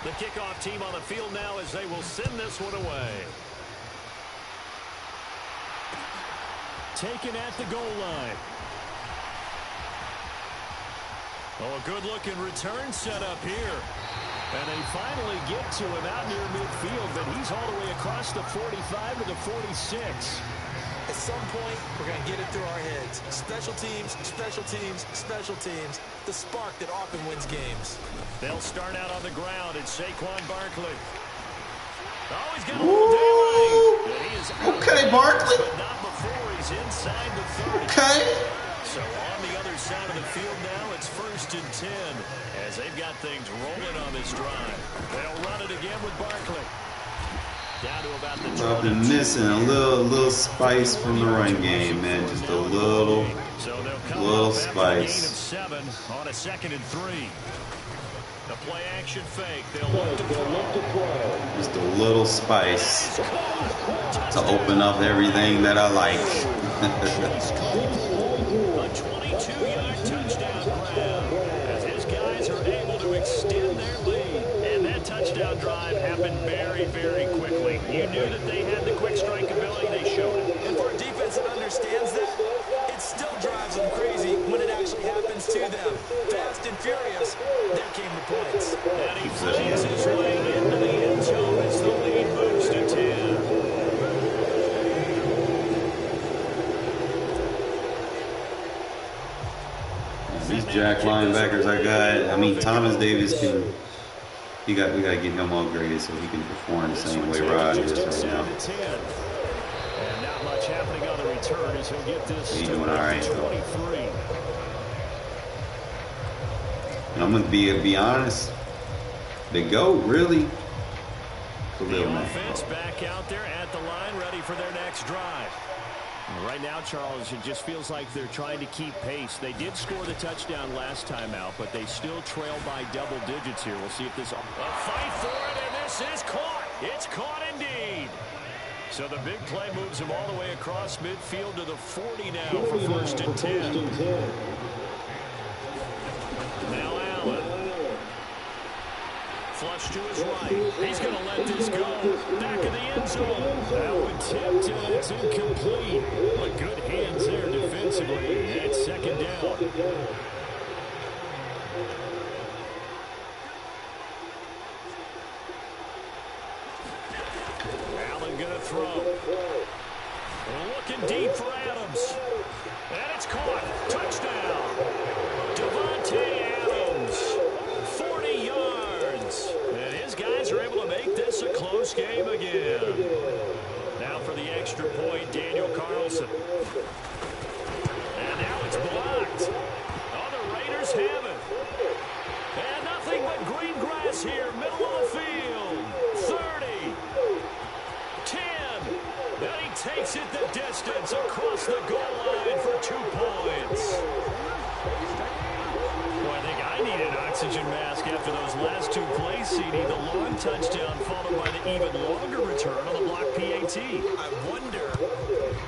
The kickoff team on the field now as they will send this one away. Taken at the goal line. Oh, a good-looking return set up here. And they finally get to him out near midfield, but he's all the way across the 45 to the 46. At some point, we're going to get it through our heads. Special teams, special teams, special teams. The spark that often wins games. They'll start out on the ground. It's Saquon Barkley. Oh, he's got a little daylight. He is okay, Barkley. But not before he's inside field now. It's 1st and 10 as they've got things rolling on this drive. They'll run it again with Barkley. Down to about the I've been missing a little spice from the run game, man. Just a little spice. 7 on a 2nd and 3. The play action fake. They'll look to throw. Just a little spice to open up everything that I like. A 22-yard touchdown grab as his guys are able to extend their lead. And that touchdown drive happened very, very quickly. You knew that they had the quick strike ability. They showed it. And for a defense that understands that, it still drives them crazy when it actually happens to them. Fast and furious, there came the points. And he finds his way into the end zone as the lead moves to 10. These jack linebackers I mean, Thomas Davis we got to get him upgraded so he can perform the same way Rod is right now. And not much happening on the return as he'll get this. He's doing all right, 23. And I'm going to be honest, the GOAT really. The offense back out there at the line, ready for their next drive. Right now, Charles, it just feels like they're trying to keep pace. They did score the touchdown last time out, but they still trail by double digits here. We'll see if this... A fight for it, and this is caught. It's caught indeed. So the big play moves him all the way across midfield to the 40 now for 1st and 10. Now Allen. Flush to his right. He's going to let this go. Back of the end zone. That one tipped and it's incomplete. But good hands there defensively. It's 2nd down. Allen going to throw. Looking deep for Adams. And it's caught. Touchdown. Devontae Adams. 40 yards. And his guys are able to make this a close game again. Now for the extra point, Daniel Carlson. And now it's blocked. Oh, the Raiders have it. And nothing but green grass here, middle of the field. 30. 10. And he takes it the distance across the goal line for 2 points. Boy, I think I need an oxygen mask after those last 2 plays, CD. The long touchdown followed by the even longer return on the block PAT. I wonder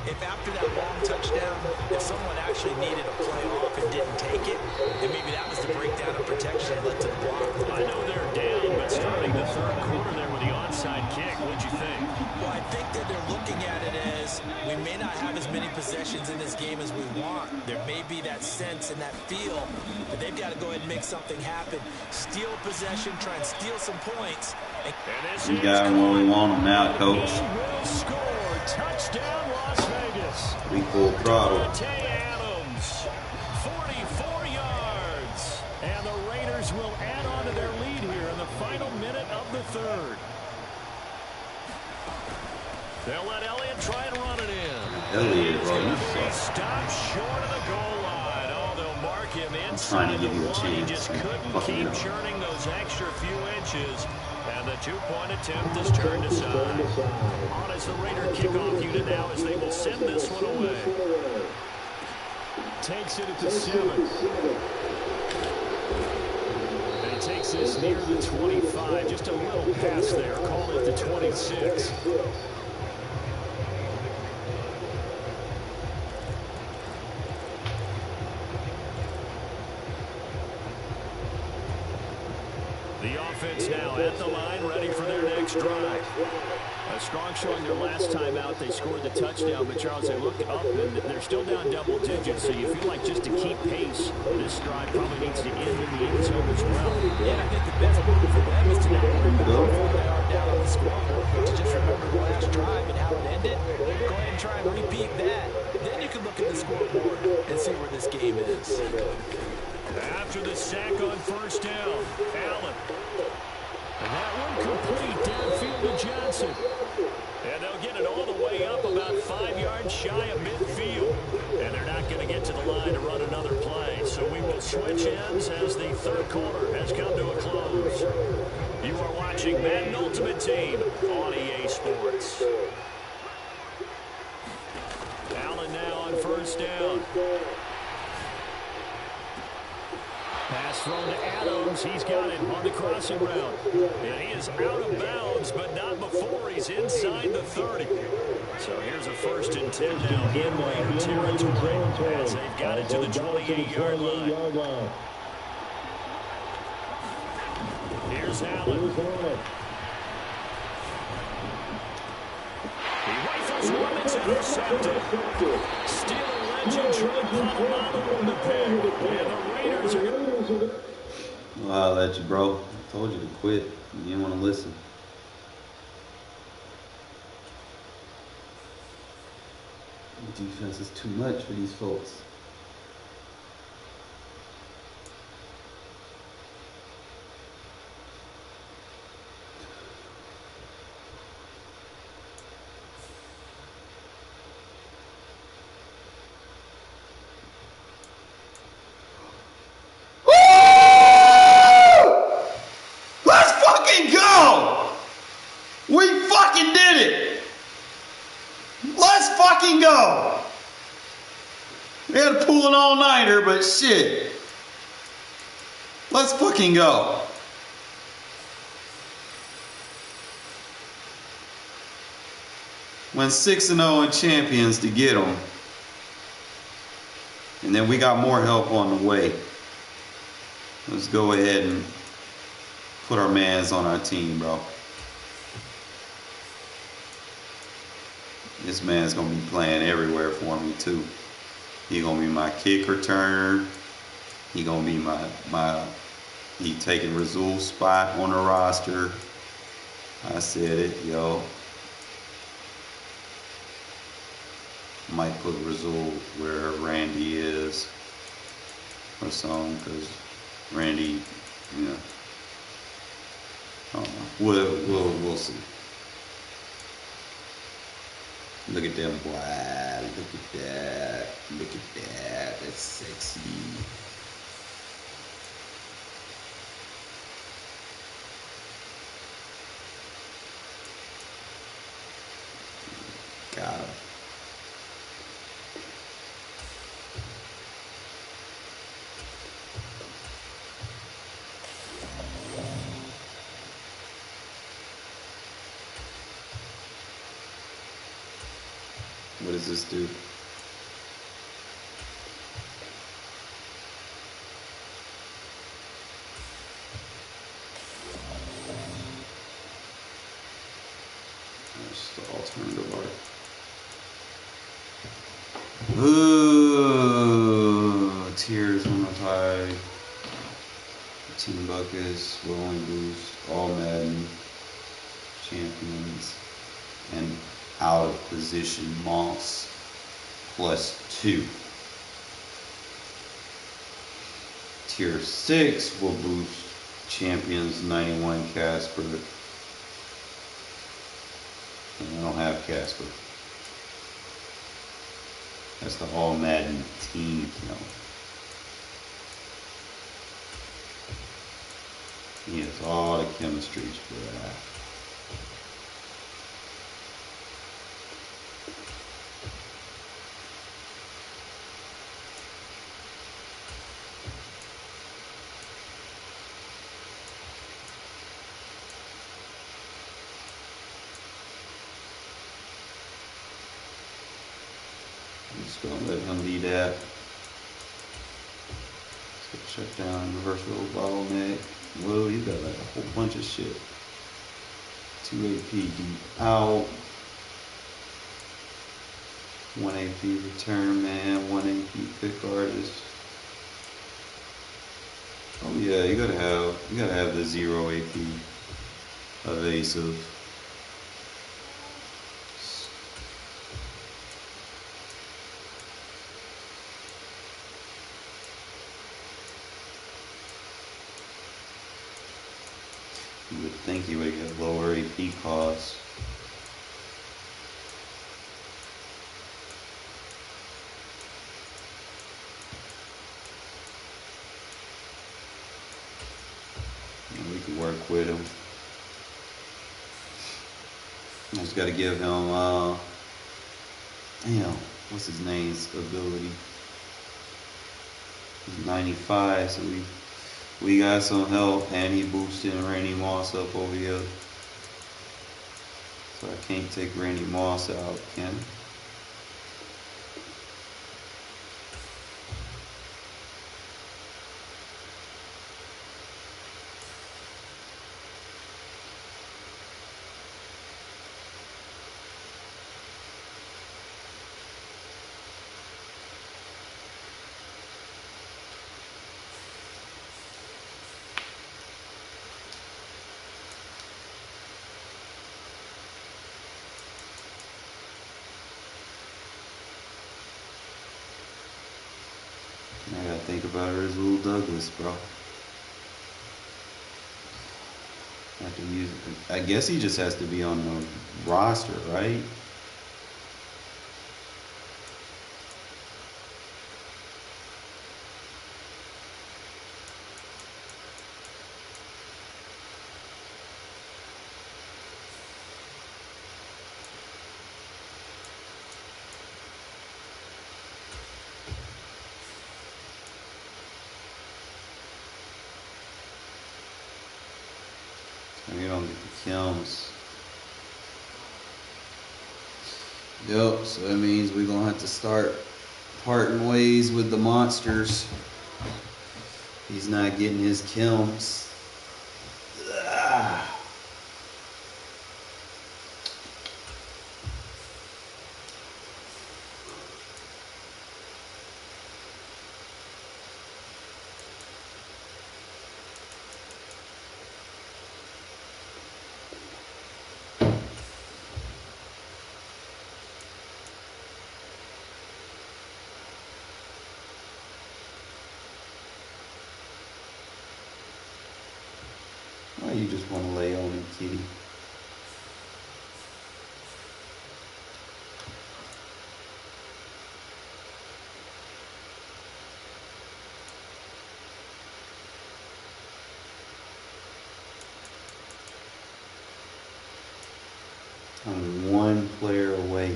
if after that long touchdown, if someone actually needed a play off and didn't take it, and maybe that was the breakdown of protection that led to the block. I know they're down, but starting the 3rd quarter there with the onside kick, what'd you think? Well, I think that they're looking at it as we may not have as many possessions in this game as we want. There may be that sense and that feel that they've got to go ahead and make something happen. Steal a possession, try and steal some points. We got him where we want him now, coach. He will score. Touchdown, Las Vegas. We full throttle. Devontae Adams, 44 yards. And the Raiders will add on to their lead here in the final minute of the 3rd. They'll let Elliott try and run it in. Elliott, bro, you suck. Stop short of the goal line. Oh, they'll mark him inside. Trying to give you a chance. He just couldn't keep churning those extra few inches. And the 2-point attempt is turned aside. On as the Raider kickoff unit now as they will send this one away. Takes it at the 7. And he takes this near the 25. Just a little pass there. Call it the 26. The offense now at the line, ready for their next drive. A strong showing their last time out. They scored the touchdown, but Charles, they look up and they're still down double digits. So you feel like just to keep pace, this drive probably needs to end in the end zone as well. Yeah, I think the best move for them is to not worry about how far they are down on the scoreboard, but to just remember the last drive and how it ended. Go ahead and try and repeat that. Then you can look at the scoreboard and see where this game is. After the sack on 1st down, Allen. And that one complete downfield to Johnson. And they'll get it all the way up about 5 yards shy of midfield. And they're not going to get to the line to run another play. So we will switch ends as the third quarter has come to a close. You are watching Madden Ultimate Team on EA Sports. Allen now on first down. Pass thrown to Adams. He's got it on the crossing route. And he is out of bounds, but not before he's inside the 30. So here's a 1st and 10 now in Raider territory as they've got it to the 28-yard line. Here's Allen. He rifles one. It's intercepted. Steeler legend Troy Polamalu on the pick. And the Raiders are going to... Well, I'll let you, bro. I told you to quit. You didn't want to listen. Defense is too much for these folks. Let's fucking go! We fucking did it! Let's fucking go! We had to pull an all-nighter, but shit. Let's fucking go. Went 6-0 in champions to get them. And then we got more help on the way. Let's go ahead and put our mans on our team, bro. This man's gonna be playing everywhere for me too. He gonna be my kick returner. He gonna be he taking Razul's spot on the roster. I said it, yo. Might put Razul where Randy is or something, because Randy, you know, I don't know. We'll see. Look at them, boy. Look at that. Look at that. That's sexy. Got him. What does this do? That's the alternative art. Ooh, tears on the pie. Team buckets, rolling boost, all Madden, champions, and out of position Moss +2. Tier 6 will boost champions 91 Casper. And I don't have Casper. That's the all Madden team count. He has all the chemistries for that. Just gonna let him be that. Let's go shut down reversal bottleneck. Whoa, you got like a whole bunch of shit. 2 AP deep out. 1 AP return man. 1 AP pick artist. Oh yeah, you gotta have the 0 AP evasive. You would think you would get lower AP costs. work with him. I just got to give him, damn, what's his name's ability? He's 95, so we got some help, and he boosted Randy Moss up over here. So I can't take Randy Moss out, can I? I gotta think about her as Will Douglas, bro. Have to use it. I guess he just has to be on the roster, right? We don't get the kills. Yep, so that means we're gonna have to start parting ways with the monsters. He's not getting his kills. Why you just want to lay on me, kitty? I'm one player away.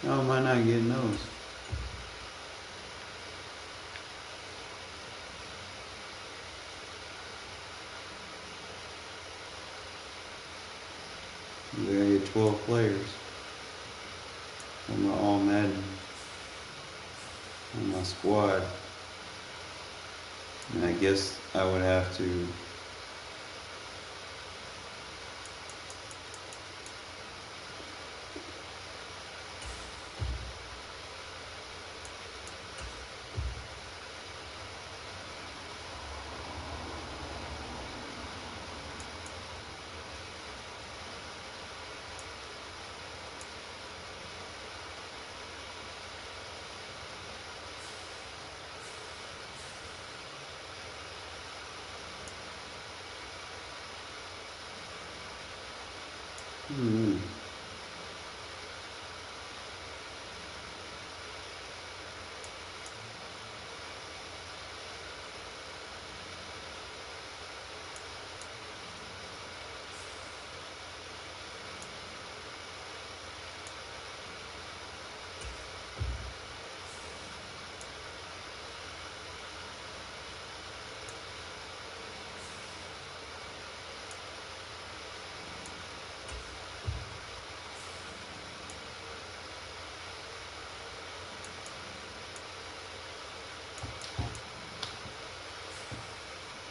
How am I not getting those? There are 12 players on my All Madden, on my squad. And I guess I would have to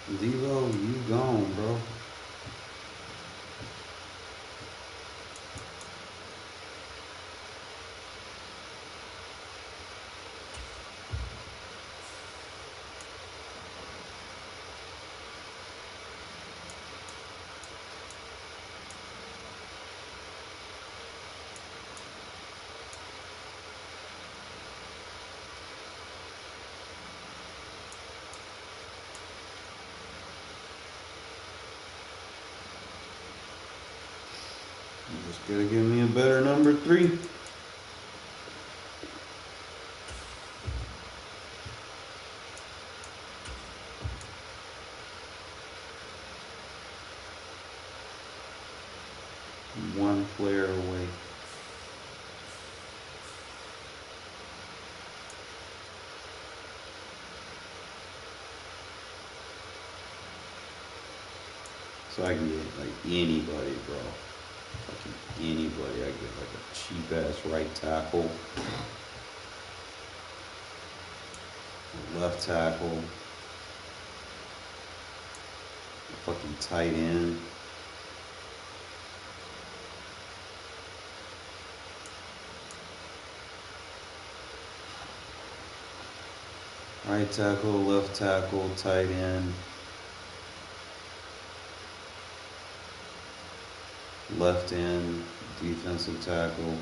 Devo, you gone, bro. Just gotta give me a better number 3. One player away. So I can get like anybody, bro. Fucking anybody. I get like a cheap ass right tackle, left tackle, a fucking tight end. Right tackle, left tackle, tight end, left end, defensive tackle.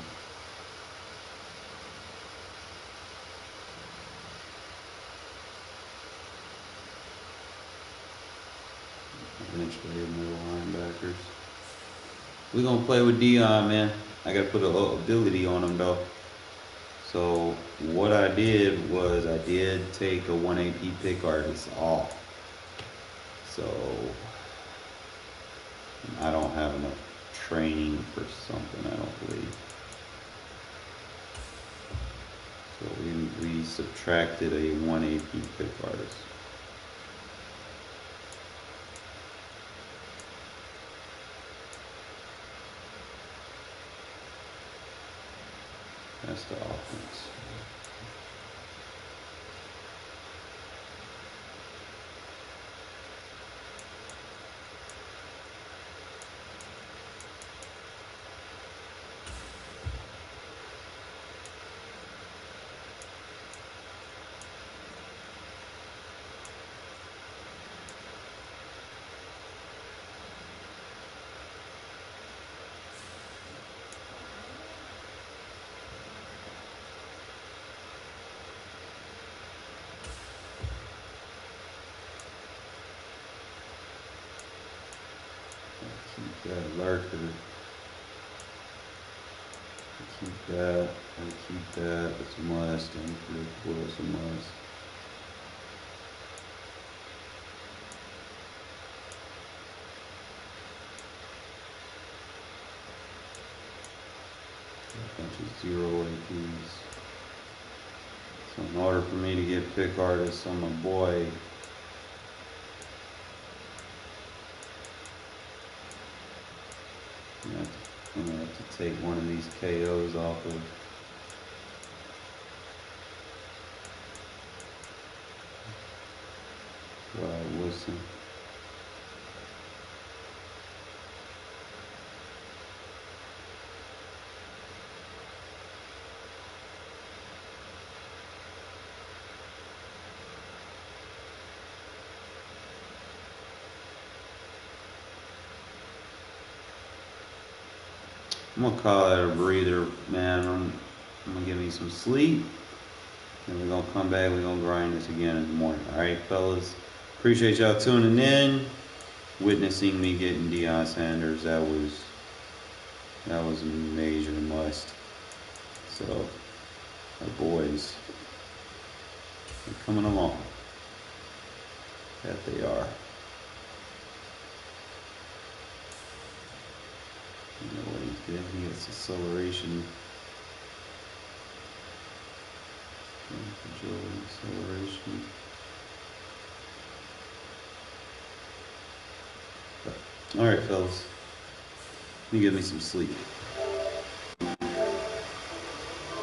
Bench player, middle linebackers. We're gonna play with Dion, man. I gotta put a little ability on him though. So what I did was I did take a 1 AP pick artist off. So I don't have enough training for something, I don't believe. So we subtracted a 1 AP pick artist. That's the offense. Keep that lurker. Keep that. And keep that. It's a must. Unpredictable. It's a must. A bunch of 0 APs. So in order for me to get pick artists on my boy, I'm gonna have to take one of these KOs off of Wilson. I'm gonna call that a breather, man. I'm gonna give me some sleep, and we're gonna come back. We're gonna grind this again in the morning. All right, fellas. Appreciate y'all tuning in, witnessing me getting Deion Sanders. That was a major must. So our boys are coming along. That they are. You know what he's getting? He gets acceleration. Acceleration. All right, fellas. Let me get me some sleep.